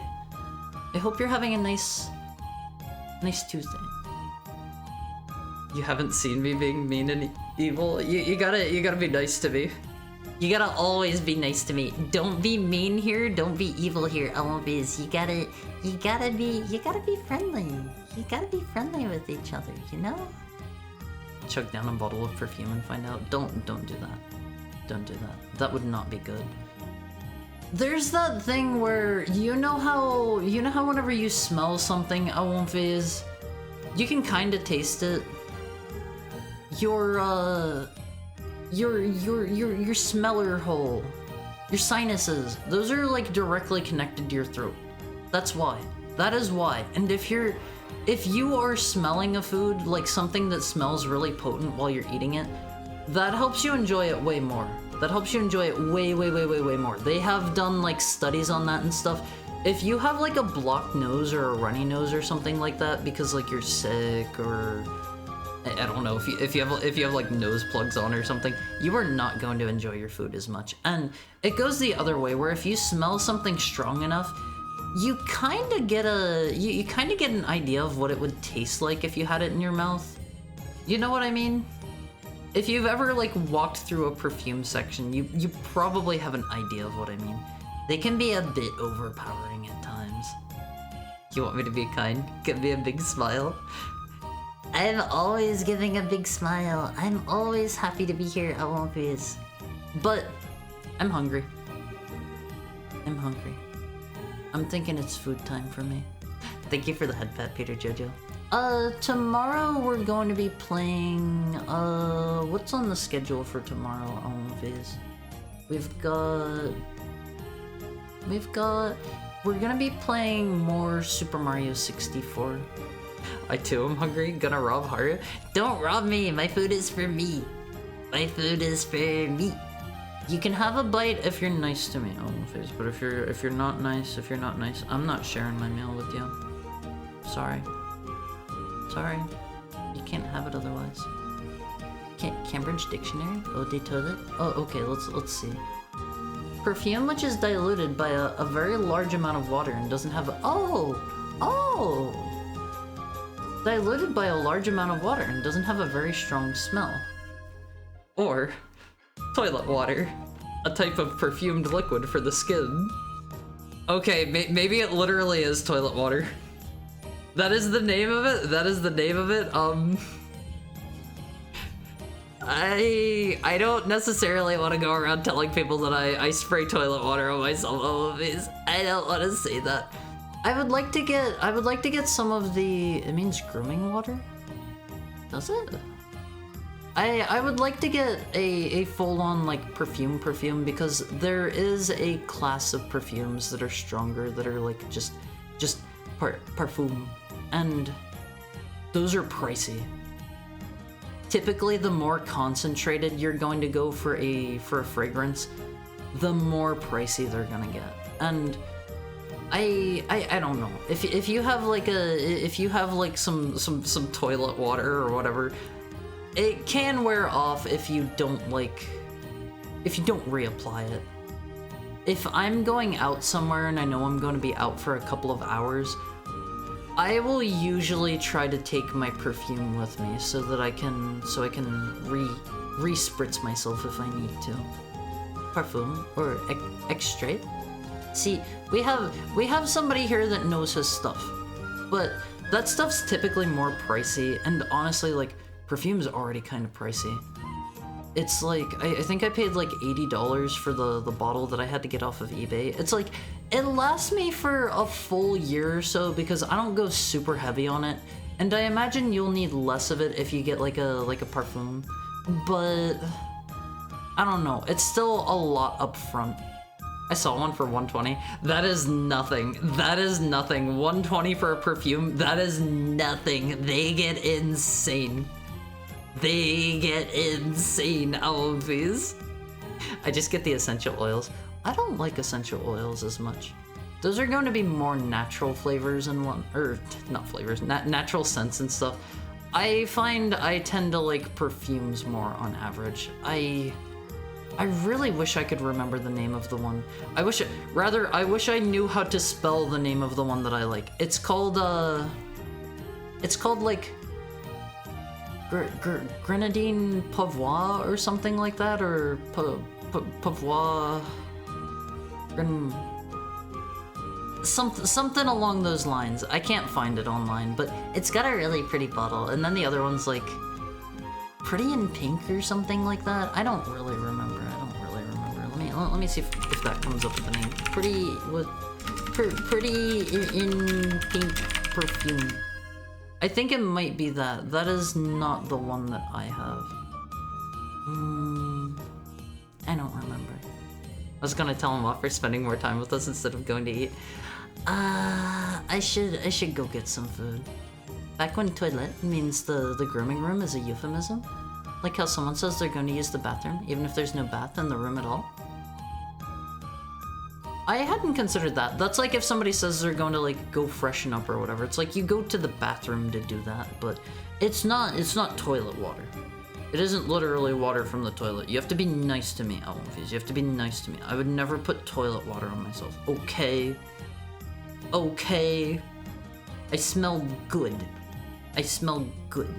I hope you're having a nice Tuesday. You haven't seen me being mean and evil? You gotta be nice to me. You gotta always be nice to me. Don't be mean here, don't be evil here, Elmophase. You gotta be friendly. You gotta be friendly with each other, you know? chug down a bottle of perfume and find out. Don't do that. Don't do that. That would not be good. There's that thing where you know how whenever you smell something a one phase, you can kind of taste it. Your smeller hole, your sinuses, those are like directly connected to your throat. That's why. That is why. And if you are smelling a food, like something that smells really potent while you're eating it, that helps you enjoy it way more. That helps you enjoy it way more. They have done like studies on that and stuff. If you have like a blocked nose or a runny nose or something like that because like you're sick or I don't know, if you have like nose plugs on or something, you are not going to enjoy your food as much. And it goes the other way where if you smell something strong enough, you kind of get you kind of get an idea of what it would taste like if you had it in your mouth. You know what I mean? If you've ever like walked through a perfume section, you probably have an idea of what I mean. They can be a bit overpowering at times. You want me to be kind? Give me a big smile. I'm always giving a big smile. I'm always happy to be here at One Piece. But I'm hungry. I'm hungry. I'm thinking it's food time for me. Thank you for the head pat, Peter Jojo. Tomorrow we're going to be playing, what's on the schedule for tomorrow on Viz? We're gonna be playing more Super Mario 64. I too am hungry, gonna rob Haru. Don't rob me, my food is for me. My food is for me. You can have a bite if you're nice to me, Viz, but if you're not nice, I'm not sharing my meal with you. Sorry. Sorry, you can't have it otherwise. Cambridge Dictionary? Eau de toilette? Oh, okay, let's see. Perfume which is diluted by a very large amount of water and doesn't have a... Oh! Diluted by a large amount of water and doesn't have a very strong smell. Or, toilet water. A type of perfumed liquid for the skin. Okay, maybe it literally is toilet water. That is the name of it? That is the name of it? I don't necessarily want to go around telling people that I spray toilet water on myself. I don't want to say that. I would like to get some of the... It means grooming water? Does it? I would like to get a full-on like perfume because there is a class of perfumes that are stronger, that are like just parfum. And those are pricey. Typically, the more concentrated you're going to go for a fragrance, the more pricey they're gonna get. And I don't know. If you have like some toilet water or whatever, it can wear off if you don't reapply it. If I'm going out somewhere and I know I'm going to be out for a couple of hours, I will usually try to take my perfume with me so that I can re-spritz myself if I need to. Parfum or extrait. See, we have somebody here that knows his stuff, but that stuff's typically more pricey, and honestly, like, perfume's already kind of pricey. It's like, I think I paid like $80 for the bottle that I had to get off of eBay. It's like, it lasts me for a full year or so because I don't go super heavy on it. And I imagine you'll need less of it if you get like a parfum. But, I don't know, it's still a lot up front. I saw one for 120. That is nothing. That is nothing. 120 for a perfume, that is nothing. They get insane. They get insane out of these. I just get the essential oils. I don't like essential oils as much. Those are going to be more natural flavors and not flavors, natural scents and stuff. I find I tend to like perfumes more on average. I really wish I could remember the name of the one. I wish I knew how to spell the name of the one that I like. It's called like Grenadine Pavois or something like that, or Pavois, something along those lines. I can't find it online, but it's got a really pretty bottle. And then the other one's like Pretty in Pink or something like that. I don't really remember. Let me see if that comes up with the name. Pretty in Pink Perfume. I think it might be that. That is not the one that I have. I don't remember. I was gonna tell him off for spending more time with us instead of going to eat. I should go get some food. Back when toilet means the grooming room is a euphemism. Like how someone says they're going to use the bathroom, even if there's no bath in the room at all. I hadn't considered that. That's like if somebody says they're going to like go freshen up or whatever. It's like you go to the bathroom to do that, but it's not toilet water. It isn't literally water from the toilet. You have to be nice to me, Elmfies. You have to be nice to me. I would never put toilet water on myself. Okay. Okay. I smell good. I smell good.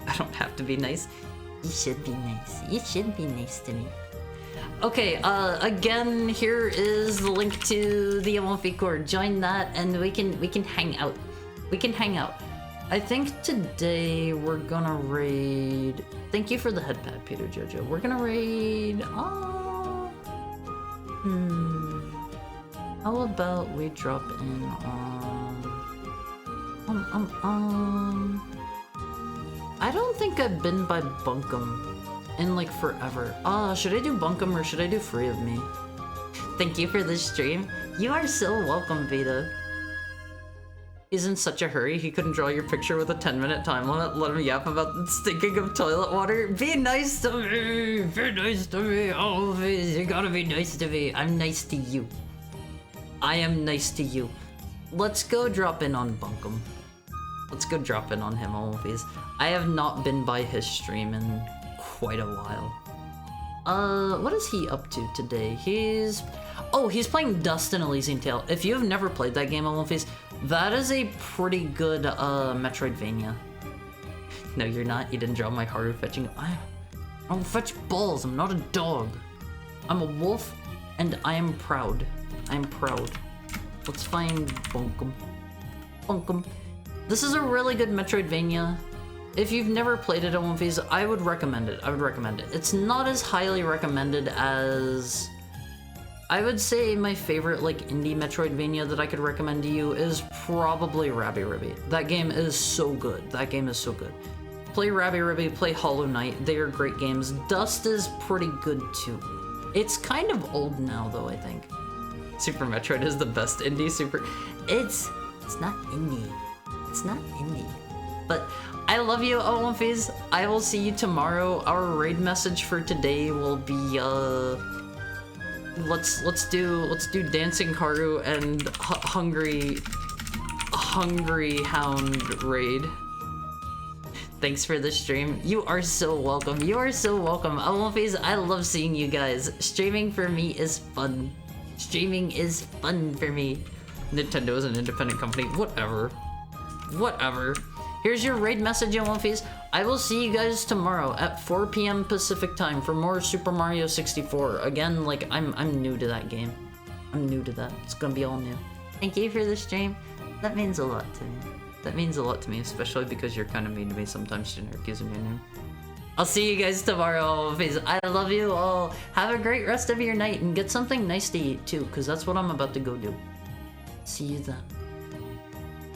I don't have to be nice. You should be nice. You should be nice to me. Okay, again, here is the link to the MLF core. Join that and we can hang out. We can hang out. I think today we're gonna raid... Thank you for the headpad, Peter Jojo. We're gonna raid... How about we drop in on... I don't think I've been by Bunkum in like forever. Should I do Bunkum or should I do Free of Me? Thank you for this stream. You are so welcome, Vita. He's in such a hurry, he couldn't draw your picture with a 10-minute time limit. Let him yap about stinking of toilet water. Be nice to me! Be nice to me, always! You gotta be nice to me. I'm nice to you. I am nice to you. Let's go drop in on Bunkum. Let's go drop in on him, always. I have not been by his stream in quite a while. What is he up to today? He's playing Dust and Elysian Tale. If you have never played that game, Olympies, that is a pretty good, Metroidvania. No, you're not. You didn't draw my Haru fetching. I don't fetch balls. I'm not a dog. I'm a wolf, and I am proud. I'm proud. Let's find Bunkum. Bunkum. This is a really good Metroidvania. If you've never played it, Olympies, I would recommend it. I would recommend it. It's not as highly recommended as... I would say my favorite like indie Metroidvania that I could recommend to you is probably Rabby Ribby. That game is so good. That game is so good. Play Rabby Ribby, play Hollow Knight. They are great games. Dust is pretty good too. It's kind of old now though, I think. Super Metroid is the best indie Super... It's not indie. It's not indie. But I love you, Olympies. I will see you tomorrow. Our raid message for today will be let's do Dancing Haru and Hungry Hound raid. Thanks for the stream. You are so welcome. You are so welcome. Olympies, I love seeing you guys. Streaming for me is fun. Streaming is fun for me. Nintendo is an independent company. Whatever. Whatever. Here's your raid message, Olympies. I will see you guys tomorrow at 4 p.m. Pacific time for more Super Mario 64. Again, like, I'm new to that game. I'm new to that. It's gonna be all new. Thank you for the stream. That means a lot to me. That means a lot to me, especially because you're kind of mean to me sometimes, generic using your name. I'll see you guys tomorrow, Olympies. I love you all. Have a great rest of your night and get something nice to eat, too, because that's what I'm about to go do. See you then.